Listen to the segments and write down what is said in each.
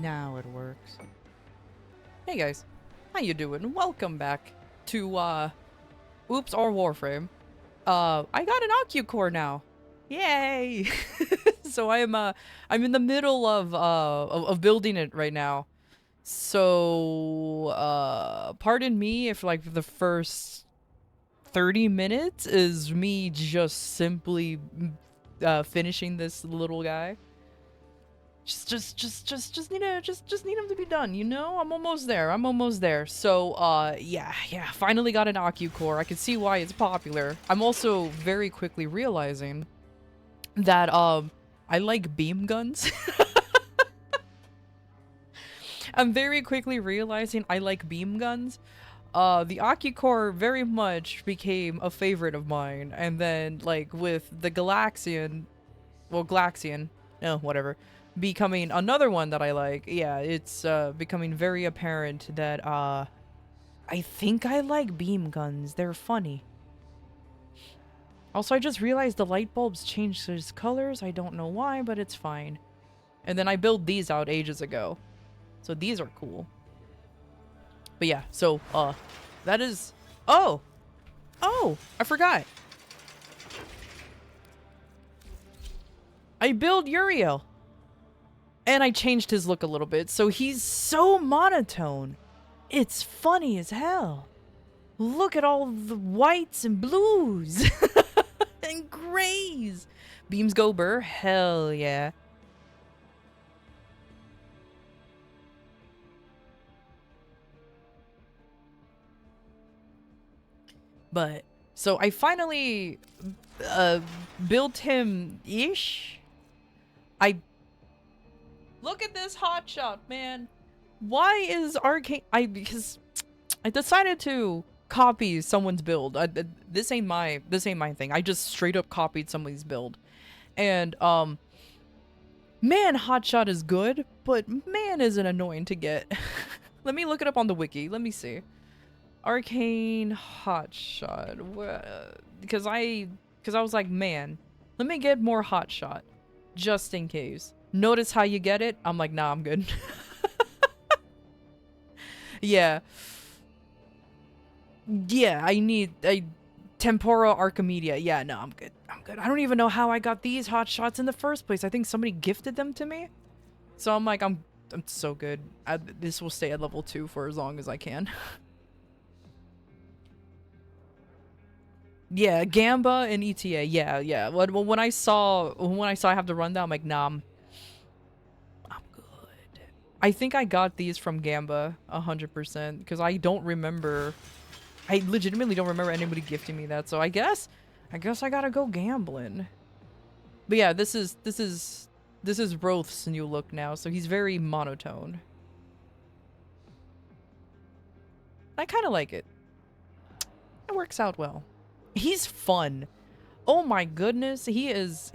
Now it works. Hey guys, how you doing? Welcome back to Oops or Warframe. I got an Occucore now. Yay! So I'm in the middle of building it right now. So pardon me if like the first 30 minutes is me just simply finishing this little guy. Just need him to be done, you know? I'm almost there. So, yeah, finally got an Occucore. I can see why it's popular. I'm also very quickly realizing that, I like beam guns. I'm very quickly realizing I like beam guns. The Occucore very much became a favorite of mine, and then, like, with the Galaxian, no, whatever, becoming another one that I like, yeah, it's becoming very apparent that I think I like beam guns. They're funny. Also, I just realized the light bulbs changed their colors. I don't know why, but it's fine. And then I built these out ages ago, so these are cool. But yeah, so that is, oh, I forgot. I built Uriel. And I changed his look a little bit, so he's so monotone. It's funny as hell. Look at all the whites and blues. And grays. Beams go burr? Hell yeah. But, so I finally built him-ish. Look at this hotshot, man. Why is Arcane... because I decided to copy someone's build. This ain't my thing. I just straight up copied somebody's build. And, man, hotshot is good, but man, is it annoying to get. Let me look it up on the wiki. Let me see. Arcane hotshot. Because I was like, man, let me get more hotshot. Just in case. Notice how you get it? I'm like, nah, I'm good. Yeah. Yeah, I need a Tempora Archimedia. Yeah, no, I'm good. I don't even know how I got these hot shots in the first place. I think somebody gifted them to me. So I'm like, I'm so good. This will stay at level 2 for as long as I can. Yeah, Gamba and ETA. Yeah. Well, when I saw I have to run that, I'm like, nah, I'm good. I think I got these from Gamba 100% because I don't remember. I legitimately don't remember anybody gifting me that. So I guess I gotta go gambling. But yeah, this is Roth's new look now, so he's very monotone. I kind of like it. It works out well. He's fun. Oh my goodness, he is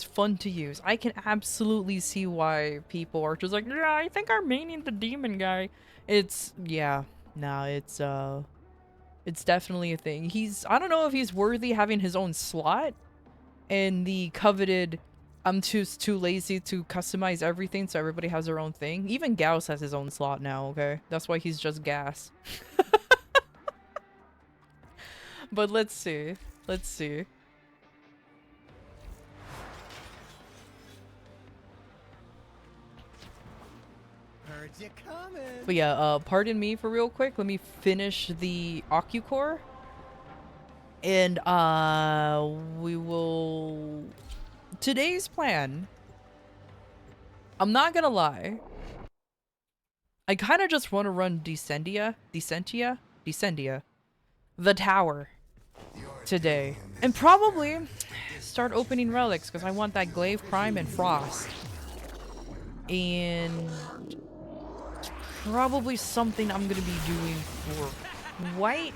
fun to use. I can absolutely see why people are just like, yeah, I think I'm maining the demon guy. It's it's definitely a thing. I don't know if he's worthy having his own slot in the coveted I'm too lazy to customize everything so everybody has their own thing. Even Gauss has his own slot now, okay? That's why he's just gas. But let's see. Heard you coming. But yeah, pardon me for real quick. Let me finish the Occucore. And we will... Today's plan, I'm not gonna lie, I kind of just want to run Descendia, the tower, today. And probably start opening relics, because I want that Glaive Prime and Frost. And probably something I'm gonna be doing for quite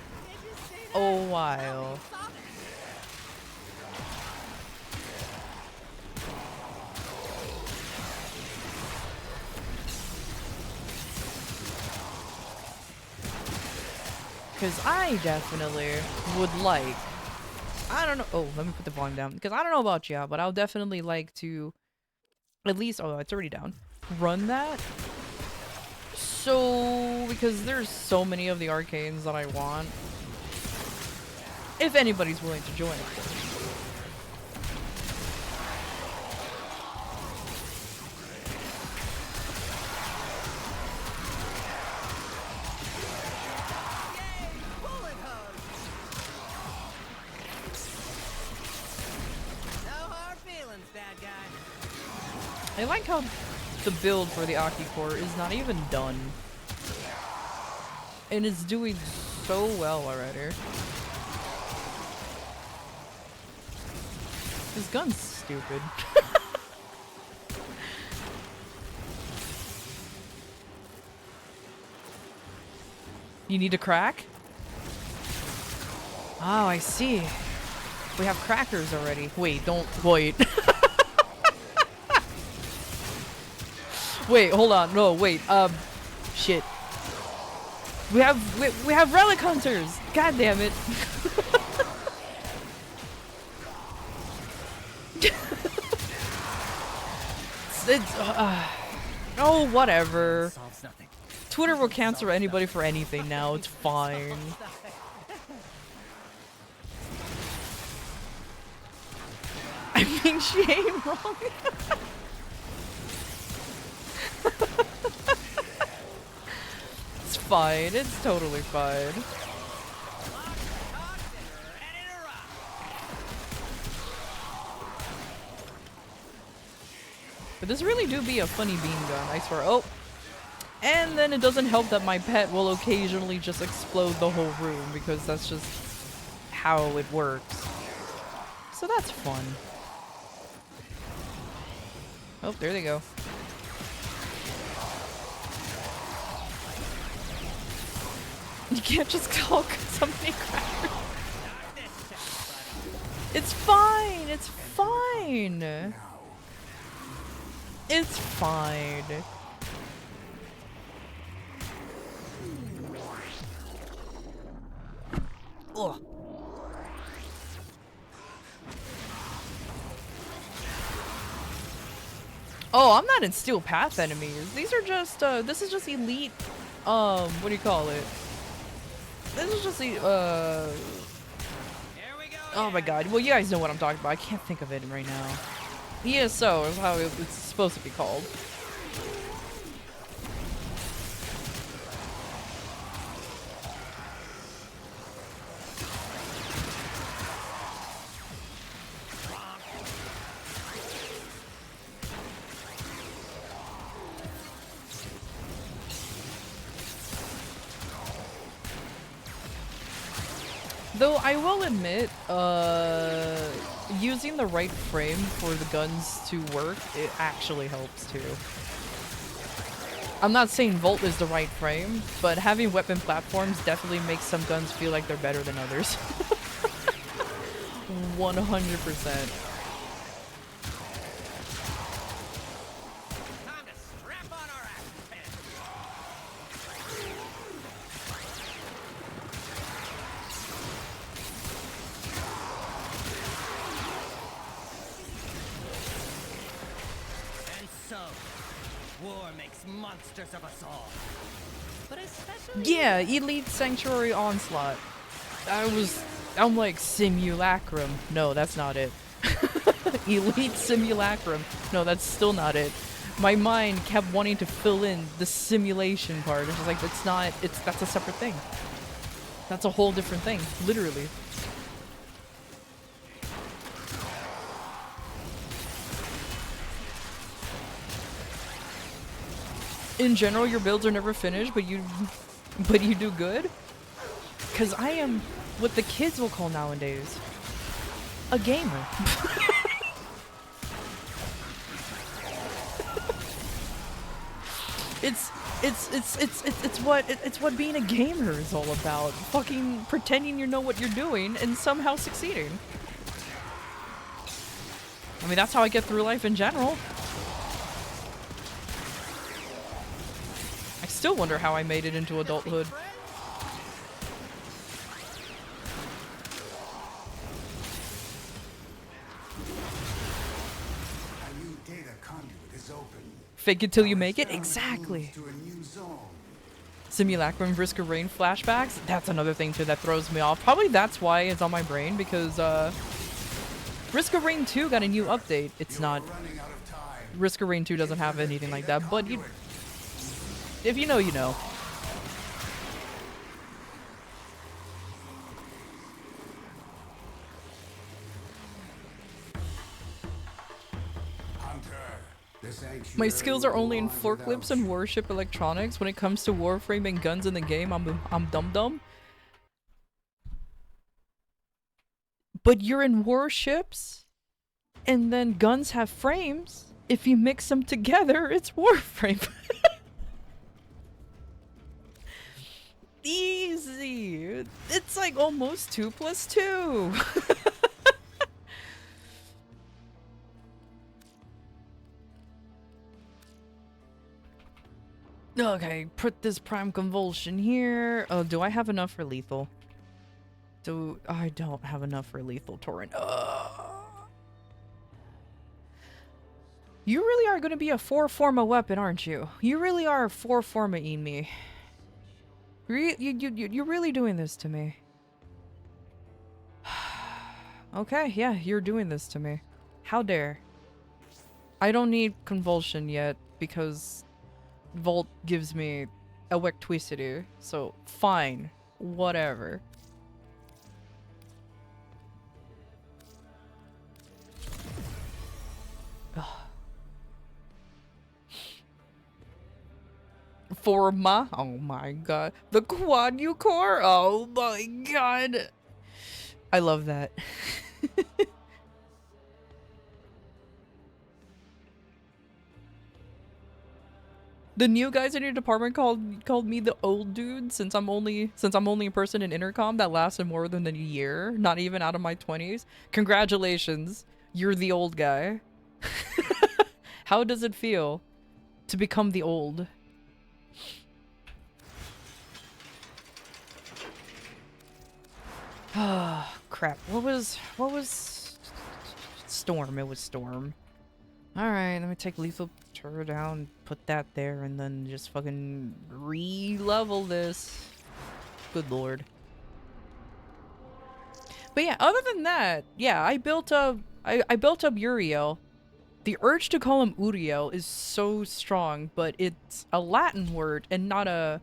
a while. Because I definitely would like, I don't know, oh, let me put the volume down. Because I don't know about you, but I'll definitely like to, at least, oh, it's already down. Run that So, because there's so many of the arcanes that I want. If anybody's willing to join, of course. I like how the build for the Aki core is not even done. And it's doing so well already. This gun's stupid. You need a crack? Oh, I see. We have crackers already. Wait, don't wait. Wait, hold on. No, wait. Shit. We have relic hunters. God damn it. Oh, whatever. Twitter will cancel anybody for anything now. It's fine. I mean, she ain't wrong. It's fine. It's totally fine. But this really do be a funny beam gun, I swear. Oh! And then it doesn't help that my pet will occasionally just explode the whole room, because that's just how it works. So that's fun. Oh, there they go. You can't just call somebody crackers. It's fine! It's fine! It's fine. Ugh. Oh, I'm not in Steel Path enemies. These are just, this is just elite, what do you call it? This is just the, oh my god. Well, you guys know what I'm talking about. I can't think of it right now. ESO is how it's supposed to be called. Though I will admit, using the right frame for the guns to work, it actually helps too. I'm not saying Volt is the right frame, but having weapon platforms definitely makes some guns feel like they're better than others. 100%. Of us all. But yeah, Elite Sanctuary Onslaught. I'm like Simulacrum. No, that's not it. Elite Simulacrum. No, that's still not it. My mind kept wanting to fill in the simulation part. It's just like, it's not, that's a separate thing. That's a whole different thing, literally. In general, your builds are never finished, but you do good? Because I am what the kids will call nowadays a gamer. It's what being a gamer is all about. Fucking pretending you know what you're doing and somehow succeeding. I mean, that's how I get through life in general. I still wonder how I made it into adulthood. Fake it till you make it? Exactly. To a new zone. Simulacrum Risk of Rain flashbacks. That's another thing too that throws me off. Probably that's why it's on my brain, because Risk of Rain 2 got a new update. It's not... Risk of Rain 2 doesn't have anything like that, but you... If you know, you know. My skills are only in forklifts and warship electronics. When it comes to warframe and guns in the game, I'm dumb. But you're in warships, and then guns have frames. If you mix them together, it's warframe. Easy. It's like almost 2 + 2. Okay, put this prime convulsion here. Oh, do I have enough for lethal? I don't have enough for lethal torrent. You really are going to be a 4-forma weapon, aren't you? You really are 4-forma-ing me. You're really doing this to me. Okay, yeah, you're doing this to me. How dare. I don't need convulsion yet because Volt gives me electricity, so fine, whatever. Forma, oh my god, the quadrucore, oh my god, I love that. The new guys in your department called me the old dude since I'm only a person in intercom that lasted more than a year, not even out of my 20s. Congratulations, you're the old guy. How does it feel to become the old? Ah, crap. What was Storm? It was Storm. Alright, let me take lethal turret down, put that there, and then just fucking re-level this. Good lord. But yeah, other than that, yeah, I built up Uriel. The urge to call him Uriel is so strong, but it's a Latin word and not a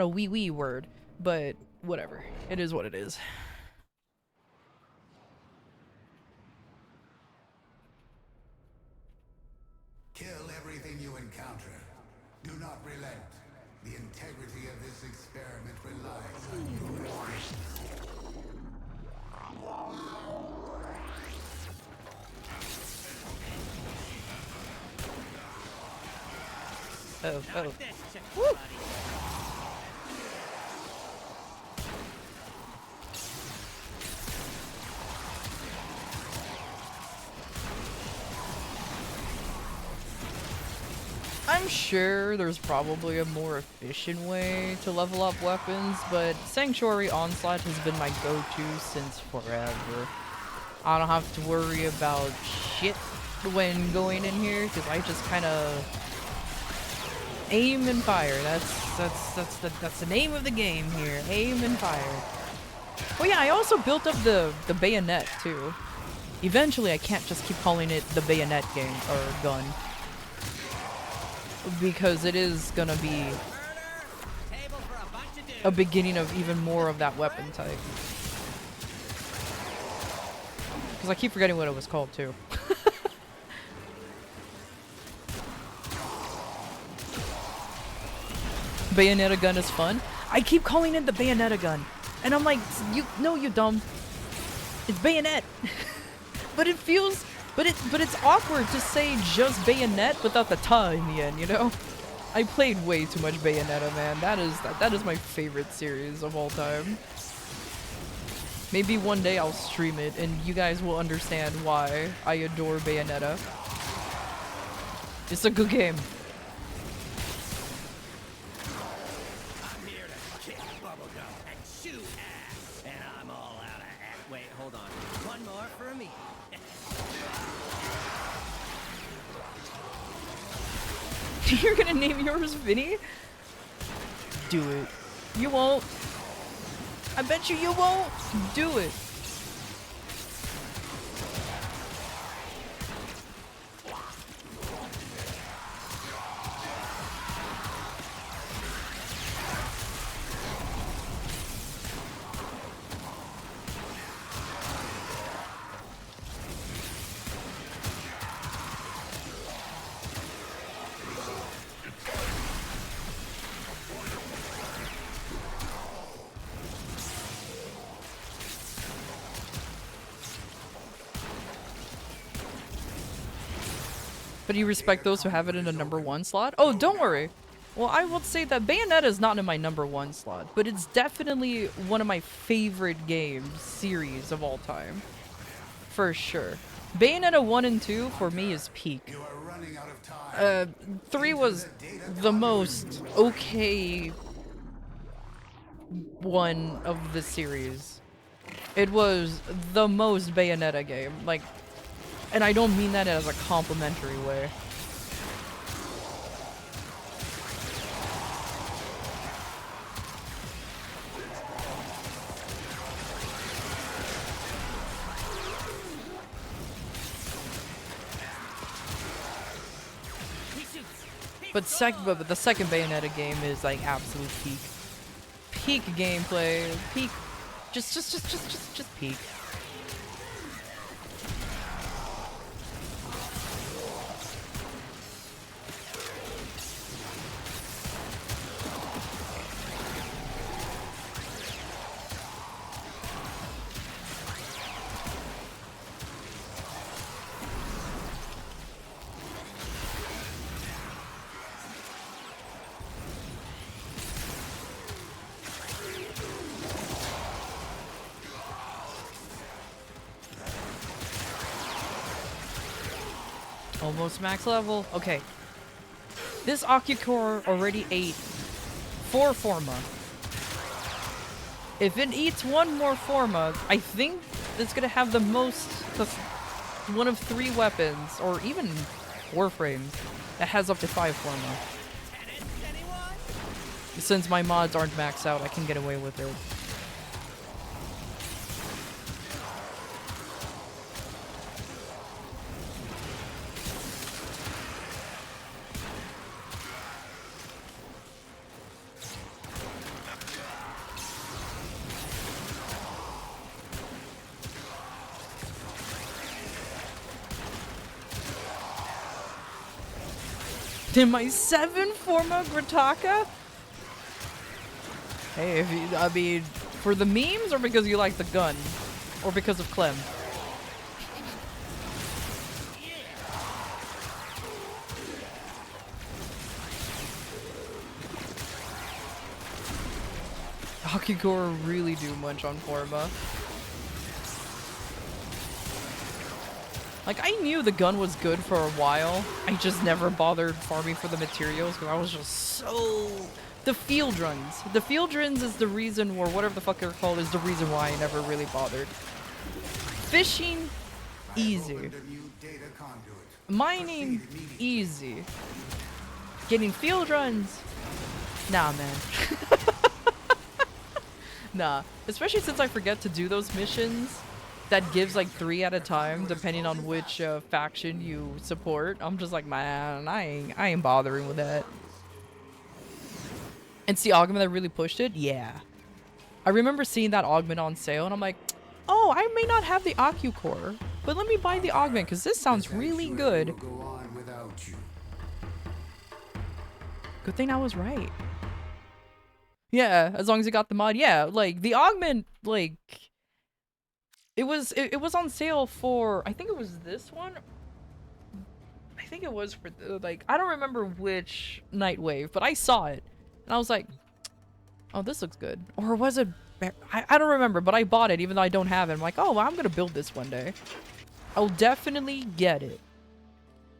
wee word. But whatever. It is what it is. Kill everything you encounter. Do not relent. The integrity of this experiment relies on your Oh. Woo! I'm sure there's probably a more efficient way to level up weapons, but Sanctuary Onslaught has been my go-to since forever. I don't have to worry about shit when going in here, because I just kind of aim and fire. That's the name of the game here. Aim and fire. Oh yeah, I also built up the bayonet too. Eventually I can't just keep calling it the bayonet game or gun, because it is gonna be a beginning of even more of that weapon type. Because I keep forgetting what it was called too. Bayonetta gun is fun. I keep calling it the Bayonetta gun, and I'm like, you dumb. It's bayonet. But it feels, but it's awkward to say just bayonet without the ta in the end, you know? I played way too much Bayonetta, man. That is my favorite series of all time. Maybe one day I'll stream it and you guys will understand why I adore Bayonetta. It's a good game. I'm here to kick bubblegum and chew ass, and I'm all out of ass. Wait, hold on. One more for me. You're gonna name yours Vinny? Do it. You won't. I bet you won't. Do it. But you respect those who have it in a #1 slot? Oh, don't worry. Well, I will say that Bayonetta is not in my #1 slot, but it's definitely one of my favorite games series of all time. For sure. Bayonetta 1 and 2 for me is peak. You are running out of time. 3 was the most okay one of the series. It was the most Bayonetta game. Like, and I don't mean that as a complimentary way. But the second Bayonetta game is like absolute peak. Peak gameplay, peak, just peak. Almost max level. Okay. This Ocucore already ate 4 Forma. If it eats 1 more Forma, I think it's gonna have the most, one of 3 weapons, or even Warframes, that has up to 5 Forma. Since my mods aren't maxed out, I can get away with it. In my 7 Forma Grataka? Hey, if you, I mean, for the memes or because you like the gun? Or because of Clem? Akigoro really do much on Forma. Like, I knew the gun was good for a while. I just never bothered farming for the materials because I was just so... The field runs. The field runs is the reason, or whatever the fuck they're called, is the reason why I never really bothered. Fishing, easy. Mining, easy. Getting field runs, nah, man. Nah. Especially since I forget to do those missions. That gives like 3 at a time, depending on which faction you support. I'm just like, man, I ain't bothering with that. And see, augment that really pushed it? Yeah. I remember seeing that augment on sale, and I'm like, oh, I may not have the Ocucore, but let me buy the augment, because this sounds really good. Good thing I was right. Yeah, as long as you got the mod. Yeah, like, the augment, like... It was on sale for, I think it was this one. I think it was for like, I don't remember which Nightwave, but I saw it and I was like, oh, this looks good. Or was it, I don't remember, but I bought it even though I don't have it. I'm like, oh, well, I'm gonna build this one day. I'll definitely get it.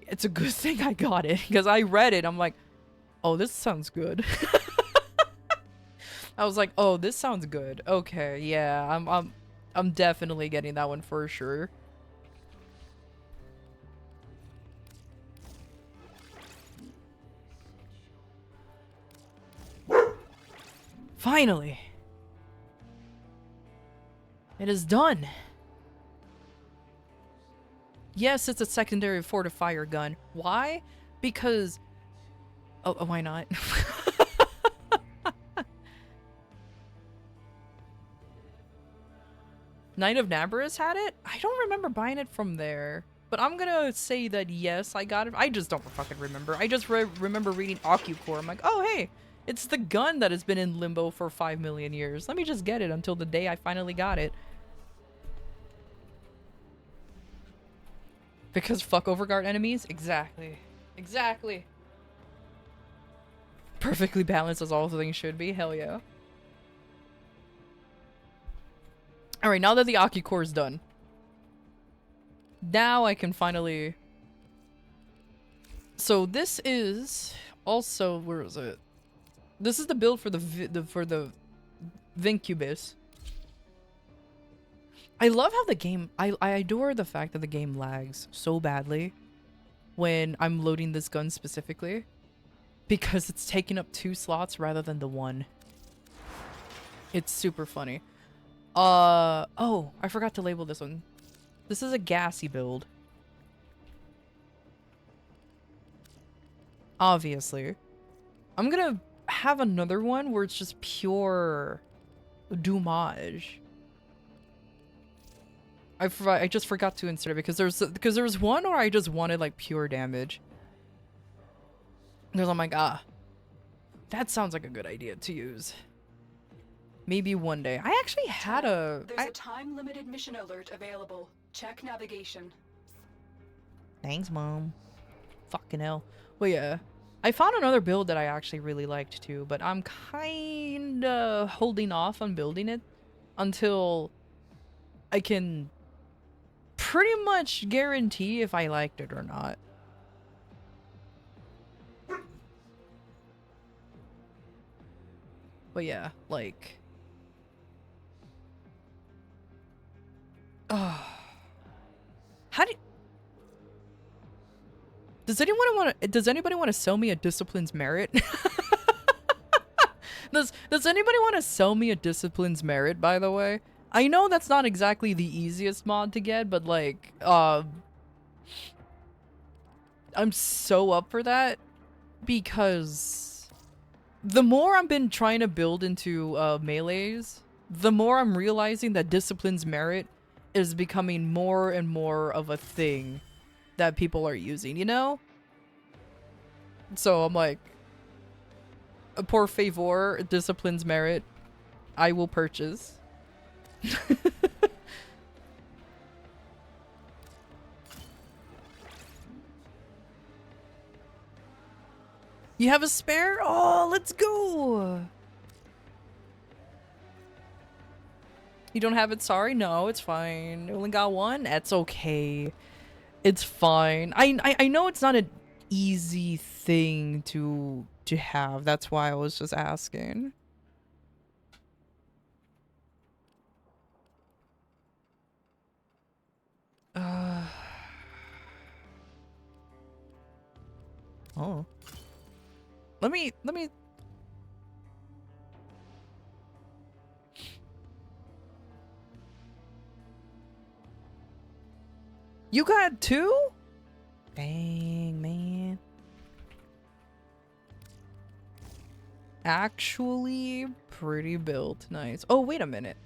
It's a good thing I got it because I read it. I'm like, oh, this sounds good. I was like, oh, this sounds good. Okay, yeah, I'm definitely getting that one for sure. Finally. It is done. Yes, it's a secondary fortifier gun. Why? Because... Oh, why not? Knight of Nabarus had it? I don't remember buying it from there. But I'm gonna say that yes, I got it. I just don't fucking remember. I just remember reading OcuCore. I'm like, oh hey, it's the gun that has been in limbo for 5 million years. Let me just get it until the day I finally got it. Because fuck overguard enemies? Exactly. Exactly. Perfectly balanced as all things should be. Hell yeah. Alright, now that the OcuCore is done. Now I can finally... So this is also... Where is it? This is the build for the Vincubus. I love how the game... I adore the fact that the game lags so badly when I'm loading this gun specifically. Because it's taking up 2 slots rather than the 1. It's super funny. Oh, I forgot to label this one. This is a gassy build. Obviously. I'm gonna have another one where it's just pure dommage. I just forgot to insert it because there was one where I just wanted like pure damage. Because I'm like, that sounds like a good idea to use. Maybe one day. I actually had a... There's a time-limited mission alert available. Check navigation. Thanks, Mom. Fucking hell. Well, yeah. I found another build that I actually really liked too, but I'm kinda holding off on building it until I can pretty much guarantee if I liked it or not. But yeah, like... How do... Does anybody want to sell me a Discipline's Merit? Does anybody want to sell me a Discipline's Merit, by the way? I know that's not exactly the easiest mod to get, but like, I'm so up for that because the more I've been trying to build into melees, the more I'm realizing that Discipline's Merit is becoming more and more of a thing that people are using, you know? So I'm like, por favor, Discipline's Merit, I will purchase. You have a spare? Oh, let's go! You don't have it? Sorry? No, it's fine. You only got one? That's okay. It's fine. I know it's not an easy thing to have. That's why I was just asking. Oh. Let me You got 2? Dang, man. Actually, pretty built. Nice. Oh, wait a minute.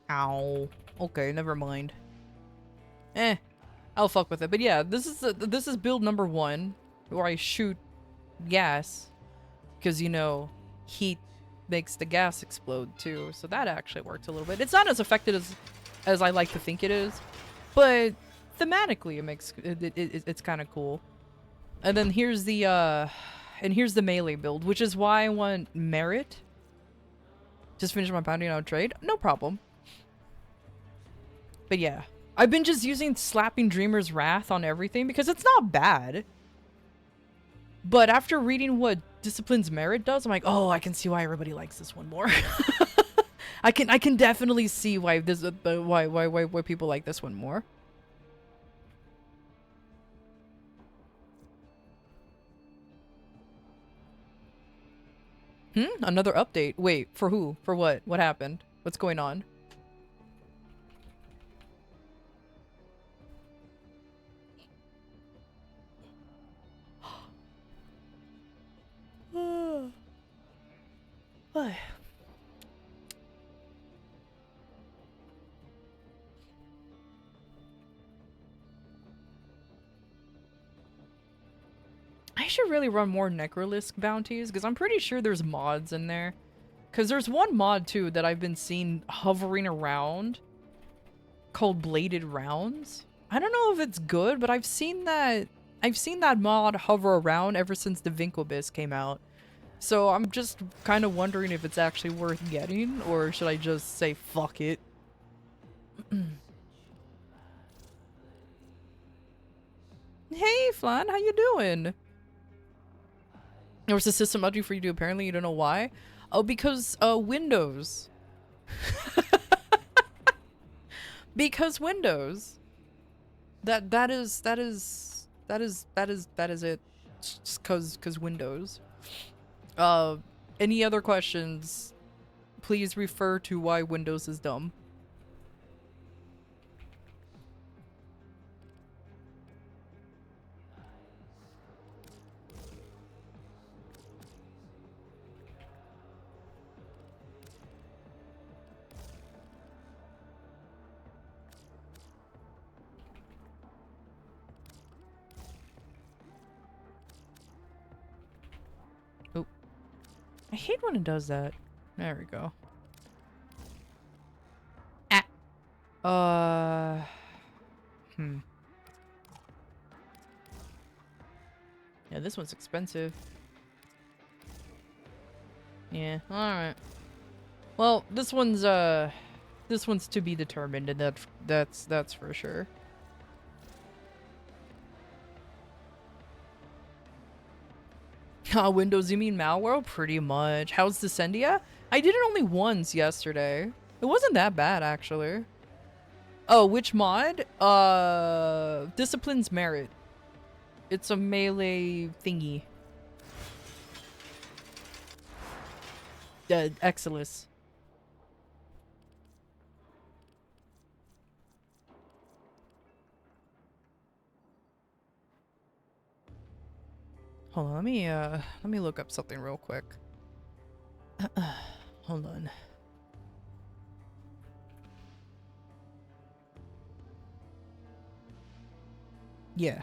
Ow. Okay, never mind. I'll fuck with it. But yeah, this is build number 1. Where I shoot gas because, you know, heat makes the gas explode too, so that actually worked a little bit. It's not as effective as I like to think it is, but thematically it makes it's kind of cool. And then here's the melee build, which is why I want merit. Just finish my bounty on trade, no problem. But yeah, I've been just using slapping Dreamer's Wrath on everything because it's not bad. But after reading what Discipline's Merit does, I'm like, oh, I can see why everybody likes this one more. I can definitely see why this why people like this one more. Another update. Wait, for who? For what? What happened? What's going on? What? I should really run more Necrolisk bounties, because I'm pretty sure there's mods in there. Because there's one mod, too, that I've been seeing hovering around called Bladed Rounds. I don't know if it's good, but I've seen that mod hover around ever since the Vinklebis came out. So I'm just kind of wondering if it's actually worth getting, or should I just say fuck it? Hey, Flan, how you doing? There was a system update for you to apparently you don't know why. Oh, because Windows. Because Windows. That is it. Just cause Windows. Any other questions? Please refer to why Windows is dumb. I hate when it does that. There we go. Ah. Yeah, this one's expensive. Yeah, alright. Well, this one's to be determined, and that's for sure. Windows, you mean malware? Pretty much. How's Descendia? I did it only once yesterday. It wasn't that bad, actually. Oh, which mod? Discipline's Merit. It's a melee thingy. Exilus. Hold on, let me look up something real quick. Hold on. Yeah.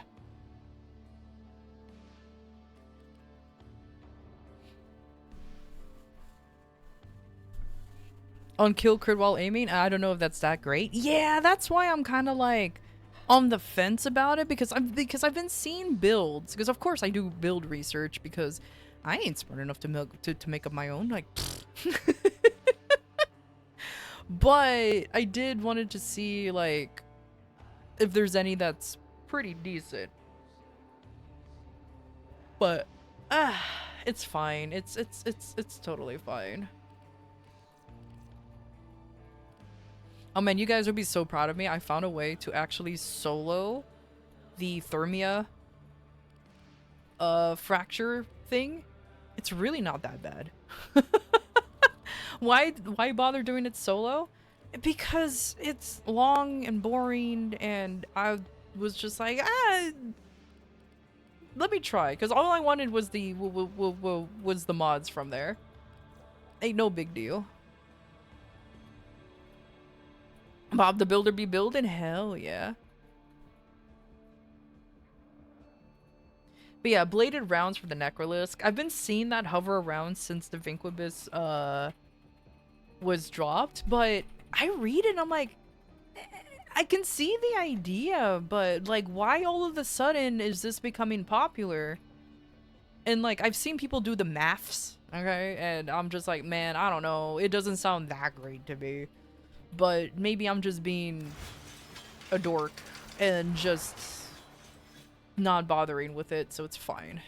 On kill crit while aiming? I don't know if that's that great. Yeah, that's why I'm kind of like on the fence about it, because I've been seeing builds, because of course I do build research, because I ain't smart enough to make up my own, like. But I did wanted to see like if there's any that's pretty decent. But it's fine. It's totally fine. Oh man, you guys would be so proud of me. I found a way to actually solo the Thermia fracture thing. It's really not that bad. Why bother doing it solo? Because it's long and boring, and I was just like, let me try, because all I wanted was the mods from there. Ain't no big deal. Bob the Builder be building? Hell yeah. But yeah, bladed rounds for the Necrolisk. I've been seeing that hover around since the Vinklebis was dropped, but I read it and I'm like, I can see the idea, but like, why all of a sudden is this becoming popular? And like, I've seen people do the maths, okay? And I'm just like, man, I don't know. It doesn't sound that great to me. But maybe I'm just being a dork and just not bothering with it, so it's fine.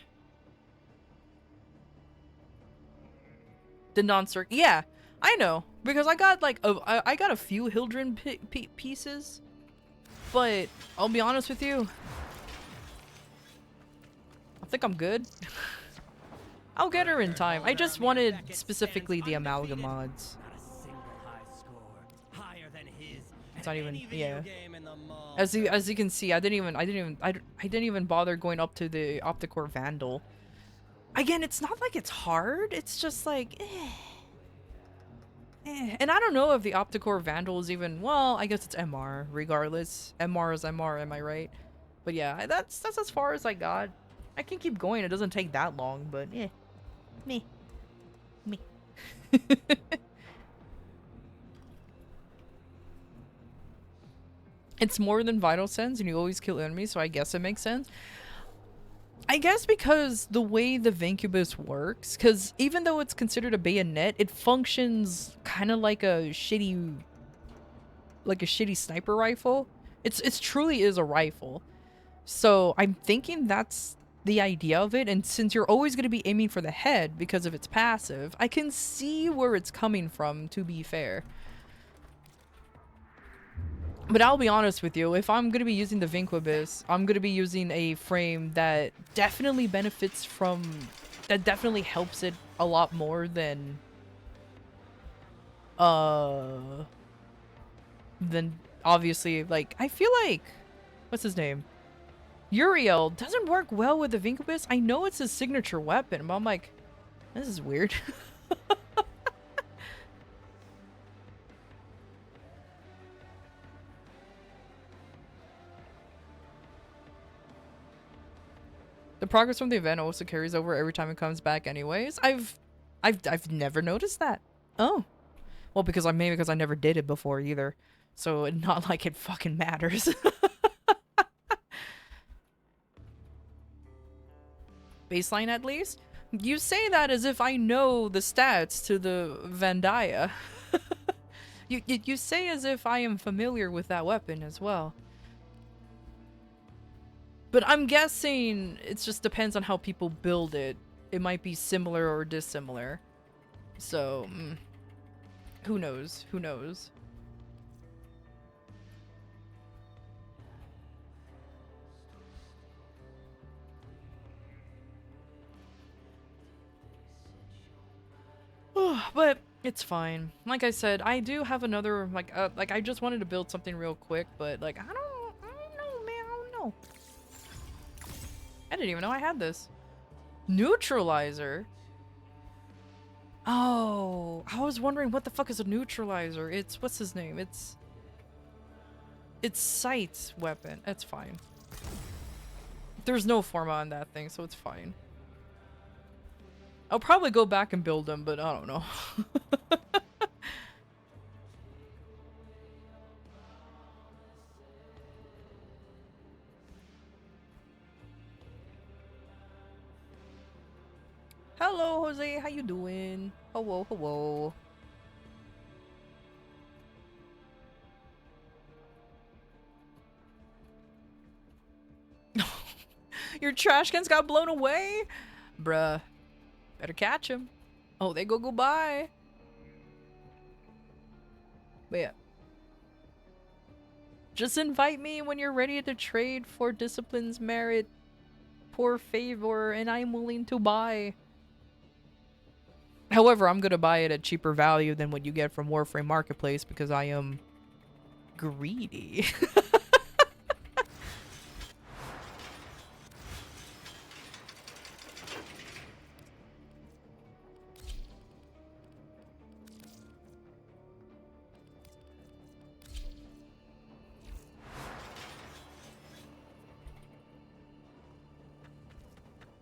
The non-circ, yeah. I know, because I got like I got a few Hildren pieces, but I'll be honest with you, I think I'm good. I'll get her in time. I just wanted specifically the amalgam mods. Not a single high score higher than his. It's not even, any video yeah. game in the mall. As you can see, I didn't even bother going up to the Opticore Vandal. Again, it's not like it's hard. It's just like, And I don't know if the Opticore Vandal is even, well, I guess it's MR regardless. MR is MR, am I right? But yeah, that's as far as I got. I can keep going. It doesn't take that long, but yeah. Me. It's more than Vital Sense, and you always kill enemies, so I guess it makes sense. I guess because the way the Vincubus works, because even though it's considered a bayonet, it functions kind of like a shitty sniper rifle. It's truly is a rifle. So I'm thinking that's the idea of it, and since you're always going to be aiming for the head because of its passive, I can see where it's coming from, to be fair. But I'll be honest with you, if I'm going to be using the Vincubus, I'm going to be using a frame that definitely benefits from, that definitely helps it a lot more than obviously, like, I feel like, what's his name? Uriel doesn't work well with the Vincubus. I know it's his signature weapon, but I'm like, this is weird. The progress from the event also carries over every time it comes back anyways. I've never noticed that. Oh. Well, because I never did it before either. So not like it fucking matters. Baseline at least? You say that as if I know the stats to the Vandaya. You say as if I am familiar with that weapon as well. But I'm guessing it just depends on how people build it. It might be similar or dissimilar. So, who knows? Who knows? But it's fine. Like I said, I do have another, like I just wanted to build something real quick, but like I don't know, man. I don't know. I didn't even know I had this. Neutralizer? Oh, I was wondering what the fuck is a neutralizer? It's, what's his name? It's Sight's weapon. That's fine. There's no forma on that thing, so it's fine. I'll probably go back and build them, but I don't know. Hello, Jose. How you doing? Hello, hello. Your trash cans got blown away? Bruh. Better catch him. Oh, they go goodbye. But yeah. Just invite me when you're ready to trade for discipline's merit. Poor favor, and I'm willing to buy. However, I'm gonna buy it at cheaper value than what you get from Warframe Marketplace because I am greedy.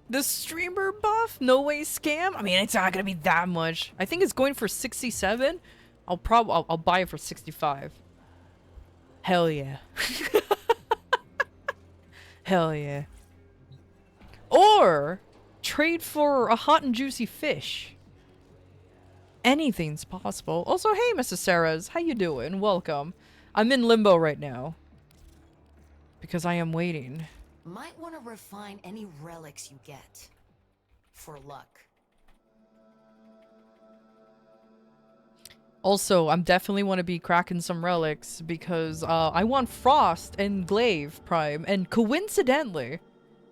The streamer buff? No way scam? I mean, it's not gonna be that much. I think it's going for 67. I'll buy it for 65. Hell yeah. Hell yeah. Or trade for a hot and juicy fish. Anything's possible. Also, hey, Mrs. Sarahs, how you doing? Welcome. I'm in limbo right now because I am waiting. Might want to refine any relics you get. For luck. Also, I'm definitely want to be cracking some relics because I want Frost and Glaive Prime, and coincidentally,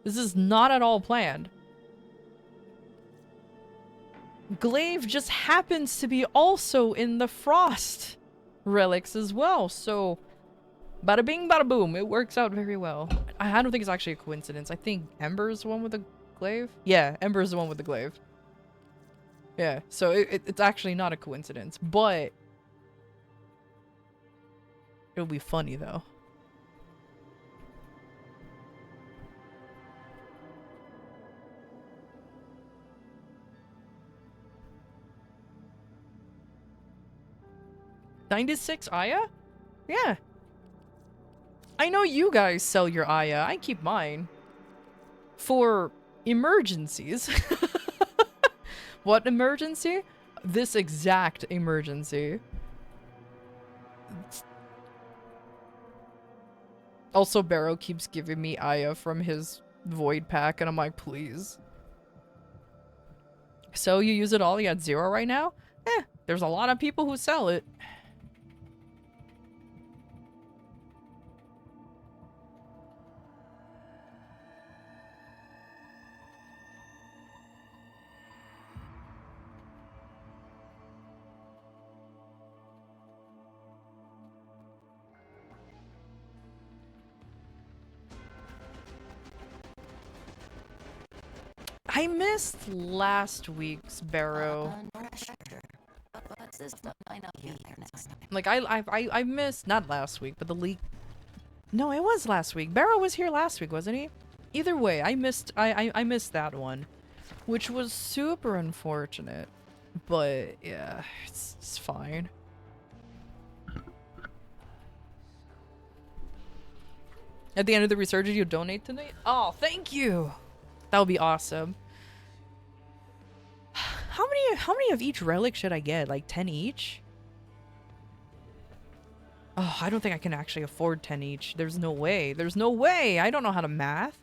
this is not at all planned. Glaive just happens to be also in the Frost relics as well, so bada bing, bada boom. It works out very well. I don't think it's actually a coincidence. I think Ember's the one with the glaive. Yeah, Ember's the one with the glaive. Yeah, so it's actually not a coincidence, but it'll be funny though. $96 Aya? Yeah. I know you guys sell your Aya. I keep mine. For emergencies. What emergency? This exact emergency. Also, Barrow keeps giving me Aya from his void pack, and I'm like, please. So you use it all? You at 0 right now? There's a lot of people who sell it. I missed last week's Barrow. Like I missed not last week, but the leak. No, it was last week. Barrow was here last week, wasn't he? Either way, I missed that one, which was super unfortunate. But yeah, it's fine. At the end of the resurgence, you donate tonight? Oh, thank you. That would be awesome. How many of each relic should I get? Like 10 each? Oh, I don't think I can actually afford 10 each. There's no way. There's no way. I don't know how to math.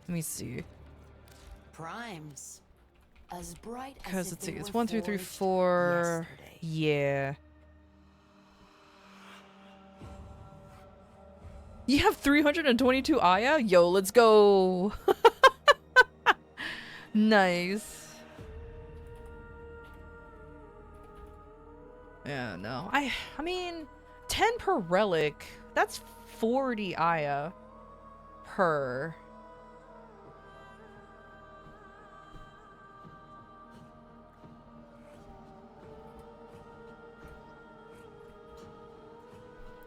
Let me see. Primes. As bright as Because if let's they see. It's were 1, 2, 3, forged 4. yesterday. Yeah. You have 322 Aya? Yo, let's go. Nice. Yeah, no. I mean, 10 per relic. That's 40 Aya per.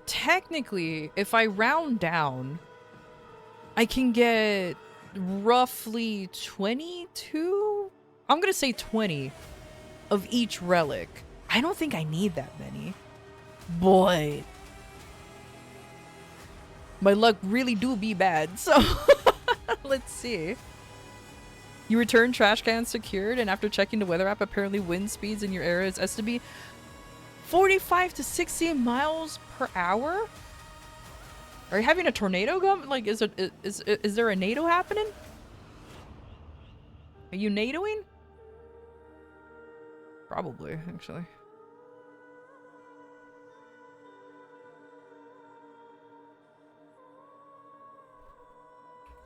Technically, if I round down, I can get roughly 22? I'm gonna say 20 of each relic. I don't think I need that many. Boy. My luck really do be bad, so let's see. You return trash cans secured, and after checking the weather app, apparently wind speeds in your area is estimated to be 45 to 60 miles per hour? Are you having a tornado go? Like, is there a NATO happening? Are you NATOing? Probably, actually.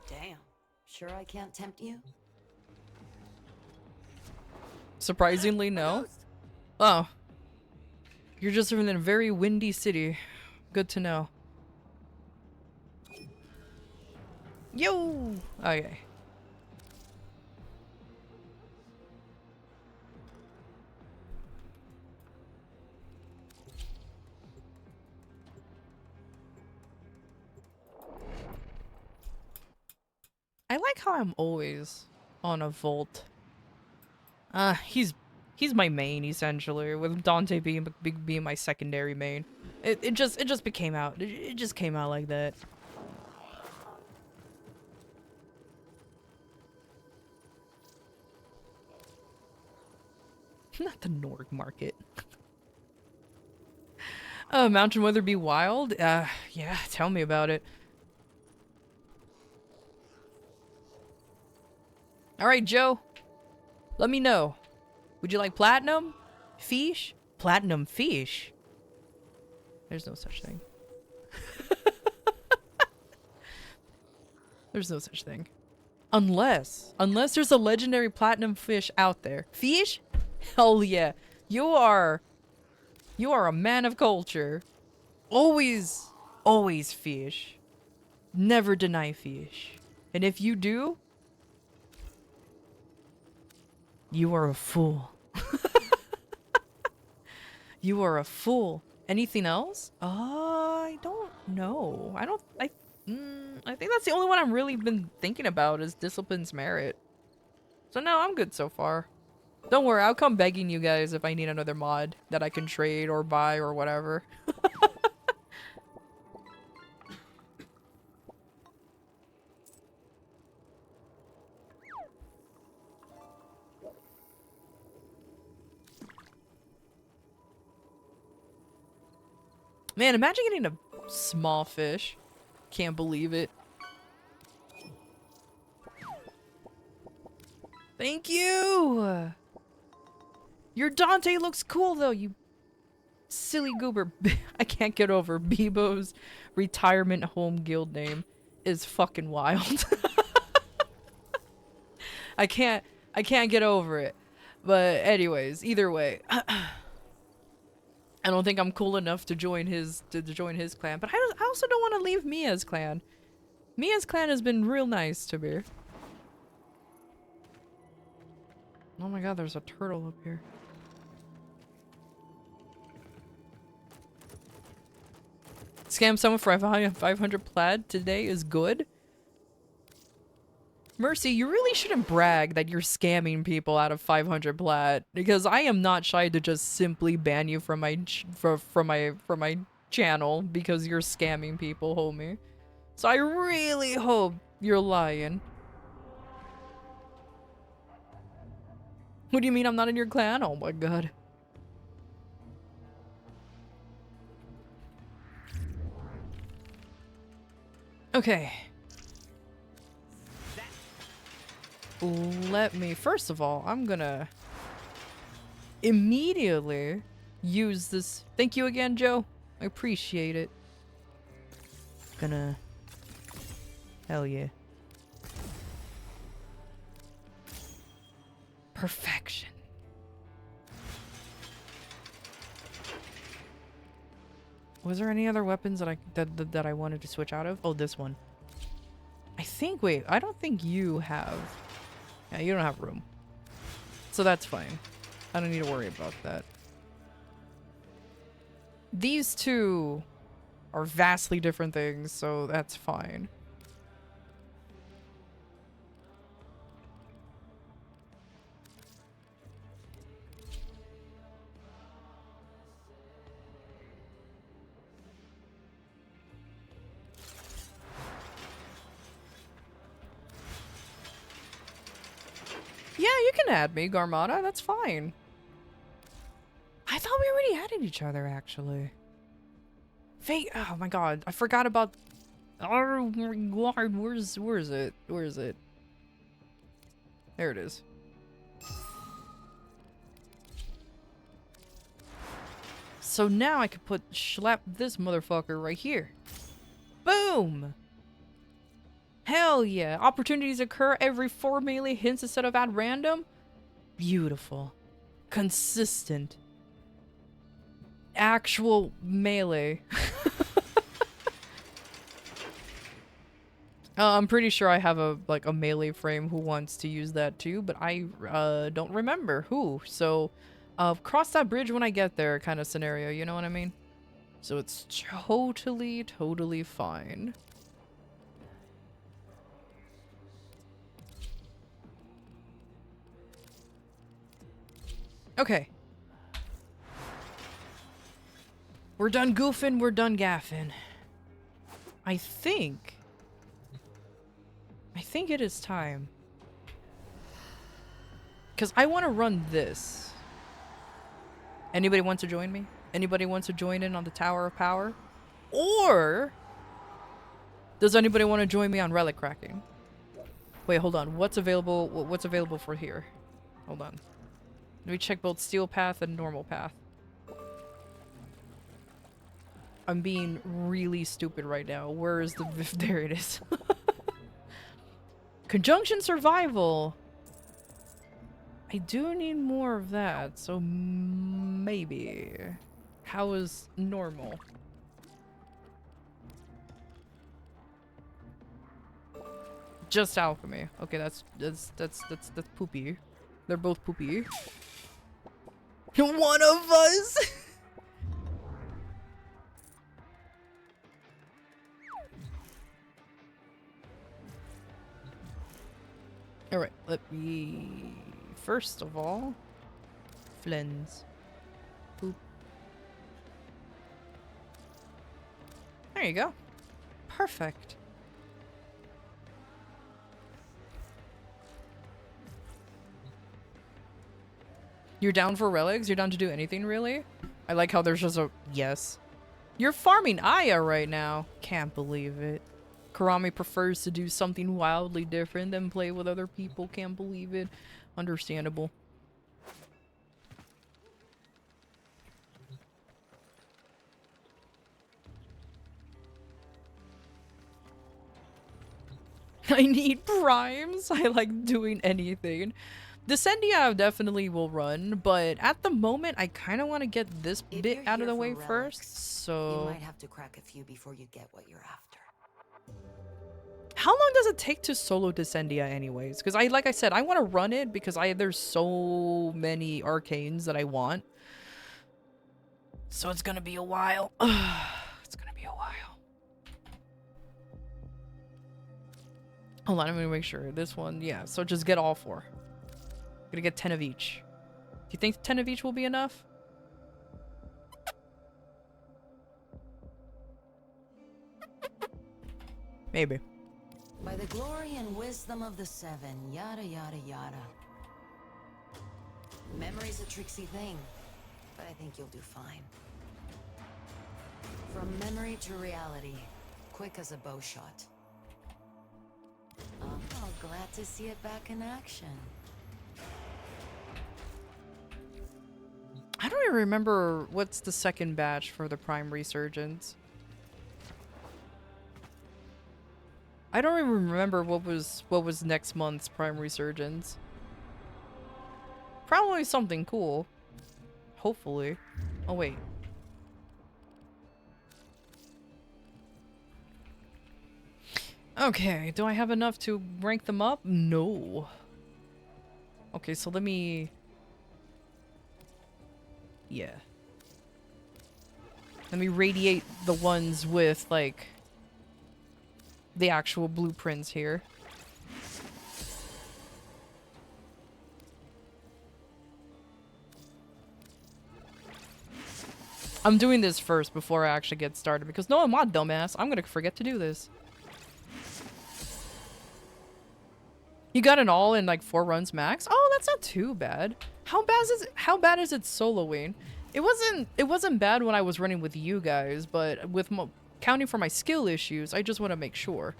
Damn. Sure I can't tempt you? Surprisingly, no. Oh. You're just in a very windy city. Good to know. Yo! Okay. I like how I'm always on a Volt. He's my main essentially, with Dante being my secondary main. It just became out. It just came out like that. Not the Norg market. Mountain weather be wild? Yeah, tell me about it. Alright, Joe. Let me know. Would you like platinum? Fish? Platinum fish? There's no such thing. There's no such thing. Unless there's a legendary platinum fish out there. Fish? Hell yeah. You are a man of culture. Always fish. Never deny fish. And if you do, you are a fool. You are a fool. Anything else? I don't know. I think that's the only one I've really been thinking about is Discipline's Merit. So no, I'm good so far. Don't worry, I'll come begging you guys if I need another mod that I can trade or buy or whatever. Man, imagine getting a small fish. Can't believe it. Thank you! Your Dante looks cool though, you silly goober. I can't get over Bebo's retirement home guild name is fucking wild. I can't get over it. But anyways, either way. I don't think I'm cool enough to join his clan, but I also don't want to leave Mia's clan. Mia's clan has been real nice to me. Oh my god, there's a turtle up here. Scam someone for 500 plaid today is good. Mercy, you really shouldn't brag that you're scamming people out of 500 plaid, because I am not shy to just simply ban you from my channel because you're scamming people, homie. So I really hope you're lying. What do you mean I'm not in your clan? Oh my god. Okay. Let me, first of all, I'm gonna immediately use this. Thank you again, Joe. I appreciate it. Gonna, hell yeah. Perfection. Was there any other weapons that I wanted to switch out of? Oh, this one. I think, wait, I don't think you have. Yeah, you don't have room. So that's fine. I don't need to worry about that. These two are vastly different things, so that's fine. Yeah, you can add me, Garmata. That's fine. I thought we already added each other, actually. Fate. Oh my god, I forgot about. Oh my god, where is it? Where is it? There it is. So now I could slap this motherfucker right here. Boom! Hell yeah! Opportunities occur every 4 melee hits instead of at random. Beautiful. Consistent. Actual melee. I'm pretty sure I have a melee frame who wants to use that too, but I don't remember who. So cross that bridge when I get there kind of scenario, you know what I mean? So it's totally fine. Okay. We're done goofing, we're done gaffing. I think it is time. Because I want to run this. Anybody wants to join me? Anybody wants to join in on the Tower of Power? Or does anybody want to join me on relic cracking? Wait, hold on. What's available? What's available for here? Hold on. Let me check both steel path and normal path. I'm being really stupid right now. Where is the... There it is. Conjunction survival. I do need more of that, so maybe. How is normal? Just alchemy. Okay, that's poopy. They're both poopy. One of us. All right, let me first of all cleanse. Poop. There you go. Perfect. You're down for relics? You're down to do anything, really? I like how there's just a... Yes. You're farming Aya right now. Can't believe it. Karami prefers to do something wildly different than play with other people. Can't believe it. Understandable. I need primes. I like doing anything. Descendia definitely will run, but at the moment, I kind of want to get this bit out of the way first, so... You might have to crack a few before you get what you're after. How long does it take to solo Descendia anyways? Because like I said, I want to run it because there's so many arcanes that I want. So it's gonna be a while. It's gonna be a while. Hold on, I'm gonna make sure. This one, yeah, so just get all 4. Gonna get 10 of each. Do you think 10 of each will be enough? Maybe. By the glory and wisdom of the 7, yada yada yada. Memory's a tricksy thing, but I think you'll do fine. From memory to reality, quick as a bow shot. Oh, glad to see it back in action. I don't even remember what's the second batch for the Prime Resurgence. I don't even remember what was next month's Prime Resurgence. Probably something cool. Hopefully. Oh wait. Okay, do I have enough to rank them up? No. Okay, so let me... Yeah. Let me radiate the ones with, like, the actual blueprints here. I'm doing this first before I actually get started because no, I'm not dumbass. I'm gonna forget to do this. You got it all in like 4 runs max? Oh, that's not too bad. How bad is it soloing? It wasn't bad when I was running with you guys, but with counting for my skill issues, I just want to make sure.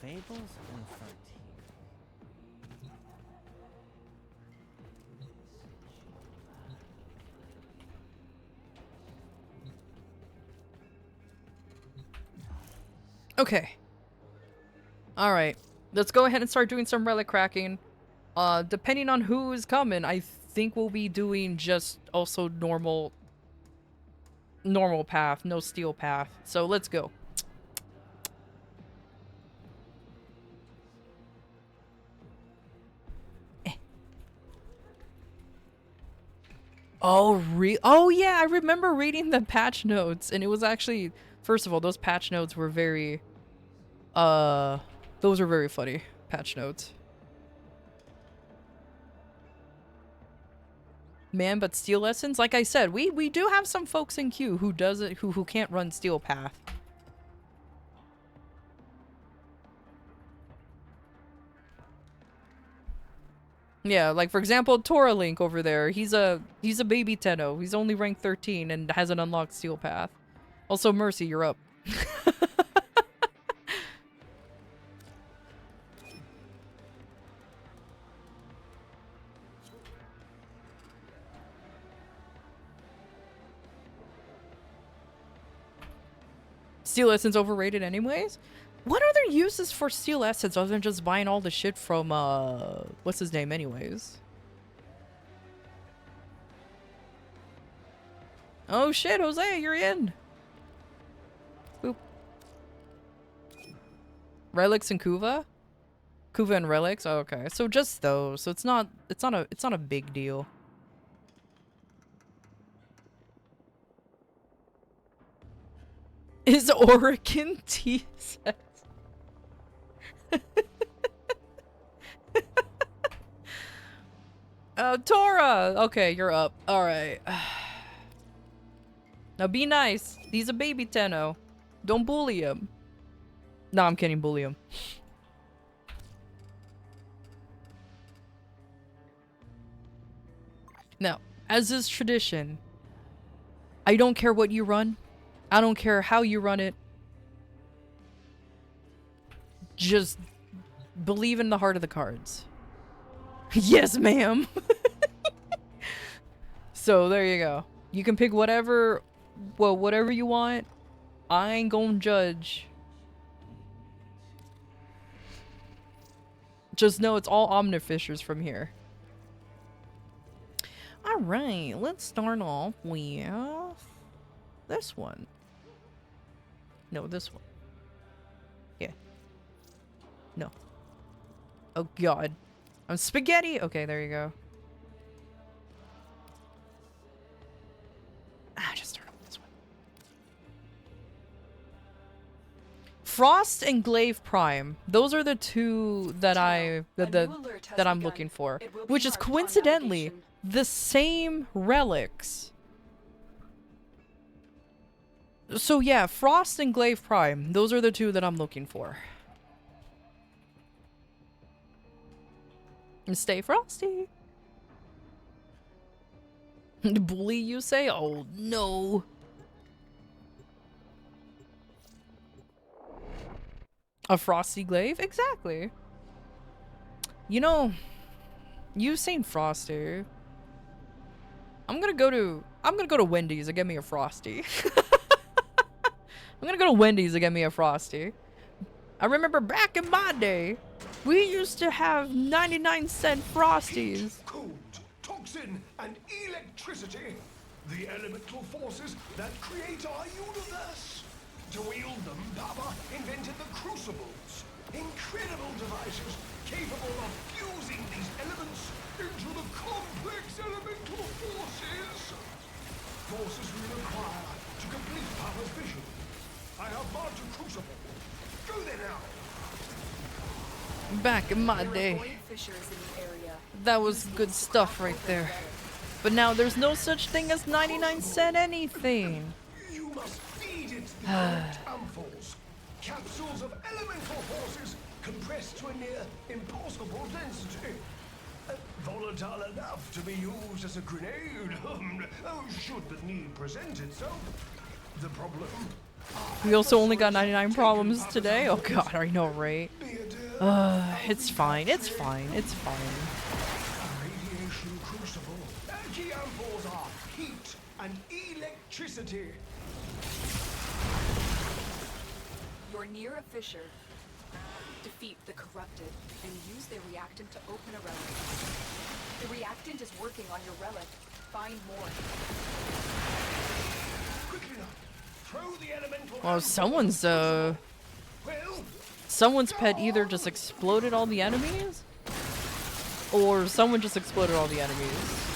Fables and Frontiers. Okay. All right. Let's go ahead and start doing some relic cracking. Depending on who is coming, I think we'll be doing just also normal path, no steel path. So let's go. Oh yeah, I remember reading the patch notes, and it was actually, first of all, those patch notes were very those are very funny patch notes. Man, but steel lessons, like I said, we do have some folks in queue who who can't run steel path. Yeah, like for example, Tora Link over there. He's a baby Tenno. He's only rank 13 and hasn't unlocked steel path. Also, Mercy, you're up. Steel Essence overrated anyways? What other uses for Steel Essence other than just buying all the shit from, what's his name anyways? Oh shit, Jose, you're in! Boop. Relics and Kuva? Kuva and Relics? Oh, okay. So just those. So it's not a big deal. Is Oregon T-Sex? Tora! Okay, you're up. Alright. Now be nice. He's a baby Tenno. Don't bully him. No, I'm kidding. Bully him. Now, as is tradition, I don't care what you run. I don't care how you run it. Just believe in the heart of the cards. Yes, ma'am. So there you go. You can pick whatever, well, whatever you want. I ain't gonna judge. Just know it's all Omnifishers from here. Alright, let's start off with this one. No, this one. Yeah. No. Oh god. I'm spaghetti! Okay, there you go. Just start off with this one. Frost and Glaive Prime. Those are the two that that I'm looking for. Which is coincidentally the same relics. So yeah, Frost and Glaive Prime. Those are the two that I'm looking for. And stay frosty. Bully, you say? Oh no. A frosty glaive? Exactly. You know, you saying frosty. I'm gonna go to Wendy's and get me a frosty. I'm gonna go to Wendy's and get me a frosty. I remember back in my day, we used to have 99-cent frosties. Cold, toxin, and electricity. The elemental forces that create our universe. To wield them, Papa invented the crucibles. Incredible devices capable of fusing these elements into the complex elemental forces. Forces we require to complete Papa's vision. I have marked a crucible. Go there now. Back in my day, that was good stuff right there. But now there's no such thing as 99-cent anything. You must feed it the ampholes. Capsules of elemental forces compressed to a near impossible density. Volatile enough to be used as a grenade. Should the need present itself. The problem. We also only got 99 problems today. Oh god, I know, right? It's fine. It's fine. It's fine. Radiation crucible. Key ampholes are heat and electricity. You're near a fissure. Defeat the corrupted and use their reactant to open a relic. The reactant is working on your relic. Find more. Quickly now. Throw the elemental. Well, someone's pet either just exploded all the enemies, or someone just exploded all the enemies.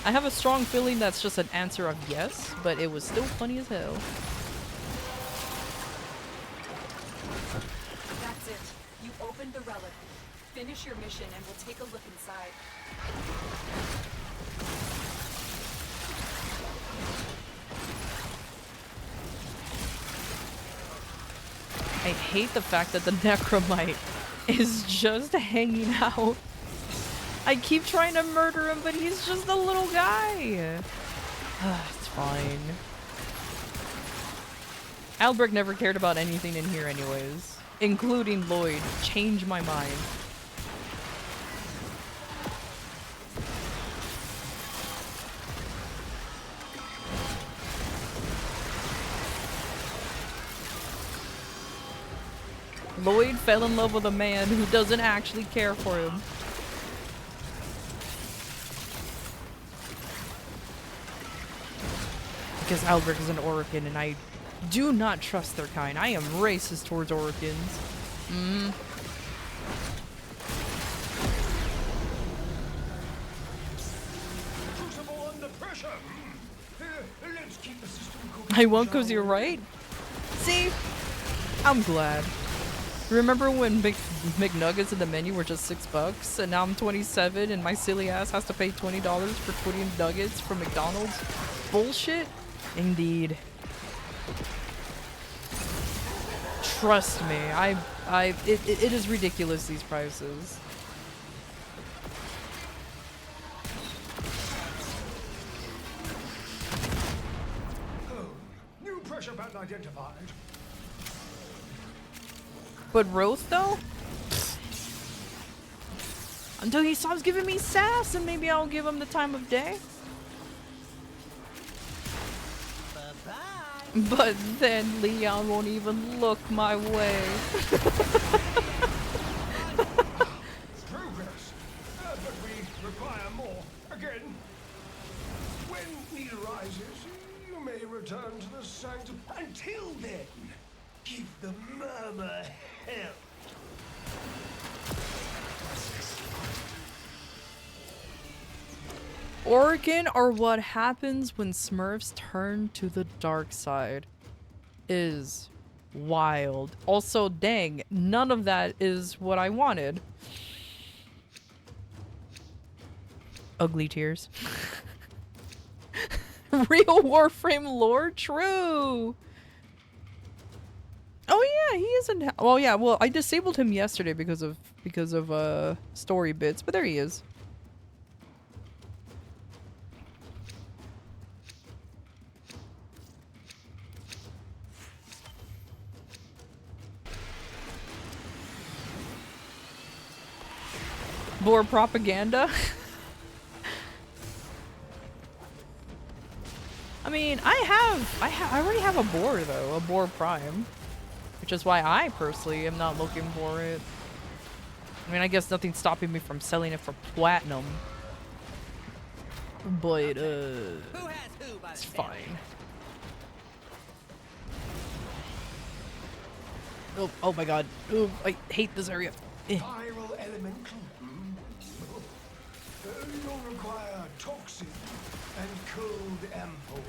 I have a strong feeling that's just an answer of yes, but it was still funny as hell. That's it. You opened the relic. Finish your mission and we'll take a look inside. I hate the fact that the Necromite is just hanging out. I keep trying to murder him, but he's just a little guy. It's fine. Albrecht never cared about anything in here anyways, including Lloyd. Change my mind. Lloyd fell in love with a man who doesn't actually care for him. Because Albrecht is an Orokin and I do not trust their kind. I am racist towards Orokins. Crucible under pressure. Let's keep the system cool. I won't because you're right. See? I'm glad. Remember when McNuggets in the menu were just $6 and now I'm 27 and my silly ass has to pay $20 for 20 nuggets from McDonald's? Bullshit? Indeed. Trust me, it is ridiculous, these prices. New pressure pattern identified. But Roth, though? Until he stops giving me sass, and maybe I'll give him the time of day. Bye-bye. But then Leon won't even look my way. Progress. But we require more. Again. When need arises, you may return to the sanctum. Until then, give the murmur hell. Orokin are what happens when Smurfs turn to the dark side. Is wild. Also, dang, none of that is what I wanted. Ugly tears. Real Warframe lore? True! Oh yeah, he isn't. Well, yeah. Well, I disabled him yesterday because of story bits, but there he is. Boar propaganda. I mean, I already have a boar though, a boar prime. Which is why I personally am not looking for it. I mean, I guess nothing's stopping me from selling it for platinum. But, Who has who by it's the tail? fine. Oh, oh my god. Oh, I hate this area. Eh. Viral elemental. You'll require toxin and cold ampoules.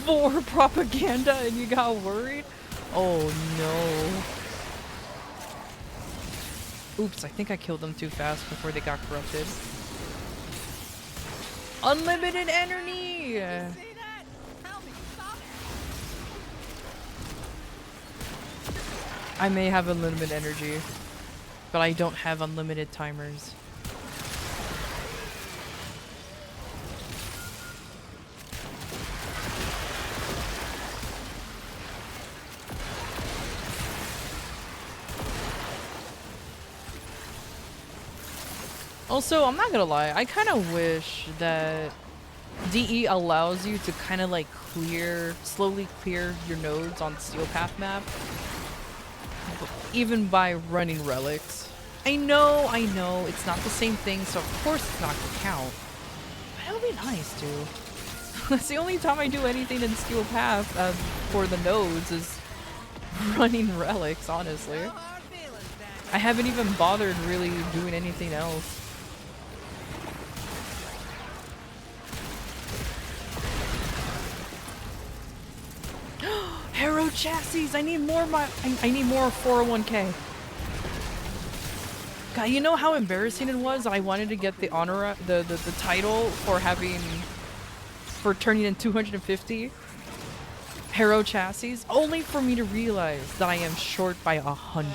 More propaganda and you got worried? Oh no. Oops, I think I killed them too fast before they got corrupted. Unlimited energy! See that? Help me, stop it. I may have unlimited energy, but I don't have unlimited timers. Also, I'm not gonna lie, I kind of wish that DE allows you to kind of like slowly clear your nodes on the Steel Path map, even by running relics. I know, it's not the same thing, so of course it's not gonna count. But it would be nice to. That's the only time I do anything in Steel Path for the nodes is running relics, honestly. No hard feelings, Dad. I haven't even bothered really doing anything else. Hero chassis! I need more I need more 401k. God, you know how embarrassing it was? I wanted to get the honor the title for having for turning in 250 Hero chassis, only for me to realize that I am short by 100.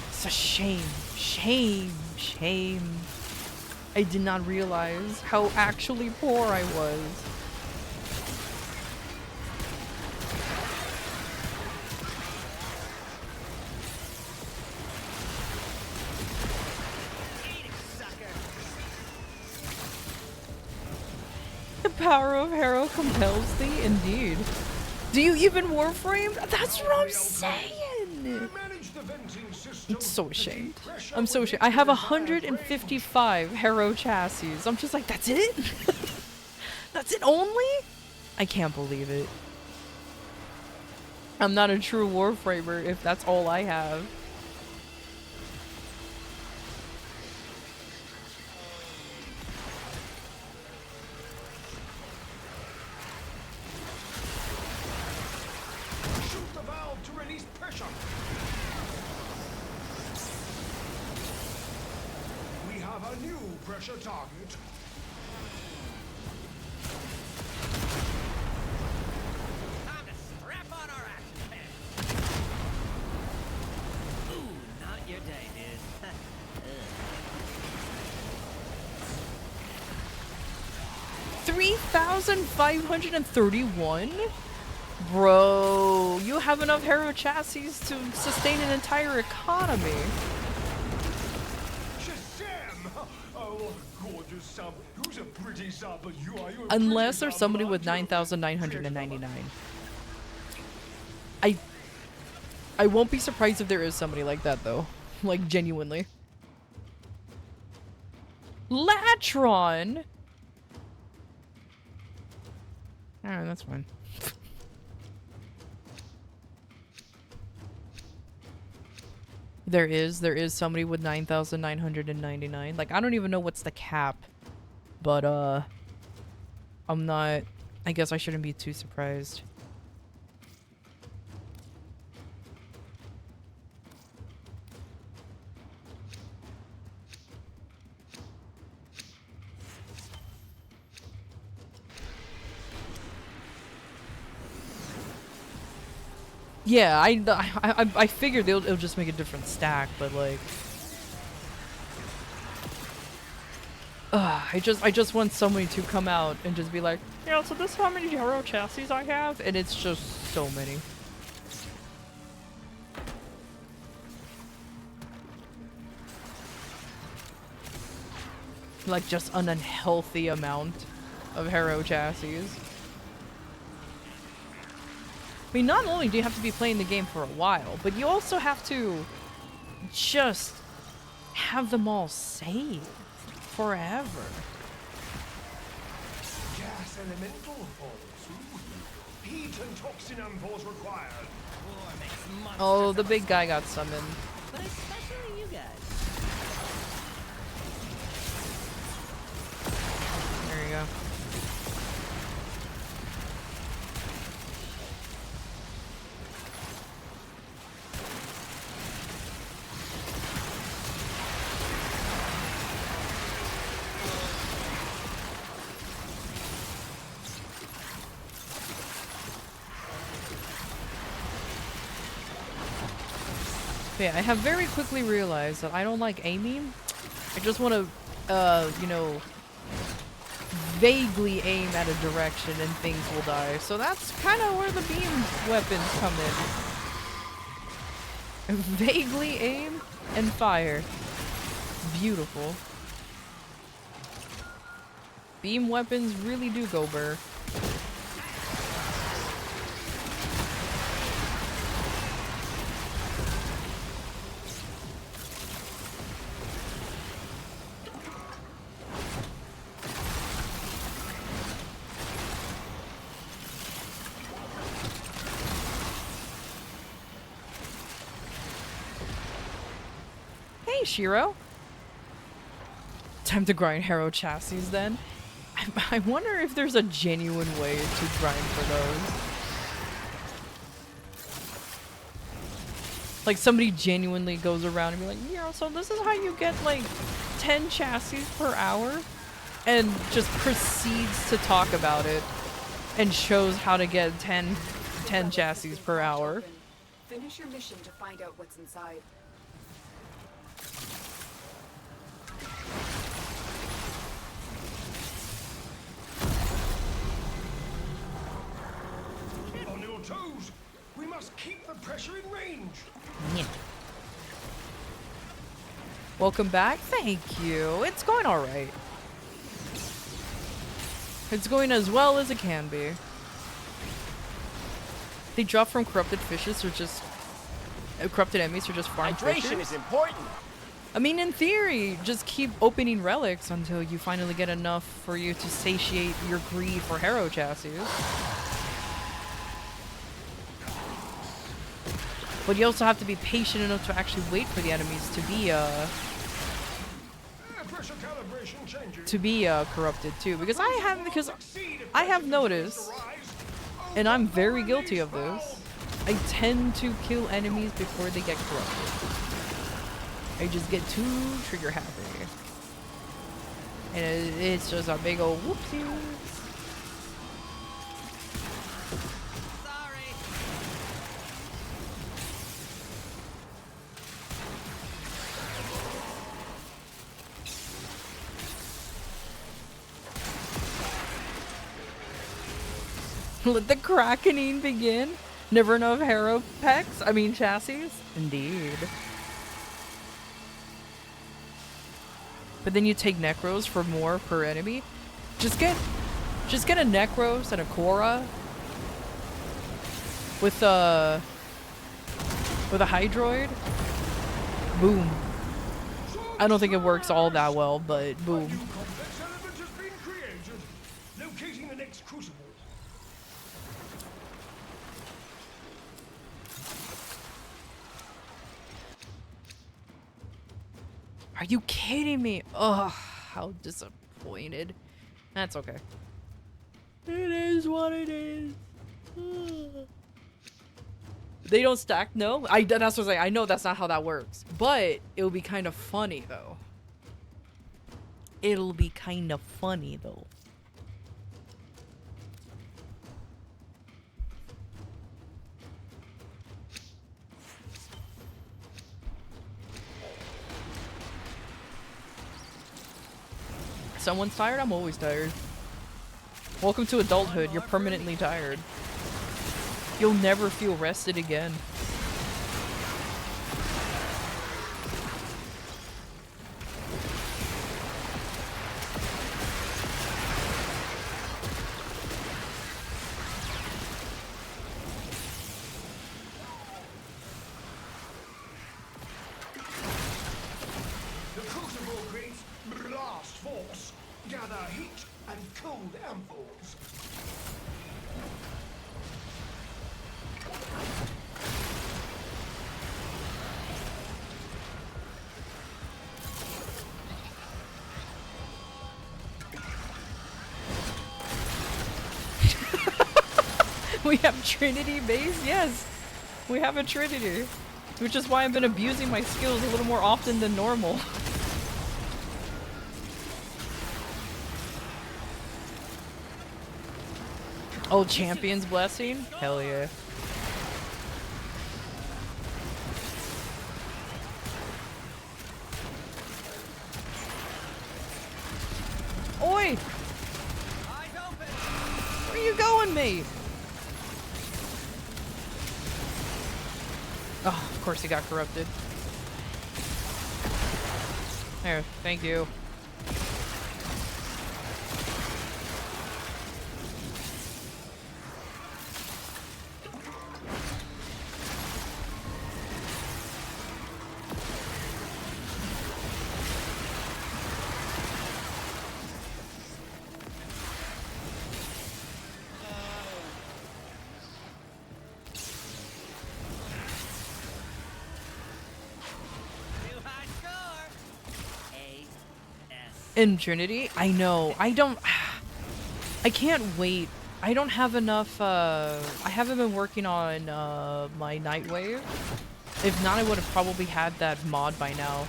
It's a shame. Shame. Shame. I did not realize how actually poor I was. The power of Hero compels thee, indeed. Do you even Warframe? That's what I'm saying! I'm so ashamed. I'm so ashamed. I have 155 Hero chassis. I'm just like, that's it? That's it only? I can't believe it. I'm not a true Warframer if that's all I have. Shoot the valve to release pressure. We have a new pressure target. Time to strap on our action pants. Ooh, not your day, dude. 3,531? Bro, you have enough Hero chassis to sustain an entire economy. Shazam! Oh, gorgeous sub. Who's a pretty sub? You are. You a Unless pretty there's sub, somebody aren't with you? 9,999. I won't be surprised if there is somebody like that though. Like genuinely. Latron! Alright, that's fine. There is somebody with 9,999. Like, I don't even know what's the cap. But, I'm not... I guess I shouldn't be too surprised. Yeah, I figured it'll just make a different stack, but like, I just want somebody to come out and just be like, yeah, so this is how many Hero chassis I have, and it's just so many. Like just an unhealthy amount of Hero chassis. I mean, not only do you have to be playing the game for a while, but you also have to just have them all saved forever. Gas elemental force. Heat and toxin ampoules required. War makes monsters Oh, the of big us, guy got summoned. but especially you guys. There you go. Yeah, I have very quickly realized that I don't like aiming. I just want to, you know, vaguely aim at a direction and things will die. So that's kind of where the beam weapons come in. Vaguely aim and fire. Beautiful. Beam weapons really do go burr. Hey, Shiro. Time to grind Hero chassis then. I wonder if there's a genuine way to grind for those. Like somebody genuinely goes around and be like, yeah, so this is how you get like 10 chassis per hour. and just proceeds to talk about it and shows how to get 10 chassis per hour. Finish your mission to find out what's inside. Keep on your toes. We must keep the pressure in range. Yeah. Welcome back. Thank you. It's going all right. It's going as well as it can be. They drop from corrupted fishes or just corrupted enemies or just farm fishes. Hydration is important. I mean, in theory, just keep opening relics until you finally get enough for you to satiate your greed for Harrow chassis. But you also have to be patient enough to actually wait for the enemies to Pressure calibration changing. be corrupted too, because I have noticed, and I'm very guilty of this, I tend to kill enemies before they get corrupted. I just get too trigger happy, and it's just a big old whoopsie. Let the crackening begin. Never enough Harrow chassis. Indeed. But then you take Necros for more per enemy. Just get a Necros and a Korra with a Hydroid. Boom. I don't think it works all that well, but boom. New complex element has been created. Locating the next crucible. Are you kidding me? Ugh, how disappointed. That's okay. It is what it is. Ugh. They don't stack? No? That's what I'm saying. I know that's not how that works. But it'll be kind of funny, though. It'll be kind of funny, though. Someone's tired? I'm always tired. Welcome to adulthood. You're permanently tired. You'll never feel rested again. The crucible creates blast force. Gather heat and cold ampoules. We have Trinity base? Yes. We have a Trinity. Which is why I've been abusing my skills a little more often than normal. Oh, Champion's Blessing? Hell yeah. Oi! Where you going, mate? Oh, of course he got corrupted. There, thank you. In Trinity? I know. I can't wait. I don't have enough, I haven't been working on, my Nightwave. If not, I would have probably had that mod by now.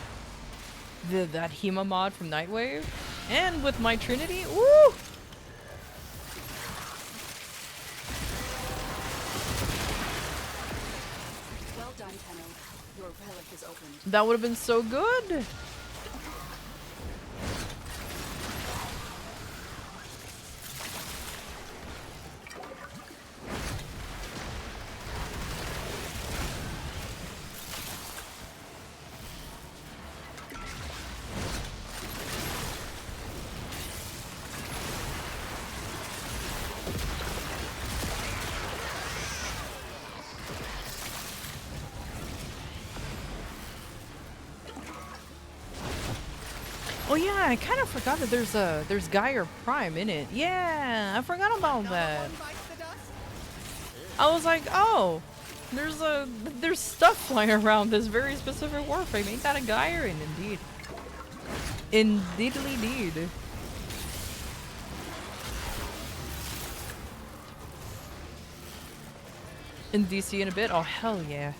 That HEMA mod from Nightwave. And with my Trinity, woo! Well done, Tenno. Your relic is opened. That would have been so good. Oh yeah, I kind of forgot that there's Gaia Prime in it. Yeah, I forgot about that. I was like, oh, there's stuff flying around this very specific warframe. Ain't that a Gaia? And indeed, indeedly indeed. In DC in a bit. Oh hell yeah.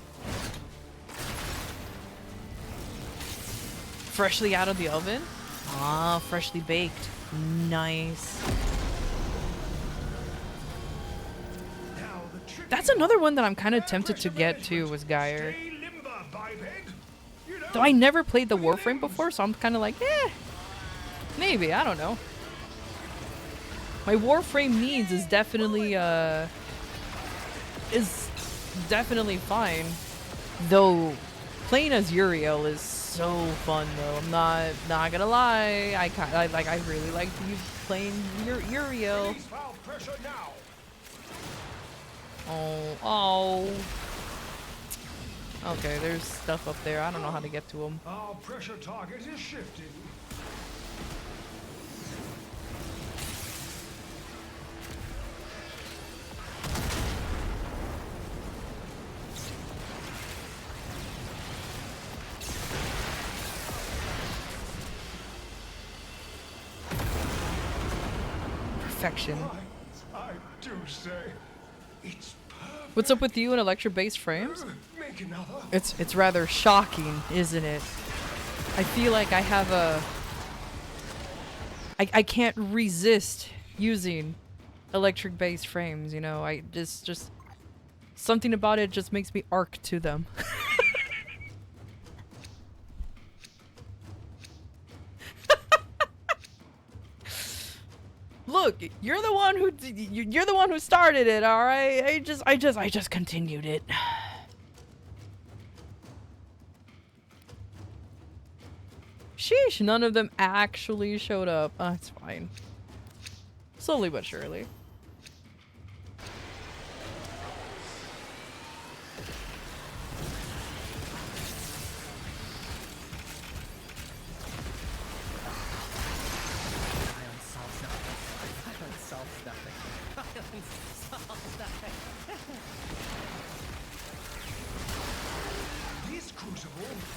Freshly out of the oven? Ah, freshly baked. Nice. That's another one that I'm kind of tempted to get to, was Gaia. Though I never played the Warframe before, so I'm kind of like, eh. Maybe, I don't know. My Warframe needs is definitely fine. Though, playing as Uriel is so fun though. I'm not gonna lie. I really like you playing Uriel. Oh. Okay, there's stuff up there. I don't know how to get to them. Our pressure target is shifting. Perfection. I do say, it's perfect. What's up with you and electric-based frames? Make another. It's rather shocking, isn't it? I feel like I have I can't resist using electric-based frames, you know. I just something about it just makes me arc to them. Look, you're the one who started it, all right? I just continued it. Sheesh, none of them actually showed up. It's fine. Slowly but surely. This crucible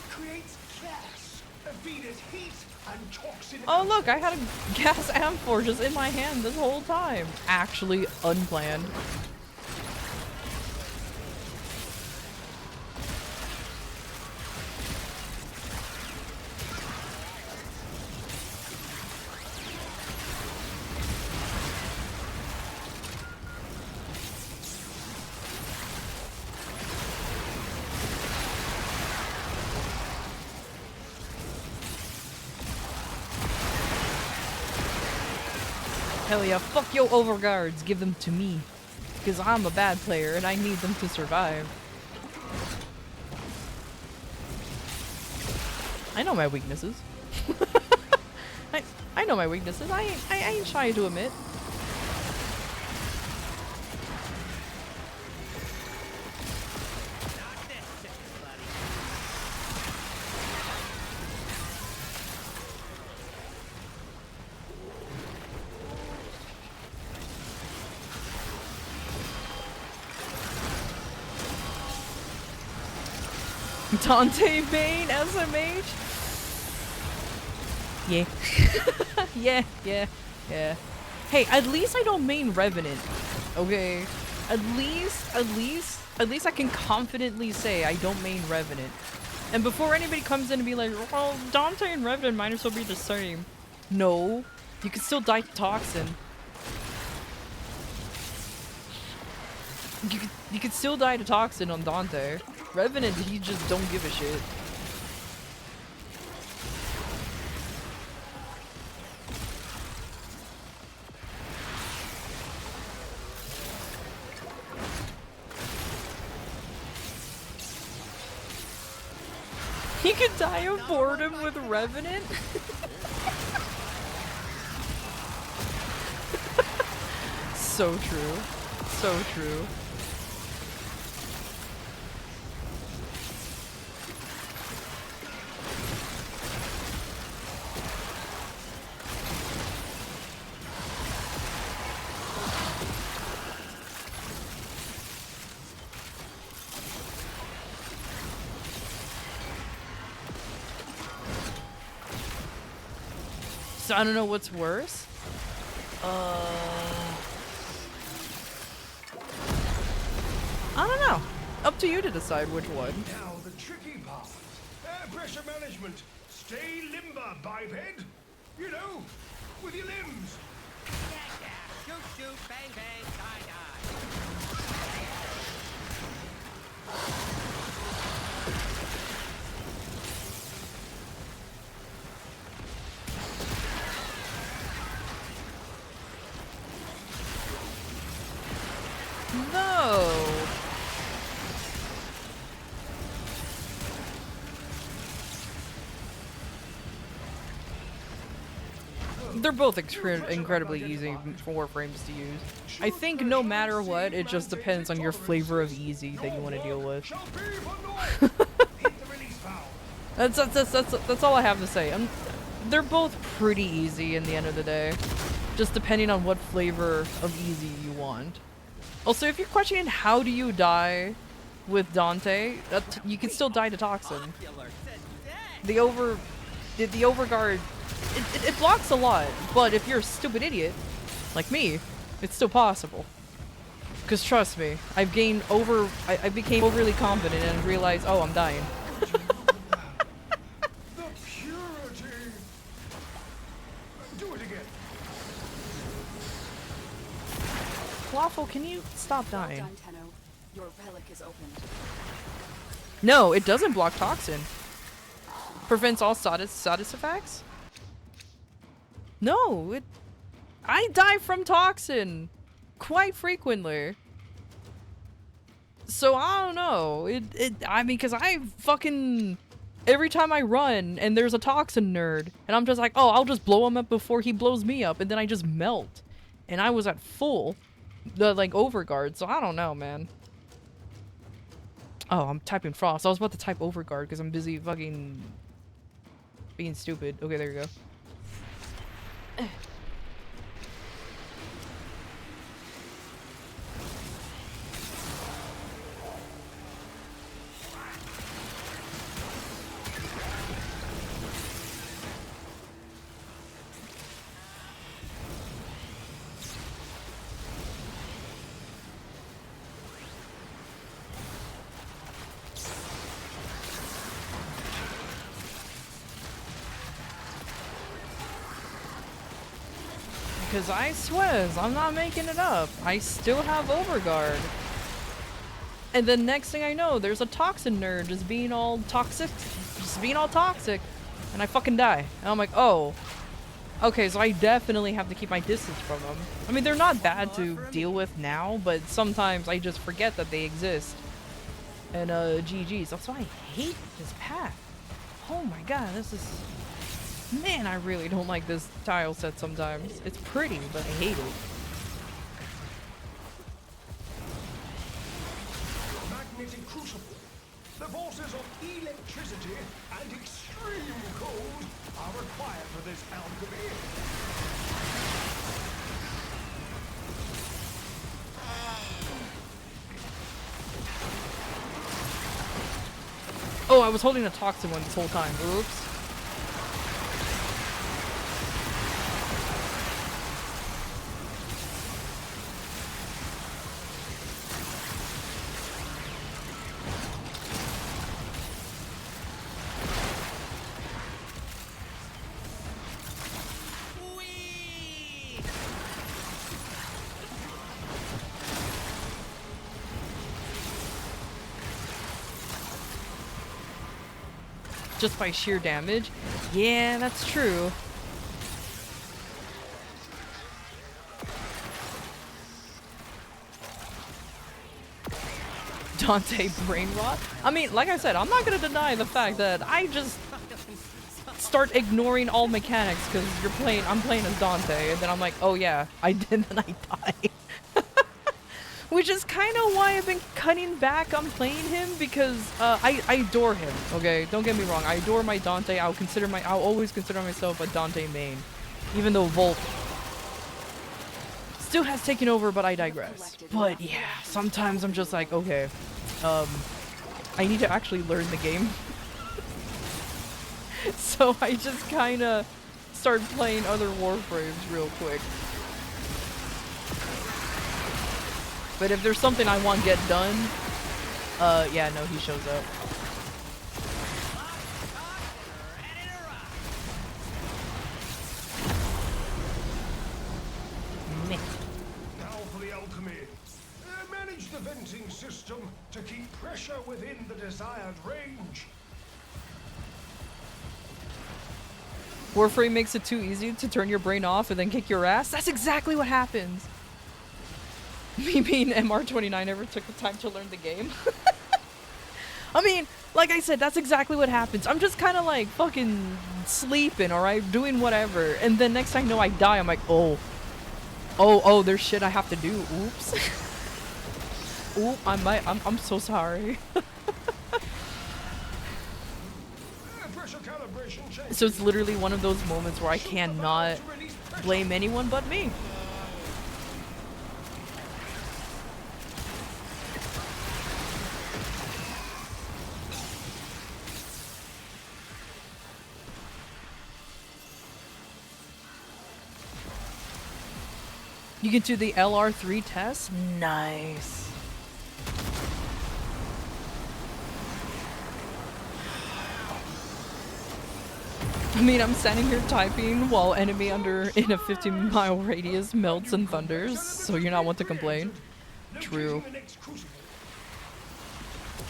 creates gas, feeds heat and toxin. Oh look, I had a gas amphor just in my hand this whole time. Actually unplanned. Hell yeah, fuck your overguards, give them to me. Because I'm a bad player and I need them to survive. I know my weaknesses. I know my weaknesses. I ain't shy to admit. Dante main SMH? Yeah. yeah. Hey, at least I don't main Revenant. Okay? At least I can confidently say I don't main Revenant. And before anybody comes in and be like, well, Dante and Revenant might as well be the same. No, you can still die to toxin. You can still die to toxin on Dante. Revenant, he just don't give a shit. He could die of boredom with Revenant? So true. So true. So I don't know what's worse. I don't know. Up to you to decide which one. Now the tricky part. Air pressure management. Stay limber, biped. You know, with your limbs. Yeah, yeah. Shoot, shoot, bang, bang, die, die. No. They're both incredibly easy for Warframes to use. I think no matter what, it just depends on your flavor of easy that you want to deal with. Shall be for noise. Hit the release valve. That's all I have to say. They're both pretty easy in the end of the day, just depending on what flavor of easy you want. Also, if you're questioning how do you die with Dante, you can still die to Toxin. Popular today. The overguard, it blocks a lot, but if you're a stupid idiot, like me, it's still possible. Cause trust me, I became overly confident and realized, oh, I'm dying. The purity. Do it again. Waffle, can you stop Well dying? done, Tenno. Your relic is opened. No, it doesn't block Toxin. Prevents all status effects? No, I die from Toxin quite frequently. So I don't know. I mean, cause I fucking every time I run and there's a Toxin nerd and I'm just like, oh, I'll just blow him up before he blows me up, and then I just melt. And I was at full like overguard, so I don't know, man. Oh, I'm typing Frost. I was about to type overguard because I'm busy fucking being stupid. Okay, there you go. Because I swears, I'm not making it up. I still have overguard. And then next thing I know, there's a Toxin nerd just being all toxic. And I fucking die. And I'm like, oh. Okay, so I definitely have to keep my distance from them. I mean, they're not bad to deal with now, but sometimes I just forget that they exist. And GG's. That's why I hate this path. Oh my god, this is... Man, I really don't like this tile set sometimes. It's pretty, but I hate it. Magnetic crucible. The forces of electricity and extreme cold are required for this alchemy. Oh, I was holding a Toxin one this whole time. Oops. just by sheer damage. Yeah, that's true. Dante brain rot? I mean, like I said, I'm not gonna deny the fact that I just start ignoring all mechanics because I'm playing as Dante, and then I'm like, oh yeah, I did, and I die. Which is kind of why I've been cutting back on playing him, because I adore him, okay? Don't get me wrong, I adore my Dante. I'll always consider myself a Dante main, even though Volt still has taken over, but I digress. But yeah, sometimes I'm just like, okay, I need to actually learn the game. So I just kind of start playing other Warframes real quick. But if there's something I want to get done, yeah, no, he shows up. Meh. Now for the alchemy. Manage the venting system to keep pressure within the desired range. Warframe makes it too easy to turn your brain off and then kick your ass? That's exactly what happens! Me being MR29 never took the time to learn the game. I mean, like I said, that's exactly what happens. I'm just kind of like fucking sleeping, alright? Doing whatever. And then next thing I know I die, I'm like, oh, there's shit I have to do. Oops. Oop, I'm so sorry. So it's literally one of those moments where I cannot blame anyone but me. You can do the LR3 test? Nice. I mean, I'm standing here typing while enemy in a 50-mile radius melts and thunders, so you're not one to complain. True.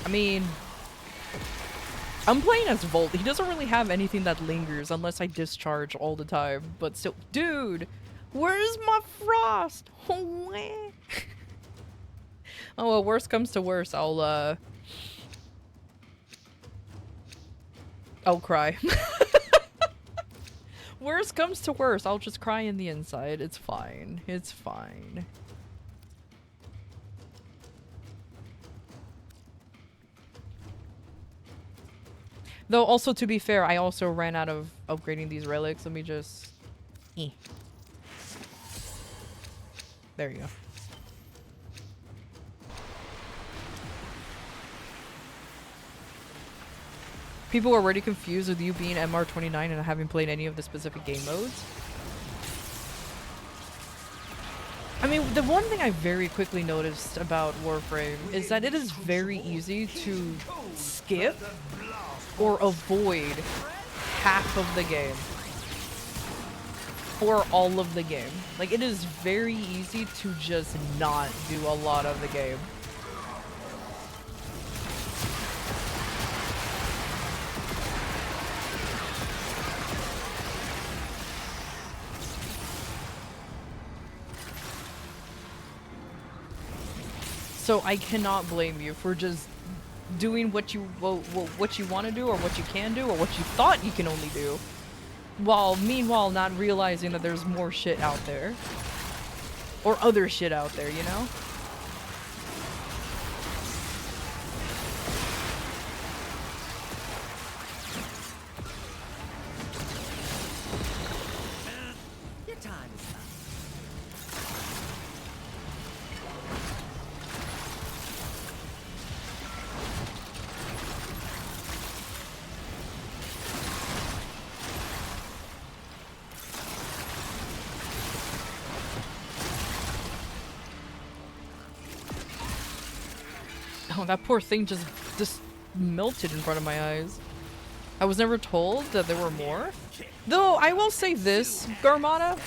I mean, I'm playing as Volt. He doesn't really have anything that lingers unless I discharge all the time, but still, dude, where's my frost? Oh, well, worst comes to worst, I'll cry. Worst comes to worst, I'll just cry in the inside. It's fine. It's fine. Though, also to be fair, I also ran out of upgrading these relics. Let me just... There you go. People are already confused with you being MR29 and not having played any of the specific game modes. I mean, the one thing I very quickly noticed about Warframe is that it is very easy to skip or avoid half of the game. Or all of the game. Like, it is very easy to just not do a lot of the game. So I cannot blame you for just doing what you want to do, or what you can do, or what you thought you can only do, while meanwhile not realizing that there's more shit out there, or other shit out there, you know? Your time is up. Oh, that poor thing just melted in front of my eyes. I was never told that there were more. Though, I will say this, Garmata.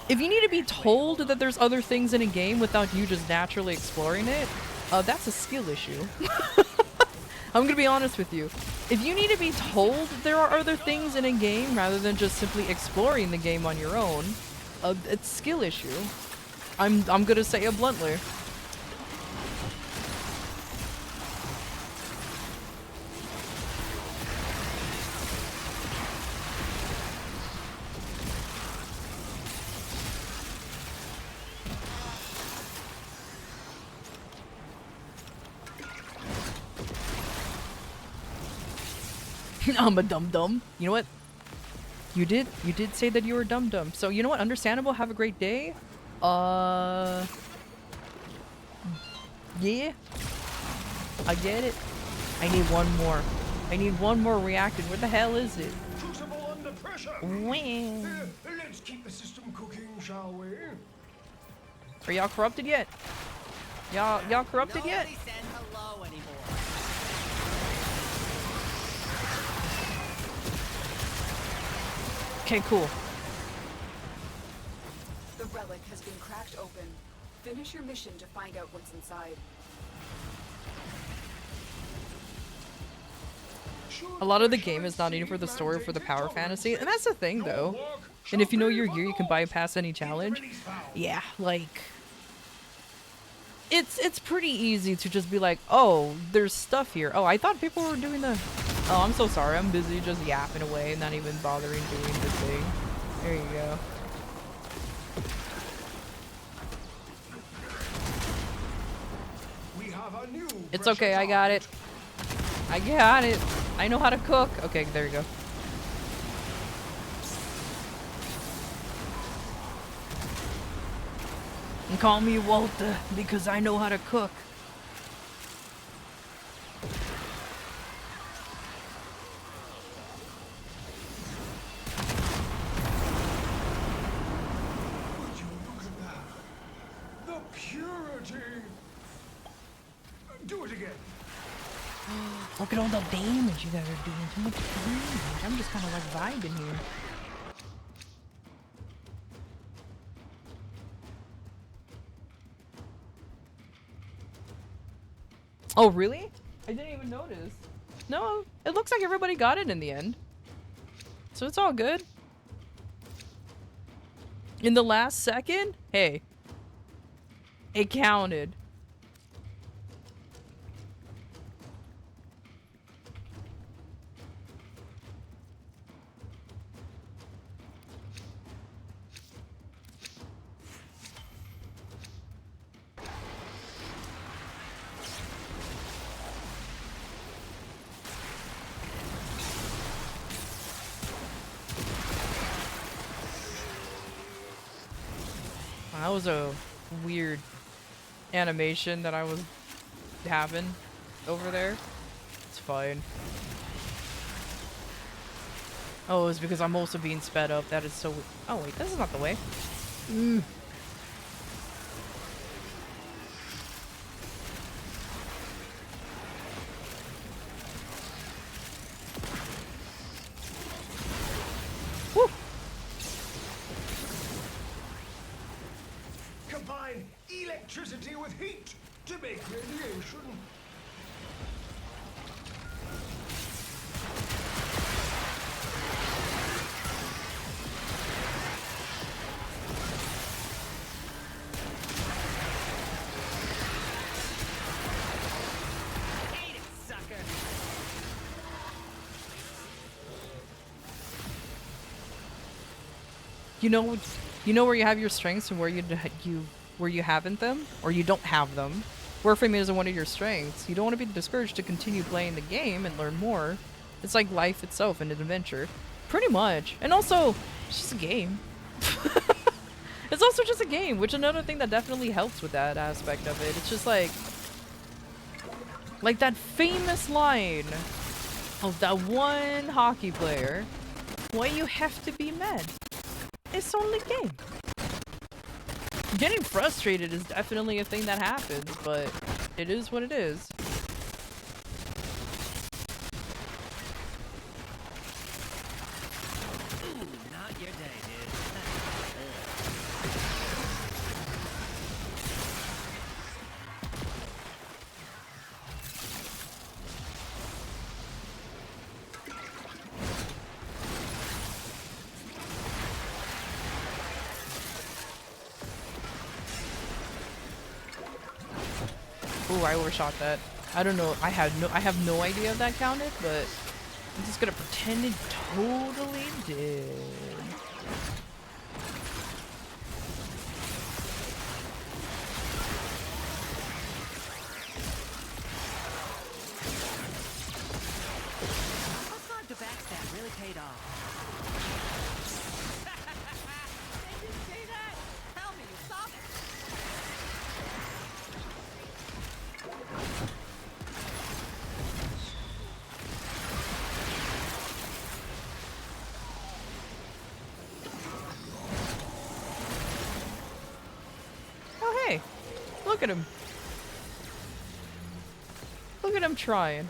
If you need to be told that there's other things in a game without you just naturally exploring it, that's a skill issue. I'm gonna be honest with you. If you need to be told there are other things in a game rather than just simply exploring the game on your own, it's a skill issue. I'm gonna say it bluntly. I'm a dum-dum. You know what? You did say that you were dum-dum. So you know what? Understandable. Have a great day. Yeah. I get it. I need one more. I need one more reactant. Where the hell is it? Crucible under pressure. Wing. Let's keep the system cooking, shall we? Are y'all corrupted yet? Y'all corrupted yet? Nobody said hello anymore. Okay, cool. The relic has been cracked open. Finish your mission to find out what's inside. A lot of the game is not even for the story, for the power fantasy, and that's the thing, though. And if you know your gear, you can bypass any challenge. Yeah, like it's pretty easy to just be like, oh, there's stuff here. Oh, I thought people were doing the. Oh, I'm so sorry. I'm busy just yapping away, not even bothering doing the thing. There you go. We have a new It's okay. I got it. I got it. I know how to cook. Okay, there you go. And call me Walter because I know how to cook. Would you look at that? The purity. Do it again. Look at all the damage you guys are doing. Too much damage. I'm just kind of like vibing here. Oh, really? I didn't even notice. No, it looks like everybody got it in the end. So it's all good. In the last second? Hey. It counted. That was a weird animation that I was having over there. It's fine. Oh, it's because I'm also being sped up. That is so... Oh, wait, this is not the way. Woo! Combine electricity with heat to make radiation. Eat it, sucker. You know where you have your strengths and where where you haven't them, or you don't have them. Warframe isn't one of your strengths. You don't want to be discouraged to continue playing the game and learn more. It's like life itself and an adventure, pretty much. And also, it's just a game. It's also just a game, which another thing that definitely helps with that aspect of it. It's just like that famous line of that one hockey player. Why you have to be mad? It's only game. Getting frustrated is definitely a thing that happens, but it is what it is. Not your day, dude. Ooh, I overshot that. I don't know. I have no idea if that counted, but I'm just gonna pretend it totally did. Looks like the backstab really paid off. Did you see that? Tell me you saw it. Oh hey, look at him. Look at him trying.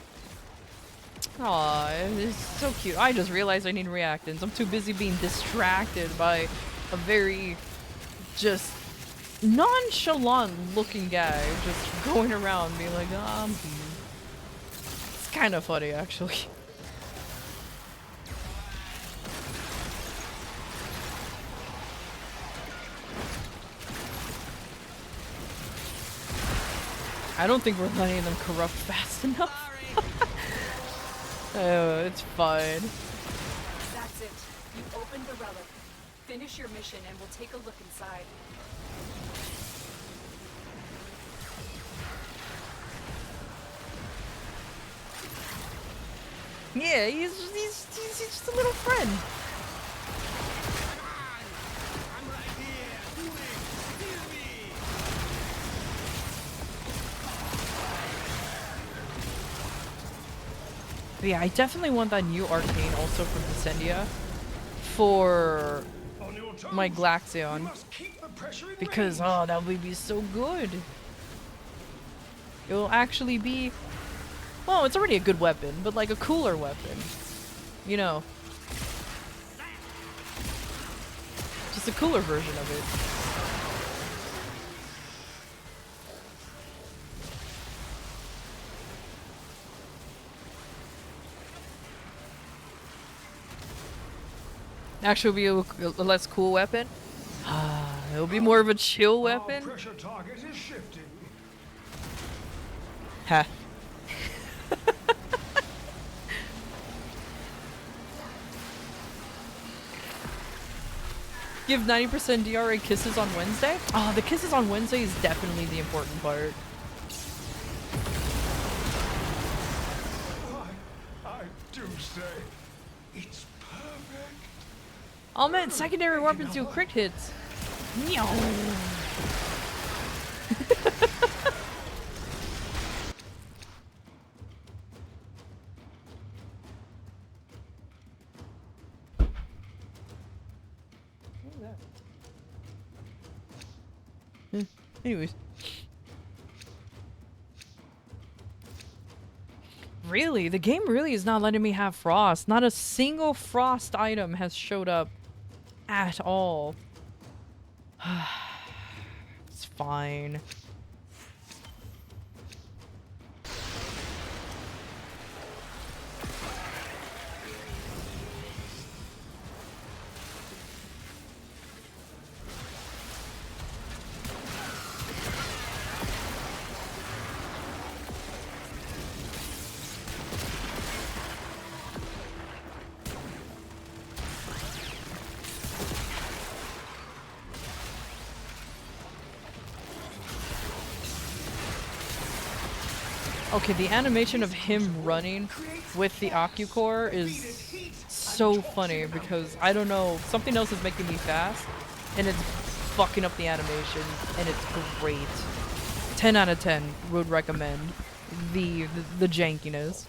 Aw, it's so cute. I just realized I need reactants. I'm too busy being distracted by a very just nonchalant looking guy just going around being like, It's kind of funny actually. I don't think we're letting them corrupt fast enough. Oh, it's fine. That's it. You opened the relic. Finish your mission and we'll take a look inside. Yeah, he's just a little friend. I'm right here. Heal me. But yeah, I definitely want that new arcane also from Descendia for On your toes. my You Glaxion. must keep the pressure in Because, range. oh, that would be so good. It will actually be... Well, it's already a good weapon, but like a cooler weapon. You know. Just a cooler version of it. Actually, it'll be a less cool weapon. It'll be more of a chill Our weapon. pressure target is shifting. Ha. Give 90% DRA kisses on Wednesday? Oh, the kisses on Wednesday is definitely the important part. I do say, it's perfect. Oh man, secondary weapons do crit hits. Meow. Anyways. Really? The game really is not letting me have frost. Not a single frost item has showed up at all. It's fine. Okay, the animation of him running with the Ocucore is so funny because, I don't know, something else is making me fast and it's fucking up the animation and it's great. 10 out of 10 would recommend the jankiness.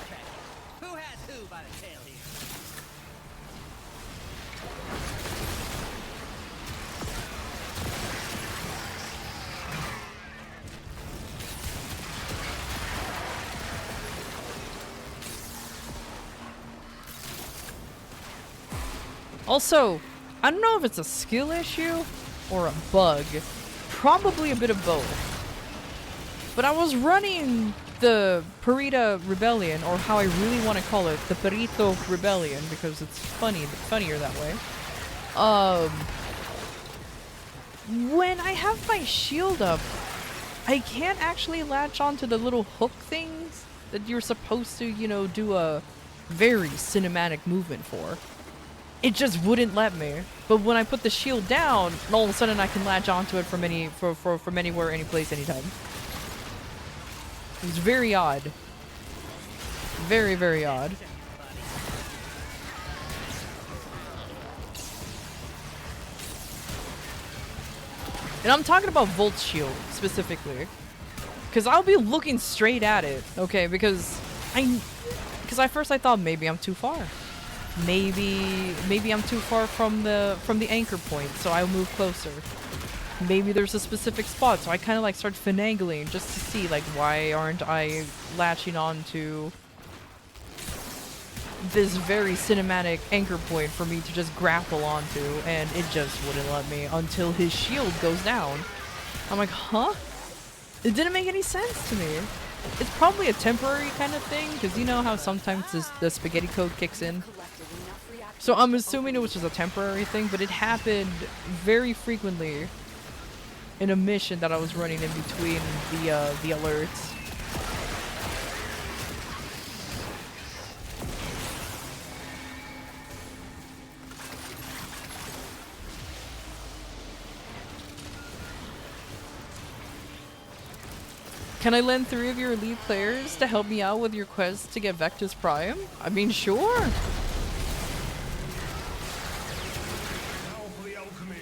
Okay. Who has who by the tail here? Also, I don't know if it's a skill issue or a bug. Probably a bit of both. But I was running the Perita Rebellion, or how I really want to call it, the Perito Rebellion, because it's funnier that way. When I have my shield up, I can't actually latch onto the little hook things that you're supposed to, you know, do a very cinematic movement for. It just wouldn't let me. But when I put the shield down, all of a sudden I can latch onto it from anywhere, any place, anytime. It was very odd. Very, very odd. And I'm talking about Volt Shield, specifically. Because I'll be looking straight at it, okay? Because at first I thought maybe I'm too far. Maybe I'm too far from the anchor point, so I'll move closer. Maybe there's a specific spot, so I kind of like start finagling just to see, like, why aren't I latching on to this very cinematic anchor point for me to just grapple onto, and it just wouldn't let me until his shield goes down. I'm like, huh? It didn't make any sense to me. It's probably a temporary kind of thing, because you know how sometimes the spaghetti code kicks in? So I'm assuming it was just a temporary thing, but it happened very frequently in a mission that I was running in between the alerts. Can I lend 3 of your elite players to help me out with your quest to get Vectus Prime? I mean, sure. Now for the alchemy.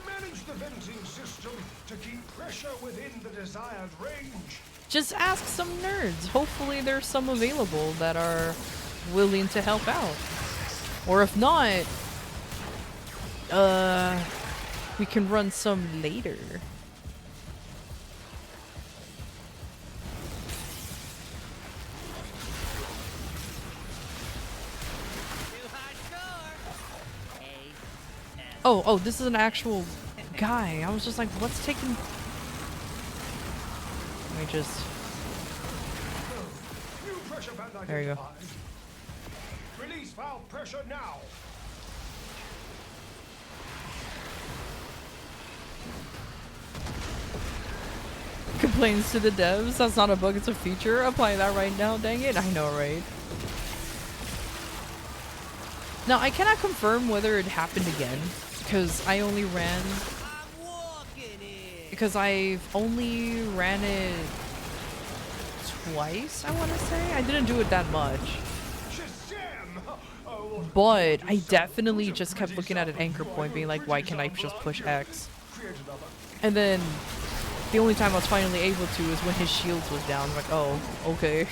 Manage the venting system to keep pressure within the desired range. Just ask some nerds. Hopefully there's some available that are willing to help out. Or if not, we can run some later. Oh, this is an actual guy. I was just like, what's taking... Let me just... There you go. Release valve pressure now. Complains to the devs. That's not a bug, it's a feature. Apply that right now, dang it. I know, right? Now, I cannot confirm whether it happened again, because I only ran... Because I've only ran it twice, I want to say? I didn't do it that much. But I definitely just kept looking at an anchor point, being like, why can't I just push X? And then the only time I was finally able to is when his shields was down. I'm like, oh, okay.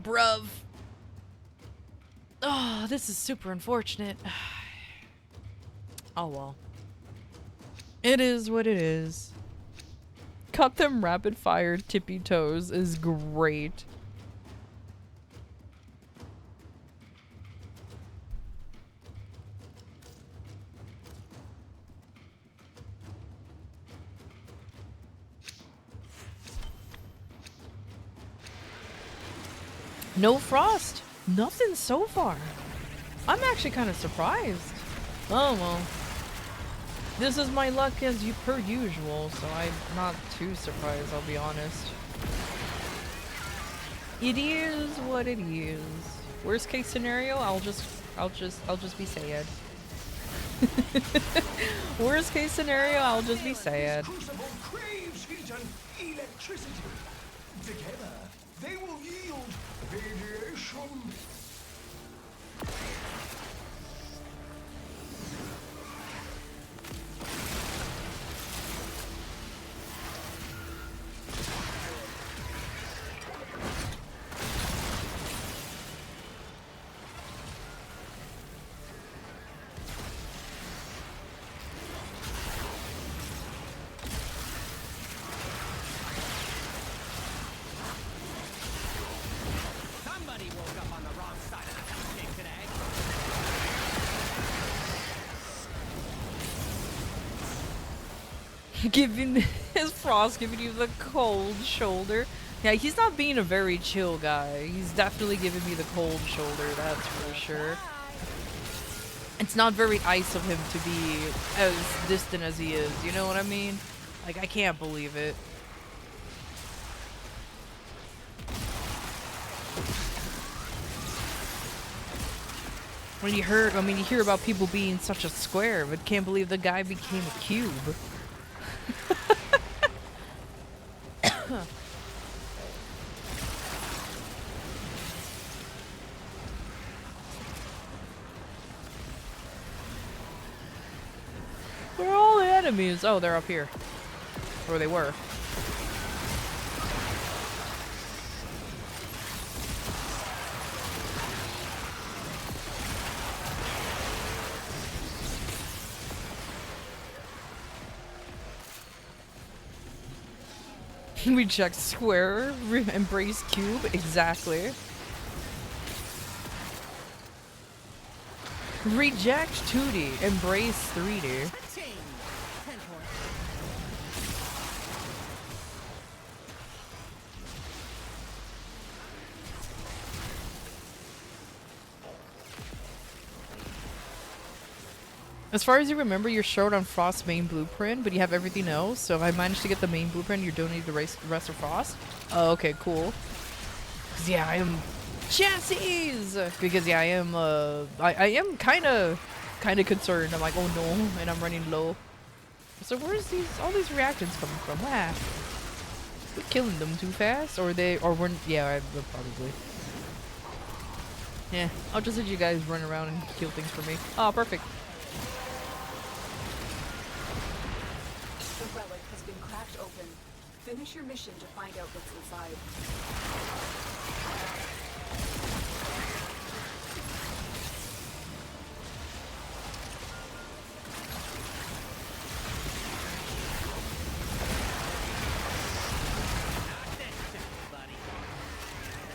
Bruv. Oh, this is super unfortunate. Oh well. It is what it is. Cut them rapid fire tippy toes is great. No frost. Nothing so far. I'm actually kind of surprised. Oh well. This is my luck as per usual, so I'm not too surprised, I'll be honest. It is what it is. Worst case scenario, I'll just be sad. Worst case scenario, I'll just be sad. Crucible craves heat and electricity. Together, they will yield radiation. Somebody woke up on the wrong Giving his Frost giving you the cold shoulder. Yeah, he's not being a very chill guy. He's definitely giving me the cold shoulder, that's for sure. It's not very ice of him to be as distant as he is, you know what I mean? Like, I can't believe it. When you heard, I mean, you hear about people being such a square, but can't believe the guy became a cube. Where are all the enemies? Oh, they're up here. Or they were. We checked square, embrace cube, exactly. Reject 2D, embrace 3D. Cha-ching! 10 points. As far as you remember, you're short on Frost's main blueprint, but you have everything else. So if I manage to get the main blueprint, you're donating the rest of Frost. Oh, okay, cool. 'Cause yeah, I am chassis. Because yeah, I am kind of concerned. I'm like, oh no, and I'm running low. So where's all these reactants coming from? Ah, we're killing them too fast, or we're yeah, probably. Yeah, I'll just let you guys run around and kill things for me. Oh, perfect. The relic has been cracked open. Finish your mission to find out what's inside.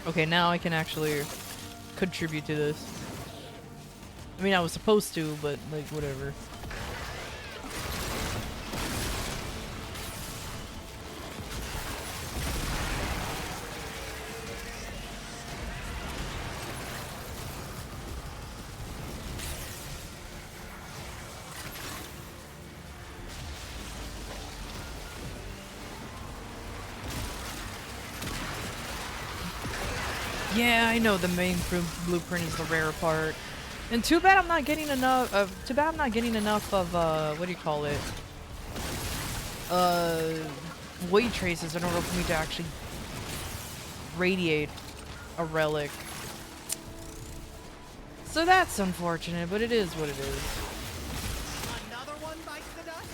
Okay, now I can actually contribute to this. I mean, I was supposed to, but like, whatever. Yeah, I know the main blueprint is the rare part. And too bad I'm not getting enough of what do you call it? Void traces in order for me to actually radiate a relic. So that's unfortunate, but it is what it is. Another one bites the dust?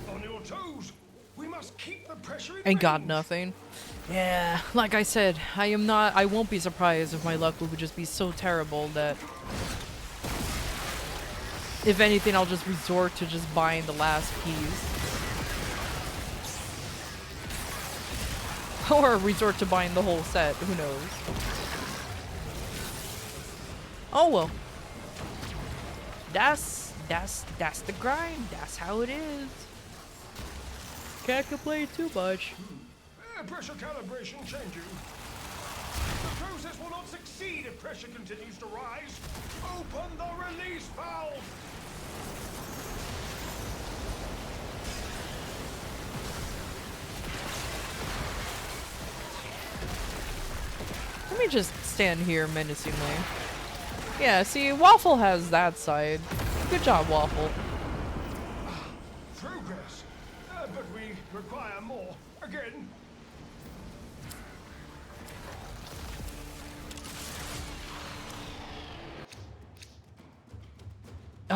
On your toes. We must keep the pressure in And got range. nothing. Yeah, like I said, I won't be surprised if my luck would just be so terrible that if anything, I'll just resort to just buying the last piece. Or resort to buying the whole set, who knows. Oh well. That's the grind, that's how it is. Can't complain too much. Pressure calibration changing. The process will not succeed if pressure continues to rise. Open the release valve. Let me just stand here menacingly. Yeah, see, Waffle has that side. Good job, Waffle. Progress. But we require more. Again.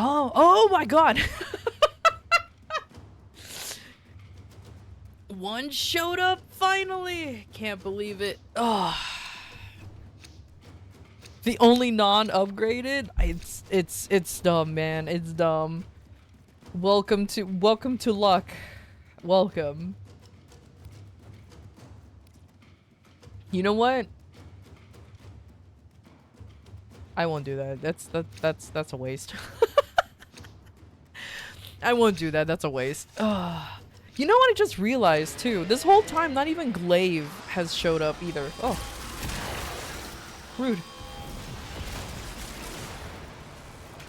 Oh my god! One showed up finally! Can't believe it. Oh. The only non-upgraded? It's dumb, man. It's dumb. Welcome to luck. Welcome. You know what? I won't do that. That's a waste. I won't do that. That's a waste. Ugh. You know what I just realized too? This whole time, not even Glaive has showed up either. Oh, rude.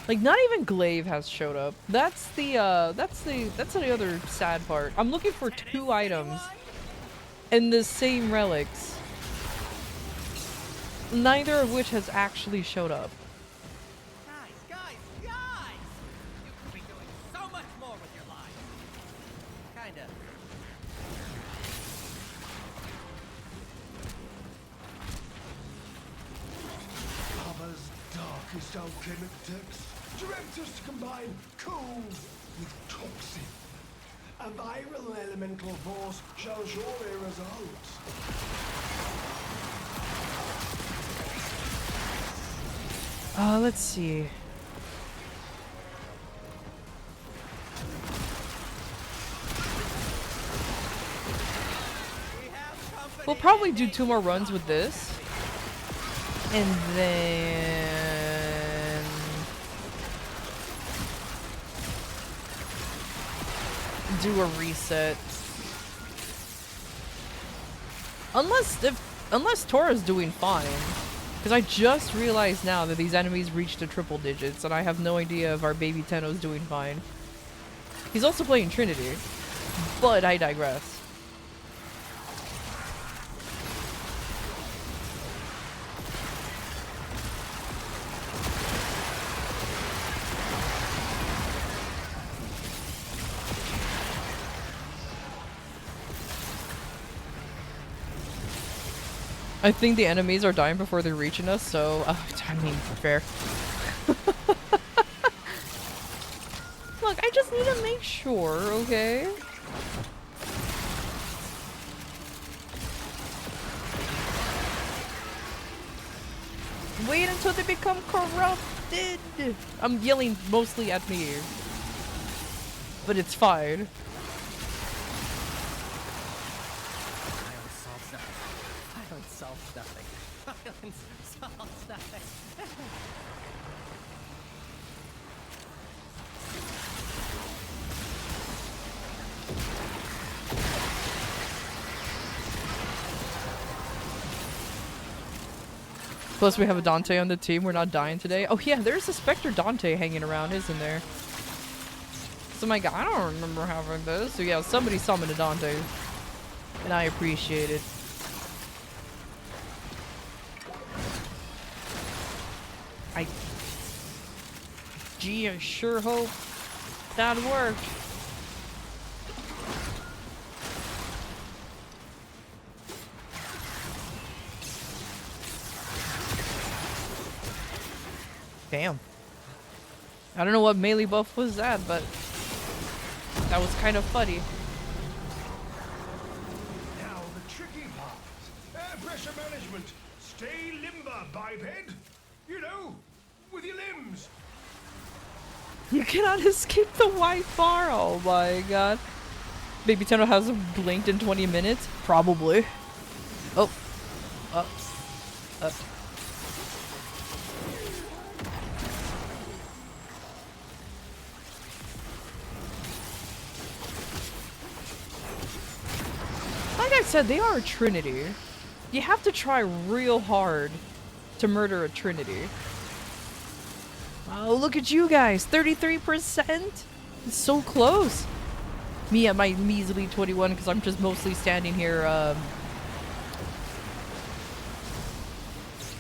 Like, not even Glaive has showed up. That's the other sad part. I'm looking for 2 items and the same relics, neither of which has actually showed up. Guys! You could be doing so much more with your lives. Kinda. Papa's darkest alchemic text directs us to combine cold with toxic. A viral elemental force shall surely result. Let's see. We'll probably do 2 more runs with this. And then... do a reset. Unless Tora's doing fine. Because I just realized now that these enemies reached the triple digits, and I have no idea if our baby Tenno's doing fine. He's also playing Trinity, but I digress. I think the enemies are dying before they're reaching us, so I mean, fair. Look, I just need to make sure, okay? Wait until they become corrupted! I'm yelling mostly at me, but it's fine. Solves nothing. Violence solves nothing. Plus we have a Dante on the team, we're not dying today. Oh yeah, there's a Spectre Dante hanging around, isn't there? So my god, I don't remember having this. So yeah, somebody summoned a Dante. And I appreciate it. Gee, I sure hope that worked. Damn. I don't know what melee buff was that, but that was kind of funny. Now the tricky part. Air pressure management. Stay limber, biped. You know, with your limbs. You cannot escape the white bar. Oh my god. Baby Tenno hasn't blinked in 20 minutes? Probably. Oh. Like I said, they are a trinity. You have to try real hard to murder a trinity. Oh, look at you guys. 33%? It's so close. Me at my measly 21 because I'm just mostly standing here.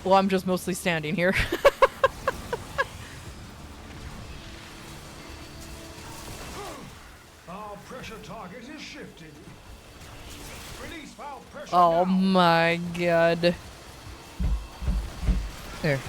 Well, I'm just mostly standing here. Our pressure target is shifting. Release valve pressure Oh now. my god. There.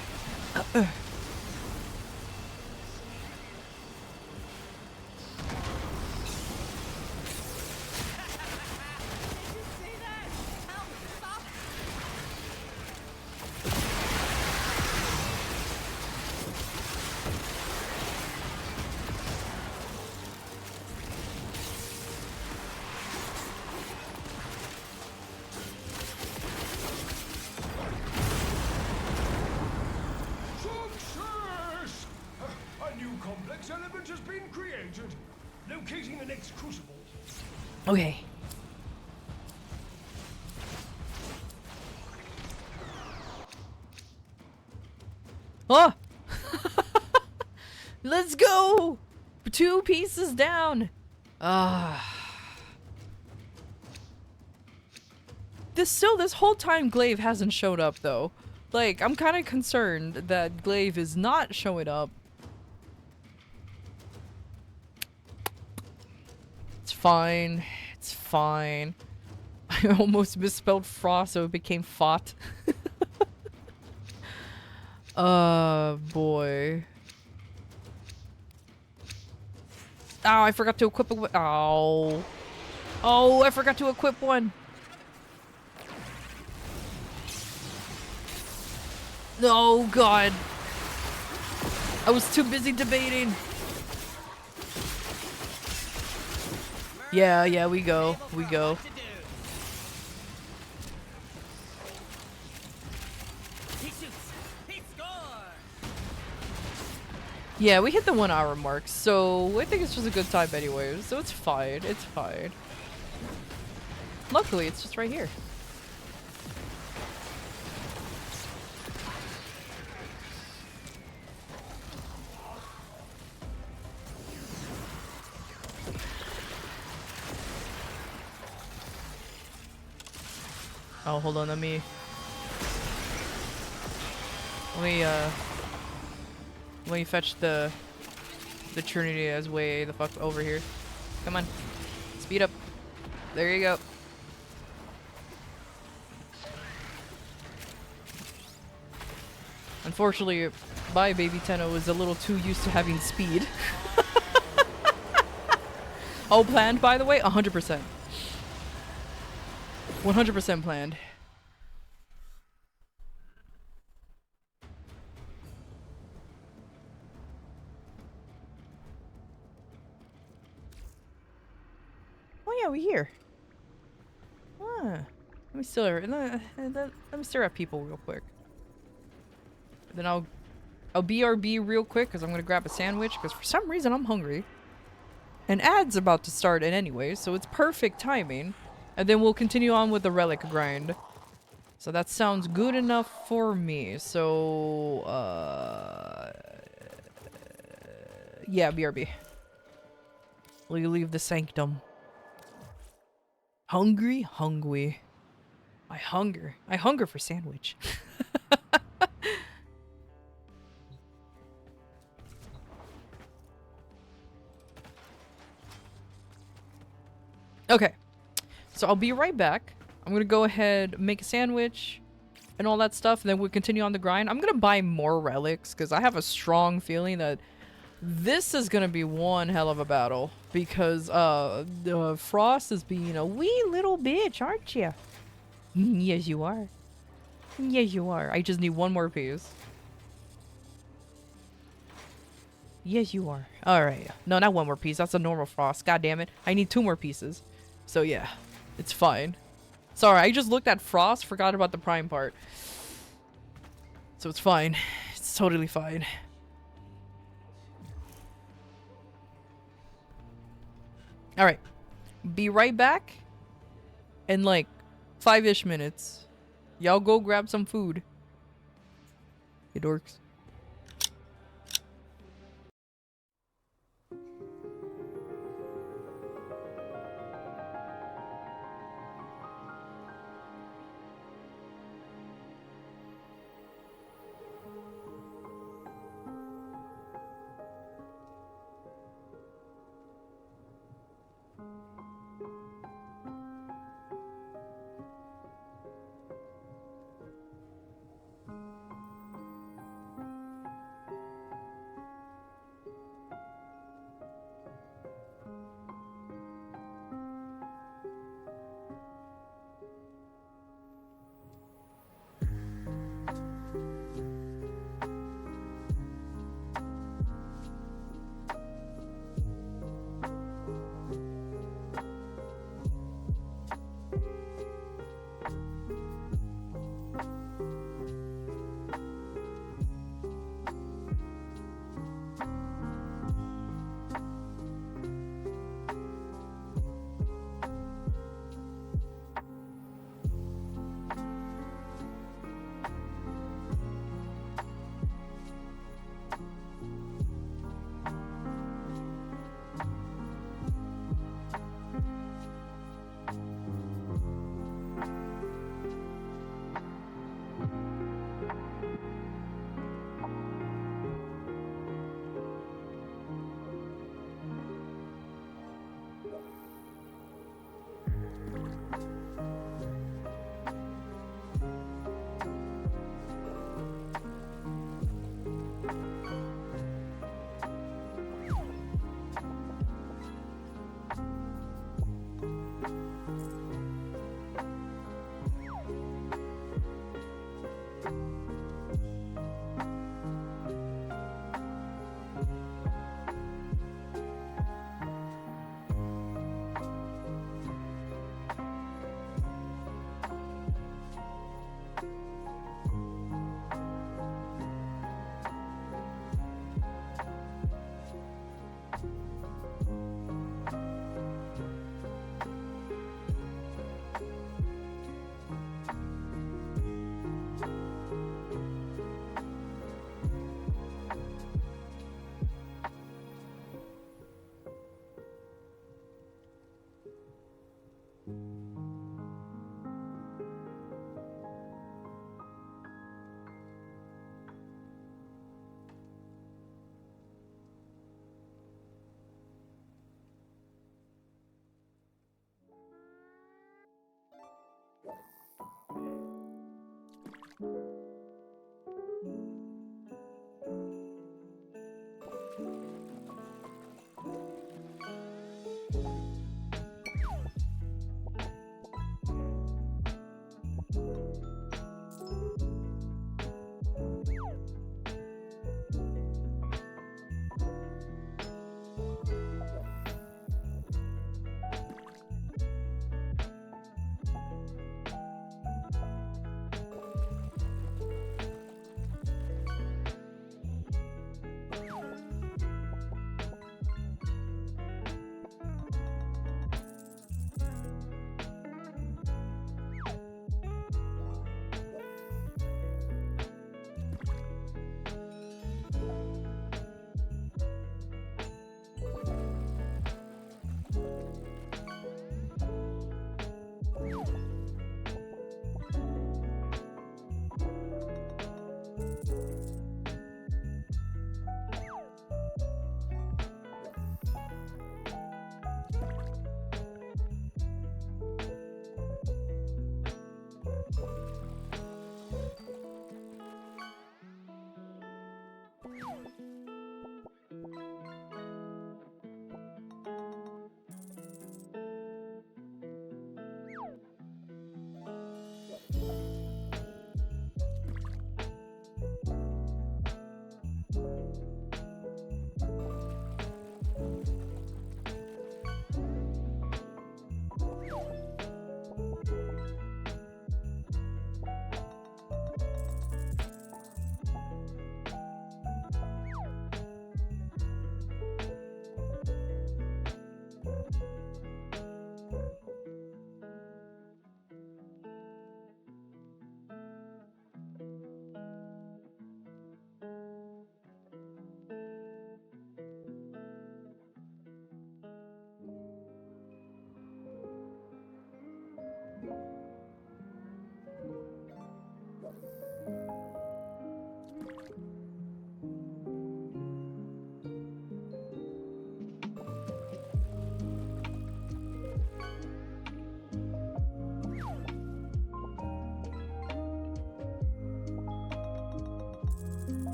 has been created. Locating the next crucible. Okay. Oh! Let's go! 2 pieces down! This whole time Glaive hasn't showed up though. Like, I'm kind of concerned that Glaive is not showing up. It's fine. It's fine. I almost misspelled frost, so it became fought. Boy. Oh, I forgot to equip a oh. Oh, I forgot to equip one. Oh, God. I was too busy debating. Yeah, we go. We go. Yeah, we hit the 1 hour mark, so I think it's just a good time anyway, so it's fine, it's fine. Luckily, it's just right here. Oh, hold on, let me fetch the Trinity as way the fuck over here. Come on. Speed up. There you go. Unfortunately, my baby Tenno is a little too used to having speed. All planned, by the way? 100%. 100% planned. Oh yeah, we here. Let me stare at people real quick. Then I'll BRB real quick because I'm gonna grab a sandwich because for some reason I'm hungry. And ad's about to start in anyway, so it's perfect timing. And then we'll continue on with the relic grind. So that sounds good enough for me. So yeah, BRB. We leave the sanctum. Hungry? Hungry. I hunger for sandwich. Okay. So I'll be right back. I'm gonna go ahead, make a sandwich, and all that stuff, and then we'll continue on the grind. I'm gonna buy more relics, because I have a strong feeling that this is gonna be one hell of a battle. Because, Frost is being a wee little bitch, aren't you? Yes, you are. Yes, you are. I just need one more piece. Yes, you are. Alright. No, not one more piece. That's a normal Frost. God damn it. I need 2 more pieces. So, yeah. It's fine. Sorry, I just looked at Frost, forgot about the Prime part. So it's fine. It's totally fine. Alright. Be right back in like 5-ish minutes. Y'all go grab some food. You dorks.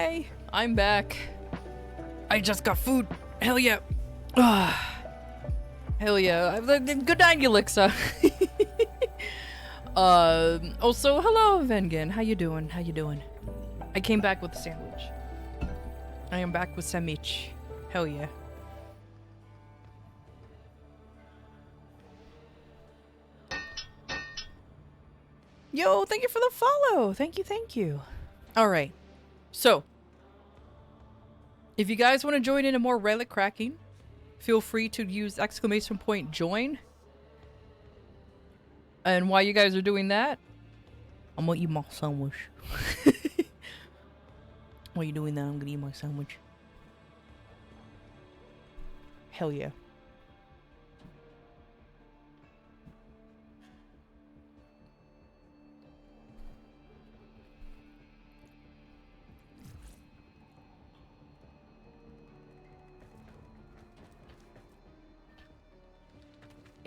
Hi! I'm back. I just got food. Hell yeah. Ah. Hell yeah. Good night, Elixa. Also, hello, Vengen. How you doing? How you doing? I came back with a sandwich. I am back with sandwich. Hell yeah. Yo, thank you for the follow. Thank you, thank you. All right. So, if you guys want to join in a more relic cracking, feel free to use !join. And while you guys are doing that, I'm gonna eat my sandwich. While you're doing that, I'm gonna eat my sandwich. Hell yeah.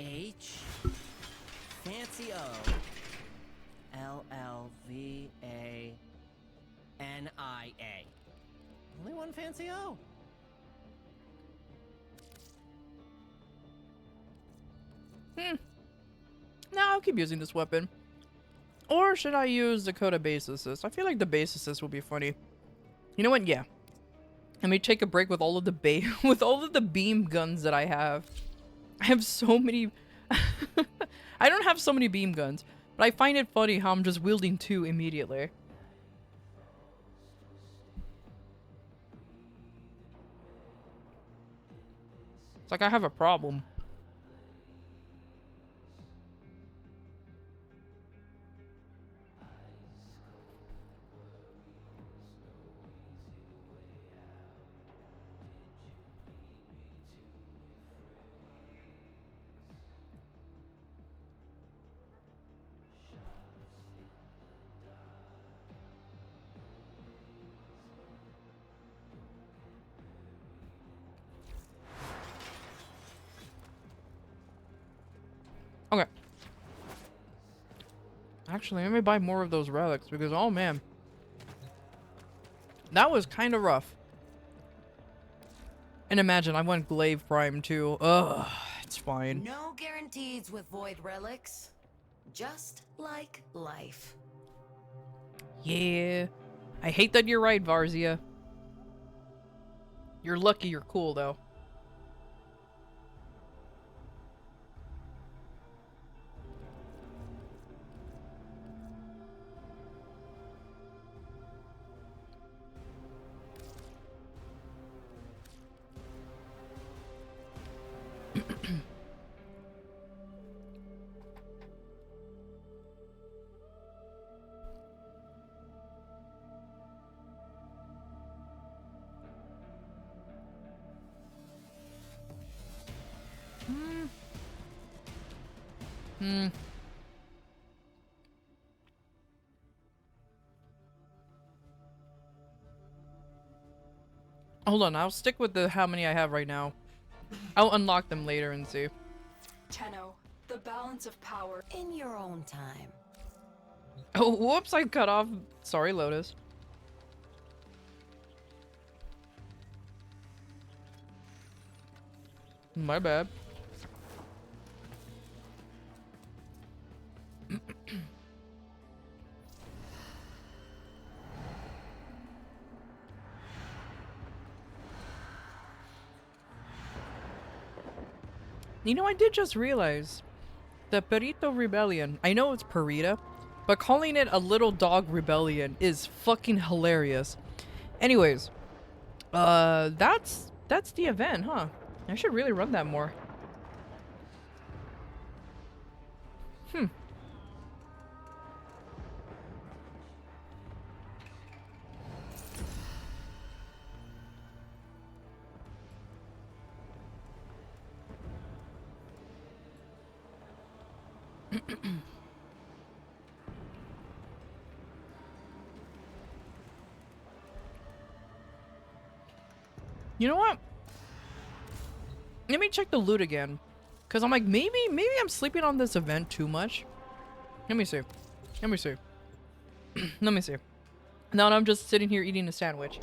H fancy O LLVANIA. Only one fancy O. No, I'll keep using this weapon. Or should I use Dakota Base Assist? I feel like the Base Assist will be funny. You know what? Yeah. Let me take a break with all of the with all of the beam guns that I have. I have so many. I don't have so many beam guns, but I find it funny how I'm just wielding two immediately. It's like I have a problem. Okay. Actually, let me buy more of those relics because, oh man. That was kind of rough. And imagine, I went Glaive Prime too. Ugh, it's fine. No guarantees with void relics. Just like life. Yeah. I hate that you're right, Varzia. You're lucky you're cool, though. Hold on, I'll stick with the how many I have right now. I'll unlock them later and see. Tenno, the balance of power. In your own time. Oh, whoops, I cut off. Sorry, Lotus. My bad. You know, I did just realize the Perito Rebellion. I know it's Perita, but calling it a little dog rebellion is fucking hilarious. Anyways, that's the event, huh? I should really run that more. You know what? Let me check the loot again. Cause I'm like, maybe I'm sleeping on this event too much. Let me see. Let me see. Let me see. Now I'm just sitting here eating a sandwich.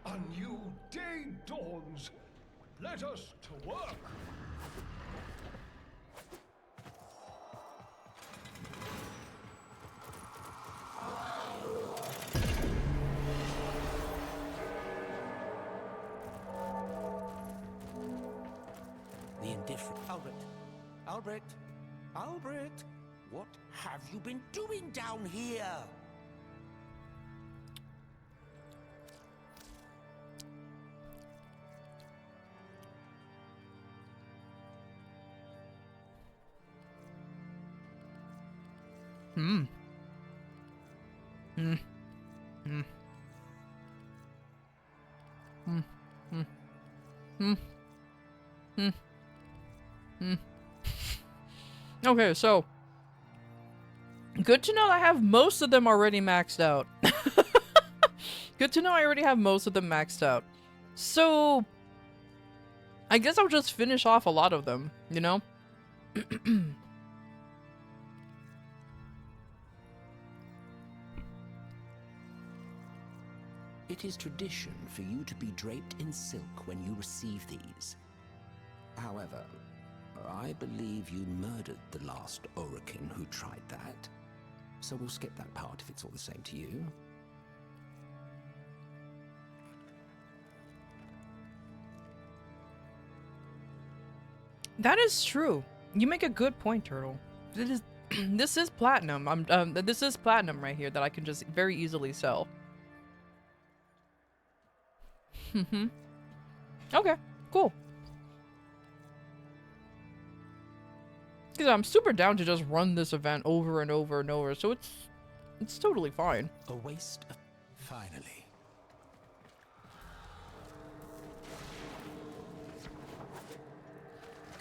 A new day dawns. Let us to work. The indifferent. Albrecht! Albrecht! What have you been doing down here? Hmm. Hmm. Hmm. Hmm. Hmm. Hmm. Hmm. Hmm. Okay, so good to know I have most of them already maxed out. Good to know I already have most of them maxed out. So I guess I'll just finish off a lot of them, you know? It is tradition for you to be draped in silk when you receive these. However, I believe you murdered the last Orokin who tried that. So we'll skip that part if it's all the same to you. That is true. You make a good point, Turtle. This is this is platinum. This is platinum right here that I can just very easily sell. Okay, cool. Because I'm super down to just run this event over and over and over, so it's totally fine. A waste of... Finally.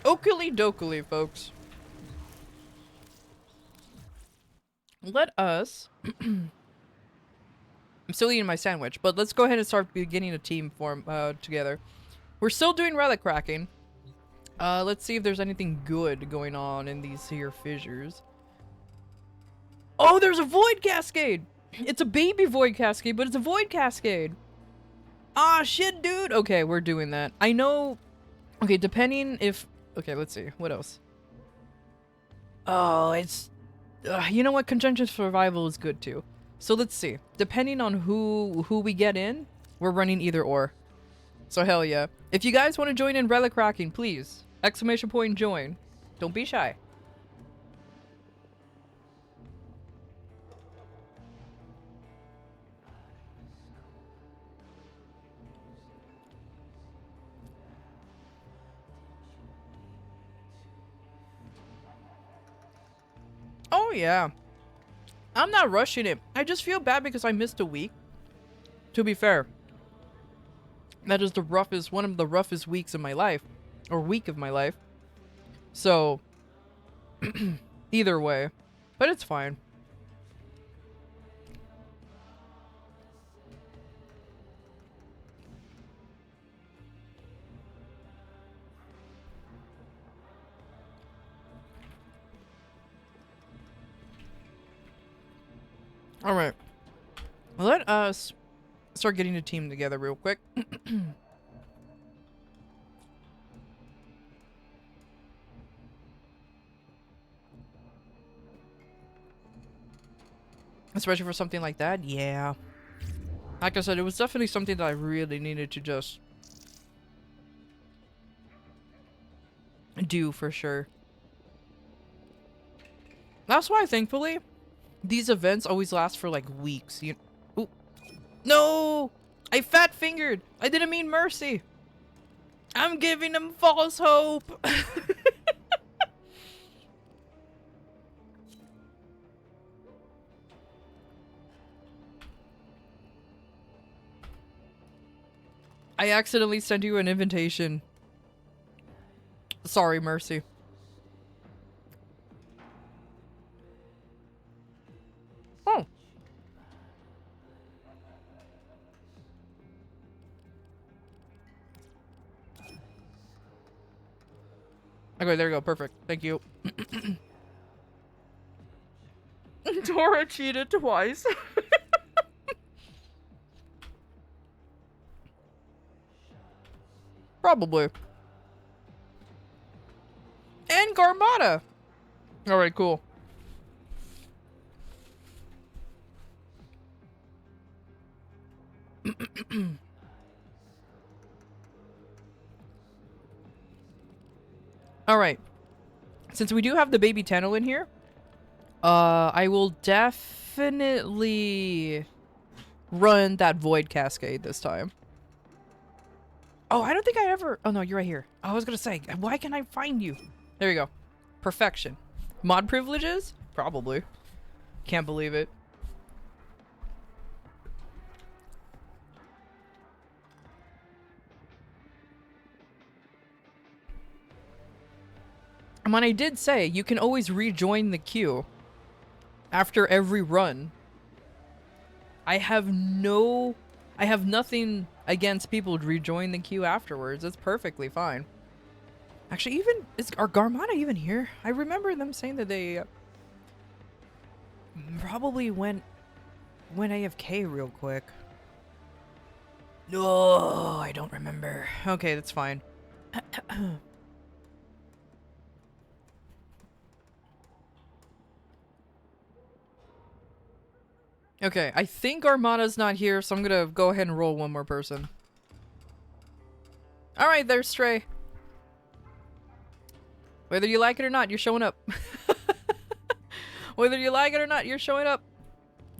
Oakley dokley, folks. Let us... I'm still eating my sandwich, but let's go ahead and start beginning a team form together. We're still doing relic cracking. Let's see if there's anything good going on in these here fissures. Oh, there's a void cascade! It's a baby void cascade, but it's a void cascade! Ah, shit, dude! Okay, we're doing that. I know... Okay, depending if... Okay, let's see. What else? Oh, it's... you know what? Contingent survival is good, too. So let's see. Depending on who we get in, we're running either or. So hell yeah. If you guys want to join in relic cracking, please. Exclamation point join. Don't be shy. Oh yeah. I'm not rushing it. I just feel bad because I missed a week. To be fair. That is the roughest, one of the roughest weeks of my life. Or week of my life. So, either way. But it's fine. Alright. Let us start getting a team together real quick. Especially for something like that, yeah. Like I said, it was definitely something that I really needed to just do for sure. That's why, thankfully, these events always last for like weeks. Ooh. No! I fat fingered! I didn't mean mercy! I'm giving them false hope! I accidentally sent you an invitation. Sorry, Mercy. Oh. Okay, there you go. Perfect. Thank you. Dora cheated twice. Probably. And Garmata. Alright, cool. Alright. Since we do have the baby Tano in here, I will definitely run that Void Cascade this time. Oh, I don't think I ever... Oh, no, you're right here. I was gonna say, why can't I find you? There you go. Perfection. Mod privileges? Probably. Can't believe it. And when I did say, you can always rejoin the queue after every run. I have nothing against people to rejoin the queue afterwards. It's perfectly fine. Actually, are Garmata even here? I remember them saying that they probably went AFK real quick. No, I don't remember. Okay, that's fine. Okay, I think Armada's not here, so I'm gonna go ahead and roll one more person. Alright, there's Stray. Whether you like it or not, you're showing up. Whether you like it or not, you're showing up.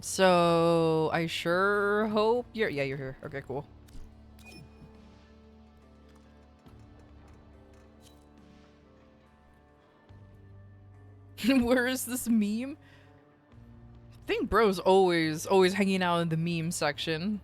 So, I sure hope you're here. Okay, cool. Where is this meme? I think bro's always hanging out in the meme section.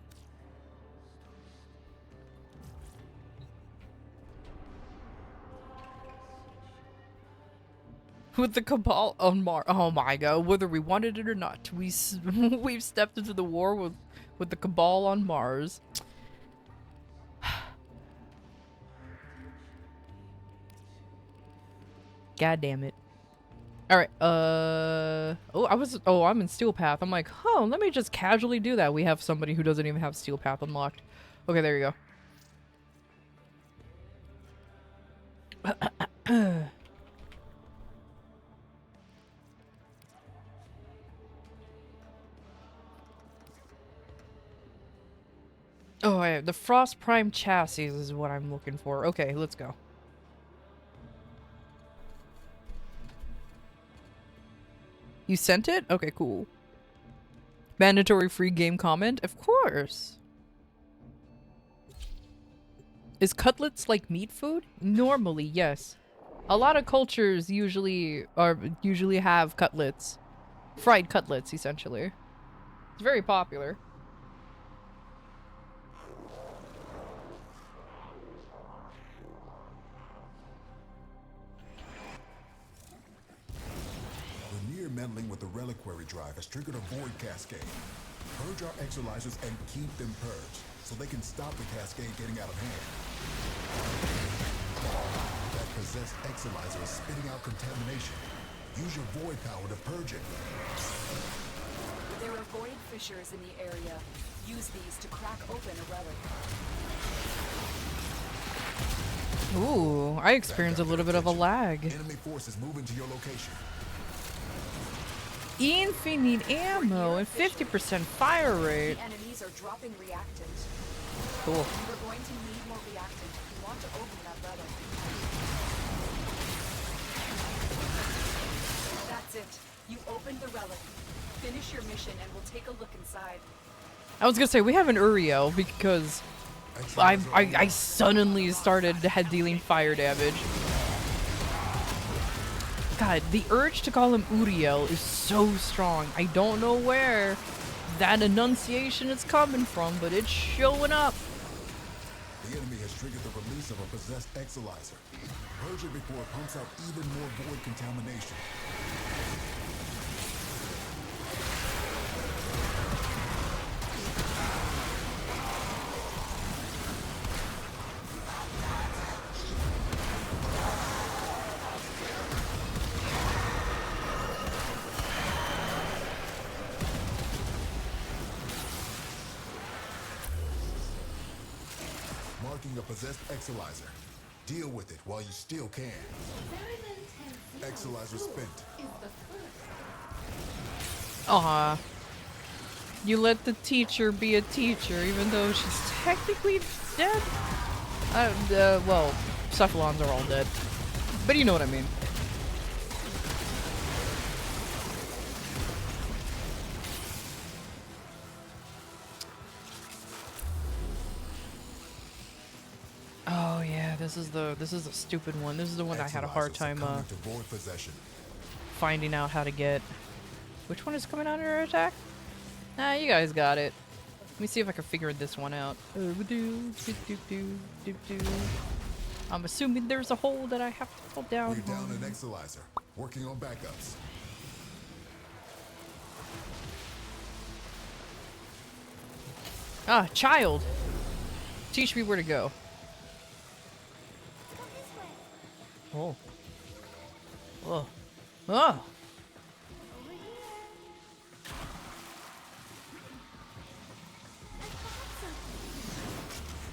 With the Cabal on Mars. Oh my god, whether we wanted it or not, we've stepped into the war with the Cabal on Mars. God damn it. Alright, I'm in Steel Path. I'm like, oh, let me just casually do that. We have somebody who doesn't even have Steel Path unlocked. Okay, there you go. Oh, yeah, the Frost Prime chassis is what I'm looking for. Okay, let's go. You sent it? Okay, cool. Mandatory free game comment? Of course. Is cutlets like meat food? Normally, yes. A lot of cultures usually have cutlets. Fried cutlets, essentially. It's very popular. Meddling with the reliquary drive has triggered a void cascade. Purge our exolizers and keep them purged, so they can stop the cascade getting out of hand. That possessed exolizer is spitting out contamination. Use your void power to purge it. There are void fissures in the area. Use these to crack open a relic. Ooh, I experienced a little bit of a lag. Enemy forces moving to your location. Infinite ammo and 50% fire rate. The enemies are dropping reactant. Cool. We're going to need more reactant if we want to open that relic. That's it. You opened the relic. Finish your mission and we'll take a look inside. I was gonna say, we have an Uriel because I suddenly started dealing fire damage. God, the urge to call him Uriel is so strong. I don't know where that enunciation is coming from, but it's showing up. The enemy has triggered the release of a possessed exolizer. Purge it before it pumps out even more void contamination. marking a possessed Exilizer. Deal with it while you still can. Exilizer spent. Aw. You let the teacher be a teacher, even though she's technically dead? Well, Cephalons are all dead. But you know what I mean. Oh yeah, this is the stupid one. This is the one I had a hard time finding out how to get. Which one is coming under attack? Nah, you guys got it. Let me see if I can figure this one out. I'm assuming there's a hole that I have to pull down. We're down an Exilizer. Working on backups. Ah, child! Teach me where to go. Oh. Oh. Oh!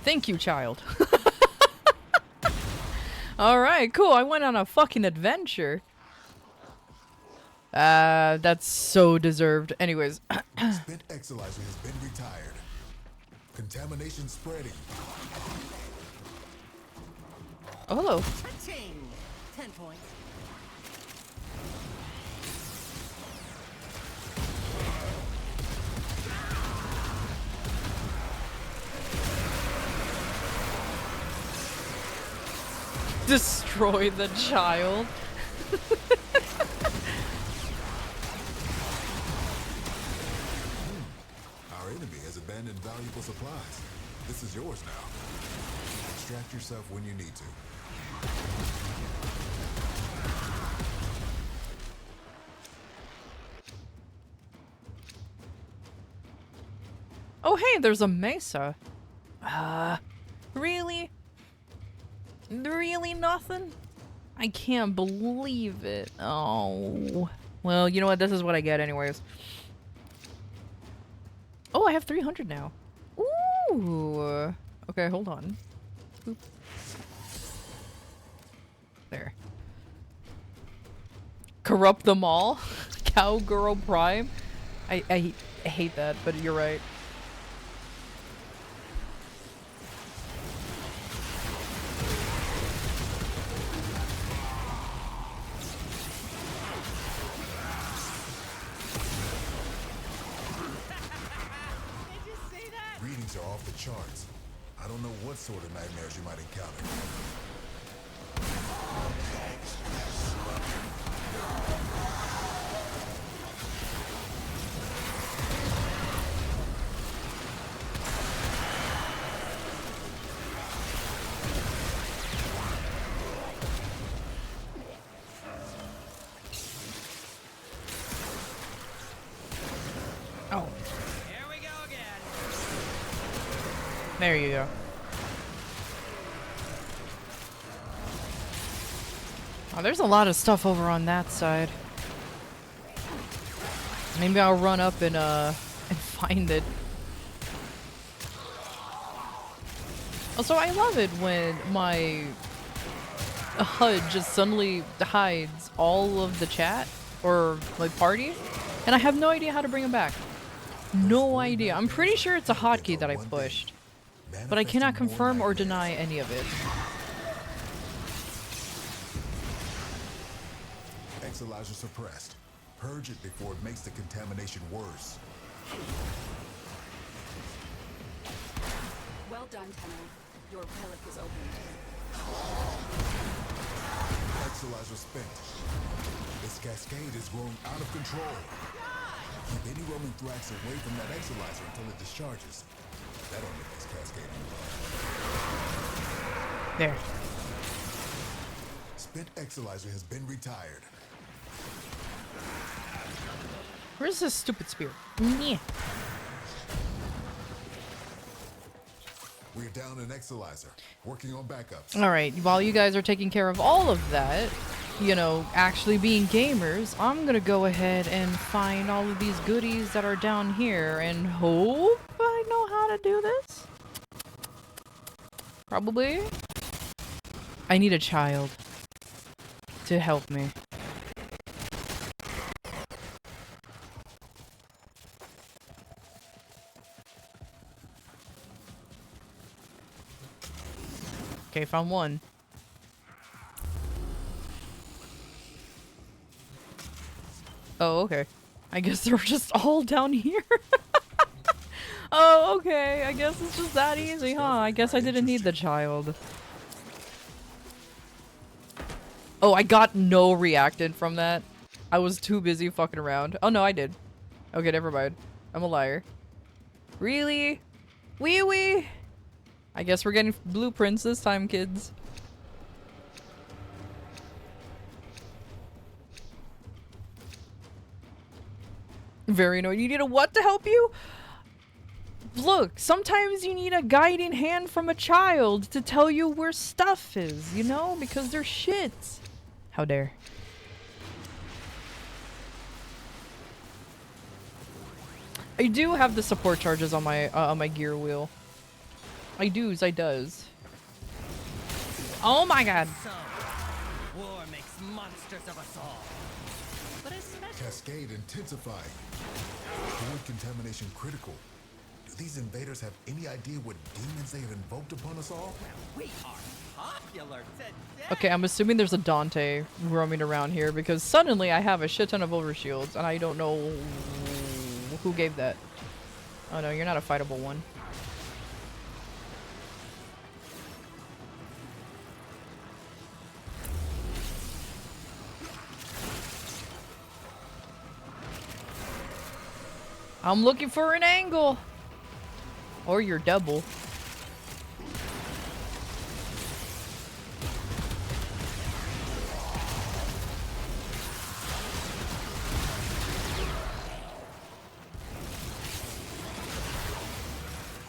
Thank you, child. Alright, cool. I went on a fucking adventure. That's so deserved. Anyways. Spent Exilizer has been retired. Contamination spreading. Oh, hello. 10 points. Destroy the child. Our enemy has abandoned valuable supplies. This is yours now. Extract yourself when you need to. Oh, hey, there's a mesa. Really? Really nothing? I can't believe it. Oh. Well, you know what? This is what I get anyways. Oh, I have 300 now. Ooh. Okay, hold on. Boop. There. Corrupt them all? Cowgirl Prime? I hate that, but you're right. Readings are off the charts. I don't know what sort of nightmares you might encounter. Oh. There you go. Oh, there's a lot of stuff over on that side. Maybe I'll run up and find it. Also, I love it when my HUD just suddenly hides all of the chat or my party, and I have no idea how to bring them back. No idea. I'm pretty sure it's a hotkey that I pushed, but I cannot confirm or deny any of it. Exilizer suppressed. Purge it before it makes the contamination worse. Well done, Tenno. Your relic is opened. Exilizer spent. This cascade is growing out of control. Keep any roaming thrax away from that Exilizer until it discharges. That'll make this cascade move. There. Spent Exilizer has been retired. Where's this stupid spear? Yeah. We're down an Exilizer. Working on backups. Alright, while you guys are taking care of all of that, you know, actually being gamers, I'm gonna go ahead and find all of these goodies that are down here and hope I know how to do this. Probably. I need a child to help me. Okay, found one. Oh, okay. I guess they're just all down here. Oh, okay. I guess it's just that easy, huh? I guess I didn't need the child. Oh, I got no reactant from that. I was too busy fucking around. Oh, no, I did. Okay, never mind. I'm a liar. Really? Wee wee? I guess we're getting blueprints this time, kids. Very annoying. You need a what to help you? Look, sometimes you need a guiding hand from a child to tell you where stuff is, you know? Because they're shits. How dare. I do have the support charges on my gear wheel. I does. Oh my god. So, war makes monsters of us all. But especially Cascade intensifying. Void contamination critical. Do these invaders have any idea what demons they have invoked upon us all? we are popular today. Okay, I'm assuming there's a Dante roaming around here because suddenly I have a shit ton of overshields and I don't know who gave that. Oh no, you're not a fightable one. I'm looking for an angle. Or your double.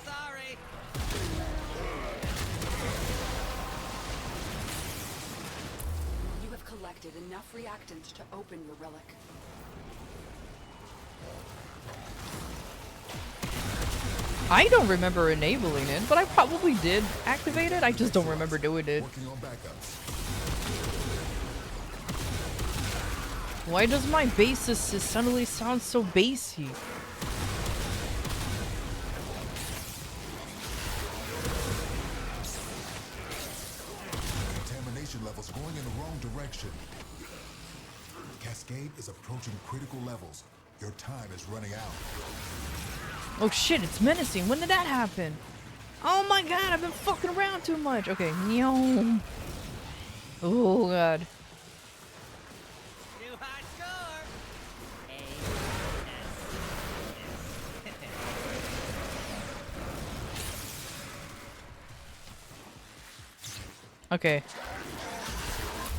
Sorry. You have collected enough reactant to open your relic. I don't remember enabling it, but I probably did activate it. I just don't remember doing it. Working on backups. Why does my bassist suddenly sound so bassy? Contamination levels going in the wrong direction. Cascade is approaching critical levels. Your time is running out. Oh shit, it's menacing. When did that happen? Oh my god, I've been fucking around too much. Okay, no. Oh god. New high score. Okay.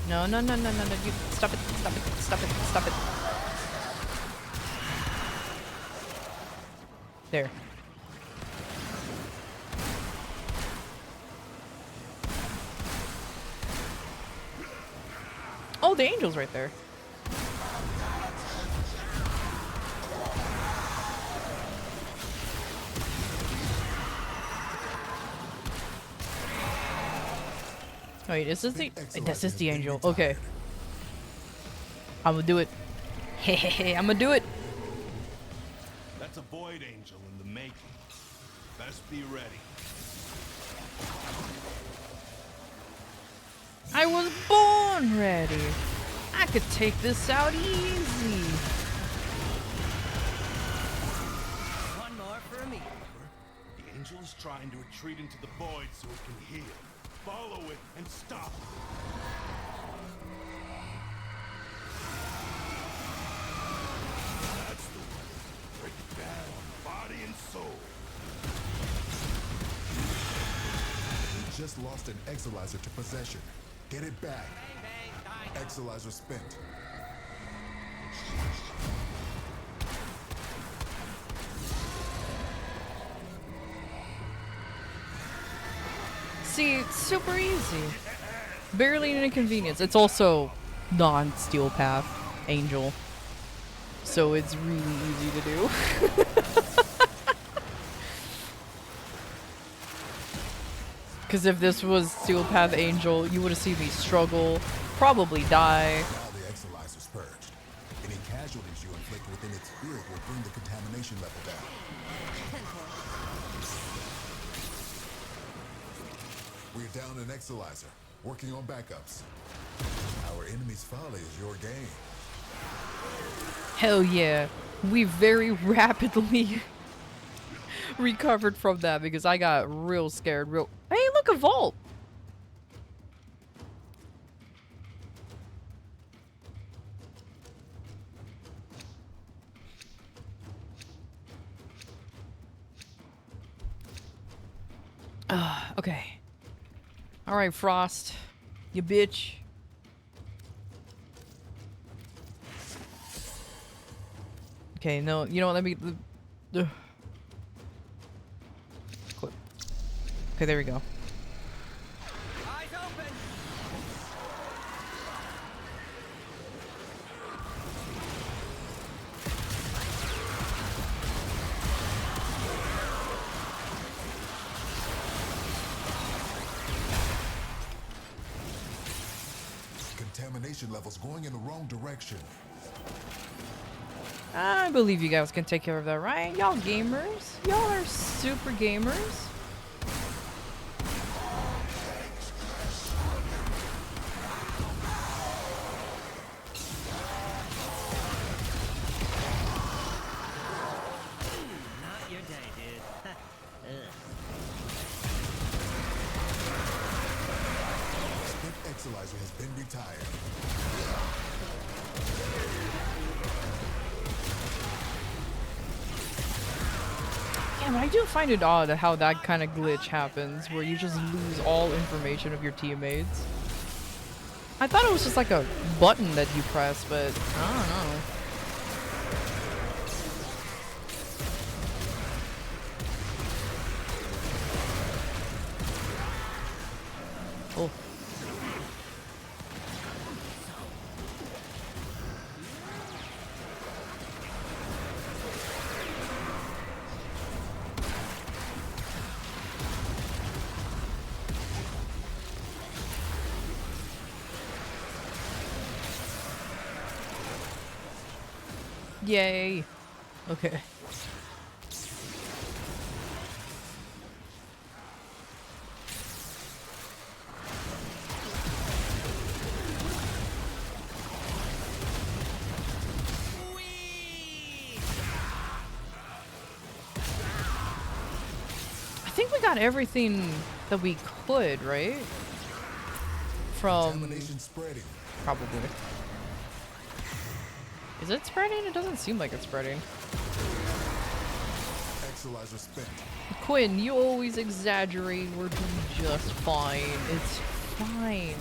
No, no, no, no, no, no. You stop it, stop it, stop it, stop it. There. Oh, the angel's right there. Wait, is this the angel? Okay. I'm gonna do it. Hehe, I'm gonna do it. That's a void angel in the making. Best be ready. I was born ready. I could take this out easy. One more for me. The angel is trying to retreat into the void so it can heal. Follow it and stop it. That's the one. Break it down, body and soul. We just lost an exolizer to possession. Get it back. Exolizer spent. See, it's super easy. Barely an inconvenience. It's also non-steel path angel. So it's really easy to do. Because if this was Steel Path Angel, you would have seen me struggle, probably die. Now the Exolizer's purged. Any casualties you inflict within its field will bring the contamination level down. We're down an Exolizer, working on backups. Our enemy's folly is your game. Hell yeah. We very rapidly recovered from that because I got real scared. Hey, look, a vault! Okay. Alright, Frost. You bitch. Okay, no, you know what, let me... Quit. Okay, there we go. Eyes open! Contamination levels going in the wrong direction. I believe you guys can take care of that, right? Y'all gamers? Y'all are super gamers. Not your day, dude. Ugh. Split Exolizer has been retired. Yeah, but I do find it odd how that kind of glitch happens, where you just lose all information of your teammates. I thought it was just like a button that you press, but I don't know. Oh. Yay. Okay. I think we got everything that we could, right? From Contamination spreading. probably. Is it spreading? It doesn't seem like it's spreading. Exolizer spent. Quinn, you always exaggerate. We're doing just fine. It's fine.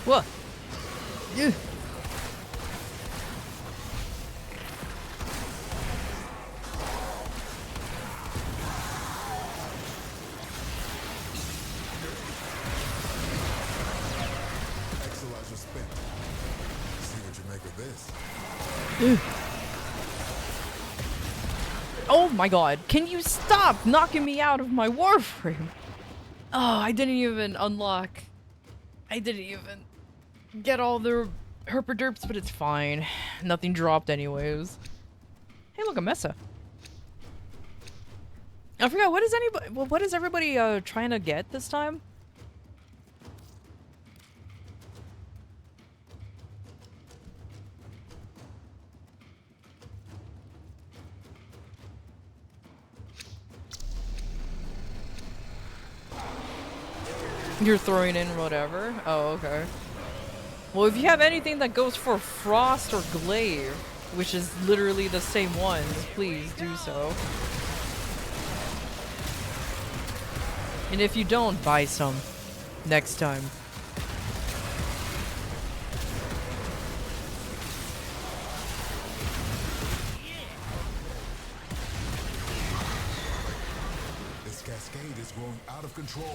What? Yeah. Exolizer spent. See what you make of this. Oh my god, can you stop knocking me out of my warframe? Oh, I didn't even unlock. I didn't even get all the herpaderps, but it's fine. Nothing dropped anyways. Hey, look, a Mesa. I forgot, what is anybody, what is everybody trying to get this time? You're throwing in whatever? Oh, okay. Well, if you have anything that goes for Frost or Glaive, which is literally the same ones, please do so. And if you don't, buy some next time. is growing out of control.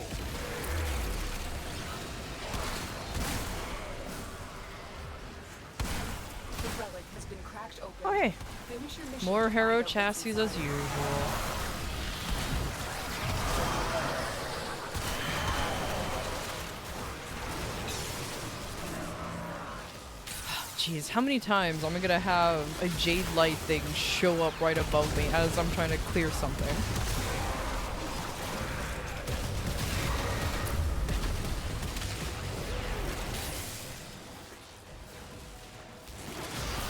The relic has been cracked open. Oh hey, Finish your mission more to Harrow find out what's chassis as inside. usual. Jeez, how many times am I gonna have a jade light thing show up right above me as I'm trying to clear something?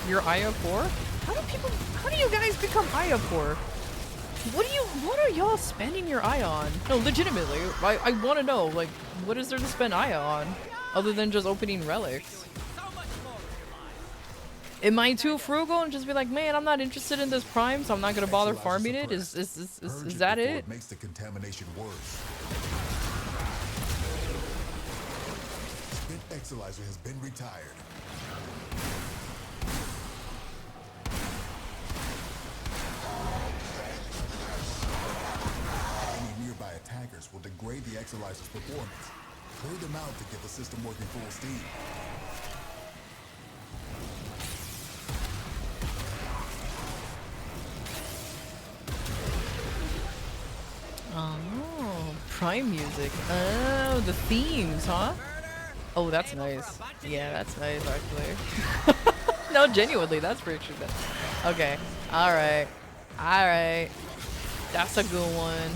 You're Aya 4? How do you guys become Aya 4? What are y'all spending your eye on? No, legitimately, I want to know, like, what is there to spend Aya on? Other than just opening relics? Am I too frugal and just be like, man, I'm not interested in this prime, so I'm not gonna bother farming it? Is that before it? makes the contamination worse. Spent Exilizer has been retired. Any nearby attackers will degrade the Exilizer's performance. Clear them out to get the system working full steam. Oh, prime music. Oh, the themes, huh? Oh, that's nice. Yeah, that's nice, actually. No, genuinely, that's pretty true. Okay, alright. Alright. That's a good one.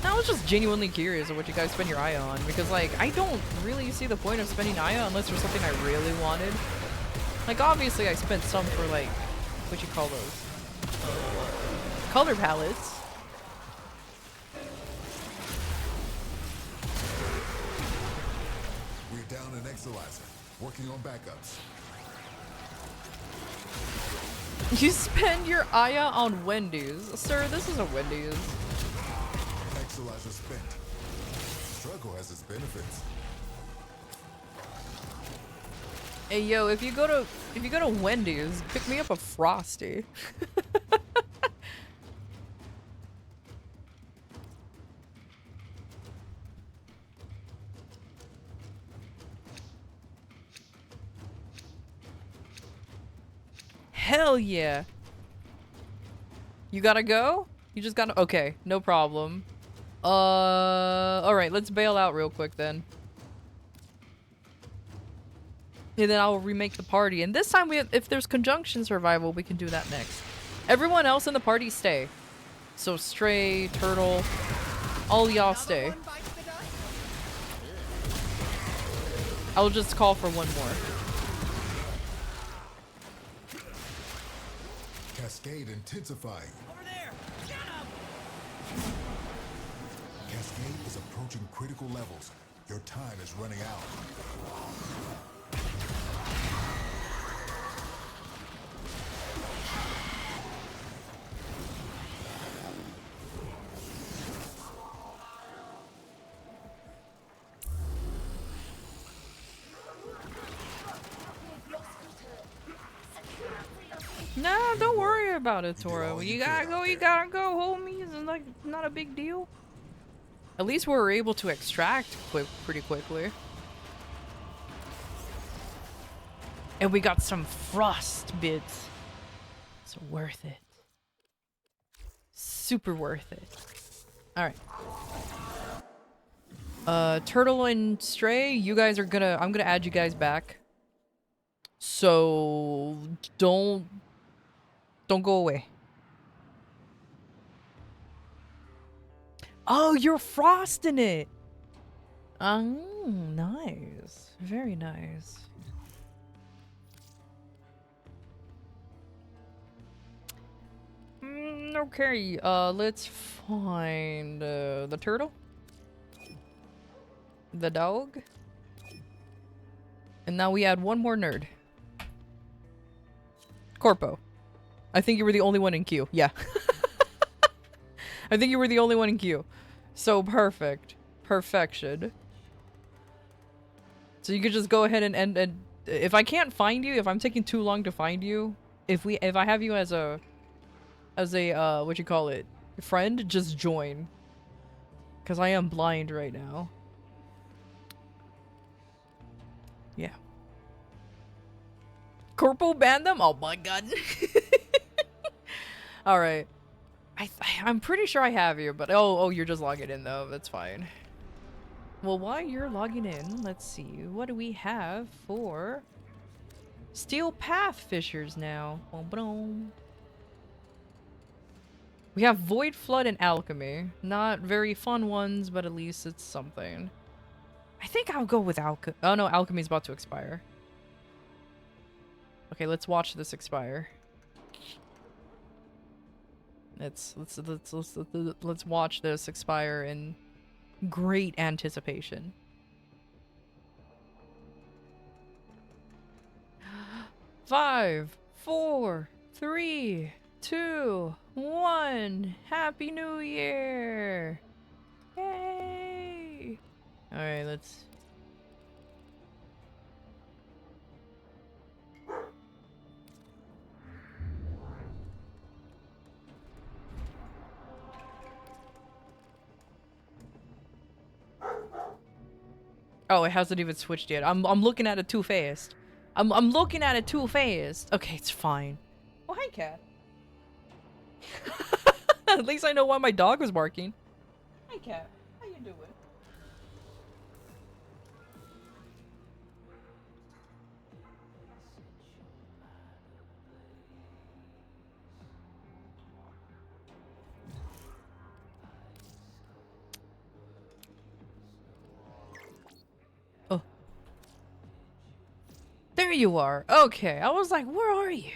I was just genuinely curious of what you guys spend your eye on, because, like, I don't really see the point of spending Aya unless there's something I really wanted. Like, obviously I spent some for, like, what you call those? Color palettes. We're down an Exilizer, working on backups. You spend your Aya on Wendy's. Sir, this is a Wendy's. Exilizer spent. Struggle has its benefits. Hey yo, if you go to Wendy's, pick me up a Frosty. Hell yeah. You gotta go? You just gotta— okay, no problem. Alright, let's bail out real quick then. And then I'll remake the party. And this time, if there's conjunction survival, we can do that next. Everyone else in the party stay. So Stray, Turtle, all y'all stay. I'll just call for one more. Cascade intensifying. Over there! Get him! Cascade is approaching critical levels. Your time is running out. Nah, don't worry about it, Toro. You gotta go, homies. It's like not a big deal. At least we were able to extract pretty quickly. And we got some frost bits. It's worth it. Super worth it. Alright. Turtle and Stray, you guys are gonna— I'm gonna add you guys back. So don't go away. Oh, you're frosting it. Oh, nice. Very nice. Okay, let's find the turtle. The dog. And now we add one more nerd. Corpo. I think you were the only one in queue. Yeah. I think you were the only one in queue. So perfect. Perfection. So you could just go ahead and if I can't find you, if I'm taking too long to find you, if I have you as a what you call it, Friend, just join. Because I am blind right now. Yeah. Corporal ban them? Oh my god. Alright. I'm pretty sure I have you, but oh, you're just logging in though. That's fine. Well, while you're logging in, let's see. What do we have for Steel Path Fishers now? Boom, boom. We have Void Flood and Alchemy. Not very fun ones, but at least it's something. I think I'll go with Alchemy. Oh no, Alchemy's about to expire. Okay, let's watch this expire. Let's watch this expire in great anticipation. Five, 4, 3, 2, 1. Happy New Year! Yay! Alright, let's... Oh, it hasn't even switched yet. I'm looking at it too fast. I'm looking at it too fast. Okay, it's fine. Oh, hi, cat. At least I know why my dog was barking. Hi, cat. How you doing? Oh. There you are. Okay, I was like, where are you?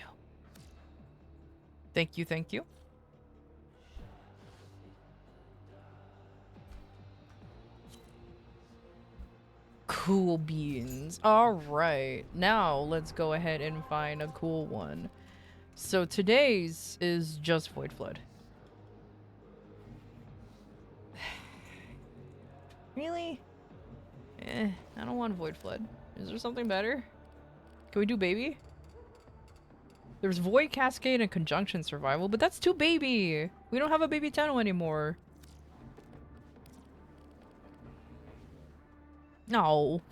Thank you, thank you. Cool beans. Alright, now let's go ahead and find a cool one. So today's is just Void Flood. Really? I don't want Void Flood. Is there something better? Can we do baby? There's Void Cascade and Conjunction Survival, but that's too baby! We don't have a baby Tenno anymore. No.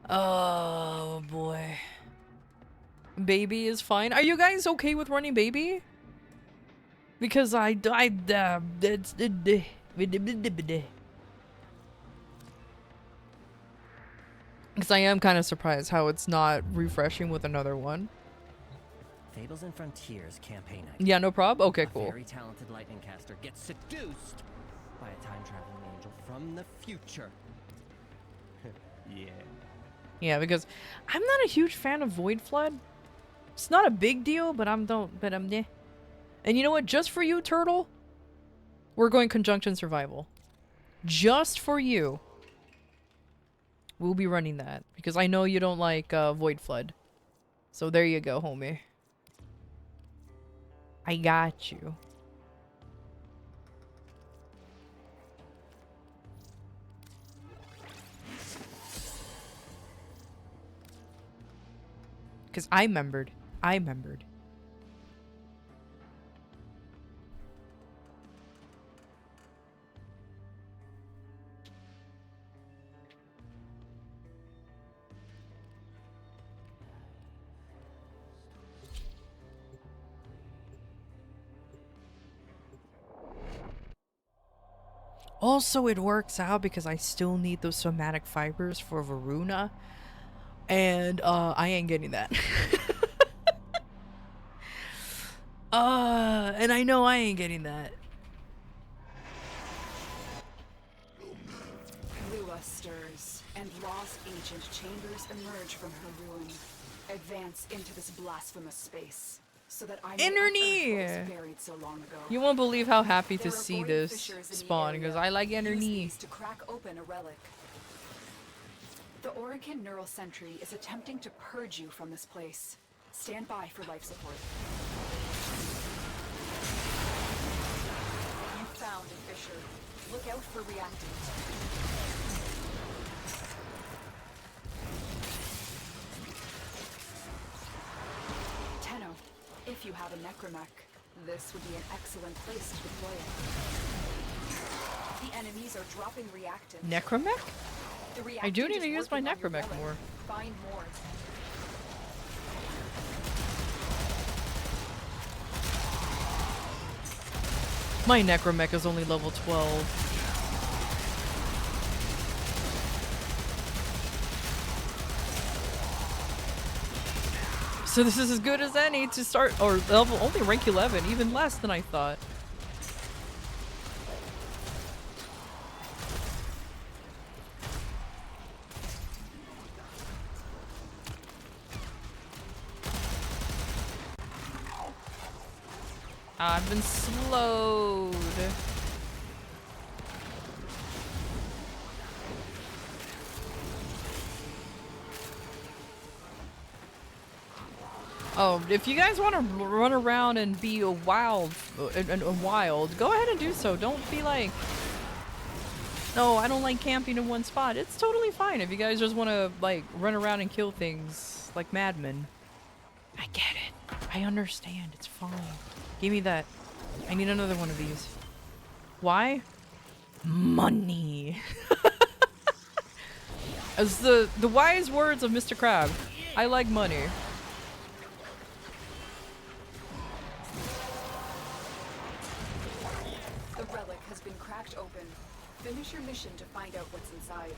Oh boy. Baby is fine. Are you guys okay with running baby? Because because I am kind of surprised how it's not refreshing with another one. Fables and Frontiers campaign. Yeah, no problem. Okay, cool. A very talented lightning caster gets seduced by a time-traveling angel from the future. Yeah. Yeah, because I'm not a huge fan of Void Flood. It's not a big deal, but I'm yeah. And you know what? Just for you, Turtle, we're going Conjunction Survival. Just for you. We'll be running that. Because I know you don't like Void Flood. So there you go, homie. I got you. Because I remembered. Also, it works out because I still need those somatic fibers for Varuna. And, I ain't getting that. And I know I ain't getting that. Lua stirs, and lost ancient chambers emerge from her ruin. Advance into this blasphemous space, so that I may unearth what was buried so long ago. You won't believe how happy to There are see void this fissures in the spawn, area. because I like Use underneath. these to crack open a relic. The Orokin Neural Sentry is attempting to purge you from this place. Stand by for life support. You found a fissure. Look out for reactants. Tenno, if If you have a necromech, this would be an excellent place to deploy it. The enemies are dropping reactants. Necromech? The I do reactant need is to use my working on your necromech relic. more. Find more. My necromech is only level 12. So this is as good as any to start, or level only rank 11, even less than I thought. I've been slowed. Oh, if you guys want to run around and be a wild, go ahead and do so. Don't be like, no, I don't like camping in one spot. It's totally fine if you guys just want to like run around and kill things like madmen. I get it. I understand. It's fine. Give me that. I need another one of these. Why? Money. As the wise words of Mr. Crab, I like money. The relic has been cracked open. Finish your mission to find out what's inside.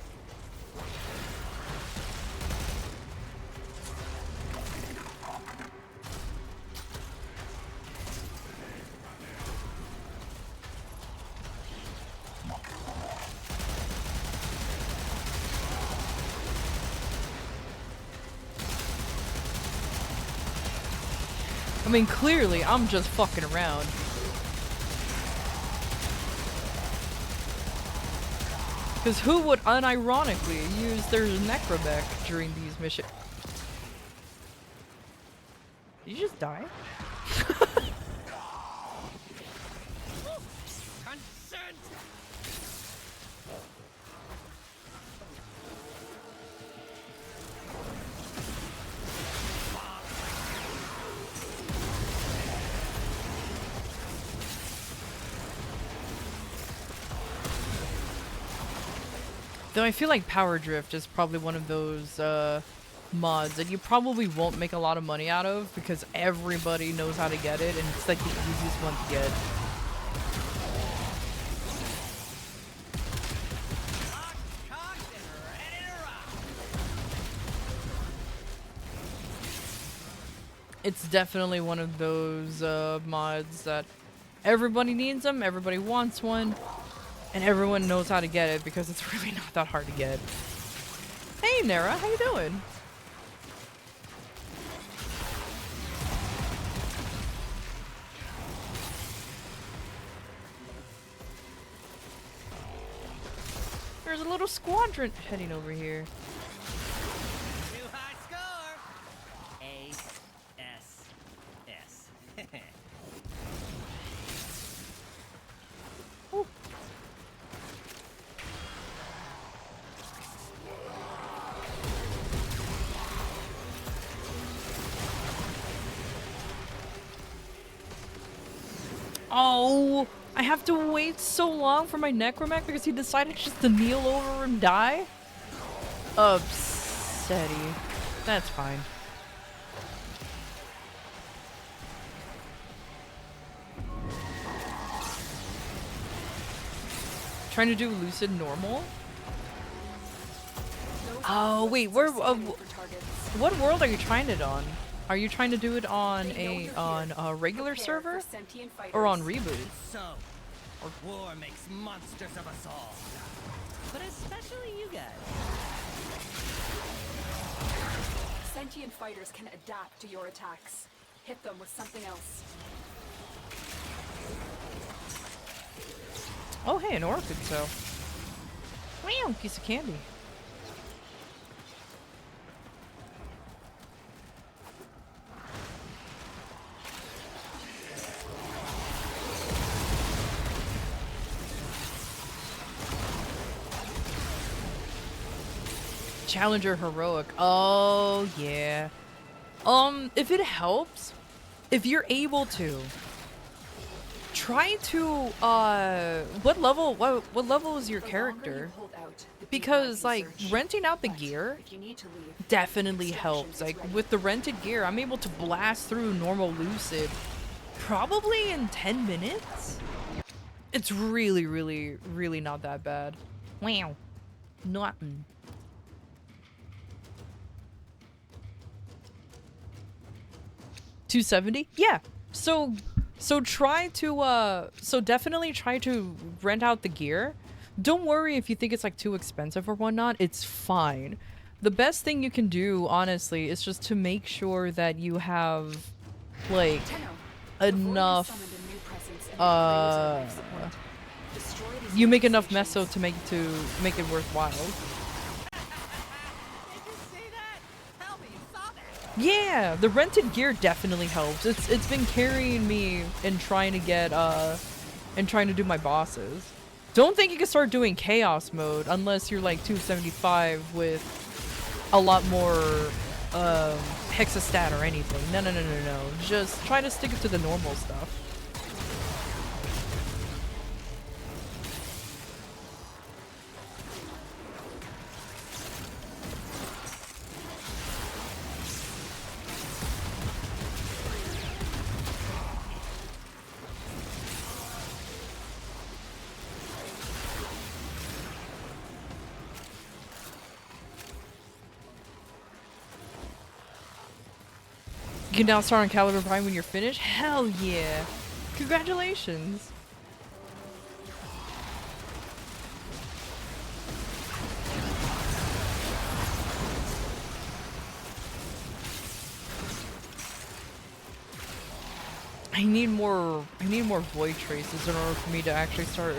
I mean, clearly, I'm just fucking around. Because who would unironically use their necromech during these missions? Did you just die? Though I feel like Power Drift is probably one of those mods that you probably won't make a lot of money out of because everybody knows how to get it and it's like the easiest one to get. It's definitely one of those mods that everybody needs them, everybody wants one. And everyone knows how to get it because it's really not that hard to get. Hey Nara, how you doing? There's a little squadron heading over here. Too high score! A-S-S. Ooh. Oh, I have to wait so long for my necromech because he decided just to kneel over and die? Upsetty. That's fine. Trying to do Lucid normal? Oh, wait, where, what world are you trying it on? Are you trying to do it on a regular server or on reboot? So, war makes monsters of us all. But especially you guys. Sentient fighters can adapt to your attacks. Hit them with something else. Oh, hey, an orchid, so. Wow, piece of candy. Challenger heroic. Oh, yeah. If it helps, if you're able to, try to what level is your The longer you character? hold out, the deeper I Because can like search. renting out the But gear if you need to leave, definitely extraction helps. is Like ready. with the rented gear, I'm able to blast through normal lucid probably in 10 minutes. It's really, really, really not that bad. Wow. Nothing. $270? Yeah. So try to so definitely try to rent out the gear. Don't worry if you think it's like too expensive or whatnot. It's fine. The best thing you can do, honestly, is just to make sure that you have like Tenno, before you enough summon a new presence and upgrade your life support, destroy these you make unique enough meso stations. to make it worthwhile. Yeah, the rented gear definitely helps. It's been carrying me in trying to get and trying to do my bosses. Don't think you can start doing chaos mode unless you're like 275 with a lot more hexastat or anything. No. Just try to stick it to the normal stuff. You can now start on Caliber Prime when you're finished? Hell yeah! Congratulations! I need more void traces in order for me to actually start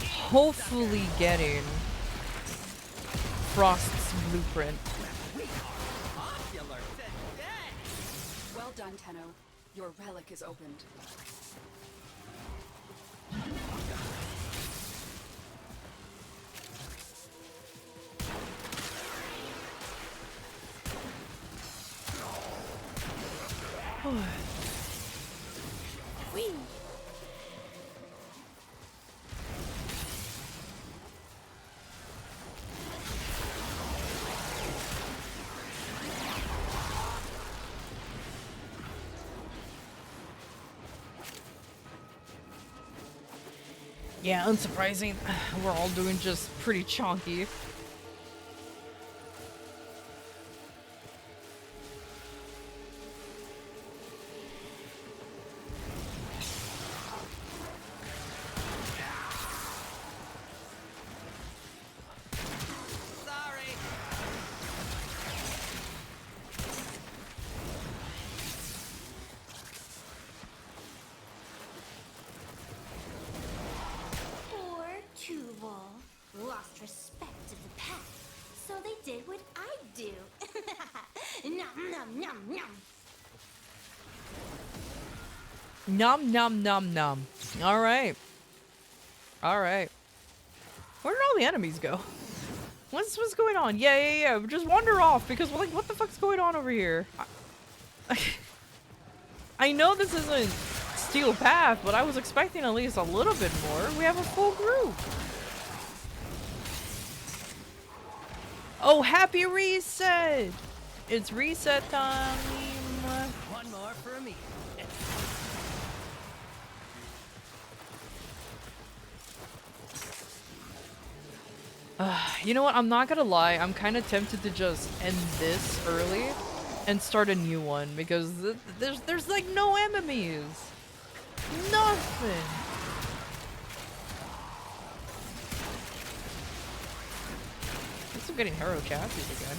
hopefully getting Frost's blueprint. Well done, Tenno. Your relic is opened. Yeah, unsurprising. We're all doing just pretty chonky. Poor Tubal. Lost respect of the pack. So they did what I do. Nom nom nom nom. Nom nom nom nom. Alright. Alright. Where did all the enemies go? What's going on? Yeah. Just wander off because we're like, what the fuck's going on over here? I know this isn't Steel Path, but I was expecting at least a little bit more. We have a full group. Oh, happy reset! It's reset time. One more for me. You know what? I'm not gonna lie. I'm kind of tempted to just end this early and start a new one because there's like no enemies. Nothing. I'm still getting hero chassis again.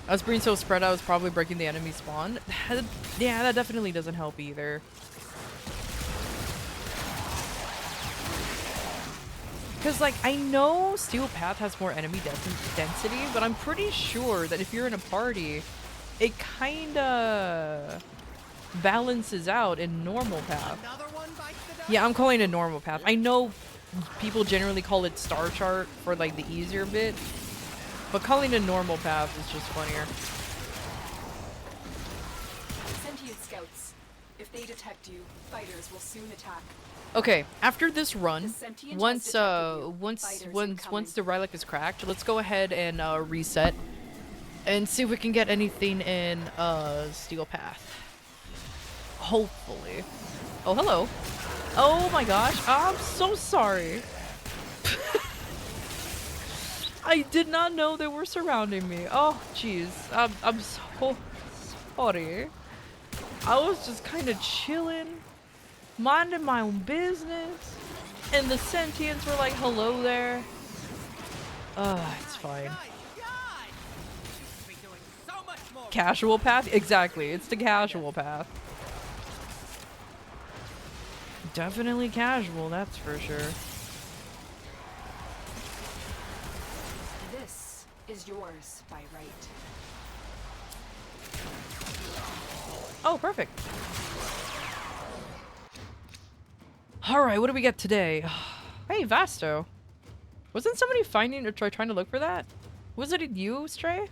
Us being so spread out is probably breaking the enemy spawn. Yeah, that definitely doesn't help either. Because, like, I know Steel Path has more enemy density, but I'm pretty sure that if you're in a party, it kinda balances out in normal path. Another one bites the dust. Yeah, I'm calling it normal path. I know people generally call it star chart for like the easier bit, but calling it normal path is just funnier. Sentient scouts. If they detect you, fighters will soon attack. Okay, after this run, The sentient once has detected you. Fighters once the incoming. relic is cracked, let's go ahead and reset and see if we can get anything in Steel Path. Hopefully. Oh, hello. Oh my gosh, I'm so sorry. I did not know they were surrounding me. Oh, jeez. I'm so sorry. I was just kind of chilling, minding my own business, and the sentients were like, hello there. It's fine. Casual path? Exactly, it's the casual path. Definitely casual, that's for sure. This is yours by right. Oh, perfect. Alright, what do we get today? Hey, Vasto. Wasn't somebody finding or trying to look for that? Was it you, Stray?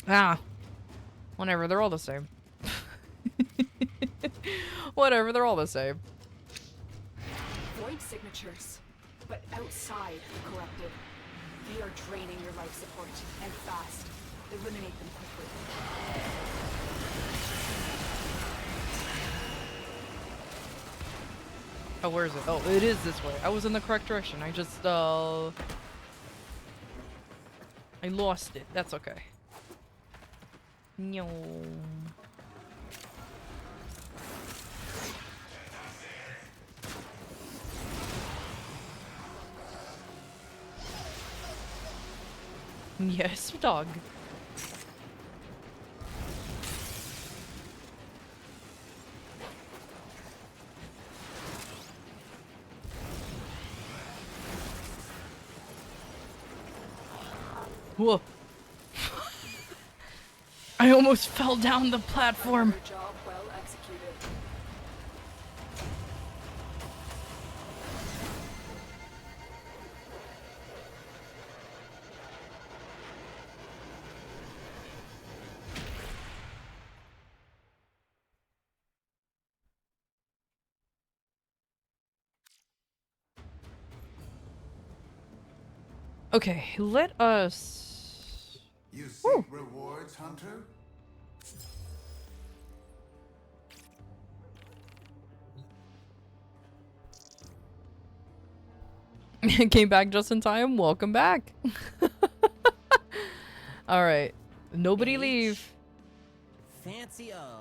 Ah. Whatever, they're all the same. Whatever, they're all the same. Void signatures, but outside the corrupted. They are draining your life support, and fast. Eliminate them quickly. Oh, where is it? Oh, it is this way. I was in the correct direction. I just, I lost it. That's okay. No. Yes, dog. Whoa. I almost fell down the platform. Your job well executed. Okay, let us... You seek Woo. rewards, Hunter? Came back just in time. Welcome back. Alright. Nobody H. leave. Fancy O.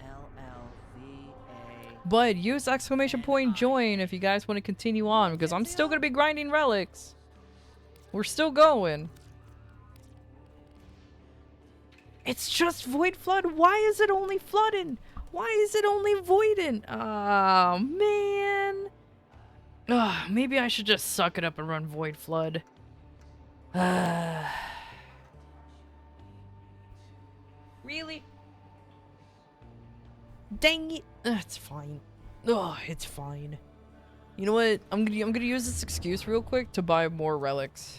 LLVA. But use exclamation point join if you guys want to continue on, because I'm still going to be grinding relics. We're still going. It's just Void Flood. Why is it only flooding? Why is it only voiding? Oh, man. Ugh, maybe I should just suck it up and run Void Flood. Really? Dang it. It's fine. Ugh, it's fine. You know what? I'm gonna use this excuse real quick to buy more relics.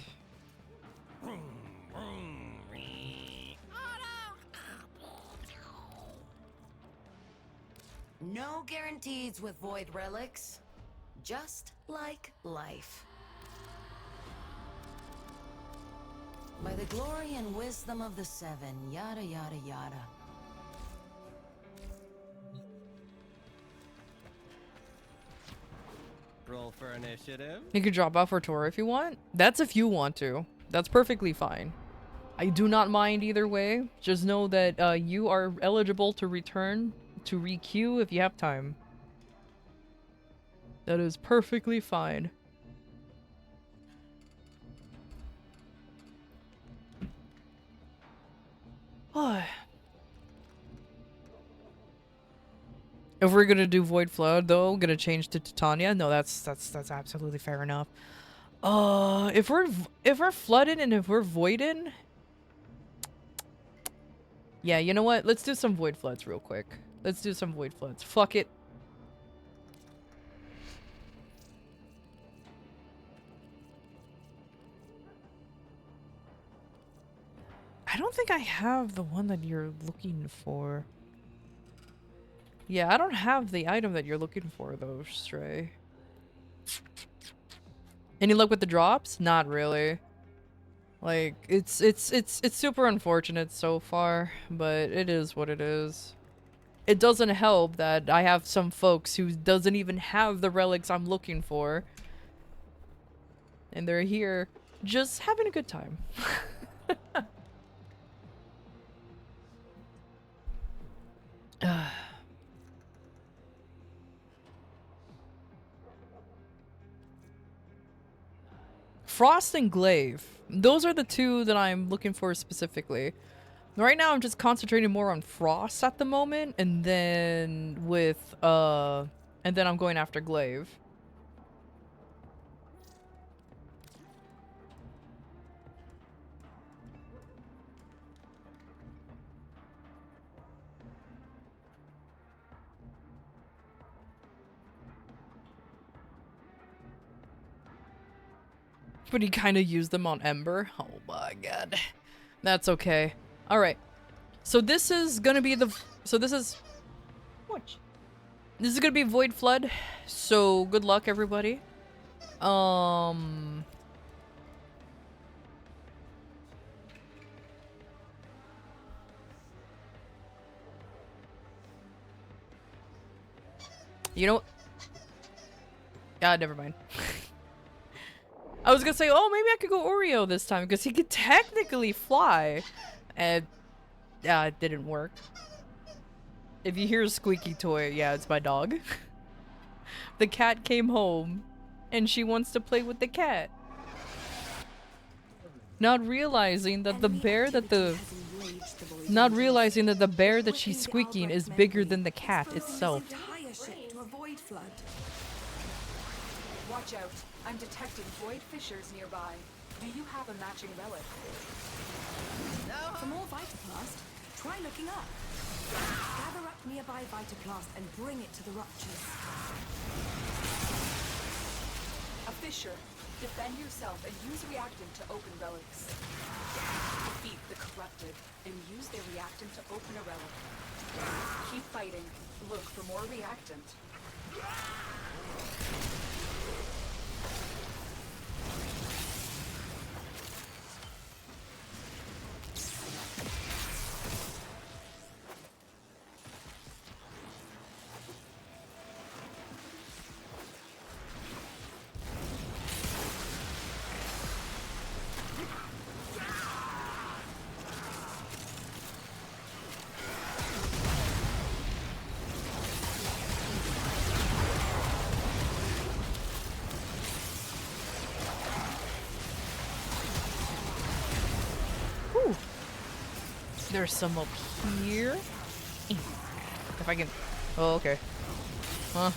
No guarantees with void relics. Just like life. By the glory and wisdom of the seven, yada yada yada. Roll for initiative. You could drop off for tour if you want. That's if you want to. That's perfectly fine. I do not mind either way. Just know that you are eligible to return to re-queue if you have time. That is perfectly fine. If we're gonna do Void Flood though, gonna change to Titania. No, that's absolutely fair enough. If we're flooded and if we're voided, yeah, you know what? Let's do some void floods real quick. Let's do some void floods. Fuck it. I don't think I have the one that you're looking for. Yeah, I don't have the item that you're looking for though, Stray. Any luck with the drops? Not really. Like, it's super unfortunate so far, but it is what it is. It doesn't help that I have some folks who doesn't even have the relics I'm looking for. And they're here just having a good time. Frost and Glaive. Those are the two that I'm looking for specifically. Right now I'm just concentrating more on Frost at the moment, and then I'm going after Glaive. But he kind of used them on Ember. Oh my god. That's okay. Alright. So this is gonna be the... So this is... Watch. This is gonna be Void Flood. So good luck, everybody. You know what? God, never mind. I was gonna say, oh, maybe I could go Oreo this time because he could technically fly. And yeah, it didn't work. If you hear a squeaky toy, yeah, it's my dog. The cat came home and she wants to play with the cat. Not realizing that the bear that she's squeaking is bigger than the cat itself. Watch out. I'm detecting void fissures nearby. Do you have a matching relic? For more Vitaplast, try looking up. Gather up nearby Vitaplast and bring it to the ruptures. A fissure. Defend yourself and use reactant to open relics. Defeat the corrupted and use their reactant to open a relic. Keep fighting. Look for more reactant. There's some up here. If I can... Oh, okay. Huh.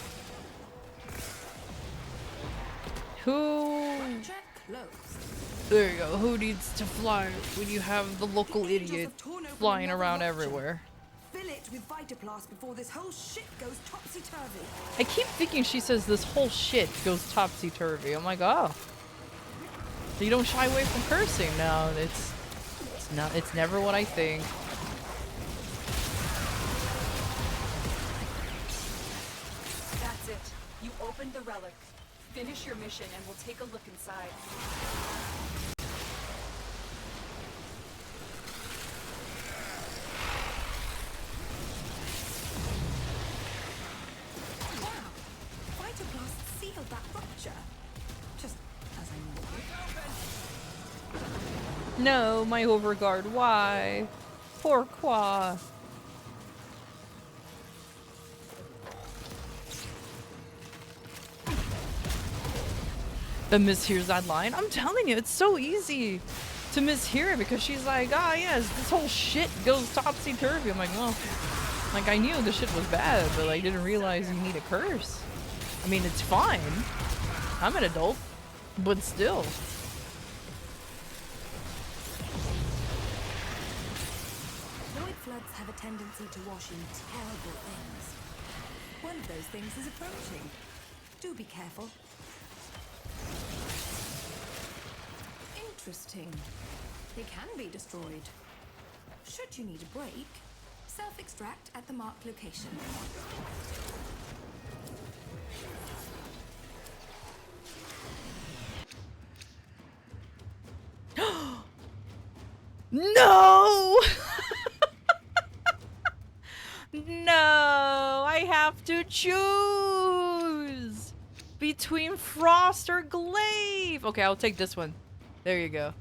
Who... There you go. Who needs to fly when you have the local idiot flying around everywhere? Fill it with Vitaplast before this whole shit goes topsy-turvy. I keep thinking she says this whole shit goes topsy-turvy. I'm like, oh. So you don't shy away from cursing. No, it's never what I think. That's it. You opened the relic. Finish your mission and we'll take a look inside. Wow! Vitaplast sealed that rupture. Just as I knew. No, my overguard. Why? Pourquoi? The mishears that line. I'm telling you, it's so easy to mishear it because she's like, ah, yes, this whole shit goes topsy-turvy. I'm like, oh. Like, I knew the shit was bad, but I didn't realize you need a curse. I mean, it's fine. I'm an adult. But still. Void floods have a tendency to wash in terrible things. One of those things is approaching. Do be careful. Interesting. They can be destroyed. Should you need a break, self-extract at the marked location. No! No! I have to choose between Frost or Glaive. Okay, I'll take this one. There you go.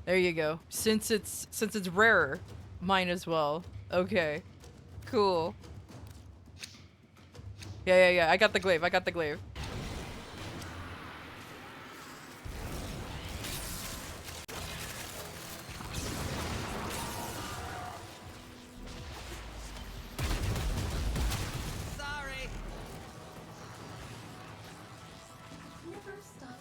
There you go. Since it's rarer, mine as well. Okay. Cool. Yeah. I got the Glaive. I got the Glaive. Sorry. Never stop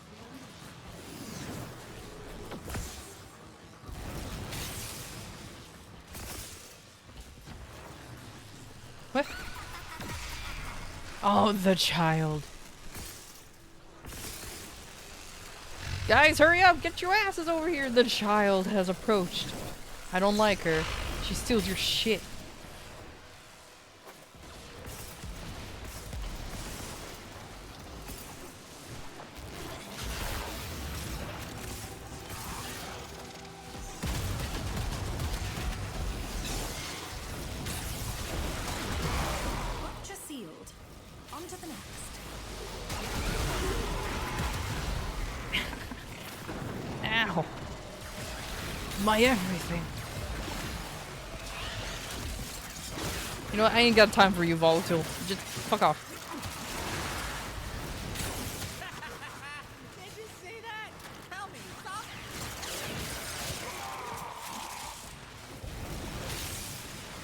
What? Oh, the child. Guys, hurry up! Get your asses over here! The child has approached. I don't like her. She steals your shit. Rupture sealed. On to the next. Ow. My everything. You know what? I ain't got time for you, Volatile. Just fuck off. Did you see that? Tell me, stop.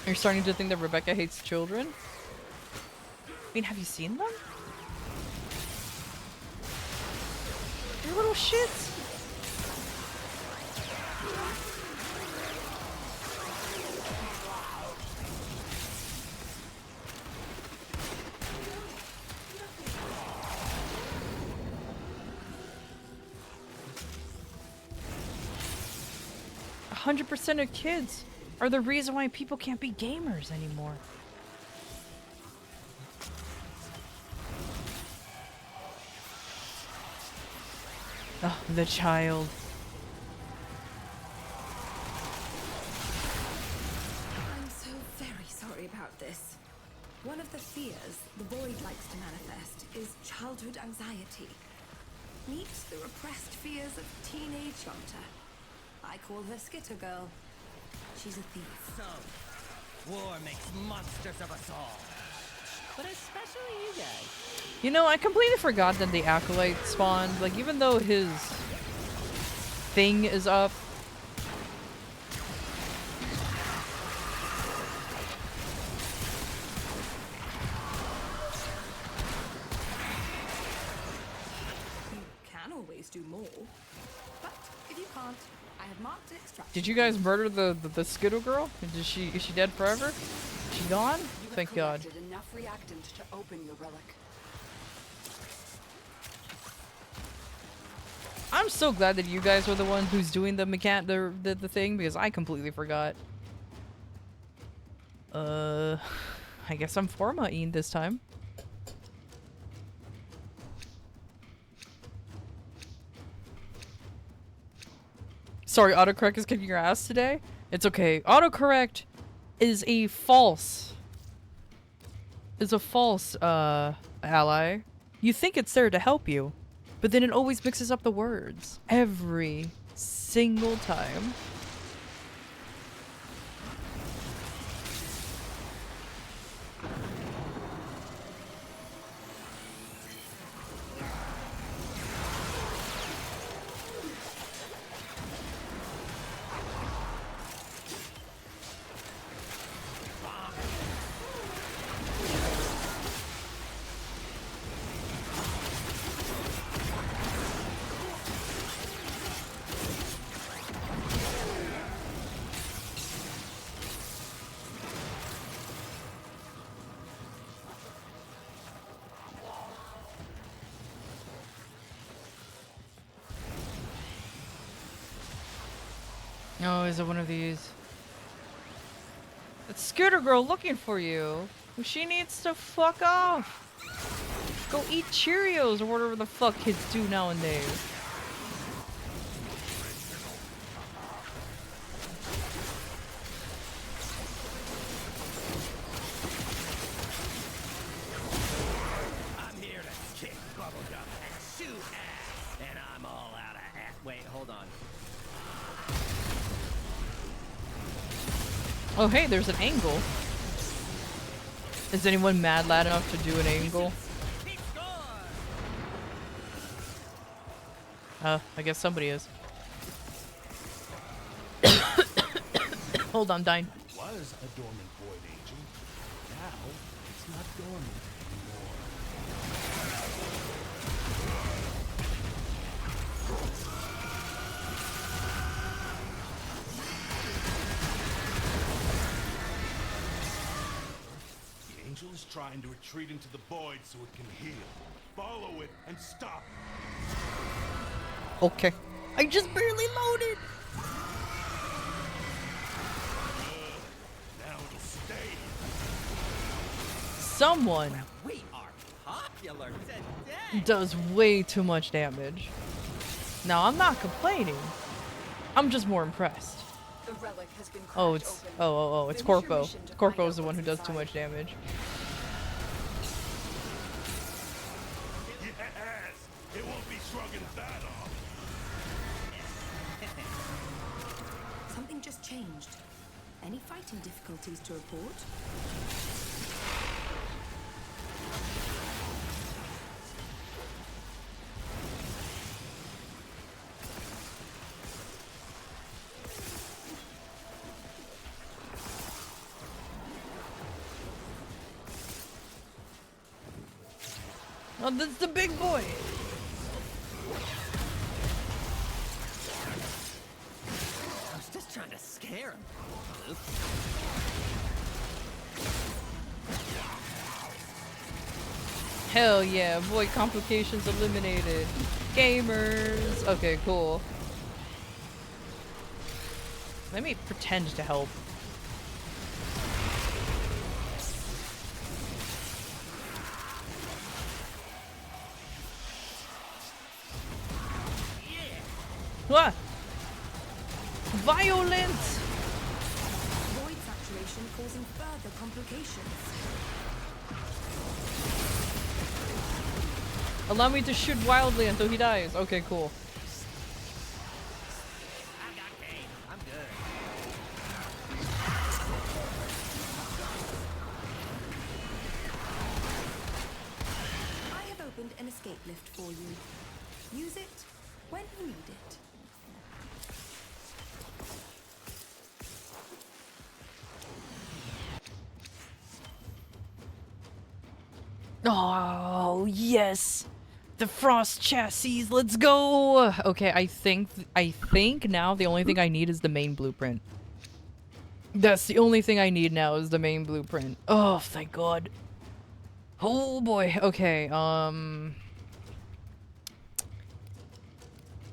You're starting to think that Rebecca hates children? I mean, have you seen them? They're little shits. 100% of kids are the reason why people can't be gamers anymore. Oh, the child. I'm so very sorry about this. One of the fears the Void likes to manifest is childhood anxiety. Meet the repressed fears of teenage Shanta. I call her Skitter Girl. She's a thief. So, war makes monsters of us all. But especially you guys. You know, I completely forgot that the Acolyte spawned. Like, even though his thing is up. You can always do more. But if you can't, I have marked it extract. Did you guys murder the Skittle girl? Is she dead forever? Is she gone? You have Thank God. collected enough reactant to open your relic. I'm so glad that you guys are the one who's doing the the thing, because I completely forgot. I guess I'm Forma-ing this time. Sorry, autocorrect is kicking your ass today? It's okay. Autocorrect is a false ally. You think it's there to help you, but then it always mixes up the words. Every single time. Oh, is it one of these? It's Scooter Girl looking for you. She needs to fuck off. Go eat Cheerios or whatever the fuck kids do nowadays. I'm here to kick bubblegum and shoot ass, and I'm all out of ass. Wait, hold on. Oh, hey, there's an angle. Is anyone mad lad enough to do an angle? I guess somebody is. Hold on, dying. Was a dormant void agent. Now it's not dormant anymore. The angel is trying to retreat into the void so it can heal. Follow it and stop. Okay. I just barely loaded. Now it'll stay. Someone We are popular today. does way too much damage. Now, I'm not complaining. I'm just more impressed. The relic has been Oh, cracked it's open. it's Finish your Corpo. mission to find Corpo out is the one who what's does too inside. much damage. Yes! It won't be shrugging that off. Something just changed. Any fighting difficulties to report? Oh, that's the big boy. I was just trying to scare him. Oops. Hell yeah, void complications eliminated. Gamers. Okay, cool. Let me pretend to help. What? Violent! Void saturation causing further complications. Allow me to shoot wildly until he dies. Okay, cool. I got game. I'm good. I have opened an escape lift for you. Use it when you need it. Oh, yes! The frost chassis, let's go! Okay, I think now the only thing I need is the main blueprint. That's the only thing I need now is the main blueprint. Oh, thank God. Oh boy, okay,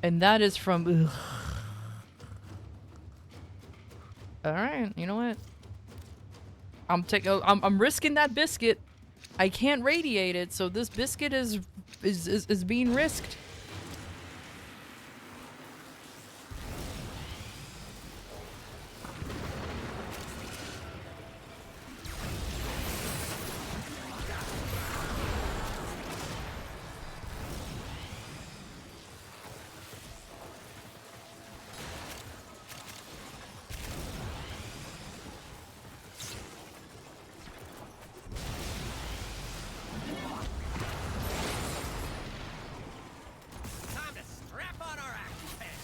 and that is from... Alright, you know what? I'm risking that biscuit. I can't radiate it, so this biscuit is being risked. Time to strap on our action pants.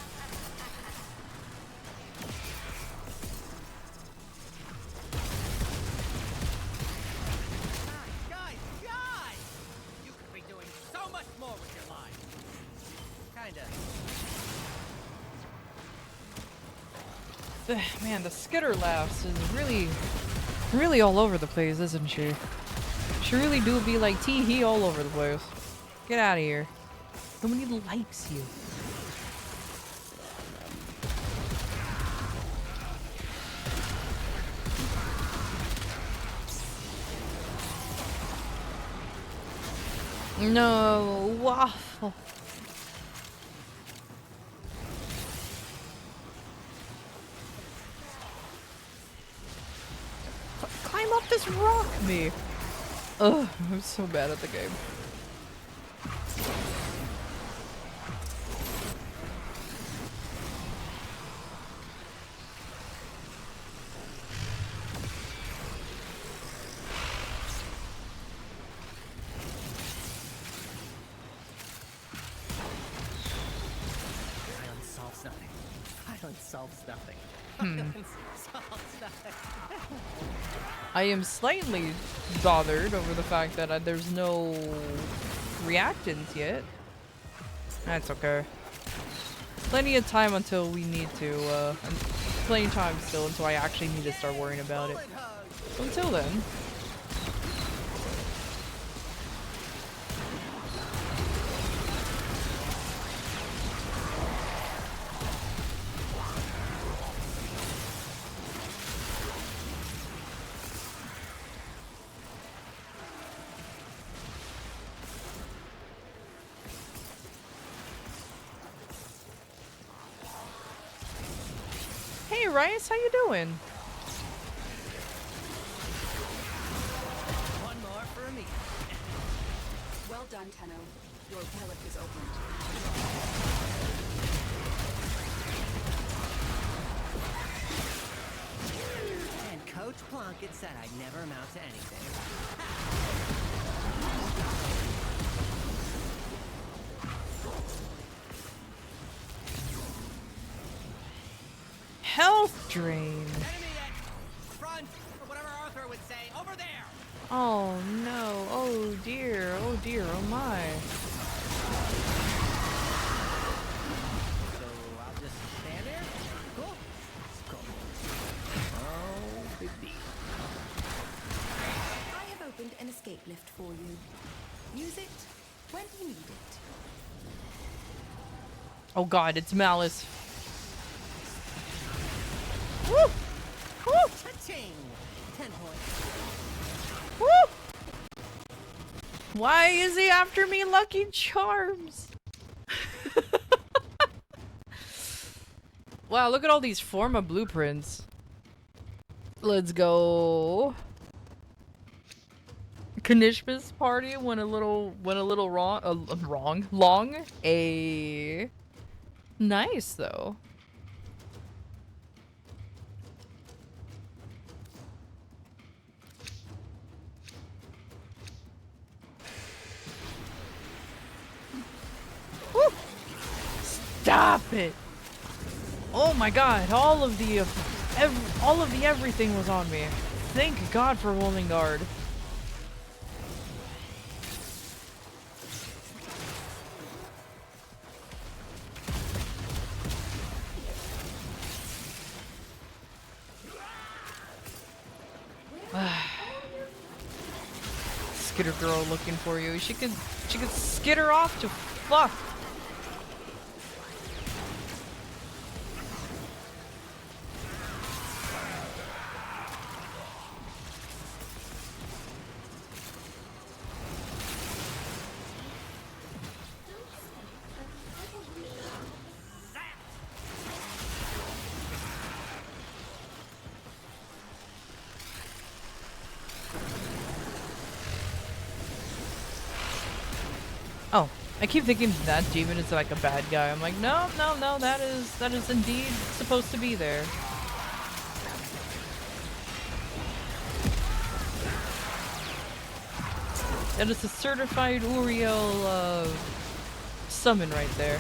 Guys! You could be doing so much more with your life. Kinda. Man, the Skitter laughs is really all over the place, isn't she? She really do be like tee-hee all over the place. Get out of here. Nobody likes you. No, waffle. Climb up this rock, me. Ugh, I'm so bad at the game. Silence solves nothing. Silence solves nothing. Silence solves nothing. I am slightly bothered over the fact that there's no reactants yet. That's okay. Plenty of time until we need to, and plenty of time still until I actually need to start worrying about it. So until then. Hey Rice, how you doing? One more for me. Well done, Tenno. Your relic is opened. And Coach Plunkett said I'd never amount to anything. Health drain. Enemy at front, or whatever Arthur would say, over there. Oh no, oh dear, oh my. So I'll just stand there. Cool. Cool. Oh, big deal. I have opened an escape lift for you. Use it when you need it. Oh god, it's Malice. Woo! Woo! Cha-ching! 10 points. Woo! Why is he after me, Lucky Charms? Wow, look at all these Forma blueprints. Let's go. Kanishma's party went a little wrong, long. Nice though. Woo! Stop it! Oh my god, all of the everything was on me. Thank God for holding guard. Skitter girl looking for you. She could skitter off to fuck. Oh, I keep thinking that demon is like a bad guy. I'm like, no, that is indeed supposed to be there. That is a certified Uriel summon right there.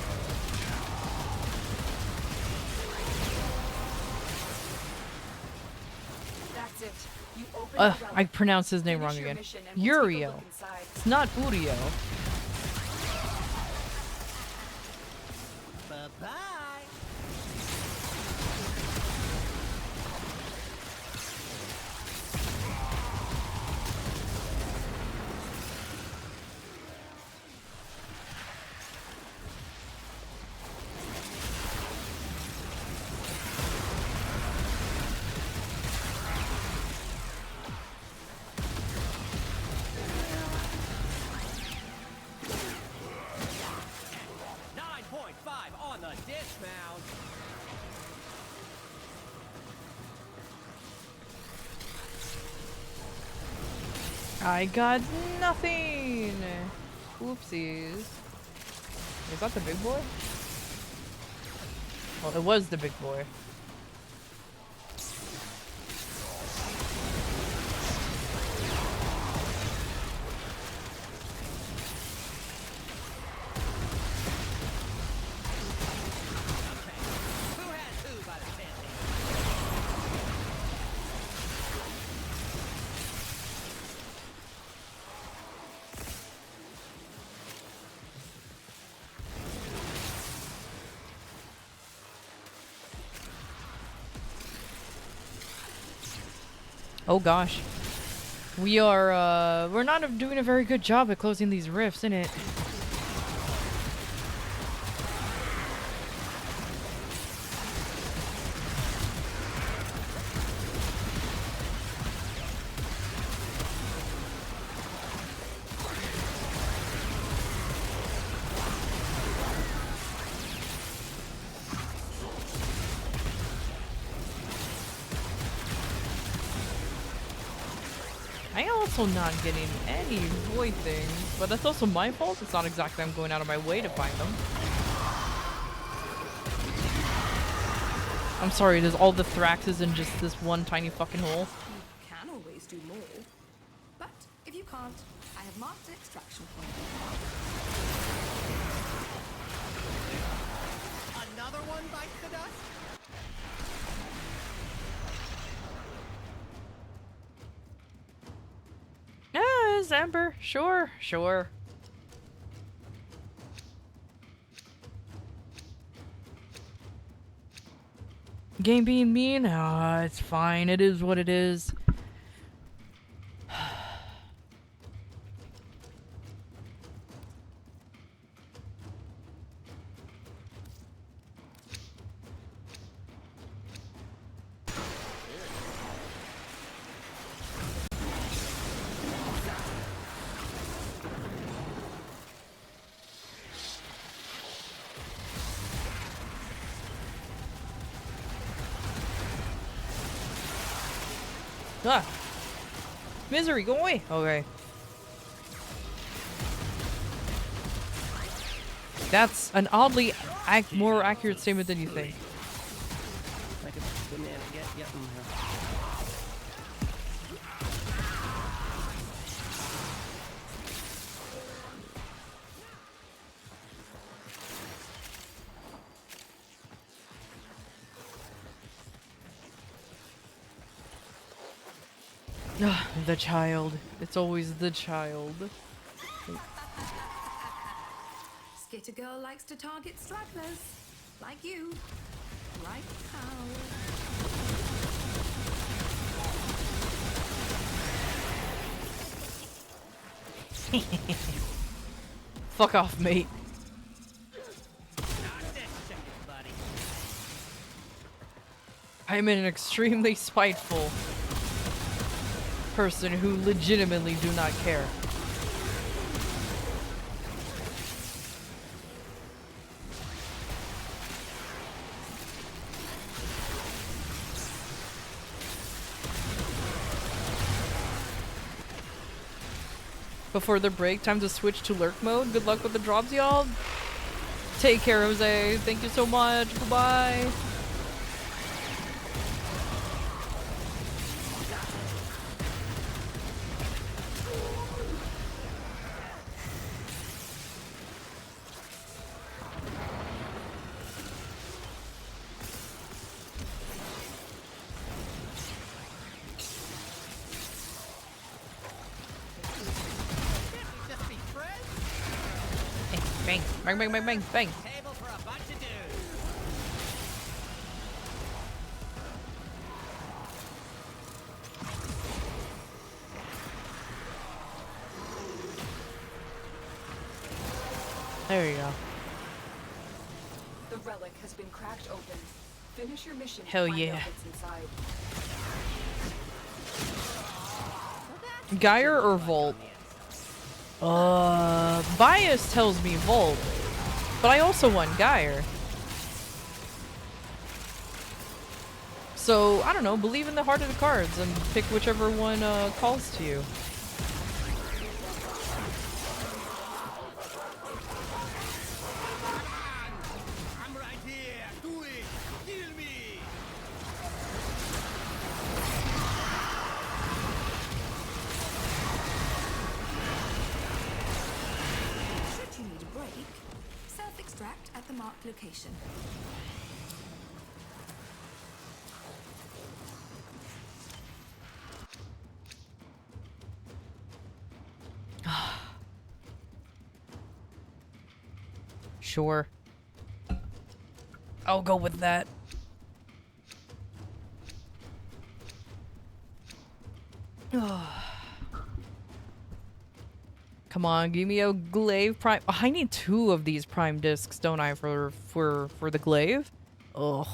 That's it. You opened the relic. I pronounced his name wrong Finish your again. mission and we'll take a Uriel. look inside. It's not Uriel. Bye-bye. I got nothing. Oopsies. Is that the big boy? Well, it was the big boy. Oh gosh. We're not doing a very good job at closing these rifts, innit? I'm also not getting any void things, but that's also my fault. It's not exactly I'm going out of my way to find them. I'm sorry, there's all the Thraxes in just this one tiny fucking hole. You can always do more. But if you can't, I have marked an extraction point. Another one bites the dust? Yeah, it's Ember. Sure, sure. Game being mean? Ah, it's fine. It is what it is. Ah! Misery, go away! Okay. That's an oddly more accurate statement than you think. Like a banana. Yep. Ah, the child. It's always the child. Skitter girl likes to target stragglers. Like you. Right now. Fuck off, mate. I'm an extremely spiteful person who legitimately do not care. Before the break, time to switch to lurk mode. Good luck with the drops, y'all. Take care, Jose. Thank you so much. Goodbye. Bang, bang, bang, bang, bang, bang. Table for a bunch of dudes. There you go. The relic has been cracked open. Finish your mission. Hell to find yeah. out what's inside. Geyer or Volt? Bias tells me Volt, but I also want Geyer. So, I don't know, believe in the heart of the cards and pick whichever one calls to you. the marked location. Sure. I'll go with that. Come on, give me a glaive prime. Oh, I need 2 of these prime discs, don't I, for the glaive? Ugh.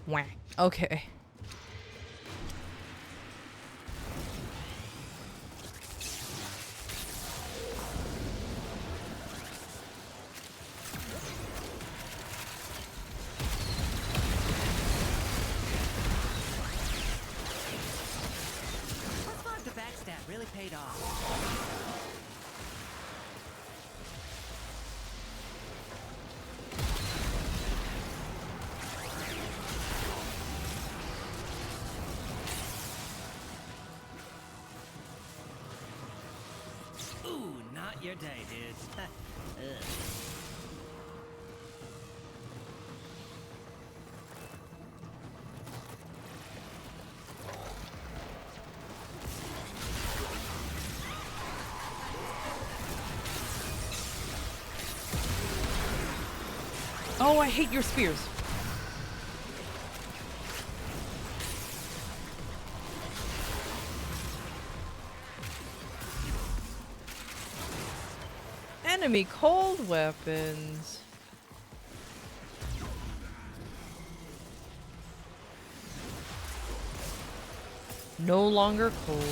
Wah. Okay. The backstab really paid off. Ooh, not your day, dudes. Ugh. Oh, I hate your spears. Enemy cold weapons. No longer cold.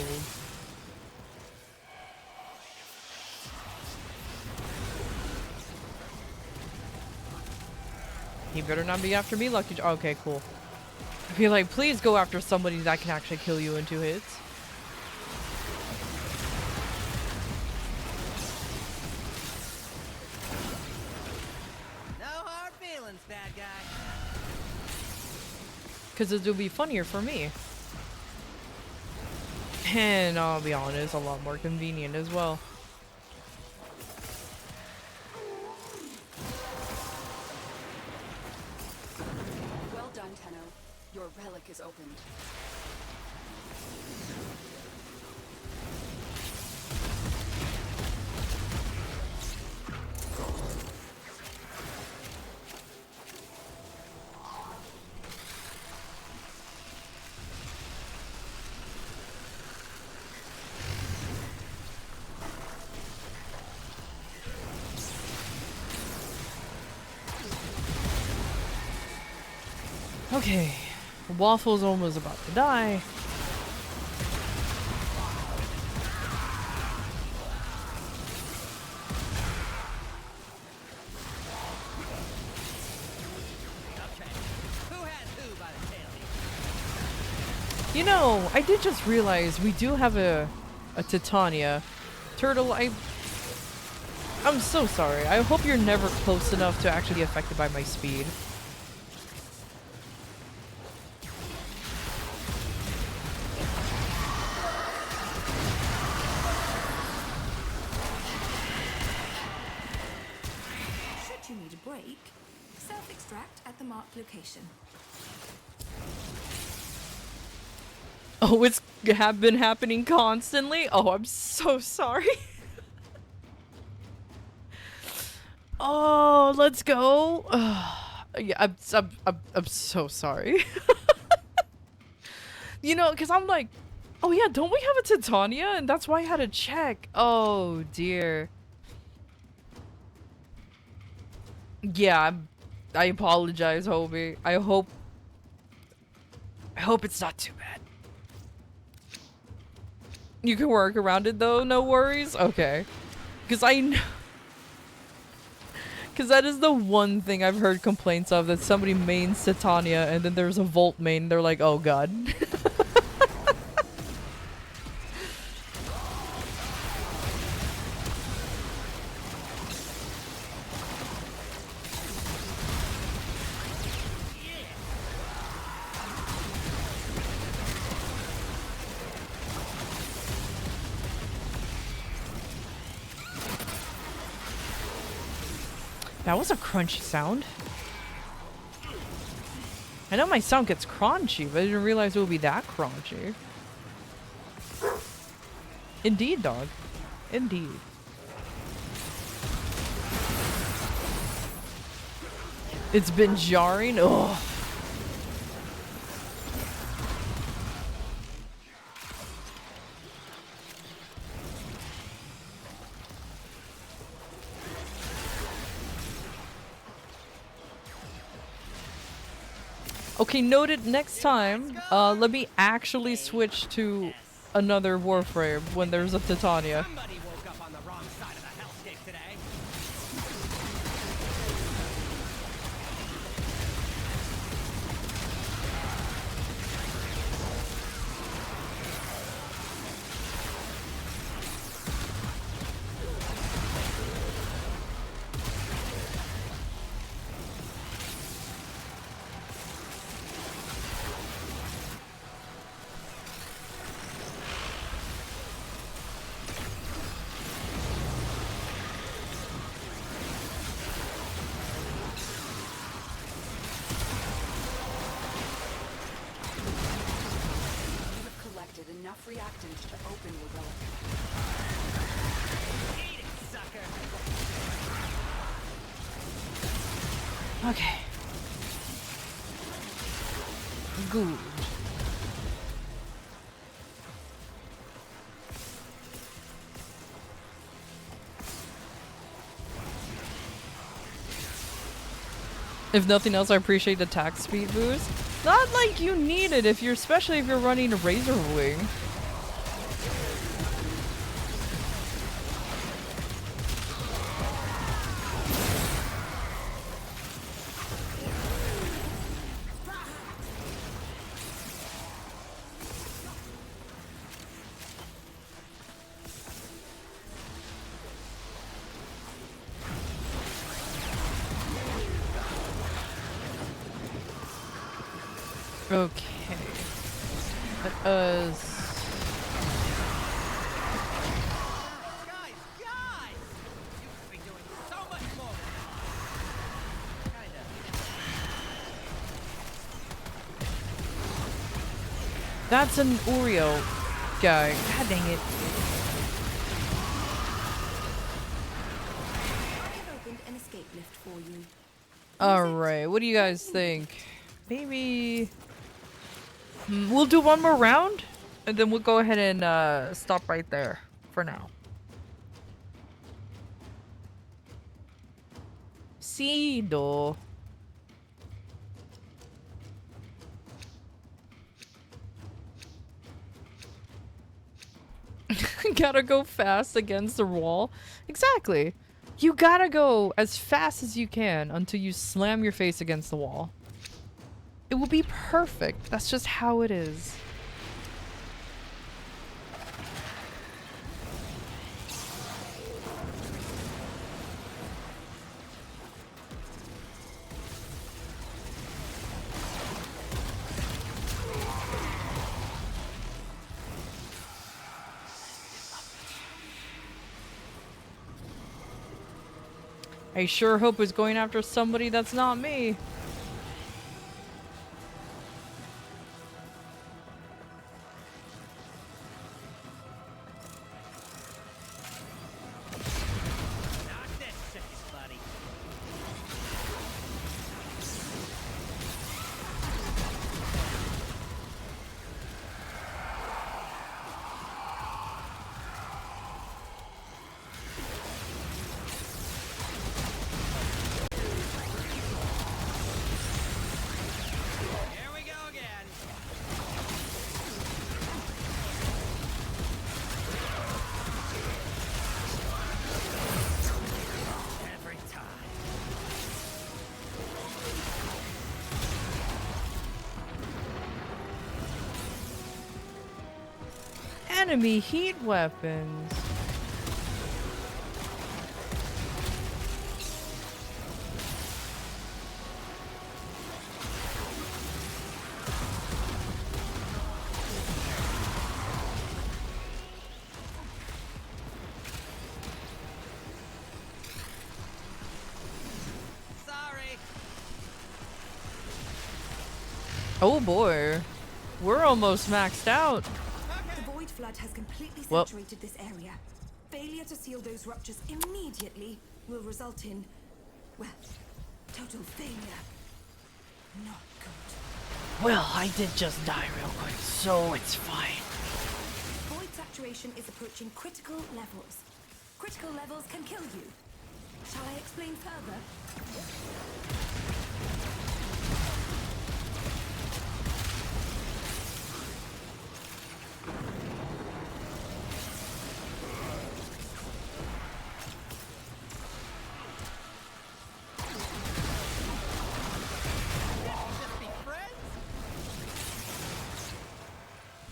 He better not be after me, Lucky. Okay, cool. I feel like, please go after somebody that can actually kill you in 2 hits. No hard feelings, bad guy. Because it will be funnier for me. And I'll be honest, a lot more convenient as well. Well done, Tenno. Your relic is opened. Okay. Waffle's almost about to die. Okay. Who has who by the tail? You know, I did just realize we do have a Titania. Turtle, I'm so sorry. I hope you're never close enough to actually be affected by my speed. Should you need a break, self-extract at the marked location. Oh, it's been happening constantly? Oh, I'm so sorry. Oh, let's go. Yeah, I'm so sorry. You know, because I'm like, oh yeah, don't we have a Titania? And that's why I had to check. Oh, dear. Yeah, I apologize, Hobie. I hope it's not too bad. You can work around it though, no worries? Okay. Because I know... Because that is the one thing I've heard complaints of, that somebody mains Titania and then there's a Volt main, they're like, oh god. That was a crunchy sound. I know my sound gets crunchy, but I didn't realize it would be that crunchy. Indeed, dog. Indeed. It's been jarring. Ugh. Okay, noted. Next time, let me actually switch to another Warframe when there's a Titania. Somebody woke up on the wrong side of the hellscape today. Enough reactant to open your relic. Eat it, sucker. Okay. Good. If nothing else, I appreciate the attack speed boost. Not like you need it if you're, especially if you're running a Razor Wing. Okay. Let us... Guys! You could be doing so much more. Kinda. That's an Oreo guy. God dang it. I have opened an escape lift for you. Alright, what do you guys think? Maybe... we'll do one more round, and then we'll go ahead and stop right there for now. Sido. Gotta go fast against the wall. Exactly. You gotta go as fast as you can until you slam your face against the wall. It will be perfect. That's just how it is. I sure hope it's going after somebody that's not me. Not this face, buddy. Here we go again. Every time. Enemy heat weapons. Oh boy. We're almost maxed out. The void flood has completely Well. saturated this area. Failure to seal those ruptures immediately will result in, well, total failure. Not good. Well, I did just die real quick, so it's fine. Void saturation is approaching critical levels. Critical levels can kill you. Shall I explain further?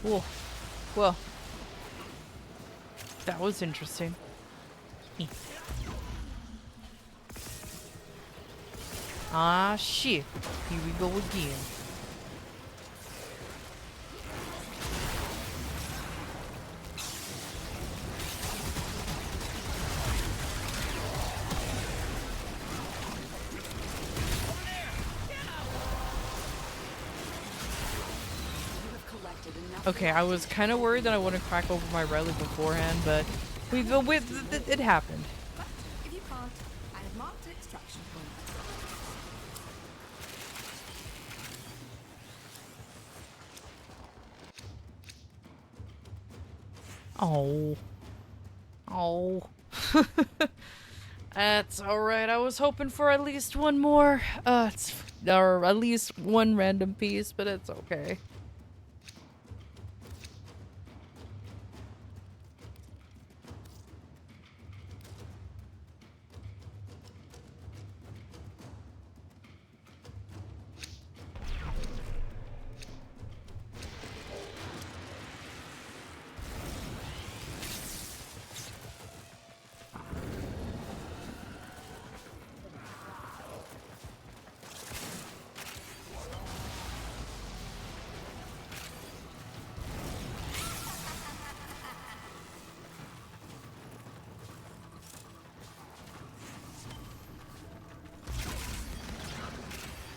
Whoa. Well. That was interesting. Ah, shit. Here we go again. Okay, I was kind of worried that I wouldn't crack over my relic beforehand, but it happened. But if you can't, I have marked an extraction point. Oh. Oh. That's alright. I was hoping for at least one more. Or at least one random piece, but it's okay.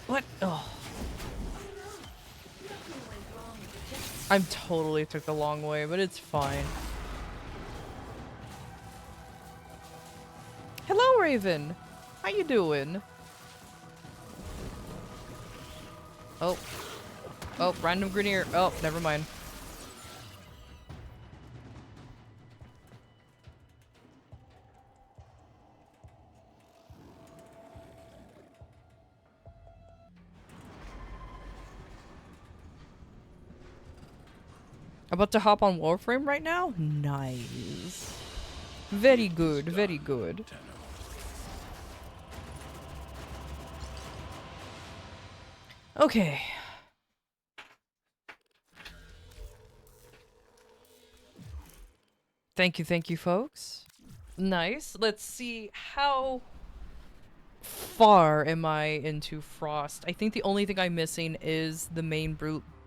What? Oh. I totally took the long way, but it's fine. Hello, Raven. How you doing? Oh. Oh, random Grenier. Oh, never mind. About to hop on Warframe right now? Nice. Very good, very good. Okay. Thank you, folks. Nice. Let's see how far am I into Frost. I think the only thing I'm missing is the main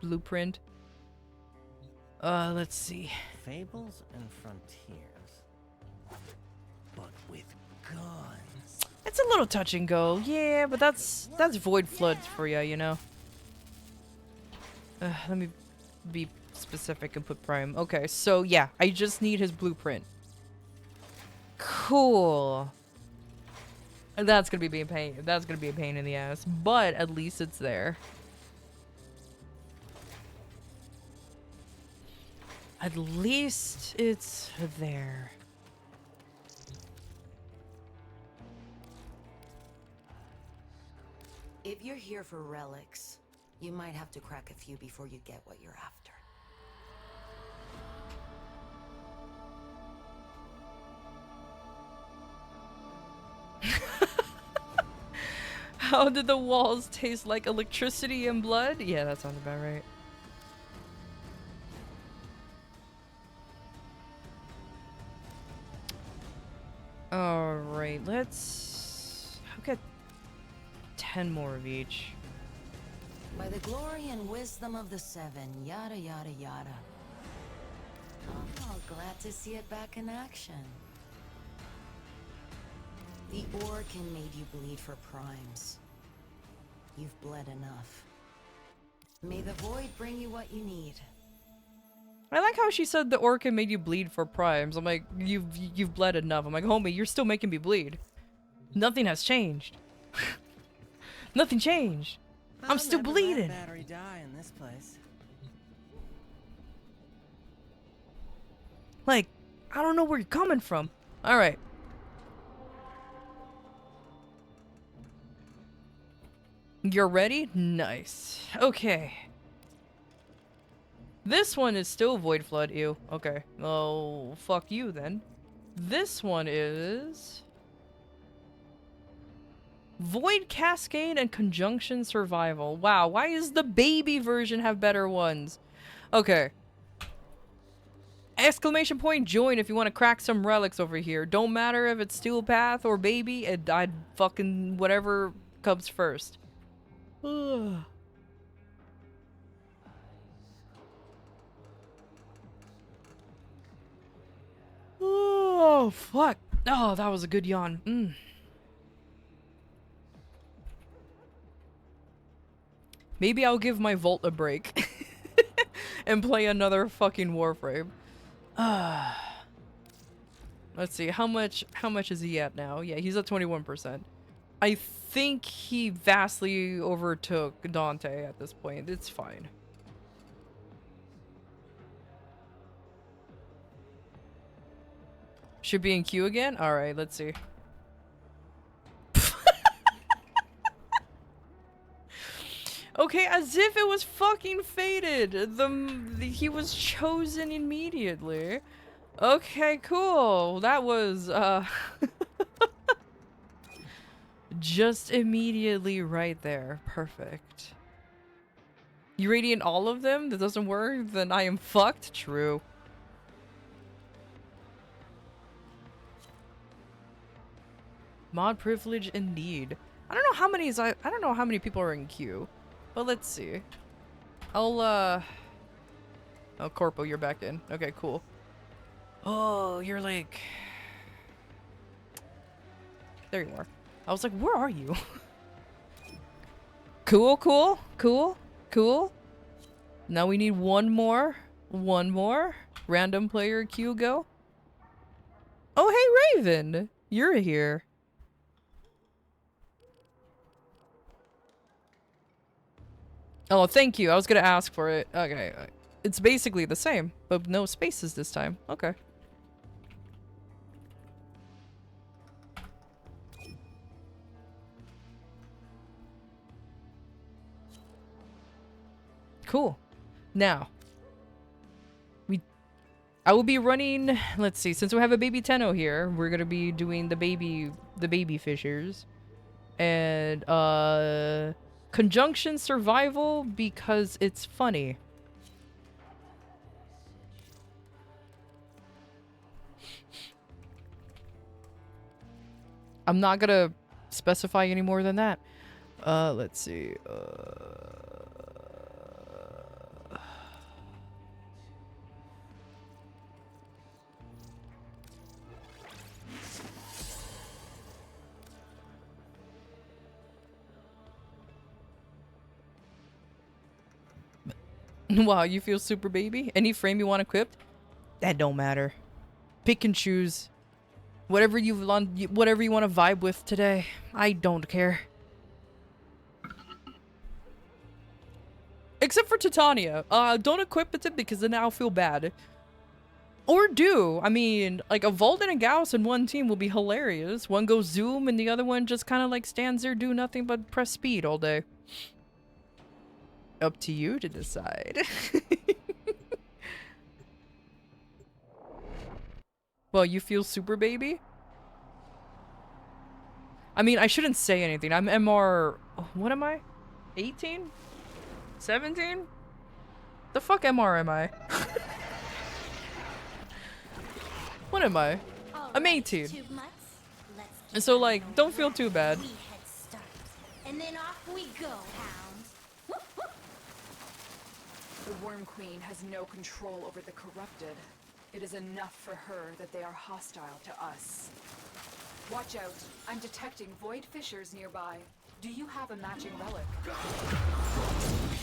blueprint. Let's see. Fables and frontiers, but with guns. It's a little touch and go. Yeah, but that's Void Floods for you, you know. Let me be specific and put Prime. Okay, so yeah, I just need his blueprint. Cool. And that's gonna be a pain. That's gonna be a pain in the ass, but at least it's there. At least it's there. If you're here for relics, you might have to crack a few before you get what you're after. How did the walls taste like electricity and blood? Yeah, that sounds about right. Alright, I'll get 10 more of each. By the glory and wisdom of the Seven, yada yada yada. Oh, glad to see it back in action. The Orkin made you bleed for primes. You've bled enough. May the void bring you what you need. I like how she said the orca made you bleed for primes. I'm like, you've bled enough. I'm like, homie, you're still making me bleed. Nothing has changed. Nothing changed. I'm still bleeding. Battery die in this place. Like, I don't know where you're coming from. All right. You're ready? Nice. Okay. This one is still Void Flood. Ew. Okay. Oh, fuck you then. This one is Void Cascade and Conjunction Survival. Wow, why does the baby version have better ones? Okay. Exclamation point join if you want to crack some relics over here. Don't matter if it's Steel Path or baby, I'd fucking whatever comes first. Ugh. Oh, fuck. Oh, that was a good yawn. Maybe I'll give my Volt a break. And play another fucking Warframe. Let's see, how much is he at now? Yeah, he's at 21%. I think he vastly overtook Dante at this point. It's fine. Should be in queue again? Alright, let's see. Okay, as if it was fucking fated. He was chosen immediately. Okay, cool. That was, just immediately right there. Perfect. You radiant all of them? That doesn't work? Then I am fucked? True. Mod privilege indeed. I don't know how many I don't know how many people are in queue. But let's see. I'll oh, Corpo, you're back in. Okay, cool. Oh, you're like there you are. I was like, where are you? Cool, cool, cool, cool. Now we need one more. One more. Random player queue go. Oh, hey, Raven. You're here. Oh, thank you. I was gonna ask for it. Okay. It's basically the same, but no spaces this time. Okay. Cool. Now, I will be running, let's see, since we have a baby Tenno here, we're gonna be doing the baby fishers. And, Conjunction Survival because it's funny. I'm not gonna specify any more than that. Let's see. Wow, you feel super baby? Any frame you want equipped? That don't matter. Pick and choose. Whatever you want to vibe with today. I don't care. Except for Titania. Don't equip it because then I'll feel bad. Or do. I mean, like a Volt and a Gauss in one team will be hilarious. One goes zoom and the other one just kind of like stands there, do nothing but press speed all day. Up to you to decide. Well, you feel super baby? I mean, I shouldn't say anything. I'm MR... What am I? 18? 17? The fuck MR am I? What am I? I'm 18. And so, like, don't feel too bad. And then off we go, hound. The Worm Queen has no control over the corrupted. It is enough for her that they are hostile to us. Watch out. I'm detecting void fissures nearby. Do you have a matching relic?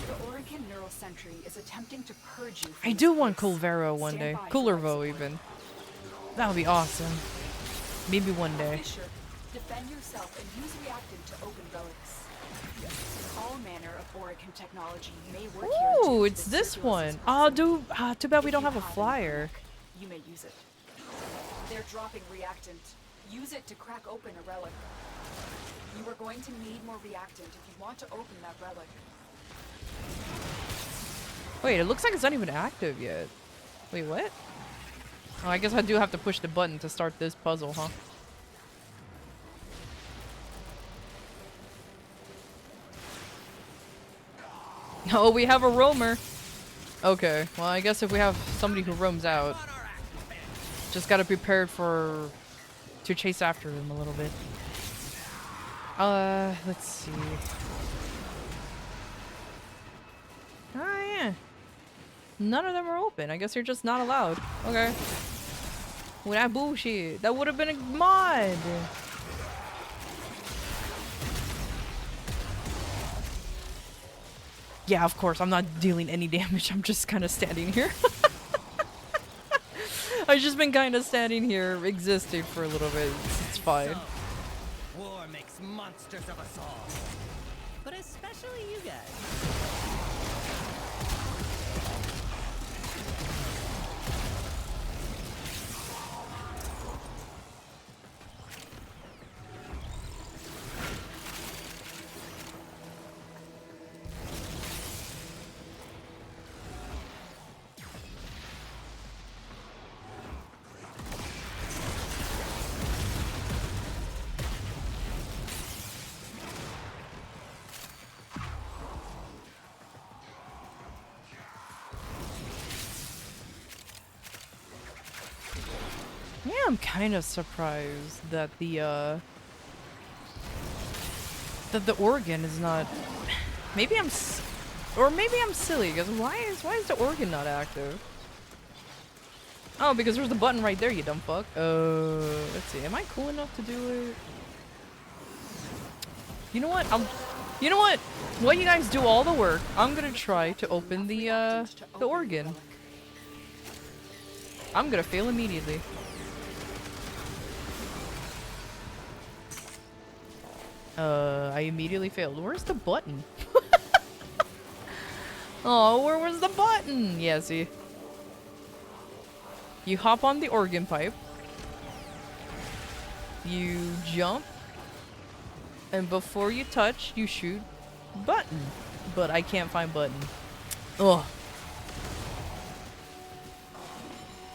The Oregon Neural Sentry is attempting to purge you from I this do want place. Culvero one Stand day. by for Cooler life Vo support. even. That would be awesome. Maybe one day. Fisher, defend yourself and use reactant to open relics. All manner of Oregon technology may work here. Ooh, to it's the this circular one. system. Oh, too bad we If don't you have a an flyer. relic, you may use it. They're dropping reactant. Use it to crack open a relic. You are going to need more reactant if you want to open that relic. Wait, it looks like it's not even active yet. Wait, what? Oh, I guess I do have to push the button to start this puzzle, huh? Oh, we have a roamer. Okay, well, I guess if we have somebody who roams out, just gotta prepare to chase after him a little bit. Let's see. Oh, yeah. None of them are open. I guess you're just not allowed. Okay. Well, that bullshit. That would have been a mod. Yeah, of course. I'm not dealing any damage. I'm just kind of standing here. I've just been kind of standing here, existing for a little bit. It's fine. War makes monsters of us all. But especially you guys. Yeah, I'm kind of surprised that the organ is not. Maybe or maybe I'm silly because why is the organ not active? Oh, because there's the button right there, you dumb fuck. Let's see. Am I cool enough to do it? You know what? You know what? While you guys do all the work, I'm gonna try to open the organ. I'm gonna fail immediately. I immediately failed. Where's the button? Oh, where was the button? Yeah, see. You hop on the organ pipe. You jump. And before you touch, you shoot button. But I can't find button. Ugh.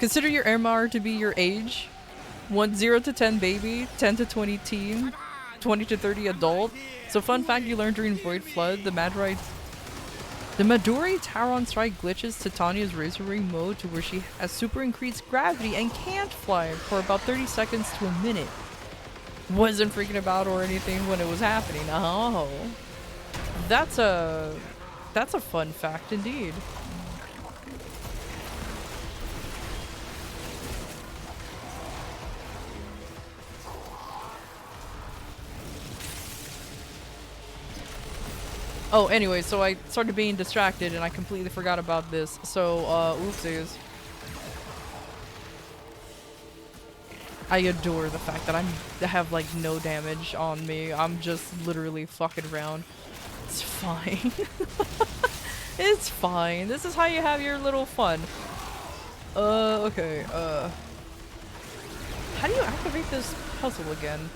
Consider your MR to be your age. 0 to 10 baby, 10 to 20 teen, 20 to 30 adult. So fun fact you learned during Void Flood, the Maduri Taron strike glitches Titania's Razor Ring mode to where she has super increased gravity and can't fly for about 30 seconds to a minute. Wasn't freaking about or anything when it was happening. Oh. That's a fun fact indeed. Oh, anyway, so I started being distracted and I completely forgot about this. So, oopsies. I adore the fact that I have, like, no damage on me. I'm just literally fucking around. It's fine. It's fine. This is how you have your little fun. Okay, how do you activate this puzzle again?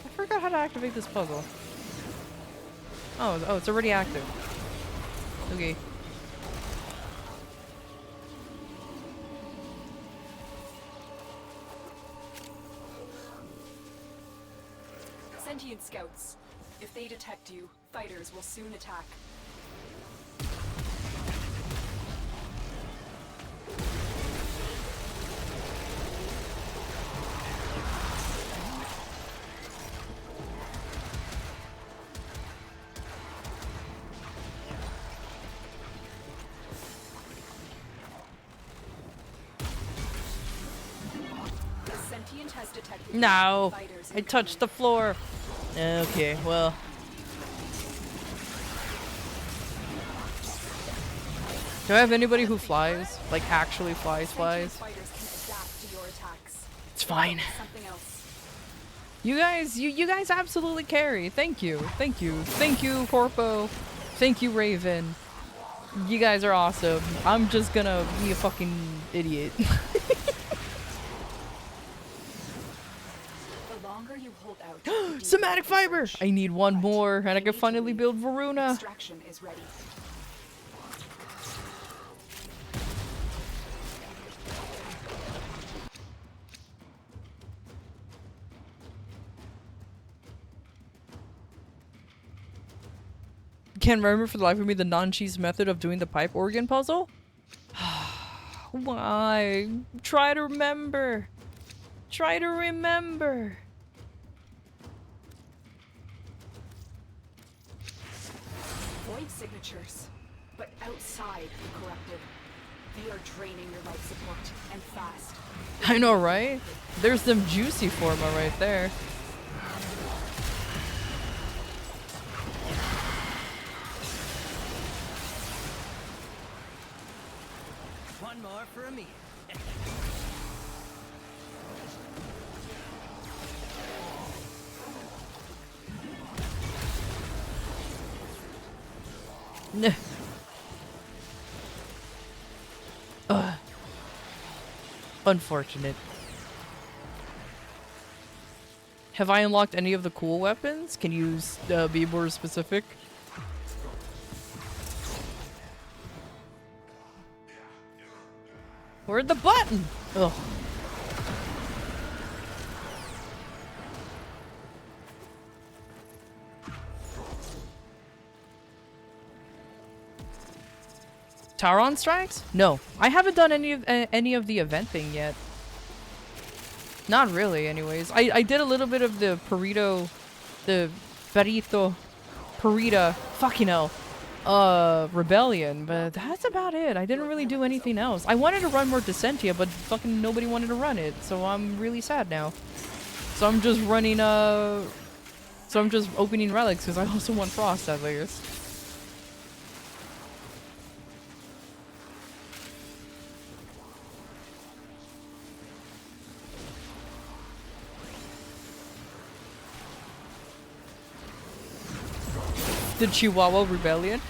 I forgot how to activate this puzzle. Oh, it's already active. Okay. Sentient scouts. If they detect you, fighters will soon attack. The sentient has detected No, fighters I incoming. touched the floor. Okay, well, Do I have anybody who flies? Like actually flies? Fighters can adapt to your attacks. It's fine. Something else. You guys absolutely carry. Thank you. Thank you. Thank you, Corpo. Thank you, Raven. You guys are awesome. I'm just gonna be a fucking idiot. The longer you hold out, Somatic fiber! I need one more, and I can finally build Varuna. Extraction is ready. Can't remember for the life of me the non-cheese method of doing the pipe organ puzzle. Why? Try to remember. Try to remember. Void signatures, but outside the corrupted. They are draining your life support, and fast. I know, right? There's some juicy forma right there. One more for me. Unfortunate. Have I unlocked any of the cool weapons? Can you be more specific? Where'd the button? Ugh. Tauron strikes? No, I haven't done any of the event thing yet. Not really, anyways. I did a little bit of the Perito, the Perita, fucking hell, Rebellion, but that's about it. I didn't really do anything else. I wanted to run more Descendia, but fucking nobody wanted to run it, so I'm really sad now. So I'm just running, so I'm just opening relics, because I also want Frost at least. The Chihuahua Rebellion.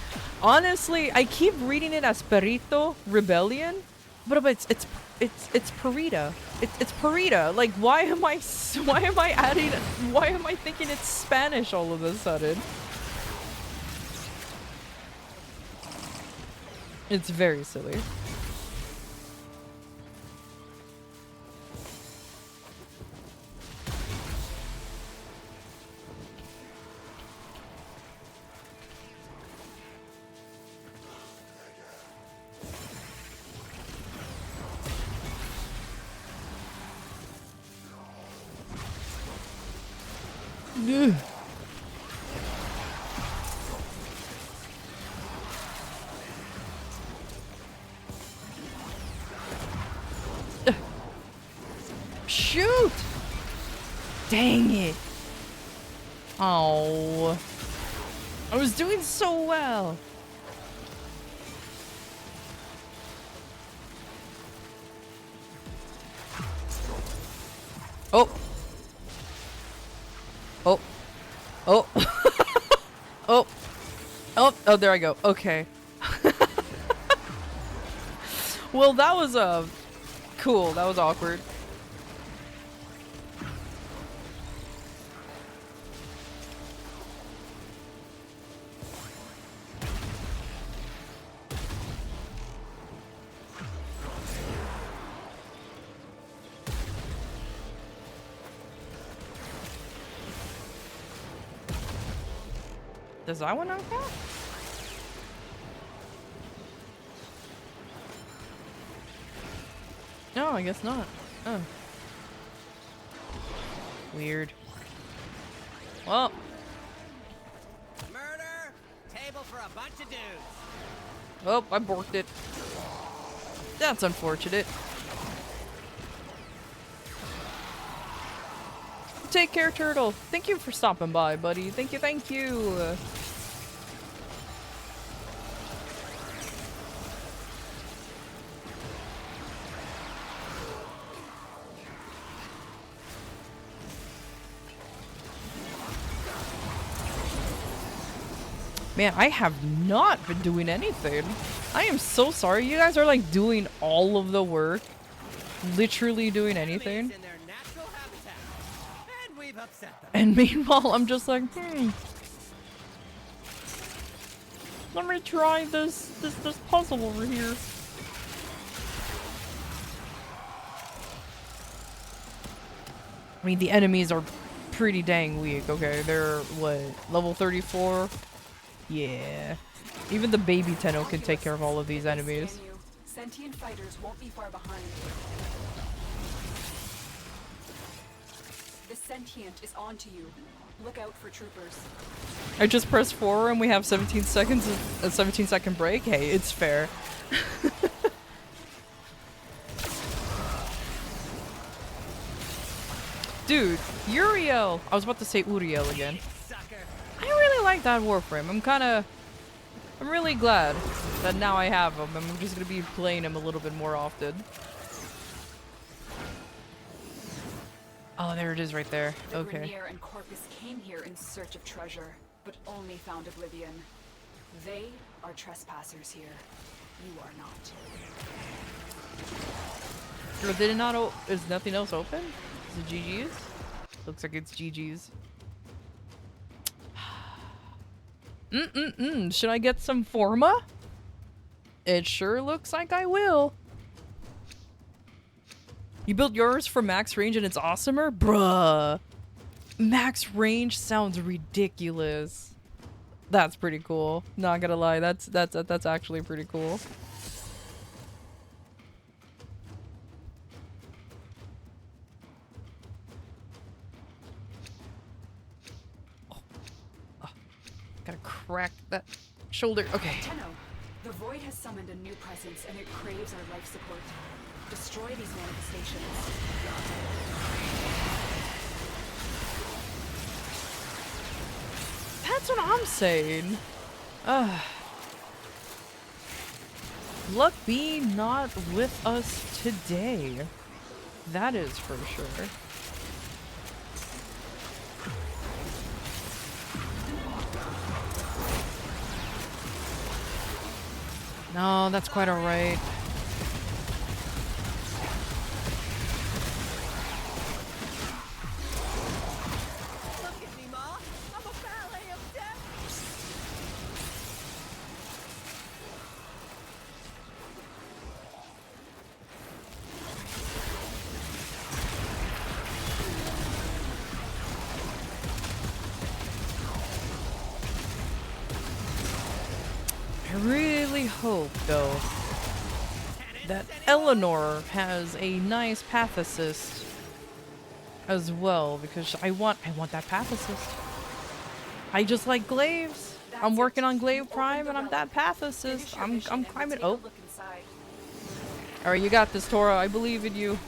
Honestly, I keep reading it as Perito Rebellion, but it's Perita. It's Perita. Like, why am I thinking it's Spanish all of a sudden? It's very silly. Ugh. Shoot! Dang it. Oh. I was doing so well. Oh. Oh. Oh. Oh. Oh. Oh, there I go. Okay. Well, that was, cool. That was awkward. Does that one knock out? No, I guess not. Oh. Weird. Well. Murder! Table for a bunch of dudes. Oh, I borked it. That's unfortunate. Take care, Turtle. Thank you for stopping by, buddy. Thank you, thank you. Man, I have not been doing anything. I am so sorry. You guys are like doing all of the work. Literally doing anything. In their natural habitat, and we've upset them. And meanwhile, I'm just like, let me try this puzzle over here. I mean, the enemies are pretty dang weak. Okay, they're what, level 34? Yeah. Even the baby Tenno can take care of all of these enemies. Sentient fighters won't be far behind. The sentient is onto you. Look out for troopers. I just pressed 4 and we have 17 seconds, a 17-second break. Hey, it's fair. Dude, Uriel! I was about to say Uriel again. I really like that Warframe. I'm really glad that now I have him. I'm just gonna be playing him a little bit more often. Oh, there it is right there. Okay. The Grineer and Corpus came here in search of treasure, but only found oblivion. They are trespassers here. You are not. Did it not is nothing else open? Is it GG's? Looks like it's GG's. Should I get some Forma? It sure looks like I will. You built yours for max range and it's awesomer? Bruh. Max range sounds ridiculous. That's pretty cool. Not gonna lie, that's actually pretty cool. Gotta crack that shoulder. Okay. Tenno, the Void has summoned a new presence and it craves our life support. Destroy these manifestations. That's what I'm saying. Luck be not with us today. That is for sure. No, that's quite alright. Look at me, Ma. I'm a ballet of death. I really hope, though, that Eleanor has a nice path assist as well, because I want that path assist. I just like glaives. I'm working on glaive prime, and I'm that path assist. I'm climbing. Oh, all right, you got this, Tora. I believe in you.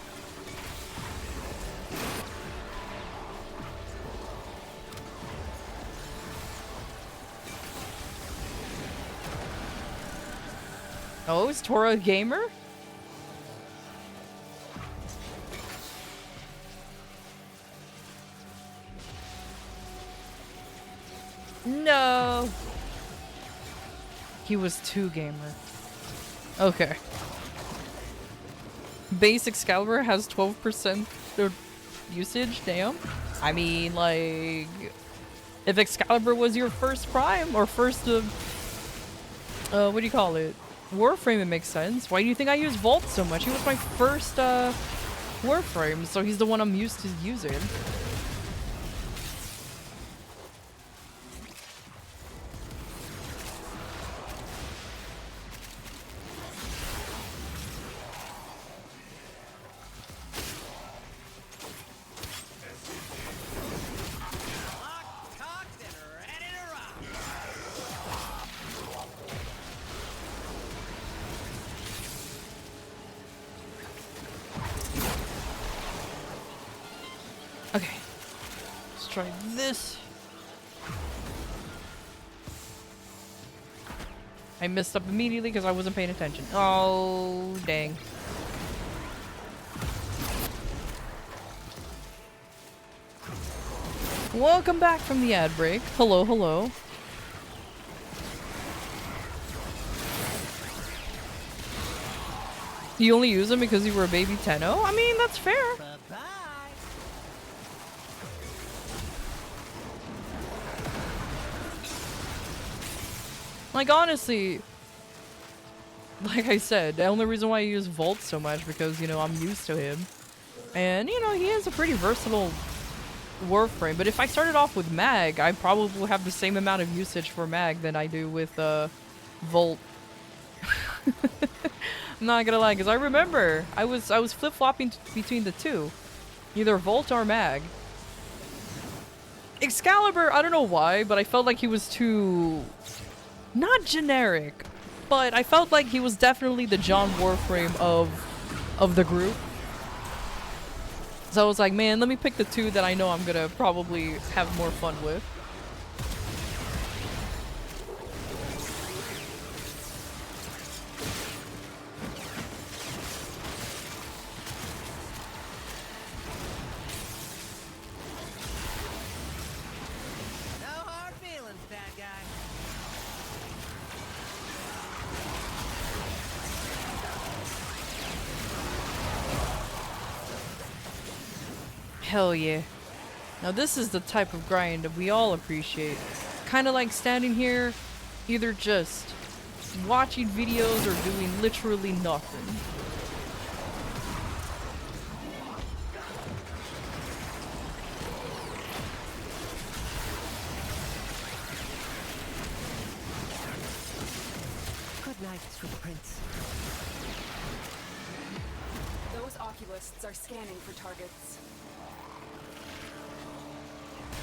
Oh, is Tora a gamer? No. He was too gamer. Okay. Base Excalibur has 12% usage, damn. I mean, like, if Excalibur was your first prime, or first, what do you call it? Warframe, it makes sense. Why do you think I use Vault so much? He was my first, Warframe, so he's the one I'm used to using. Okay, let's try this. I messed up immediately because I wasn't paying attention. Oh, dang. Welcome back from the ad break. Hello, hello. You only use them because you were a baby Tenno? I mean, that's fair. Bye-bye. Like, honestly, like I said, the only reason why I use Volt so much because, you know, I'm used to him. And, you know, he has a pretty versatile Warframe. But if I started off with Mag, I probably would have the same amount of usage for Mag than I do with Volt. I'm not gonna lie, because I remember I was flip-flopping between the two. Either Volt or Mag. Excalibur, I don't know why, but I felt like he was too... not generic, but I felt like he was definitely the John Warframe of the group. So I was like, man, let me pick the two that I know I'm gonna probably have more fun with. No hard feelings, bad guy. Hell yeah. Now this is the type of grind that we all appreciate. Kind of like standing here, either just watching videos or doing literally nothing. Good night, sweet prince. Those oculists are scanning for targets.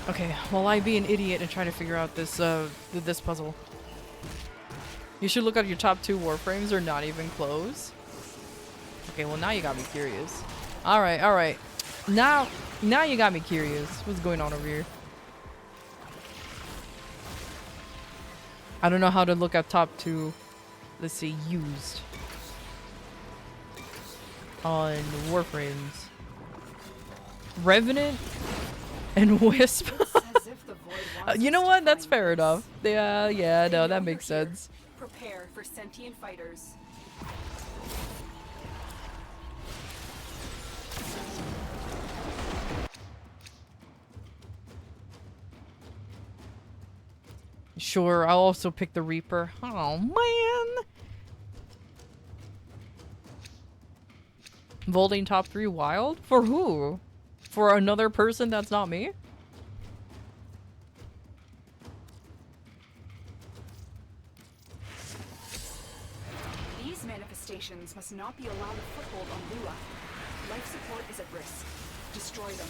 Okay, well I be an idiot and try to figure out this this puzzle. You should look at your top 2 Warframes, they're not even close. Okay, well now you got me curious. Alright, alright. Now you got me curious. What's going on over here? I don't know how to look at top 2. Let's see, used. On Warframes. Revenant and Wisp. As if the void wants You know us to what? That's find fair this. enough. Yeah, no, They that know makes you're here. sense. Prepare for sentient fighters. Sure, I'll also pick the Reaper. Oh, man. Voting top 3 wild? For who? For another person that's not me? These manifestations must not be allowed a foothold on Lua. Life support is at risk. Destroy them.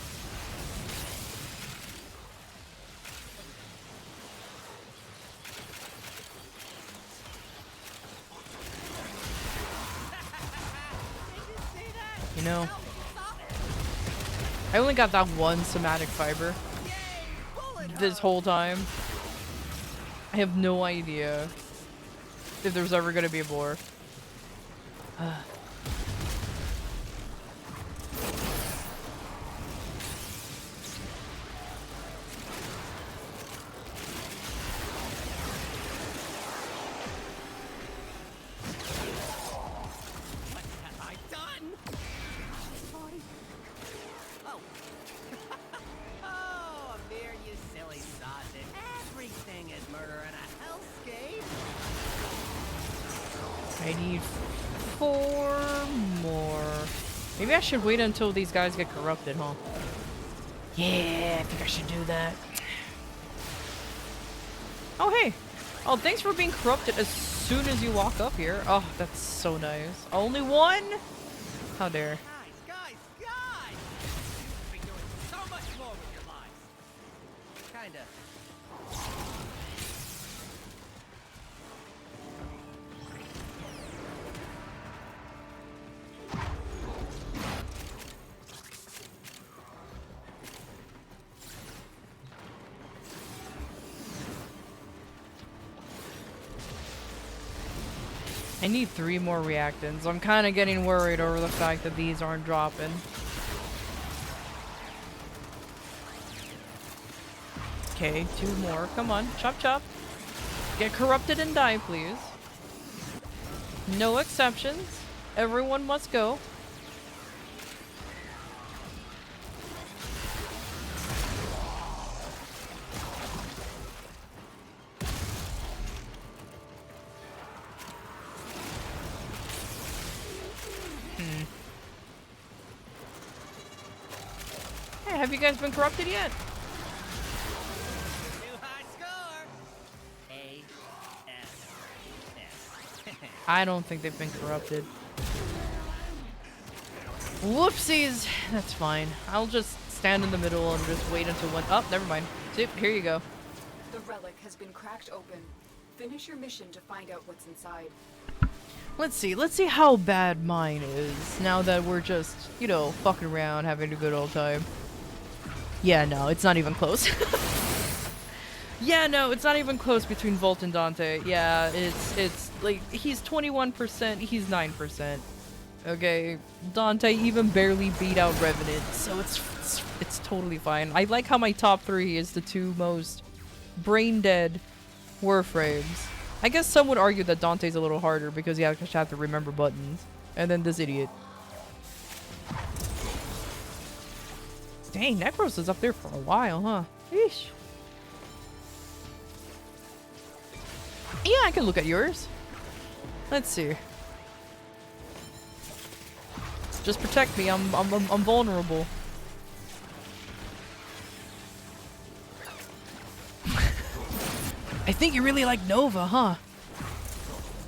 You know, I only got that one somatic fiber this whole time. I have no idea if there's ever gonna be a boar. What have I done? Oh. Oh, Amir, you silly sausage. Everything is murder in a hellscape. I need 4 more. Maybe I should wait until these guys get corrupted, huh? Yeah, I think I should do that. Oh, hey. Oh, thanks for being corrupted as soon as you walk up here. Oh, that's so nice. Only one? How dare. Guys! You could be doing so much more with your lives. Kinda. I need 3 more reactants. I'm kind of getting worried over the fact that these aren't dropping. Okay, 2 more. Come on. Chop chop. Get corrupted and die, please. No exceptions. Everyone must go. Hey, have you guys been corrupted yet? New high score. A-S-S. I don't think they've been corrupted. Whoopsies! That's fine. I'll just stand in the middle and just wait until one. Oh, never mind. Zip, here you go. The relic has been cracked open. Finish your mission to find out what's inside. Let's see how bad mine is now that we're just, you know, fucking around, having a good old time. Yeah, no, it's not even close. Yeah, no, it's not even close between Volt and Dante. Yeah, it's like, he's 21%, he's 9%. Okay, Dante even barely beat out Revenant, so it's totally fine. I like how my top 3 is the 2 most brain-dead Warframes. I guess some would argue that Dante's a little harder because you actually have to remember buttons. And then this idiot. Dang, Necros is up there for a while, huh? Yeesh. Yeah, I can look at yours. Let's see. Just protect me. I'm vulnerable. I think you really like Nova, huh?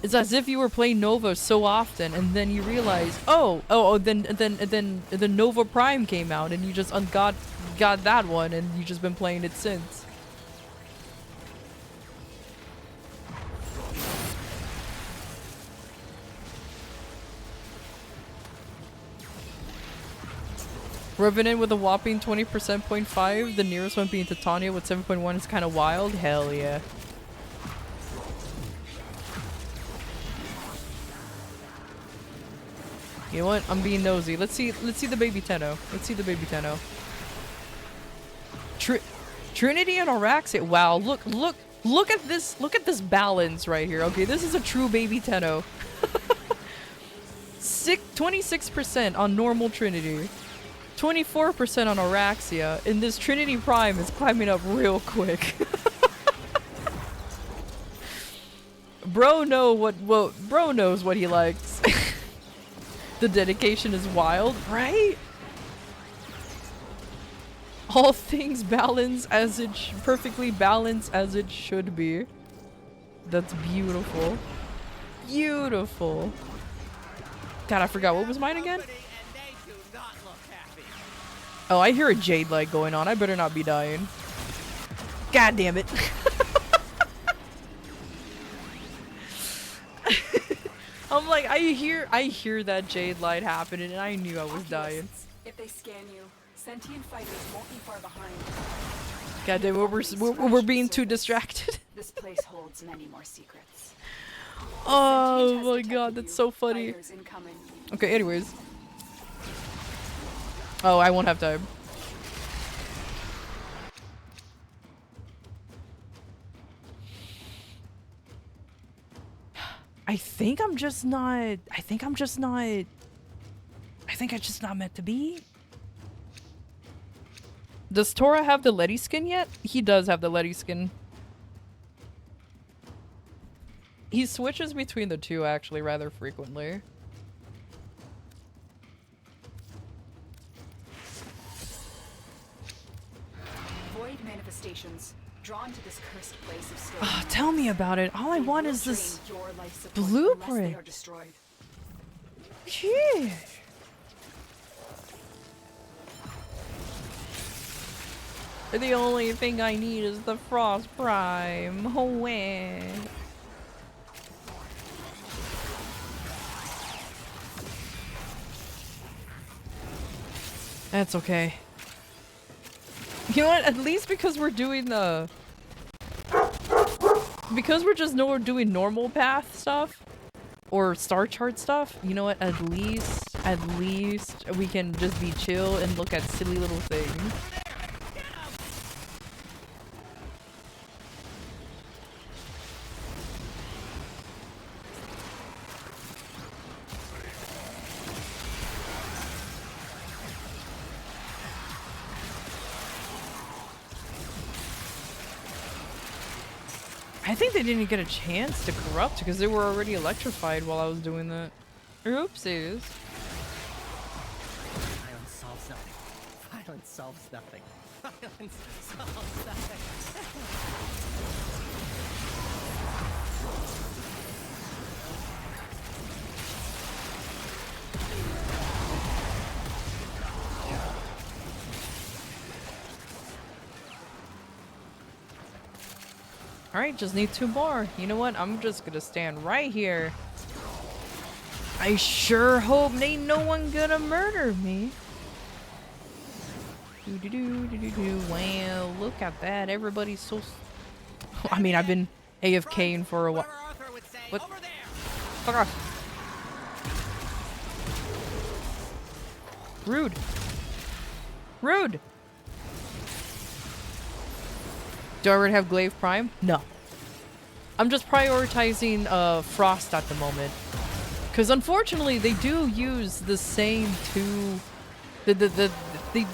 It's as if you were playing Nova so often, and then you realize, then Nova Prime came out, and you just got that one, and you just been playing it since. Revenant with a whopping 20% 0.5, the nearest one being Titania with 7.1 is kind of wild. Hell yeah. You know what? I'm being nosy. Let's see the baby Tenno. Let's see the baby Tenno. Trinity and Araxia. Wow, look at this balance right here. Okay, this is a true baby Tenno. 26% on normal Trinity. 24% on Araxia, and this Trinity Prime is climbing up real quick. Bro knows what he likes. The dedication is wild, right? All things balanced as it perfectly balanced as it should be. That's beautiful. Beautiful. God, I forgot what was mine again? Oh, I hear a Jade light going on. I better not be dying. God damn it. I'm like, I hear that Jade light happening, and I knew I was dying. If they scan you, sentient fighters won't be far behind. God damn it, we're being too distracted. This place holds many more secrets. Oh my god, that's so funny. Okay, anyways. Oh, I won't have time. I think I'm just not meant to be. Does Tora have the Letty skin yet? He does have the Letty skin. He switches between the two actually rather frequently. Void manifestations drawn to this cursed place of state. Oh, tell me about it. All I want is this blueprint. Yeah. The only thing I need is the Frost Prime. Hooray. That's okay. You know what? At least because we're doing the... Because we're just doing normal path stuff. Or star chart stuff. You know what? At least we can just be chill and look at silly little things. I think they didn't get a chance to corrupt because they were already electrified while I was doing that. Oopsies. Violence solves nothing. Violence solves nothing. Violence solves nothing. Alright, just need 2 more. You know what? I'm just gonna stand right here. I sure hope ain't no one gonna murder me. Wow, look at that. Everybody's so... I mean, I've been AFKing for a while. What? Fuck off. Rude. Rude. Do I already have Glaive Prime? No. I'm just prioritizing Frost at the moment. Because unfortunately, they do use the same two... They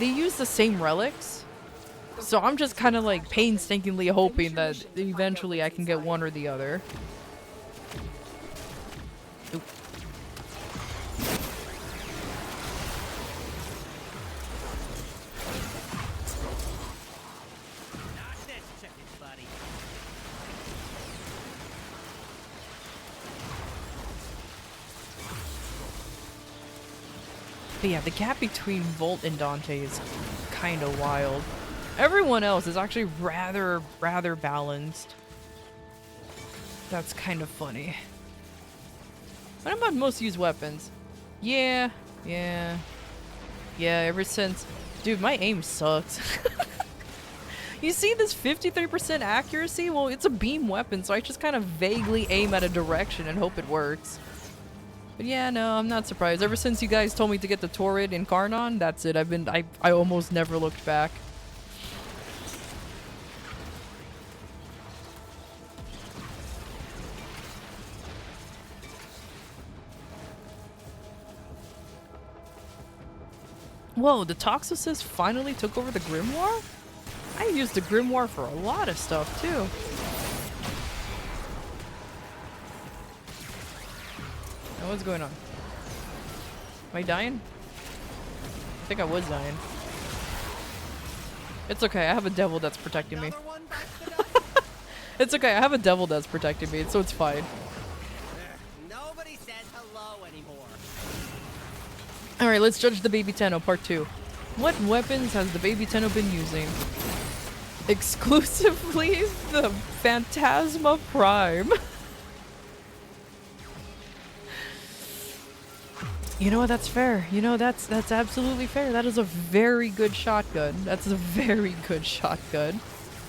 use the same relics. So I'm just kind of like painstakingly hoping that eventually I can get one or the other. Oop. But yeah, the gap between Volt and Dante is kind of wild. Everyone else is actually rather balanced. That's kind of funny. What about most used weapons? Yeah, ever since... Dude, my aim sucks. You see this 53% accuracy? Well, it's a beam weapon, so I just kind of vaguely aim at a direction and hope it works. But yeah, no, I'm not surprised. Ever since you guys told me to get the turret in Karnon, that's it. I almost never looked back. Whoa, the Toxicist finally took over the Grimoire? I used the Grimoire for a lot of stuff, too. Now, what's going on? Am I dying? I think I was dying. It's okay, I have a devil that's protecting me. It's okay, I have a devil that's protecting me, so it's fine. Nobody says hello anymore. Alright, let's judge the Baby Tenno, part 2. What weapons has the Baby Tenno been using? Exclusively the Phantasma Prime. You know what, that's fair. You know, that's absolutely fair. That is a very good shotgun. That's a very good shotgun.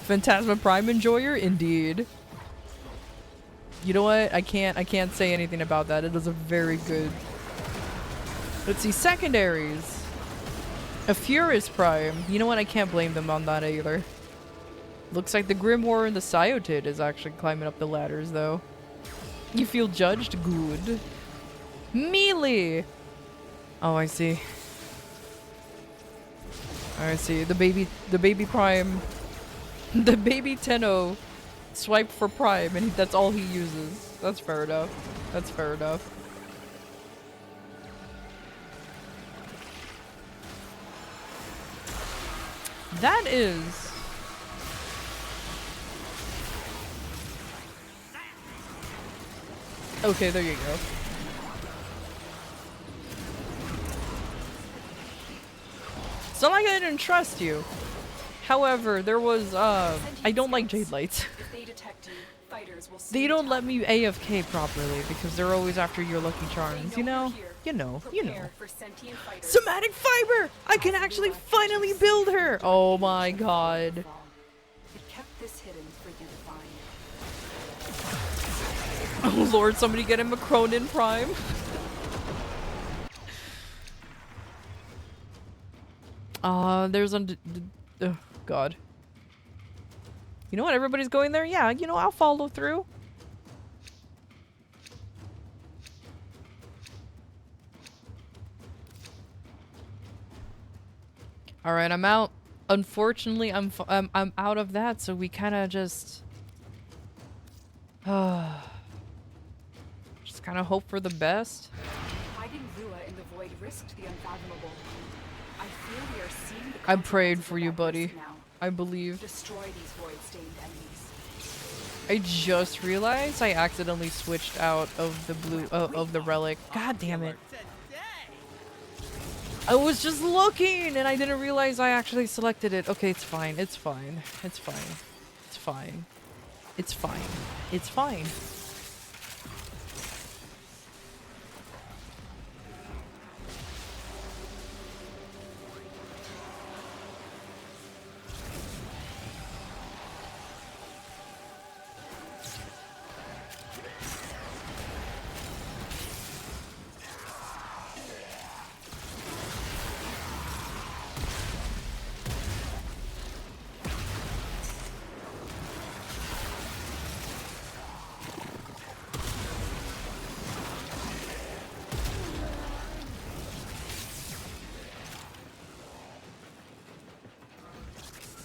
Phantasma Prime enjoyer? Indeed. You know what? I can't say anything about that. It is a very good... Let's see, secondaries. A Furus Prime. You know what? I can't blame them on that either. Looks like the Grimoire and the Sciotid is actually climbing up the ladders, though. You feel judged? Good. Melee! Oh, I see. I see. The baby Prime... The Baby Tenno swiped for Prime, and that's all he uses. That's fair enough. That's fair enough. That is... Okay, there you go. It's not like I didn't trust you. However, there was, I don't like Jade Lights. They don't let me AFK properly because they're always after your Lucky Charms, you know? You know. Somatic Fiber! I can actually finally build her! Oh my god. It kept this hidden for you to find. Oh lord, somebody get him a Cronin Prime. There's oh god. You know what, everybody's going there? Yeah, you know, I'll follow through. Alright, I'm out. Unfortunately, I'm out of that, so we kind of just... Just kind of hope for the best. Hiding Lua in the void risked the unfathomable. I fear we are seeing the I prayed consequences for of you, that buddy. risk now. I believe. Destroy these void-stained enemies. I just realized I accidentally switched out of the blue of the relic. God damn it. I was just looking and I didn't realize I actually selected it. Okay, it's fine. It's fine. It's fine. It's fine. It's fine. It's fine.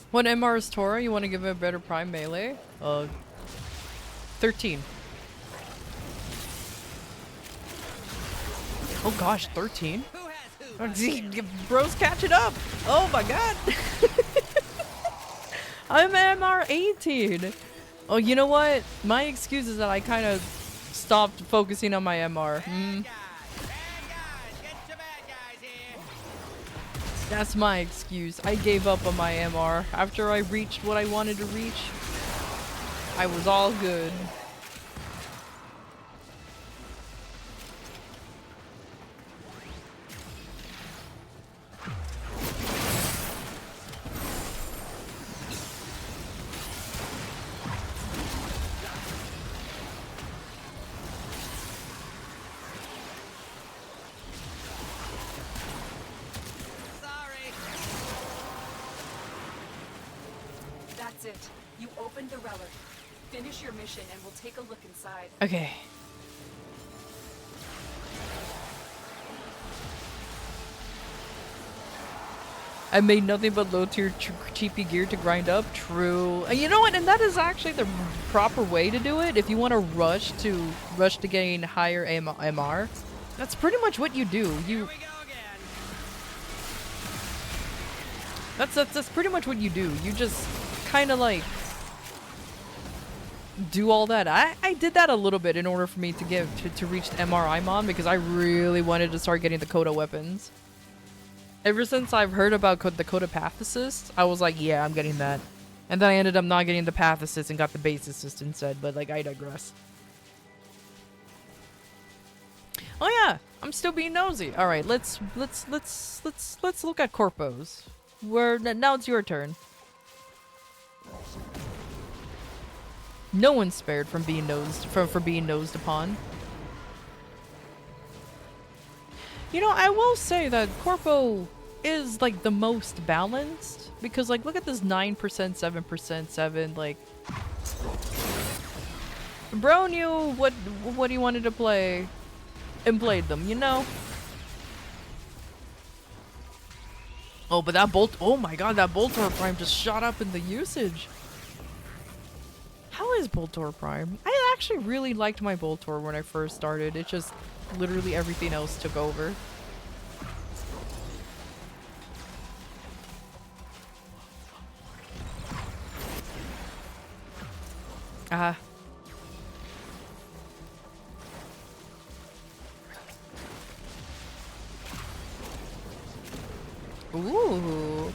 What MR is Tora? You want to give it a better prime melee? 13. Oh gosh, 13? Bro's catching up! Oh my god! I'm MR 18! Oh, you know what? My excuse is that I kind of stopped focusing on my MR. That's my excuse. I gave up on my MR. After I reached what I wanted to reach, I was all good. That's it. You opened the relic. Finish your mission and we'll take a look inside. Okay. I made nothing but low tier cheapy gear to grind up. True. And you know what? And that is actually the proper way to do it. If you want to rush to gain higher MR, that's pretty much what you do. That's pretty much what you do. You just kind of like do all that. I did that a little bit in order for me to reach the MR I'm on because I really wanted to start getting the Coda weapons. Ever since I've heard about the Coda Path Assist, I was like, yeah, I'm getting that. And then I ended up not getting the Path Assist and got the Base Assist instead, but like I digress. Oh yeah, I'm still being nosy. All right, let's look at corpos. Now it's your turn. No one's spared from being nosed upon. You know, I will say that Corpo is like the most balanced because like look at this 9%, 7%, 7 like bro knew what he wanted to play and played them, you know? Oh, but that oh my god, that Boltor Prime just shot up in the usage. How is Boltor Prime? I actually really liked my Boltor when I first started. It just literally everything else took over. Ooh.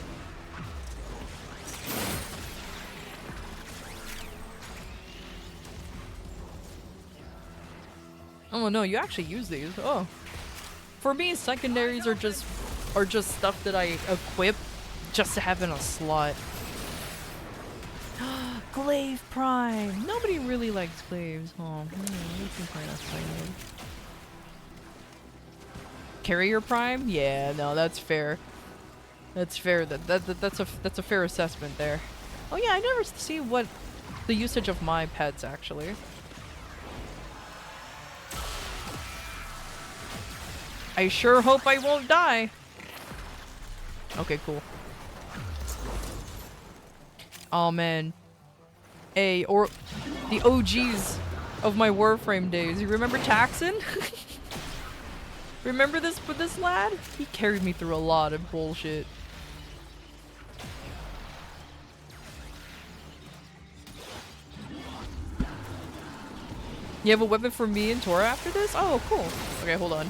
Oh no, you actually use these. Oh. For me, secondaries are just stuff that I equip just to have in a slot. Glaive Prime! Nobody really likes Glaives. Oh, makes me kind of excited. Carrier Prime? Yeah, no, that's fair. That's fair. That's a fair assessment there. Oh yeah, I never see what the usage of my pets actually. I sure hope I won't die. Okay, cool. Oh man. Or the OGs of my Warframe days. You remember Taxon? Remember this lad? He carried me through a lot of bullshit. You have a weapon for me and Tora after this? Oh, cool. Okay, hold on.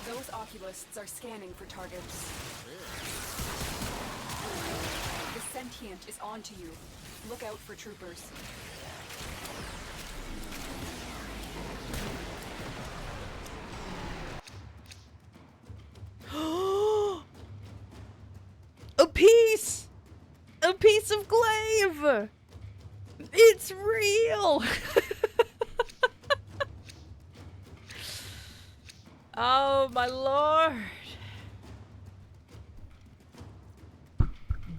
Those oculists are scanning for targets. The sentient is onto you. Look out for troopers. A piece! A piece of glaive! It's real! Oh my lord.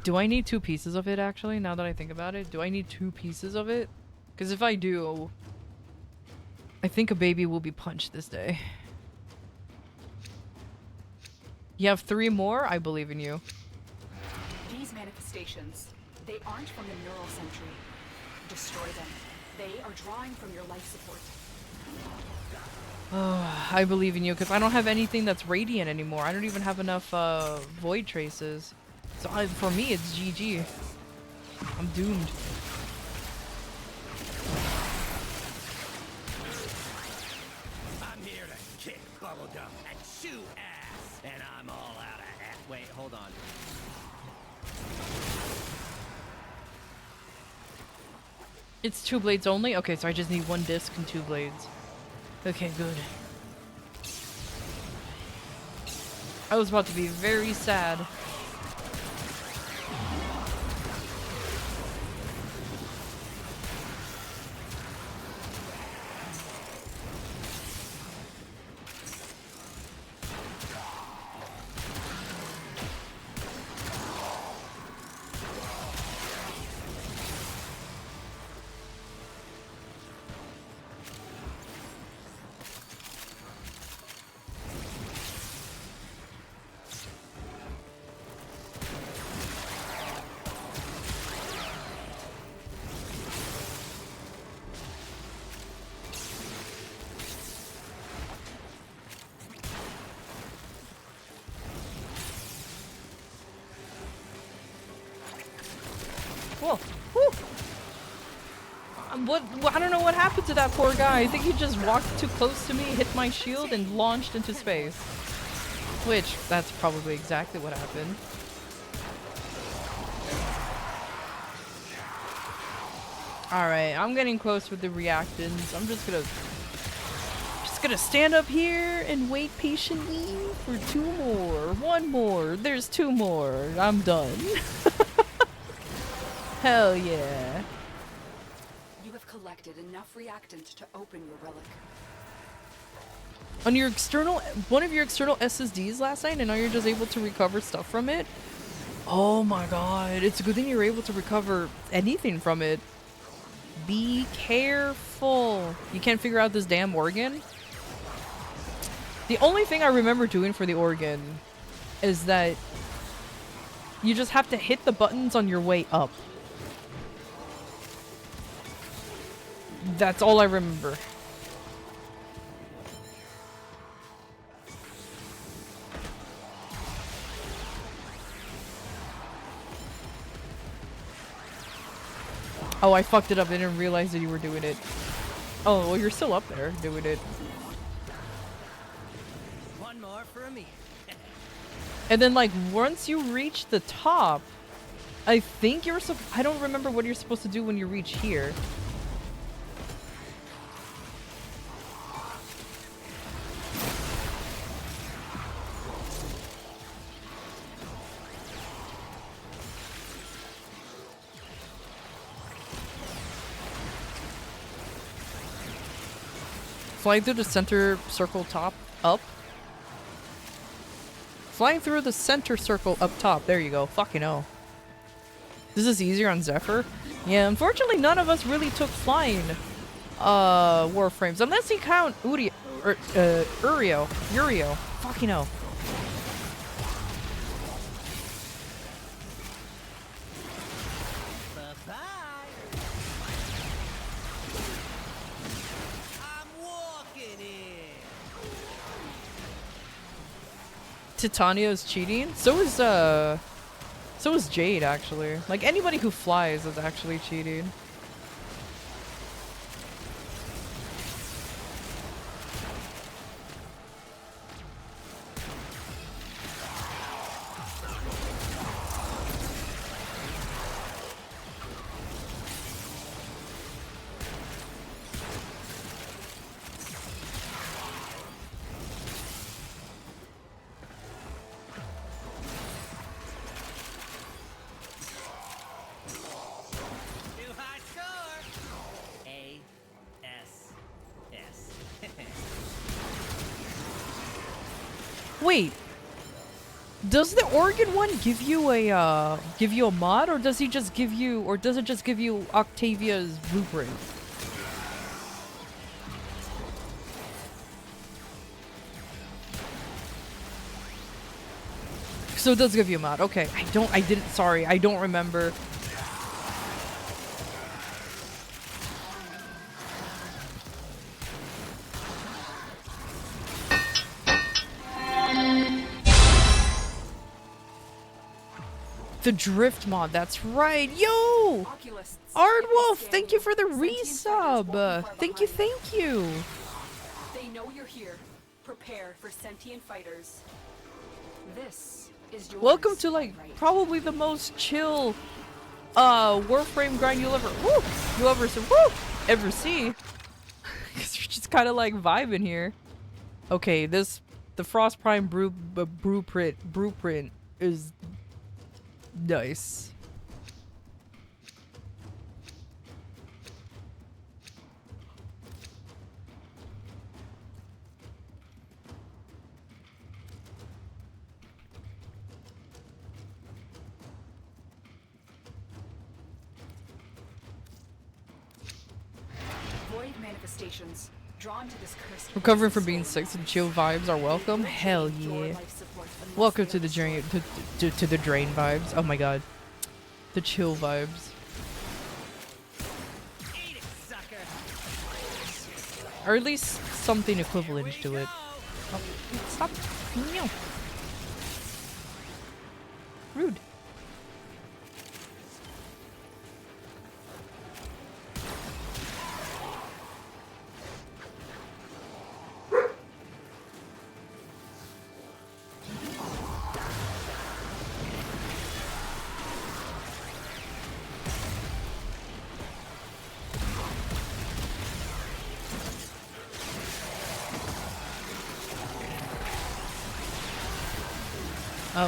Do I need 2 pieces of it actually, now that I think about it? Do I need 2 pieces of it? Because if I do, I think a baby will be punched this day. You have 3 more? I believe in you. These manifestations, they aren't from the neural sentry. Destroy them. They are drawing from your life support. Oh, I believe in you because I don't have anything that's radiant anymore. I don't even have enough void traces. So for me, it's GG. I'm doomed. I'm here to kick bubblegum and chew ass, and I'm all out of ass. Wait, hold on. It's 2 blades only? Okay, so I just need 1 disc and 2 blades. Okay, good. I was about to be very sad. Whoa. Whew. I don't know what happened to that poor guy. I think he just walked too close to me, hit my shield, and launched into space. Which, that's probably exactly what happened. Alright, I'm getting close with the reactants. I'm just gonna stand up here and wait patiently for 2 more. 1 more. There's 2 more. I'm done. Hell yeah. You have collected enough reactant to open your relic. On your one of your external SSDs last night, and now you're just able to recover stuff from it? Oh my god, it's a good thing you're able to recover anything from it. Be careful. You can't figure out this damn organ? The only thing I remember doing for the organ is that you just have to hit the buttons on your way up. That's all I remember. Oh, I fucked it up. I didn't realize that you were doing it. Oh, well, you're still up there doing it. One more for me. And then, like, once you reach the top, I think you're I don't remember what you're supposed to do when you reach here. Flying through the center circle top up. Flying through the center circle up top. There you go. Fucking hell. This is easier on Zephyr. Yeah, unfortunately none of us really took flying warframes. Unless you count Uriel. Fucking hell. Titania is cheating. So is Jade actually. Like anybody who flies is actually cheating. New high score! A-S-S. Wait. Does the Oregon one give you a mod, or does he just give you, or does it just give you Octavia's blueprint? So it does give you a mod. Okay, sorry, I don't remember. The drift mod, that's right. Yo! Ardwolf, thank you for the resub. Thank you. They know you're here. Prepare for sentient fighters. This is your Welcome to like probably the most chill Warframe grind you'll ever see. Cause you're just kind of like vibing here. Okay, the Frost Prime blueprint is nice. void manifestations drawn to this cursed. Recovering from being sick, some chill vibes are welcome. Hell yeah. Welcome to the drain to the drain vibes. Oh my god. The chill vibes. Eat it, sucker! Or at least something equivalent to it. Oh, stop. Meow. Rude.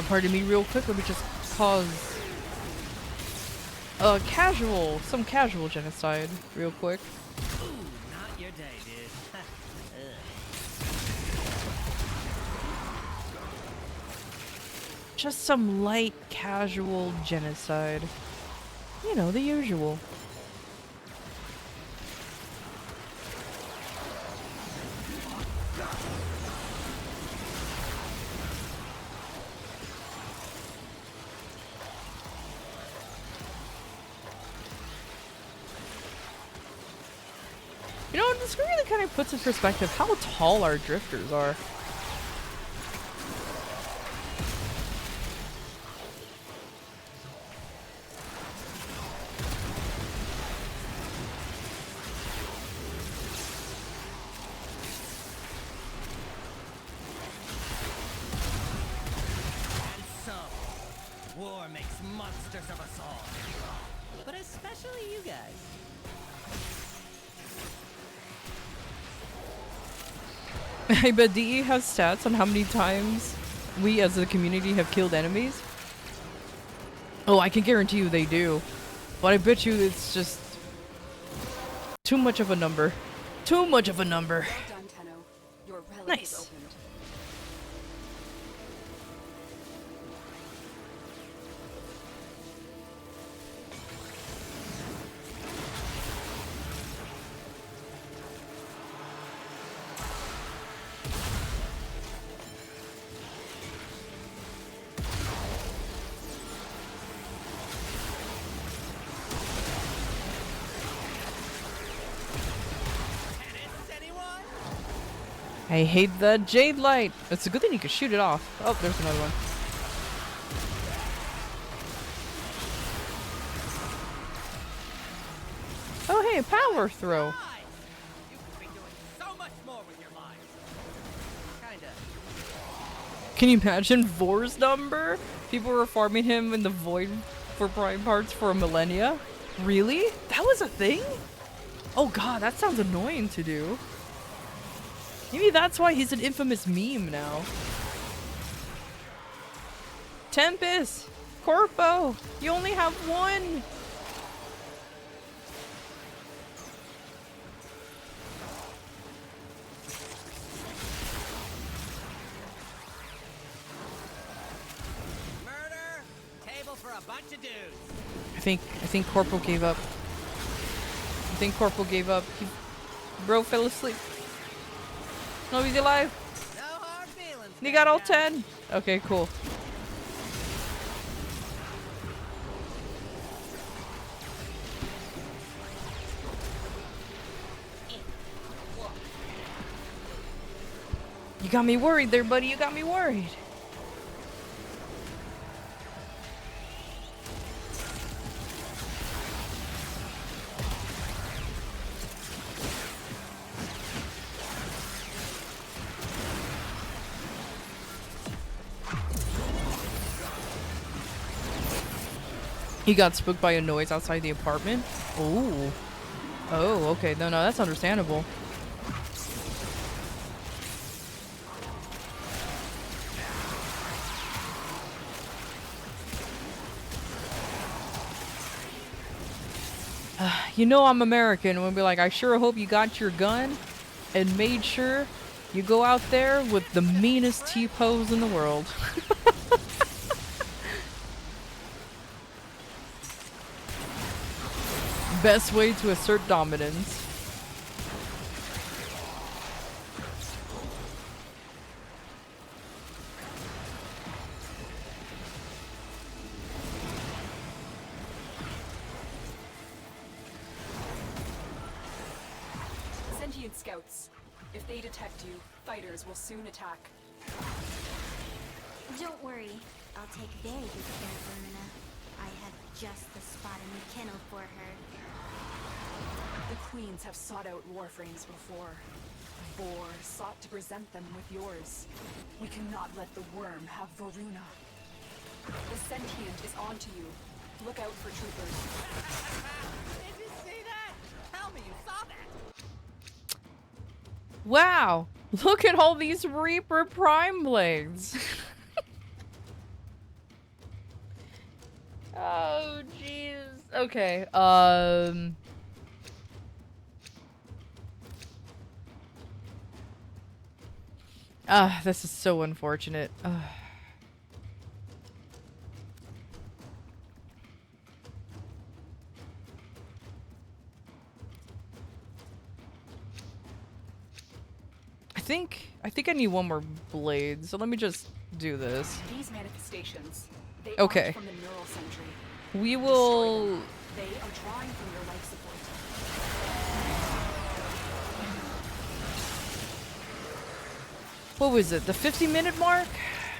Pardon me real quick, let me just pause. Some casual genocide real quick. Ooh, not your day, dude. Just some light casual genocide. You know, the usual. You know, this really kind of puts in perspective how tall our drifters are. And so, war makes monsters of us all. But especially you guys. I bet DE has stats on how many times we as a community have killed enemies. Oh, I can guarantee you they do. But I bet you it's just too much of a number. Too much of a number. Well done, Tenno. Your relic Nice. is opened. Tennis, anyone? I hate the jade light. It's a good thing you can shoot it off. Oh, there's another one. Oh, hey, power throw. You could be doing so much more with your life. Kinda. Can you imagine Vor's number? People were farming him in the void for prime parts for millennia. Really? That was a thing? Oh god, that sounds annoying to do. Maybe that's why he's an infamous meme now. Tempest! Corpo! You only have one! Murder! Table for a bunch of dudes. I think Corporal gave up. Bro fell asleep. No, he's alive. No hard feelings. He got all guy. 10. Okay, cool. You got me worried there, buddy. You got me worried. He got spooked by a noise outside the apartment? Oh. Oh, okay. No, that's understandable. You know I'm American. We'll be like, I sure hope you got your gun and made sure you go out there with the meanest T-pose in the world. Best way to assert dominance. Sentient scouts. If they detect you, fighters will soon attack. Don't worry. I'll take very good care of Verona. I have just the spot in the kennel for her. The queens have sought out warframes before. Vor sought to present them with yours. We cannot let the worm have Voruna. The sentient is onto you. Look out for troopers. Did you see that? Tell me you saw that. Wow! Look at all these Reaper Prime blades. Oh, jeez. Okay, this is so unfortunate. I think I need one more blade, so let me just do this. These manifestations, they Okay. aren't from the neural sentry. We Destroy will... them. They are drawing from your life support. What was it? The 50-minute mark?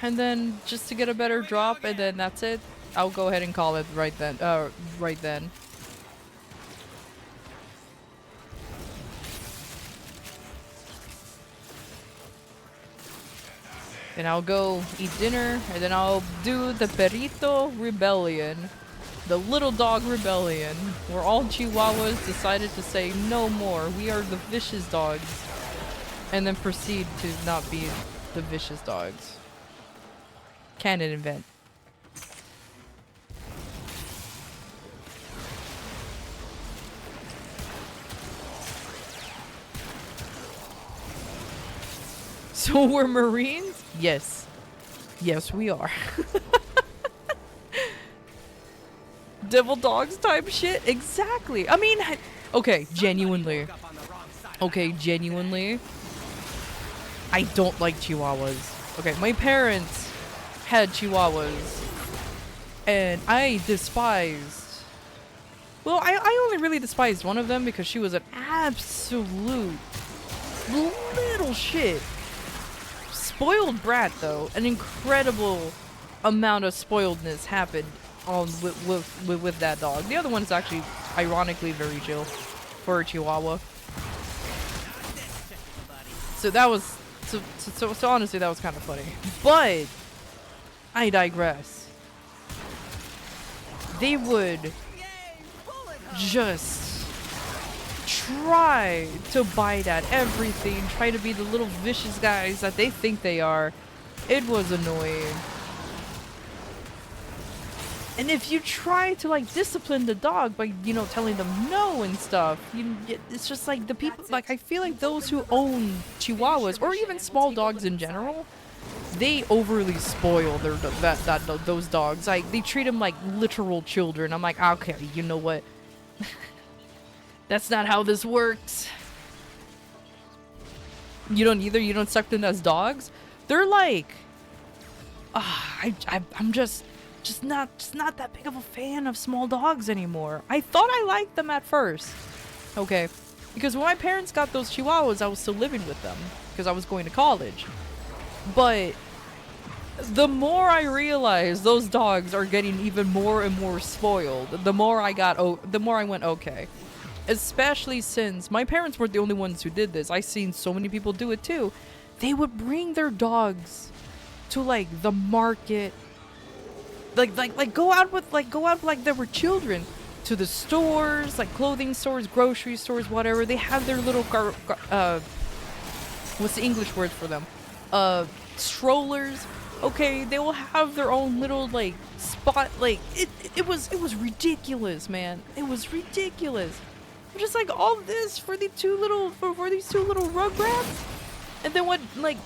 And then just to get a better drop, and then that's it? I'll go ahead and call it right then. Right then. Then I'll go eat dinner, and then I'll do the Perrito Rebellion. The Little Dog Rebellion, where all Chihuahuas decided to say no more, we are the vicious dogs. And then proceed to not be the vicious dogs. Canon event. So we're Marines? Yes. Yes, we are. Devil dogs type shit? Exactly. I mean, okay, genuinely. Okay, genuinely. I don't like Chihuahuas. Okay, my parents had Chihuahuas. And I despised... Well, I only really despised one of them because she was an absolute little shit. spoiled brat though. An incredible amount of spoiledness happened on with that dog. The other one's actually ironically very chill for a Chihuahua. So that was so honestly that was kind of funny. But I digress. They would just try to bite at everything, try to be the little vicious guys that they think they are. It was annoying. And if you try to like discipline the dog by, you know, telling them no and stuff, it's just like the people, like I feel like those who own Chihuahuas or even small dogs in general, they overly spoil those dogs. Like they treat them like literal children. I'm like, okay, you know what? That's not how this works. You don't accept them as dogs. They're like, I'm just not that big of a fan of small dogs anymore. I thought I liked them at first. Okay. Because when my parents got those Chihuahuas, I was still living with them because I was going to college. But the more I realized those dogs are getting even more and more spoiled, the more I went, okay. Especially since my parents weren't the only ones who did this. I've seen so many people do it too. They would bring their dogs to like the market, like go out like they were children, to the stores, like clothing stores, grocery stores, whatever. They have their little what's the English word for them? Strollers. Okay, they will have their own little like spot. Like it was ridiculous, man. It was ridiculous. Just like all this for these two little rugrats. And then what, like,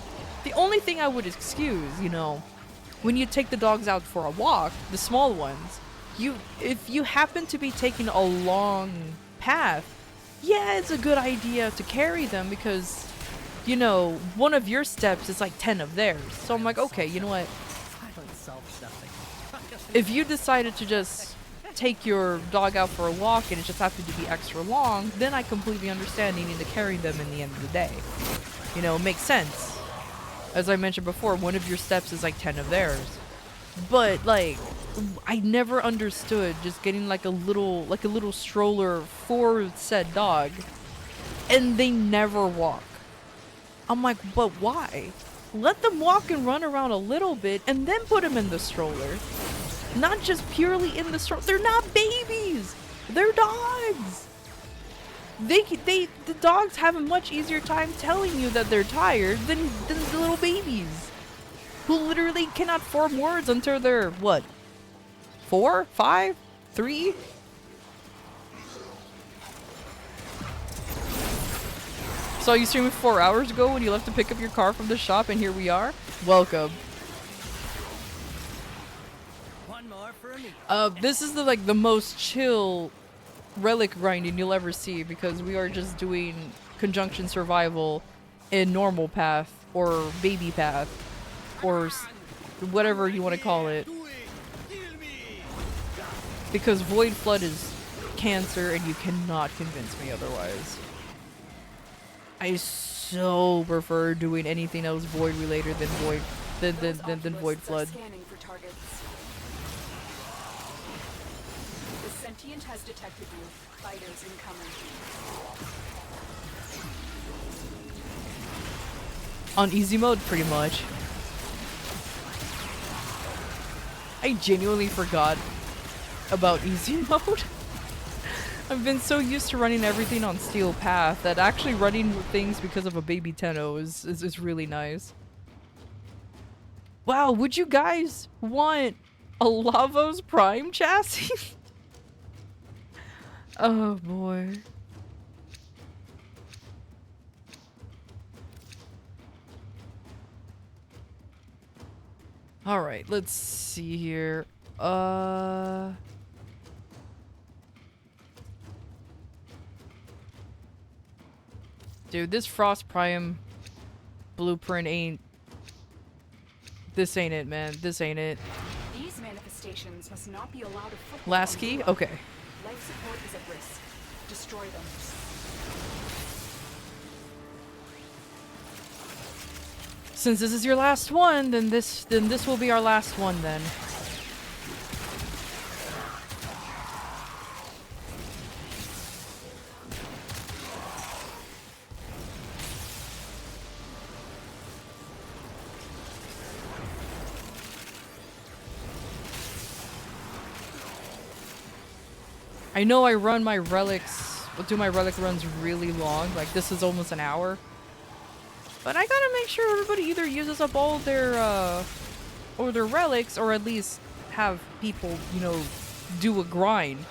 the only thing I would excuse, you know, when you take the dogs out for a walk, the small ones, if you happen to be taking a long path, yeah, it's a good idea to carry them because, you know, one of your steps is like 10 of theirs. So I'm like, okay, you know what? If you decided to just take your dog out for a walk and it just happened to be extra long, then I completely understand needing to carry them in the end of the day. You know, it makes sense. As I mentioned before, one of your steps is like 10 of theirs. But like, I never understood just getting like a little stroller for said dog and they never walk. I'm like, but why? Let them walk and run around a little bit and then put them in the stroller. Not just purely in the stroller. They're not babies. They're dogs. The dogs have a much easier time telling you that they're tired than the little babies, who literally cannot form words until they're what? 4, 5, 3. Saw you streaming 4 hours ago when you left to pick up your car from the shop, and here we are. Welcome. This is the most chill relic grinding you'll ever see because we are just doing conjunction survival in normal path or baby path or whatever you want to call it. Because Void Flood is cancer and you cannot convince me otherwise. I so prefer doing anything else Void related than Void Flood. Sentient has detected you. Fighters incoming. On easy mode, pretty much. I genuinely forgot about easy mode. I've been so used to running everything on Steel Path that actually running things because of a baby Tenno is really nice. Wow, would you guys want a Lavos Prime chassis? Oh boy. Alright, let's see here. Dude, this Frost Prime blueprint ain't... This ain't it, man. This ain't it. These manifestations must not be allowed to foothold. Last key? Okay. Life support is at risk. Destroy them. Since this is your last one, then this will be our last one then. I know I run my relics, but do my relic runs really long. Like this is almost an hour. But I gotta make sure everybody either uses up all their or their relics, or at least have people, you know, do a grind.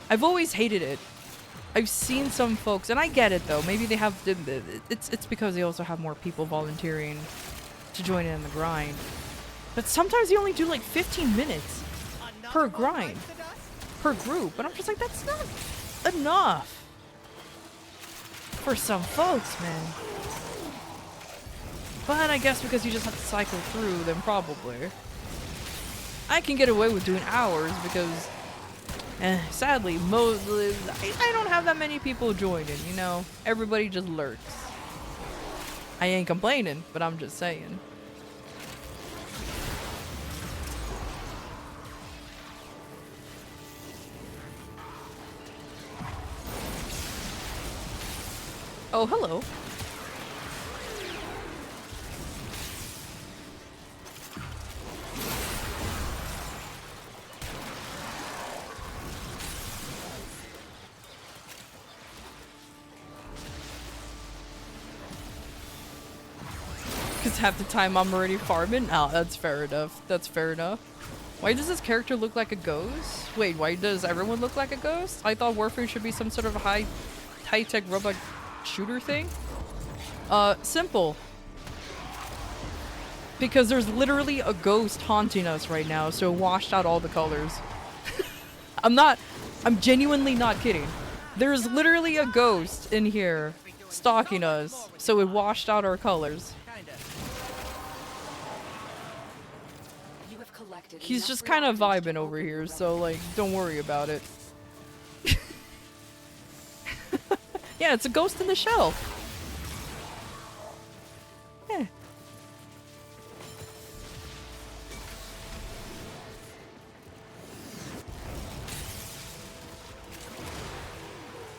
I've always hated it. I've seen some folks, and I get it though. Maybe they have it's because they also have more people volunteering to join in the grind. But sometimes you only do like 15 minutes per grind. Per group, and I'm just like, that's not enough for some folks, man. But I guess because you just have to cycle through, then probably. I can get away with doing hours because, sadly, I don't have that many people joining, you know? Everybody just lurks. I ain't complaining, but I'm just saying. Oh, hello. Because half the time I'm already farming? Oh, that's fair enough. That's fair enough. Why does this character look like a ghost? Wait, why does everyone look like a ghost? I thought Warframe should be some sort of high-tech robot shooter thing? Simple. Because there's literally a ghost haunting us right now, so it washed out all the colors. I'm genuinely not kidding. There's literally a ghost in here stalking us, so it washed out our colors. He's just kind of vibing over here, so like, don't worry about it. Yeah, it's a ghost in the shell. Yeah.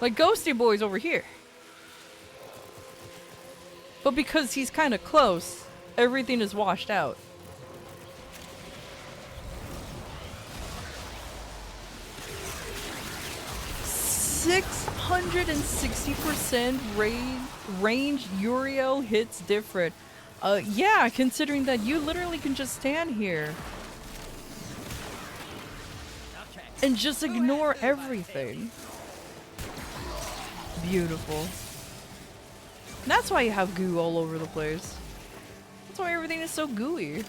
Like Ghosty Boy's over here. But because he's kind of close, everything is washed out. %660% range Uriel hits different. Yeah, considering that you literally can just stand here and just ignore everything. Beautiful. And that's why you have goo all over the place. That's why everything is so gooey.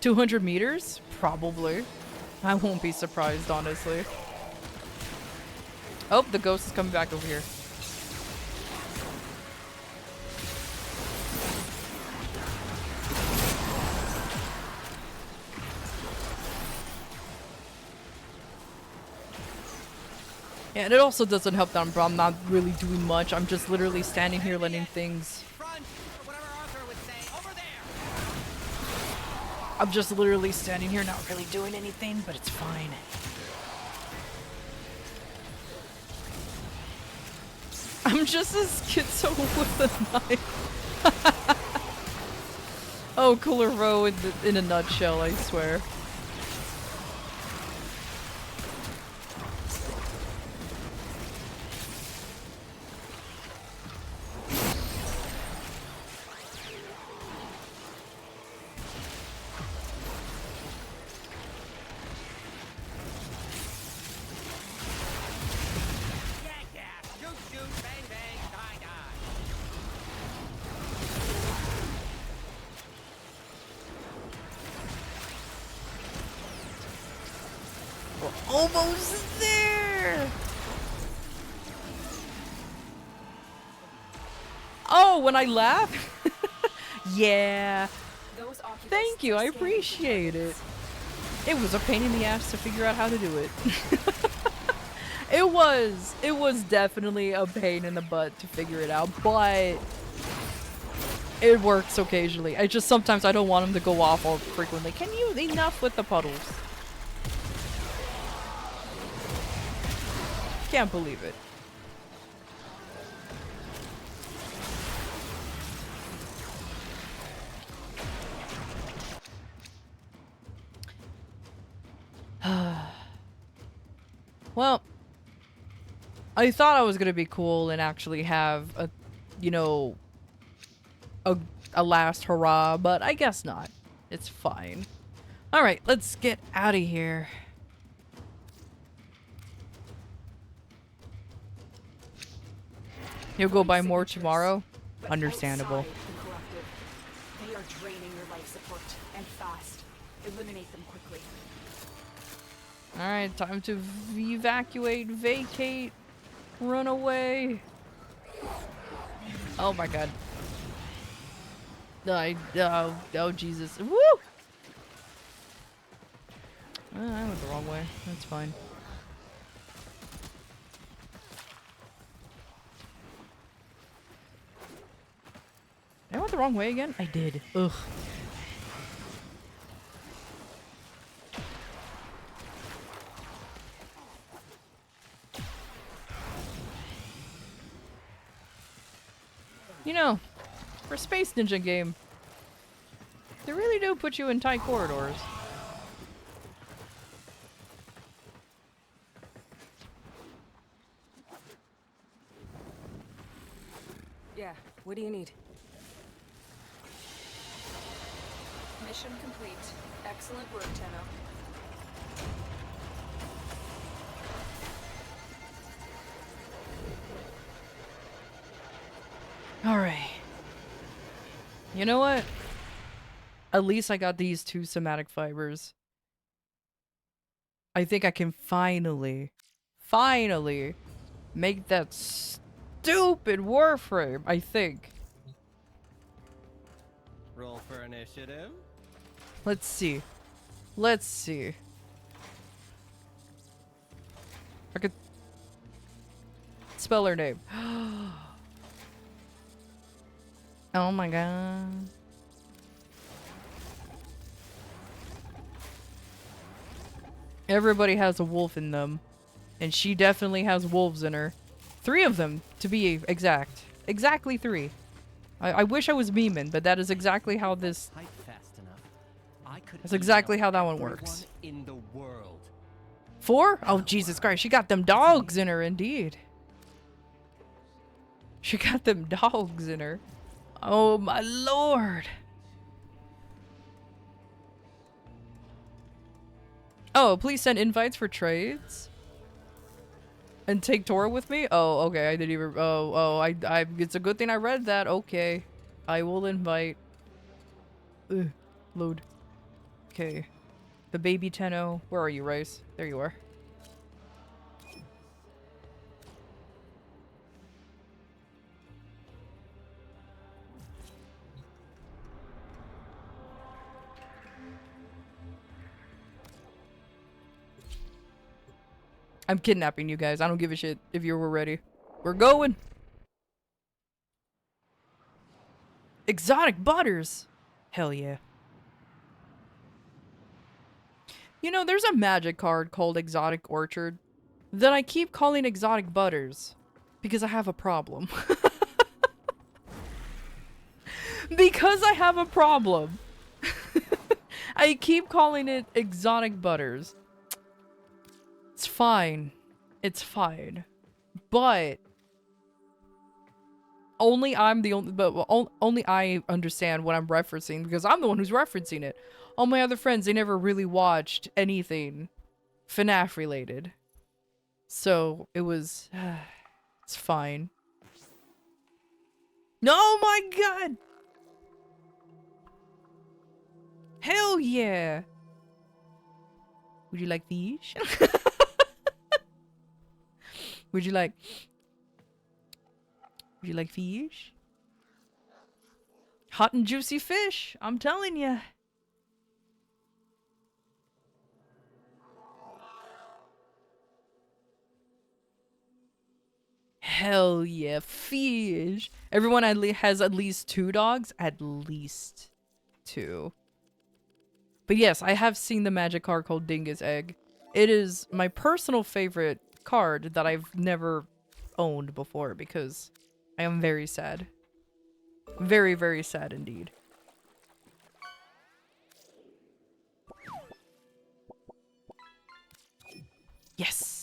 $200 meters? Probably. I won't be surprised, honestly. Oh, the ghost is coming back over here. Yeah, and it also doesn't help that I'm not really doing much. I'm just literally standing here letting things... I'm just literally standing here not really doing anything, but it's fine. I'm just a schizo with a knife. Oh, Cooler Row in a nutshell, I swear. Almost there! Oh, when I laugh? Yeah. Thank you, I appreciate it. It was a pain in the ass to figure out how to do it. It was definitely a pain in the butt to figure it out, but it works occasionally. I just sometimes I don't want them to go off all frequently. Can you enough with the puddles? Can't believe it. Well, I thought I was gonna be cool and actually have a, you know, a last hurrah, but I guess not. It's fine. Alright, let's get out of here. You'll go buy more tomorrow? Understandable. They are draining your life support, and fast. Eliminate them quickly. Alright, time to evacuate, vacate, run away. Oh my god. Oh Jesus. Woo! I went the wrong way. That's fine. I went the wrong way again? I did. Ugh. You know, for a Space Ninja game, they really do put you in tight corridors. Yeah, what do you need? Mission complete. Excellent work, Tenno. Alright. You know what? At least I got these 2 somatic fibers. I think I can finally make that stupid warframe, I think. Roll for initiative. Let's see. Let's see. I could spell her name. Oh my god. Everybody has a wolf in them. And she definitely has wolves in her. 3 of them, to be exact. Exactly 3. I wish I was memeing, but that is exactly how this... Type fast enough. I could That's exactly email how that one everyone works. In the world. 4? Oh, Jesus Christ. She got them dogs in her, indeed. She got them dogs in her. Oh, my lord. Oh, please send invites for trades. And take Tora with me? Oh, okay. I didn't even... I it's a good thing I read that. Okay. I will invite... Ugh. Load. Okay. The baby Tenno. Where are you, Rice? There you are. I'm kidnapping you guys. I don't give a shit if you were ready. We're going. Exotic butters. Hell yeah. You know, there's a magic card called Exotic Orchard that I keep calling Exotic Butters because I have a problem. Because I have a problem. I keep calling it Exotic Butters. It's fine. It's fine. But only I'm the only only I understand what I'm referencing because I'm the one who's referencing it. All my other friends, they never really watched anything FNAF related. So it was it's fine. No, my god. Hell yeah. Would you like fish? Would you like fish? Hot and juicy fish. I'm telling you. Hell yeah, fish. Everyone has at least 2 dogs. At least 2. But yes, I have seen the magic card called Dingus Egg. It is my personal favorite card that I've never owned before because I am very sad. Very, very sad indeed. Yes!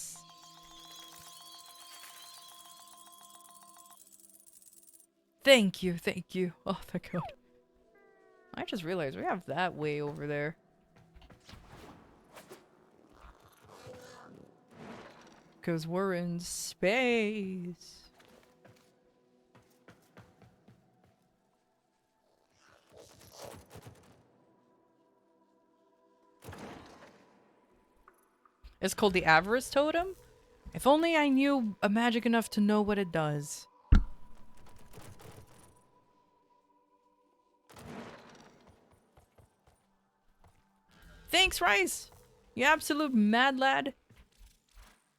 Thank you, thank you. Oh, thank God. I just realized we have that way over there. Because we're in space. It's called the Avarice Totem? If only I knew a magic enough to know what it does. Thanks, Rice! You absolute mad lad.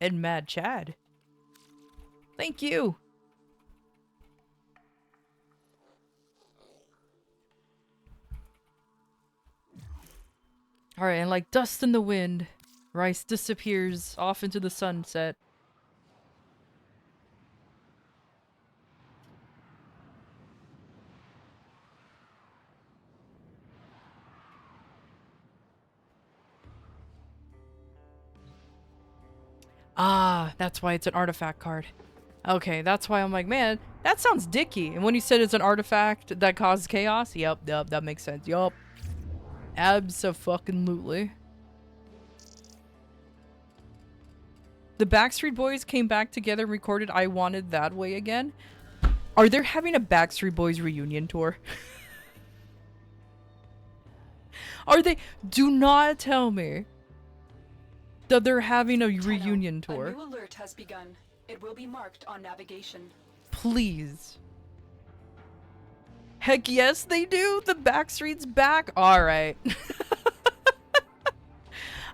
And mad Chad. Thank you! Alright, and like dust in the wind, Rice disappears off into the sunset. Ah, that's why it's an artifact card. Okay, that's why I'm like, man, that sounds dicky. And when you said it's an artifact that causes chaos, yep, that makes sense. Yup. Abso-fucking-lutely. The Backstreet Boys came back together and recorded I Want It That Way again. Are they having a Backstreet Boys reunion tour? Are they? Do not tell me that they're having a reunion tour. A new alert has begun. It will be marked on navigation. Please. Heck yes, they do. The Backstreet's back. All right.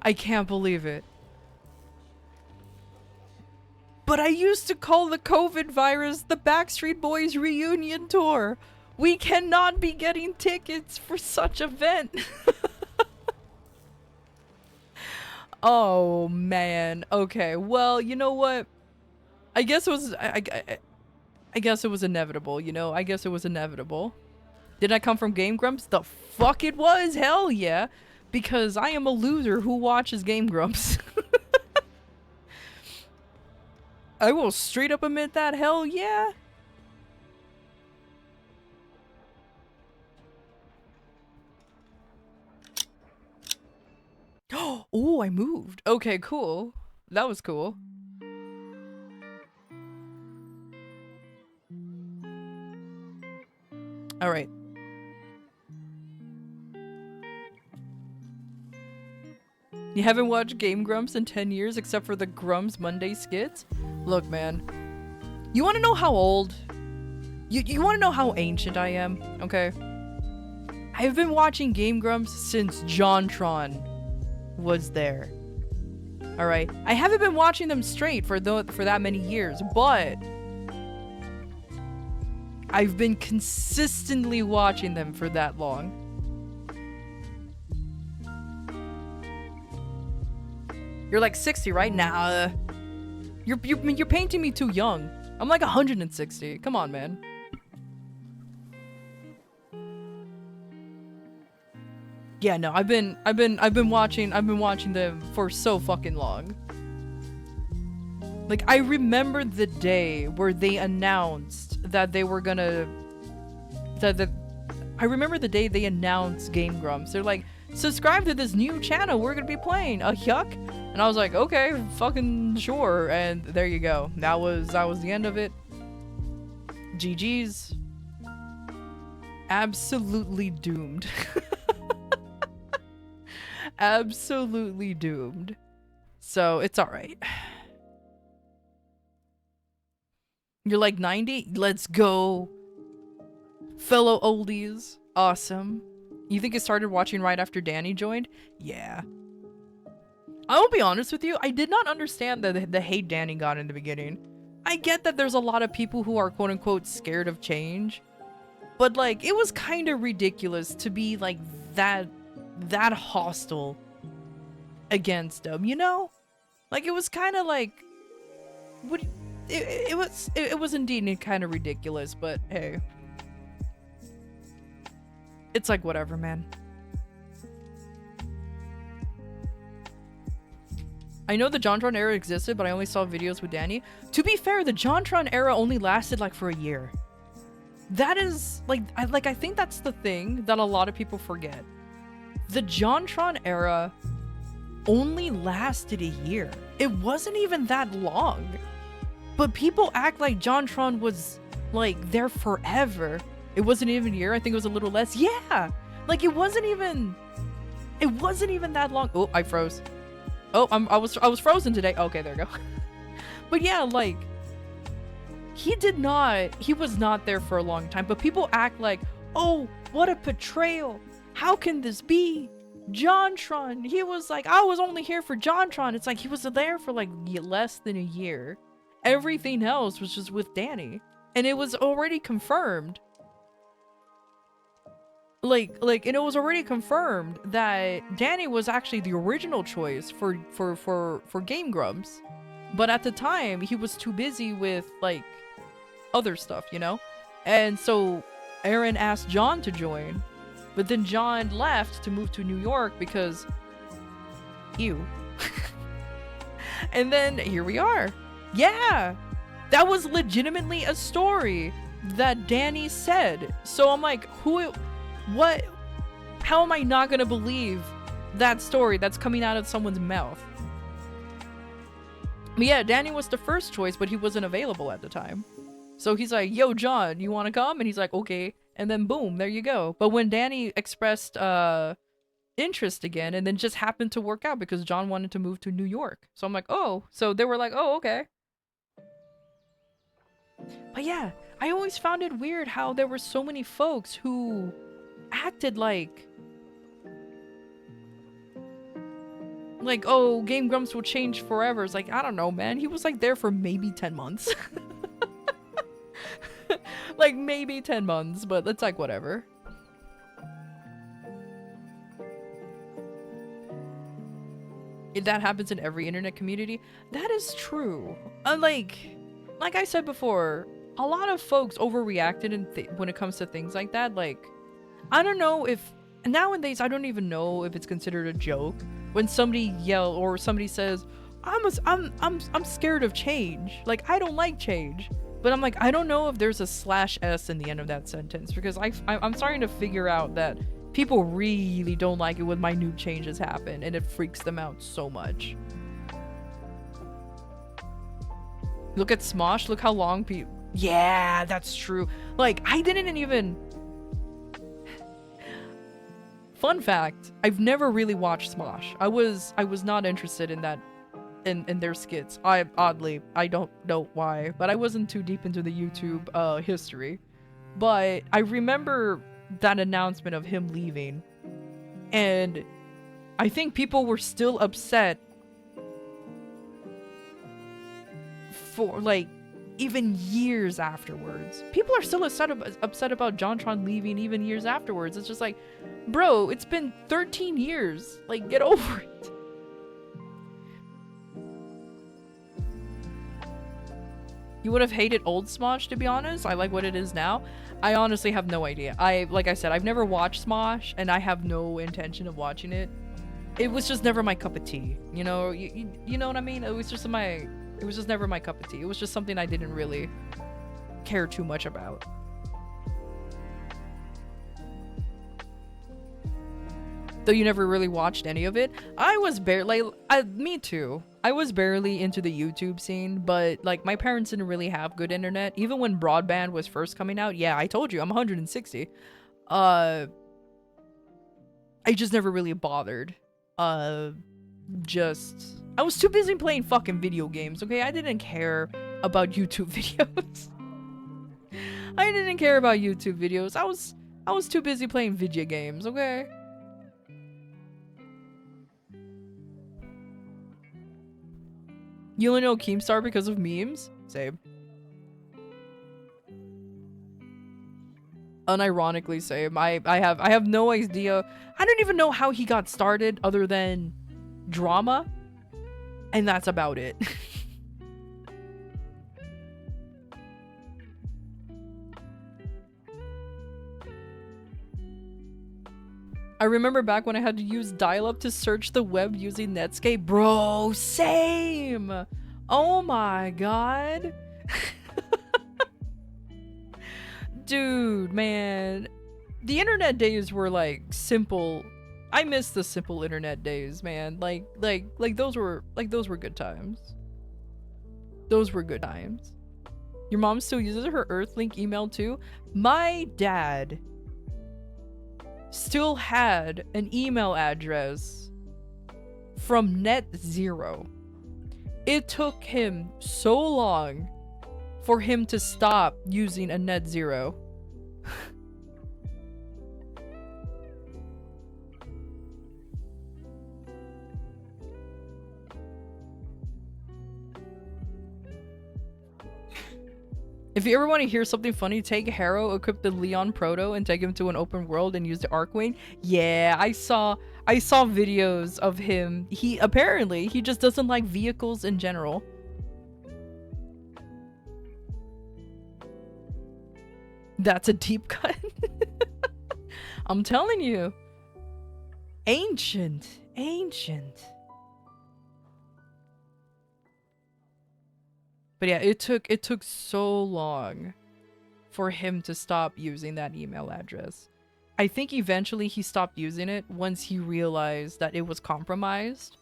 I can't believe it. But I used to call the COVID virus the Backstreet Boys reunion tour. We cannot be getting tickets for such event. Oh man. Okay. Well, you know what? I guess it was I guess it was inevitable, you know? I guess it was inevitable. Did I come from Game Grumps? The fuck it was. Hell yeah. Because I am a loser who watches Game Grumps. I will straight up admit that. Hell yeah. Oh, I moved. Okay, cool. That was cool. All right. You haven't watched Game Grumps in 10 years except for the Grumps Monday skits? Look, man. You want to know how old? You want to know how ancient I am? Okay. I've been watching Game Grumps since JonTron was there. All right. I haven't been watching them straight for that many years, but I've been consistently watching them for that long. You're like 60, right? Nah. You're painting me too young. I'm like 160. Come on, man. Yeah, no, I've been watching them for so fucking long. Like, I remember the day where they announced that they were gonna I remember the day they announced Game Grumps. They're like, subscribe to this new channel we're gonna be playing, a yuck. And I was like, okay, fucking sure. And there you go. That was the end of it. GG's. Absolutely doomed. Absolutely doomed. So it's alright. You're like 90? Let's go. Fellow oldies. Awesome. You think it started watching right after Danny joined? Yeah. I will be honest with you, I did not understand the hate Danny got in the beginning. I get that there's a lot of people who are quote unquote scared of change, but like it was kind of ridiculous to be like that hostile against them, you know? Like it was kind of like what it was indeed kind of ridiculous, but hey. It's like whatever, man. I know the JonTron era existed, but I only saw videos with Danny. To be fair, the JonTron era only lasted like for a year. That is like I think that's the thing that a lot of people forget. The JonTron era only lasted a year. It wasn't even that long. But people act like JonTron was like there forever. It wasn't even a year. I think it was a little less. Yeah. Like it wasn't even that long. Oh, I froze. Oh, I was frozen today. Okay, there we go. But yeah, like he was not there for a long time, but people act like, "Oh, what a betrayal. How can this be? JonTron, he was like, I was only here for JonTron." It's like he was there for like less than a year. Everything else was just with Danny, and it was already confirmed. And it was already confirmed that Danny was actually the original choice for Game Grumps, but at the time he was too busy with like other stuff, you know. And so Aaron asked John to join, but then John left to move to New York because ew. And then here we are. Yeah, that was legitimately a story that Danny said. So I'm like, what? How am I not gonna believe that story that's coming out of someone's mouth? But yeah, Danny was the first choice, but he wasn't available at the time. So he's like, yo, John, you want to come? And he's like, okay. And then boom, there you go. But when Danny expressed interest again, and then just happened to work out because John wanted to move to New York. So I'm like, oh. So they were like, oh, okay. But yeah, I always found it weird how there were so many folks who acted like, oh, Game Grumps will change forever. It's like, I don't know, man. He was like there for maybe 10 months. Like maybe 10 months, but it's like whatever. If that happens in every internet community, that is true. Like I said before, a lot of folks overreacted when it comes to things like that. Like, I don't know if nowadays I don't even know if it's considered a joke when somebody yells or somebody says, "I'm scared of change." Like, I don't like change. But I'm like, I don't know if there's a /s in the end of that sentence, because I'm starting to figure out that people really don't like it when minute changes happen, and it freaks them out so much. Look at Smosh. Look how long people... Yeah, that's true. Like, I didn't even... Fun fact, I've never really watched Smosh. I was not interested in that, in their skits. I don't know why, but I wasn't too deep into the YouTube history. But I remember that announcement of him leaving, and I think people were still upset for like even years afterwards. People are still upset about JonTron leaving even years afterwards. It's just like, bro, it's been 13 years. Like, get over it. You would have hated old Smosh, to be honest. I like what it is now. I honestly have no idea. Like I said, I've never watched Smosh, and I have no intention of watching it. It was just never my cup of tea. You know, you know what I mean? It was just never my cup of tea. It was just something I didn't really care too much about. Though you never really watched any of it. I was barely, me too. I was barely into the YouTube scene, but like my parents didn't really have good internet. Even when broadband was first coming out. Yeah, I told you, I'm 160. I just never really bothered. I was too busy playing fucking video games, okay? I didn't care about YouTube videos. I didn't care about YouTube videos. I was too busy playing video games, okay? You only know Keemstar because of memes? Same. Unironically same. I have no idea. I don't even know how he got started other than drama, and that's about it. I remember back when I had to use dial-up to search the web using Netscape. Bro, same! Oh my god. Dude, man. The internet days were like simple. I miss the simple internet days, man. Like those were good times. Those were good times. Your mom still uses her Earthlink email too? My dad still had an email address from Net Zero. It took him so long for him to stop using a Net Zero. If you ever want to hear something funny, take Harrow, equip the Leon Proto, and take him to an open world and use the Arcwing. Yeah, I saw videos of him. He apparently just doesn't like vehicles in general. That's a deep cut. I'm telling you. Ancient. But yeah, it took so long for him to stop using that email address. I think eventually he stopped using it once he realized that it was compromised,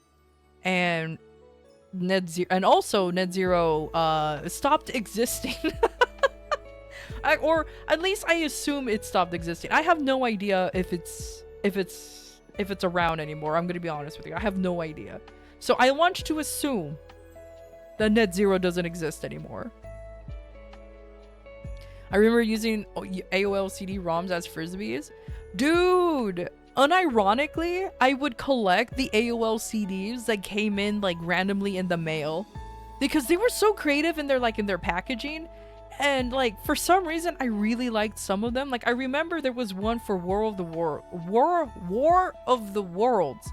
and Net Zero stopped existing. Or at least I assume it stopped existing. I have no idea if it's around anymore. I'm gonna be honest with you. I have no idea. So I want to assume that Net Zero doesn't exist anymore. I remember using AOL CD-ROMs as frisbees. Dude, unironically, I would collect the AOL CDs that came in like randomly in the mail because they were so creative in their packaging, and like for some reason I really liked some of them. Like I remember there was one for War of the Worlds.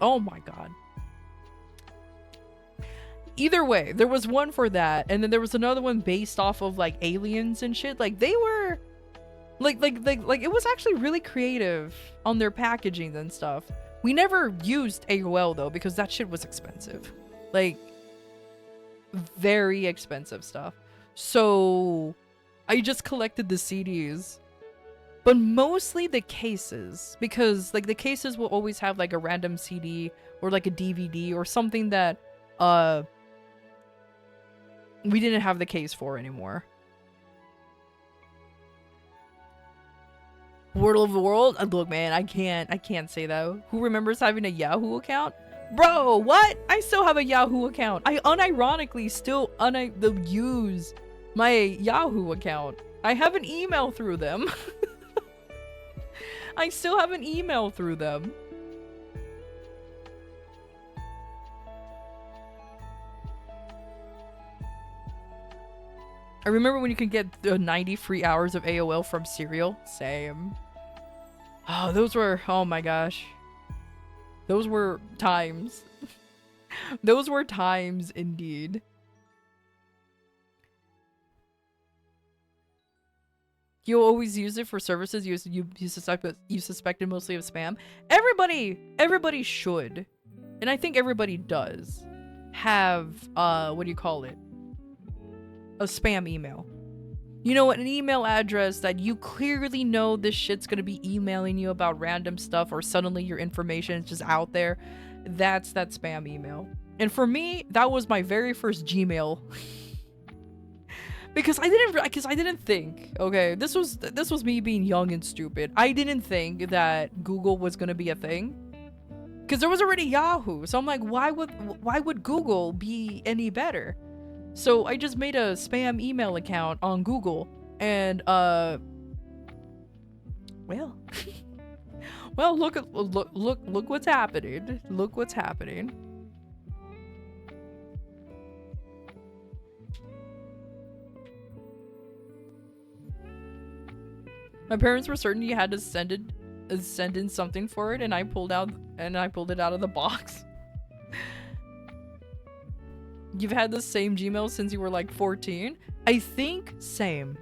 Oh my god. Either way, there was one for that, and then there was another one based off of like aliens and shit. Like they were like it was actually really creative on their packaging and stuff. We never used AOL though because that shit was expensive. Like very expensive stuff. So I just collected the CDs. But mostly the cases, because like the cases will always have like a random CD or like a DVD or something that we didn't have the case for anymore. World of the World? Look, man, I can't say that. Who remembers having a Yahoo account? Bro, what? I still have a Yahoo account. I unironically still use my Yahoo account. I have an email through them. I still have an email through them. I remember when you could get 90 free hours of AOL from Serial. Same. Oh, those were... Oh my gosh. Those were times. Those were times indeed. You always use it for services you suspected mostly of spam. Everybody should. And I think everybody does have, what do you call it? A spam email. You know, an email address that you clearly know this shit's gonna be emailing you about random stuff, or suddenly your information is just out there. That's that spam email. And for me, that was my very first Gmail. Because I didn't think, okay, this was me being young and stupid. I didn't think that Google was gonna be a thing. Because there was already Yahoo. So I'm like, why would Google be any better? So I just made a spam email account on Google, and well, well, look what's happening. Look what's happening. My parents were certain you had to send in something for it, and I pulled it out of the box. You've had the same Gmail since you were like 14? I think same.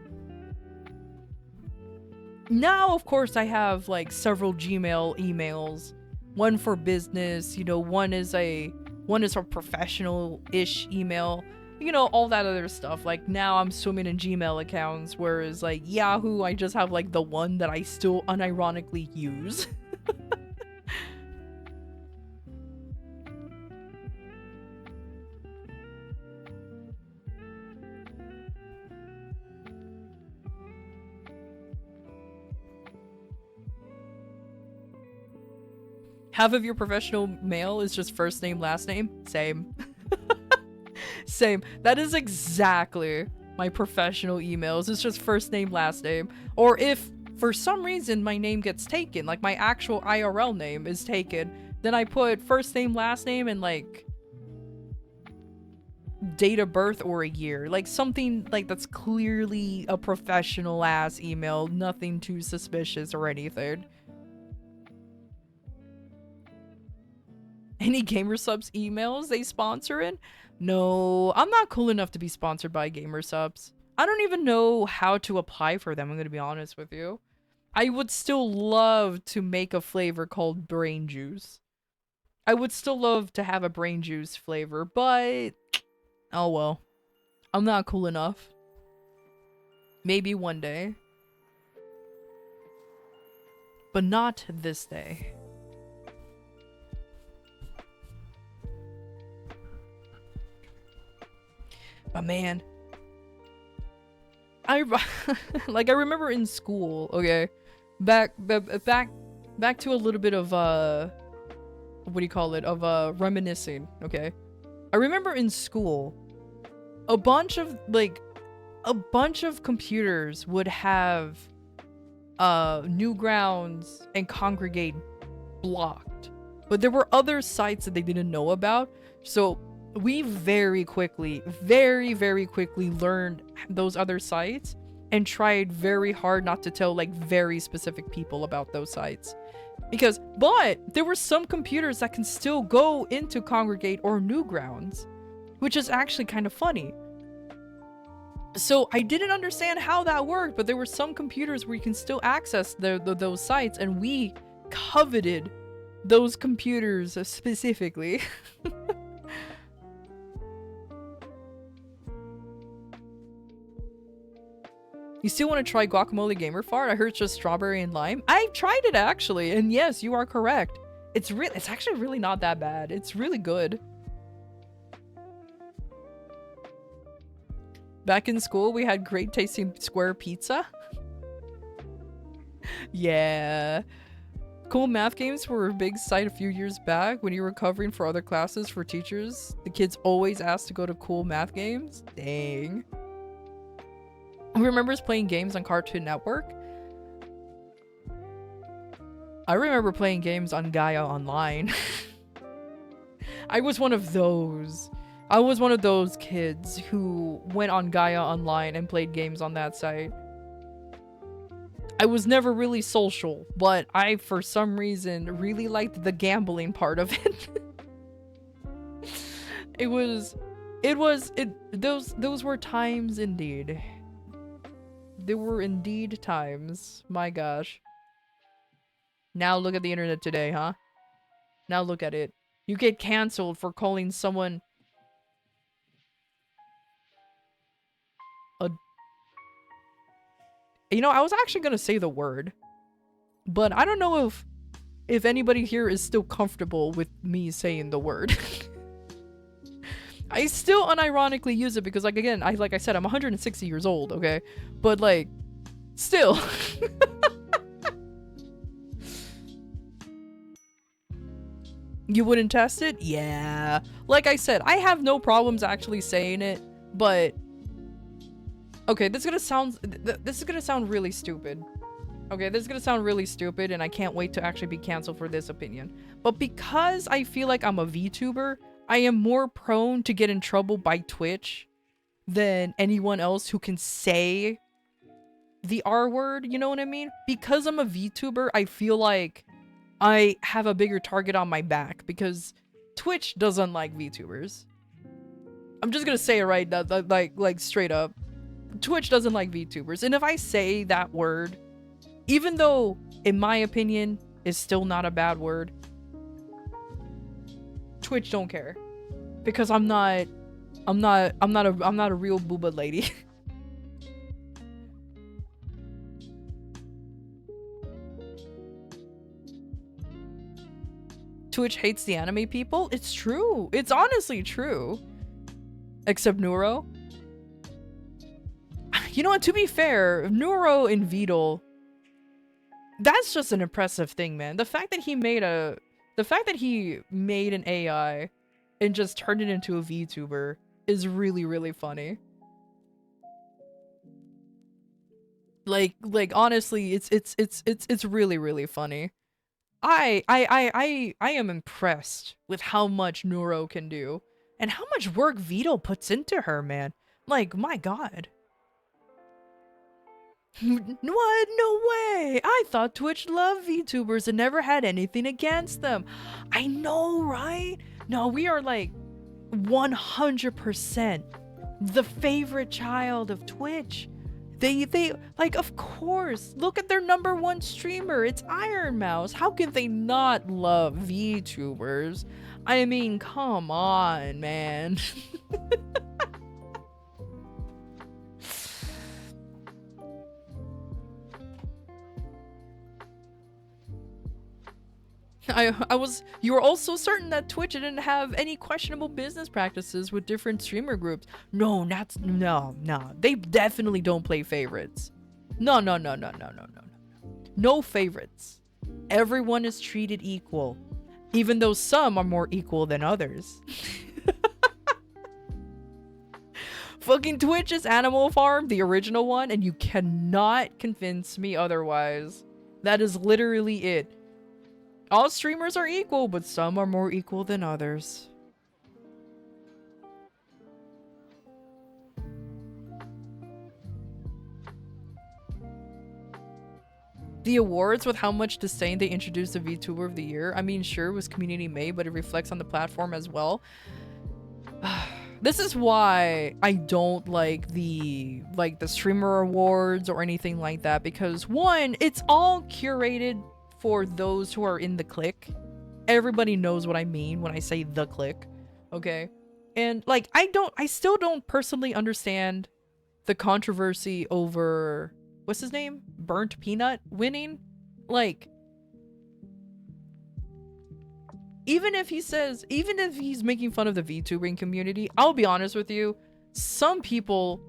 Now, of course, I have like several Gmail emails. One for business, you know, one is a professional-ish email. You know, all that other stuff. Like, now I'm swimming in Gmail accounts, whereas, like, Yahoo, I just have, like, the one that I still unironically use. Half of your professional mail is just first name, last name? Same. Same. That is exactly my professional emails. It's just first name, last name. Or if for some reason my name gets taken, like my actual IRL name is taken, then I put first name, last name, and like date of birth or a year. Like something like that's clearly a professional ass email. Nothing too suspicious or anything. Any Gamer Subs emails they sponsor in? No, I'm not cool enough to be sponsored by Gamer Subs. I don't even know how to apply for them, I'm gonna be honest with you. I would still love to make a flavor called brain juice. I would still love to have a brain juice flavor, but oh well. I'm not cool enough. Maybe one day. But not this day. But man, I remember in school, okay, back to a little bit of what do you call it, of reminiscing, okay. I remember in school, a bunch of computers would have Newgrounds and Congregate blocked, but there were other sites that they didn't know about, so we very quickly learned those other sites and tried very hard not to tell like very specific people about those sites. But there were some computers that can still go into Congregate or Newgrounds, which is actually kind of funny. So I didn't understand how that worked, but there were some computers where you can still access those sites, and we coveted those computers specifically. You still want to try guacamole gamer fart? I heard it's just strawberry and lime. I've tried it actually, and yes, you are correct. It's actually really not that bad. It's really good. Back in school, we had great tasting square pizza. Yeah. Cool math games were a big sight a few years back when you were covering for other classes for teachers. The kids always asked to go to cool math games. Dang. Who remembers playing games on Cartoon Network? I remember playing games on Gaia Online. I was one of those. I was one of those kids who went on Gaia Online and played games on that site. I was never really social, but I, for some reason, really liked the gambling part of it. Those were times indeed. There were indeed times. My gosh. Now look at the internet today, huh? Now look at it. You get canceled for calling someone a... You know, I was actually gonna say the word, but I don't know if anybody here is still comfortable with me saying the word. I still unironically use it because, like, again, like I said, I'm 160 years old, okay? But, like, still. You wouldn't test it? Yeah. Like I said, I have no problems actually saying it, but... Okay, this is gonna sound really stupid. Okay, this is gonna sound really stupid, and I can't wait to actually be canceled for this opinion. But because I feel like I'm a VTuber, I am more prone to get in trouble by Twitch than anyone else who can say the R word, you know what I mean? Because I'm a VTuber, I feel like I have a bigger target on my back because Twitch doesn't like VTubers. I'm just gonna say it right, like straight up. Twitch doesn't like VTubers, and if I say that word, even though in my opinion is still not a bad word, Twitch don't care because I'm not a real booba lady. Twitch hates the anime people. It's true. It's honestly true. Except Neuro. You know what? To be fair, Neuro and Vidal, that's just an impressive thing, man. The fact that he made an AI and just turned it into a VTuber is really, really funny. Like honestly, it's really, really funny. I am impressed with how much Neuro can do and how much work Vito puts into her, man. Like, my god. What? No way! I thought Twitch loved VTubers and never had anything against them. I know, right? No, we are like 100% the favorite child of Twitch. They like, of course, look at their #1 streamer. It's Iron Mouse. How can they not love VTubers? I mean, come on, man. You were also certain that Twitch didn't have any questionable business practices with different streamer groups. No, no. They definitely don't play favorites. No. No favorites. Everyone is treated equal, even though some are more equal than others. Fucking Twitch is Animal Farm, the original one, and you cannot convince me otherwise. That is literally it. All streamers are equal, but some are more equal than others. The awards with how much disdain they introduced the VTuber of the year. I mean, sure, it was community made, but it reflects on the platform as well. This is why I don't like the streamer awards or anything like that, because one, it's all curated for those who are in the clique. Everybody knows what I mean when I say the clique, okay? And like, I still don't personally understand the controversy over, what's his name? Burnt Peanut winning? Like, even if he's making fun of the VTubing community, I'll be honest with you, some people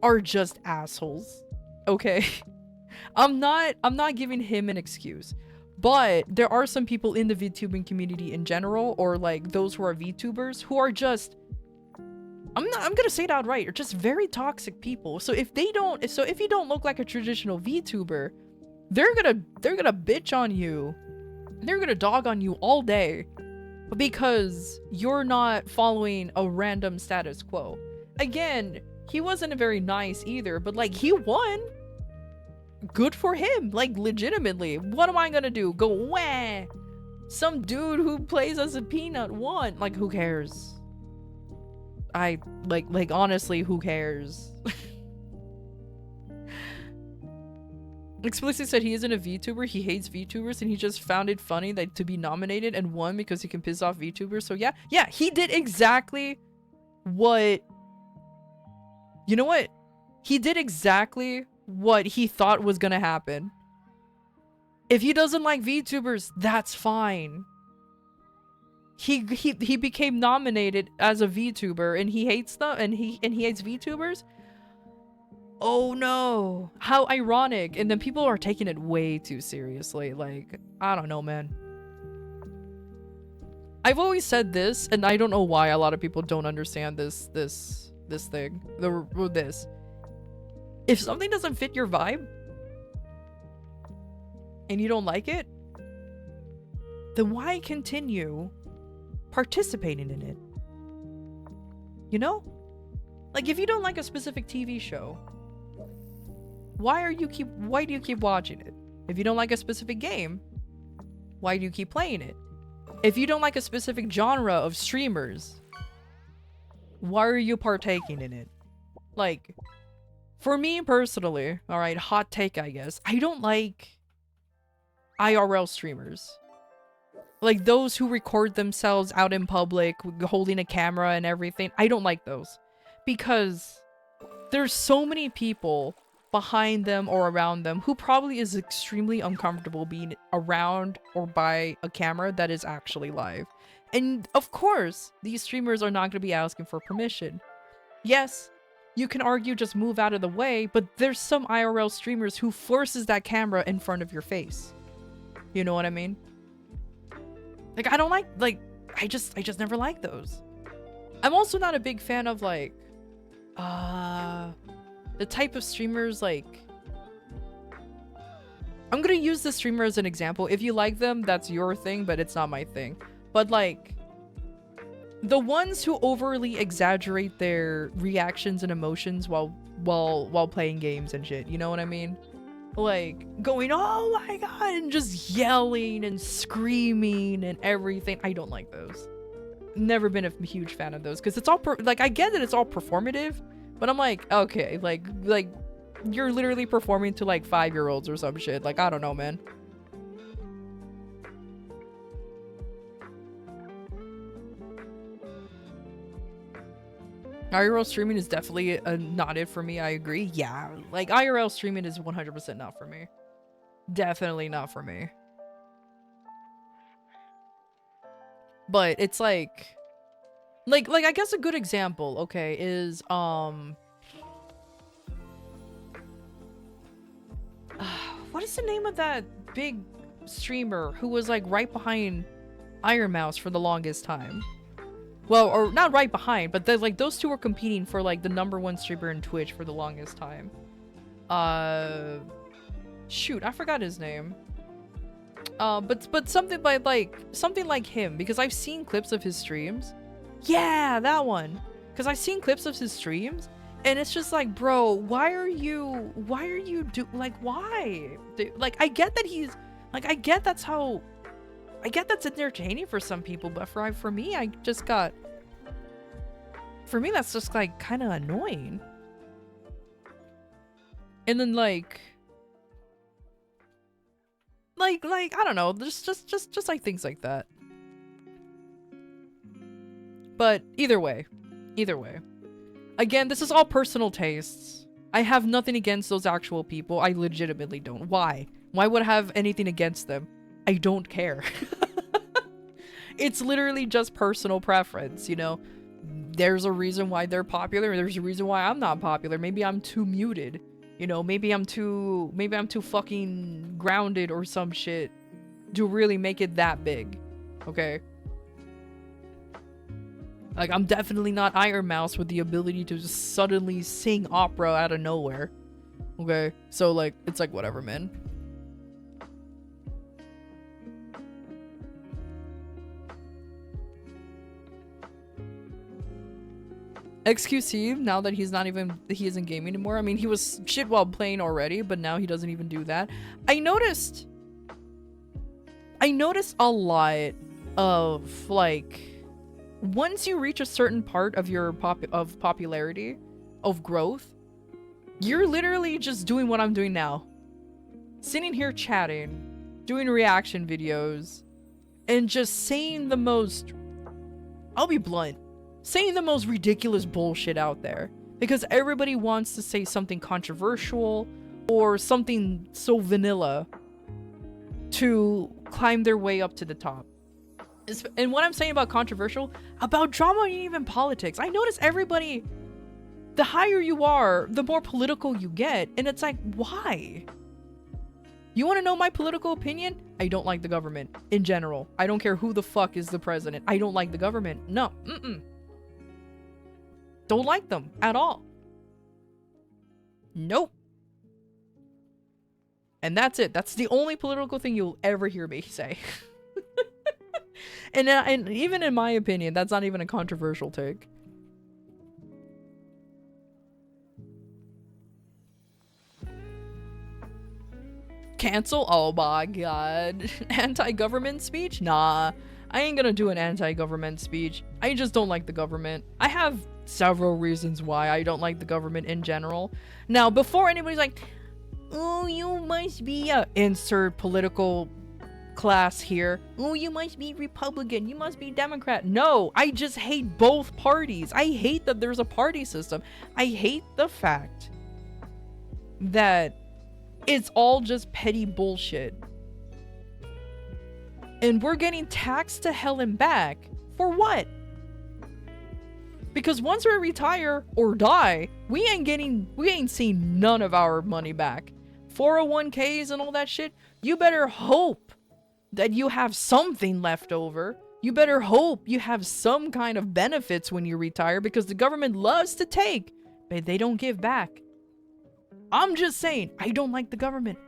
are just assholes, okay? I'm not giving him an excuse, but there are some people in the VTubing community in general, or like those who are VTubers, who are just, I'm gonna say it outright, are just very toxic people. So if you don't look like a traditional VTuber, they're gonna bitch on you. They're gonna dog on you all day because you're not following a random status quo. Again, he wasn't very nice either, but like, he won. Good for him, like, legitimately. What am I gonna do? Go, wah! Some dude who plays as a peanut won. Like, who cares? Like honestly, who cares? Explicitly said he isn't a VTuber, he hates VTubers, and he just found it funny that to be nominated and won because he can piss off VTubers. So yeah, he did exactly what... You know what? He did exactly what he thought was gonna happen. If he doesn't like VTubers, that's fine. He became nominated as a VTuber and he hates them, and he hates VTubers. Oh no, how ironic. And then people are taking it way too seriously. Like, I don't know, man. I've always said this, and I don't know why a lot of people don't understand this thing. This. If something doesn't fit your vibe and you don't like it, then why continue participating in it? You know? Like, if you don't like a specific TV show, why do you keep watching it? If you don't like a specific game, why do you keep playing it? If you don't like a specific genre of streamers, why are you partaking in it? Like, for me personally, alright, hot take I guess, I don't like IRL streamers. Like those who record themselves out in public, holding a camera and everything. I don't like those. Because there's so many people behind them or around them who probably is extremely uncomfortable being around or by a camera that is actually live. And of course, these streamers are not going to be asking for permission. Yes, you can argue just move out of the way, but there's some IRL streamers who forces that camera in front of your face. You know what I mean? Like, I don't like, I just never like those. I'm also not a big fan of, like, the type of streamers, like, I'm gonna use the streamer as an example. If you like them, that's your thing, but it's not my thing. But, like, the ones who overly exaggerate their reactions and emotions while playing games and shit, you know what I mean? Like, going, oh my god, and just yelling and screaming and everything. I don't like those. Never been a huge fan of those, because it's all, like, I get that it's all performative, but I'm like, okay, like, you're literally performing to, like, 5-year-olds or some shit. Like, I don't know, man. IRL streaming is definitely not it for me. I agree. Yeah, like IRL streaming is 100% not for me. Definitely not for me. But it's like I guess a good example, okay, is what is the name of that big streamer who was like right behind Iron Mouse for the longest time? Well, or not right behind, but like those two were competing for like the #1 streamer in Twitch for the longest time. Shoot, I forgot his name. But something like him, because I've seen clips of his streams. Yeah, that one. Because I've seen clips of his streams, and it's just like, bro, why are you like, why? Like, I get that he's like, I get that's entertaining for some people, but for me, for me, that's just like kind of annoying. And then like I don't know, just like things like that. But either way, again, this is all personal tastes. I have nothing against those actual people. I legitimately don't. Why would I have anything against them? I don't care. It's literally just personal preference, you know? There's a reason why they're popular, and there's a reason why I'm not popular. Maybe I'm too muted. You know, maybe I'm too fucking grounded or some shit to really make it that big. Okay? Like, I'm definitely not Iron Mouse with the ability to just suddenly sing opera out of nowhere. Okay? So, like, it's like, whatever, man. XQC, now that he isn't gaming anymore. I mean, he was shit while playing already, but now he doesn't even do that. I noticed a lot of, like, once you reach a certain part of your popularity, of growth, you're literally just doing what I'm doing now. Sitting here chatting, doing reaction videos, and just saying the most, I'll be blunt, saying the most ridiculous bullshit out there, because everybody wants to say something controversial or something so vanilla to climb their way up to the top. And what I'm saying about controversial, about drama and even politics, I notice everybody, the higher you are, the more political you get, and it's like, why? You want to know my political opinion? I don't like the government in general. I don't care who the fuck is the president. I don't like the government. No, don't like them at all. Nope. And that's it. That's the only political thing you'll ever hear me say. and even in my opinion, that's not even a controversial take. Cancel? Oh my god. Anti-government speech? Nah. I ain't gonna do an anti-government speech. I just don't like the government. I have several reasons why I don't like the government in general. Now, before anybody's like, oh, you must be a insert political class here. Oh, you must be Republican. You must be Democrat. No, I just hate both parties. I hate that there's a party system. I hate the fact that it's all just petty bullshit. And we're getting taxed to hell and back. For what? Because once we retire or die, we ain't seeing none of our money back. 401ks and all that shit, you better hope that you have something left over. You better hope you have some kind of benefits when you retire, because the government loves to take, but they don't give back. I'm just saying, I don't like the government.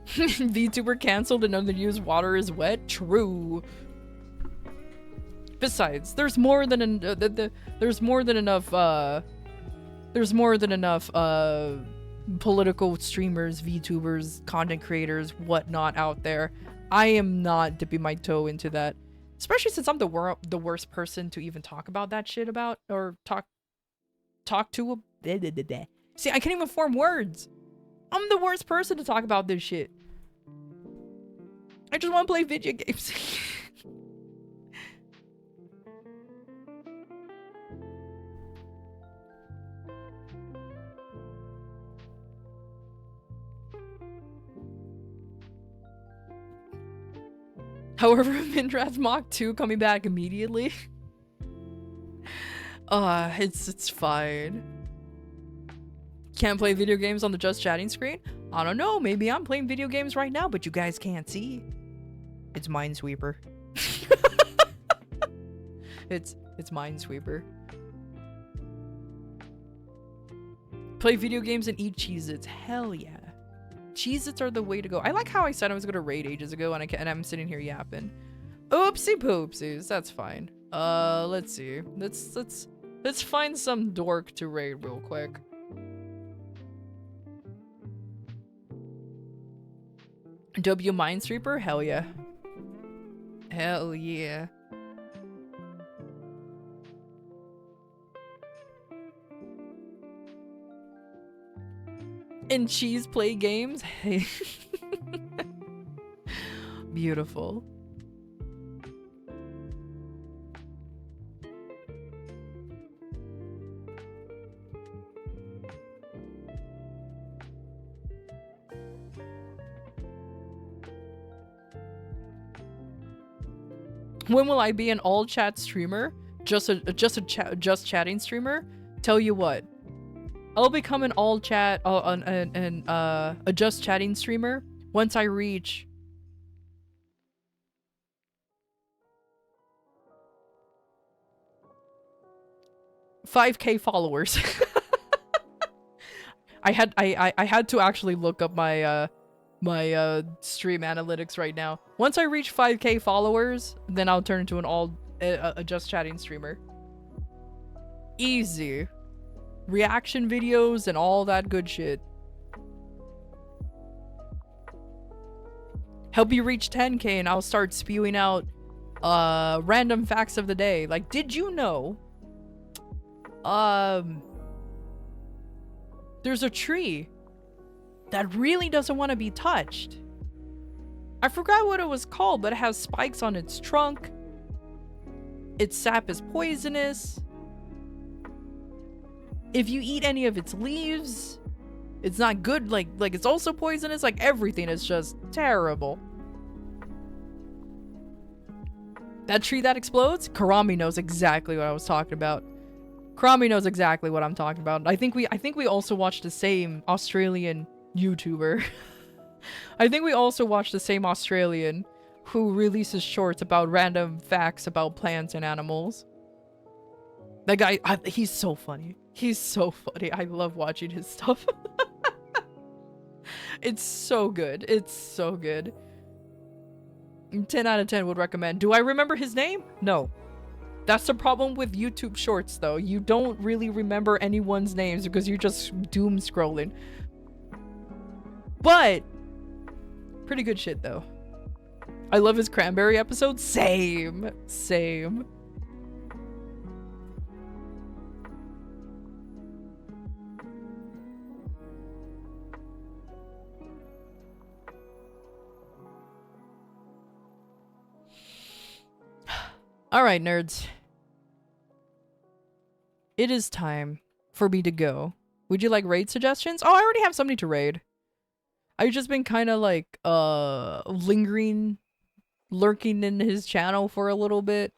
VTuber canceled and other news, water is wet. True. Besides, there's more than enough political streamers, VTubers, content creators, whatnot out there. I am not dipping my toe into that, especially since I'm the worst person to even talk about that shit about, or talk to. See, I can't even form words. I'm the worst person to talk about this shit. I just want to play video games. However, Mindrath Mach 2 coming back immediately. It's fine. Can't play video games on the just chatting screen? I don't know, maybe I'm playing video games right now, but you guys can't see. It's Minesweeper. It's Minesweeper. Play video games and eat Cheez-Its. Hell yeah. Cheez-Its are the way to go. I like how I said I was gonna raid ages ago and I'm sitting here yapping. Oopsie poopsies, that's fine. Let's see. Let's find some dork to raid real quick. W Minesweeper? Hell yeah. Hell yeah. And Cheese play games? Hey. Beautiful. When will I be an all chat streamer? Just chatting streamer? Tell you what. I'll become an all chat a just chatting streamer once I reach 5K followers. I had to actually look up my my stream analytics right now. Once I reach 5K followers, then I'll turn into an a just chatting streamer. Easy. Reaction videos and all that good shit. Help you reach 10K and I'll start spewing out random facts of the day. Like, did you know there's a tree that really doesn't want to be touched? I forgot what it was called, but it has spikes on its trunk. Its sap is poisonous. If you eat any of its leaves, it's not good. Like it's also poisonous. Like, everything is just terrible. That tree that explodes? Karami knows exactly what I was talking about. Karami knows exactly what I'm talking about. I think we also watched the same Australian YouTuber. I think we also watched the same Australian who releases shorts about random facts about plants and animals. That guy, he's so funny. He's so funny. I love watching his stuff. It's so good. It's so good. 10 out of 10 would recommend. Do I remember his name? No. That's the problem with YouTube Shorts, though. You don't really remember anyone's names because you're just doom scrolling. But pretty good shit, though. I love his cranberry episode. Same. Same. All right, nerds. It is time for me to go. Would you like raid suggestions? Oh, I already have somebody to raid. I've just been kind of like lurking in his channel for a little bit.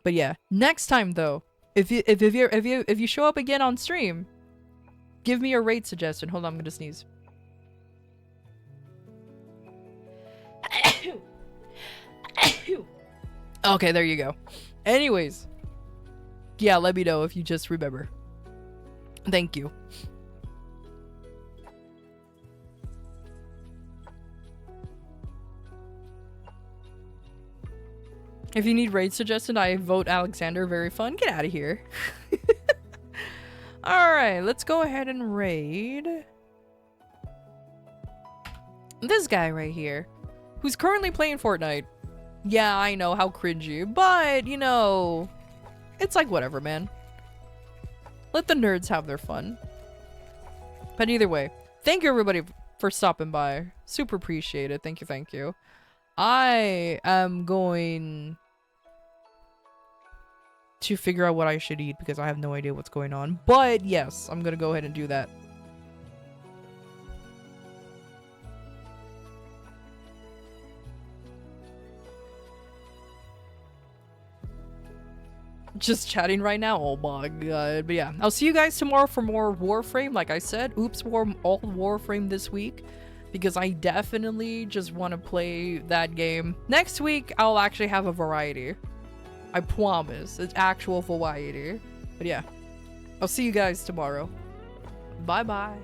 But yeah, next time though, if you show up again on stream, give me a raid suggestion. Hold on, I'm gonna sneeze. Okay, there you go. Anyways, yeah, let me know if you just remember. Thank you. If you need raid suggestion, I vote Alexander. Very fun. Get out of here. Alright, let's go ahead and raid this guy right here, who's currently playing Fortnite. Yeah, I know, how cringy, but, you know, it's like whatever, man. Let the nerds have their fun. But either way, thank you everybody for stopping by. Super appreciate it. Thank you, thank you. I am going to figure out what I should eat because I have no idea what's going on. But yes, I'm gonna go ahead and do that. Just chatting right now. Oh my god. But yeah, I'll see you guys tomorrow for more Warframe. Like I said, oops, all Warframe this week because I definitely just want to play that game. Next week, I'll actually have a variety. I promise. It's actual variety. But yeah, I'll see you guys tomorrow. Bye bye.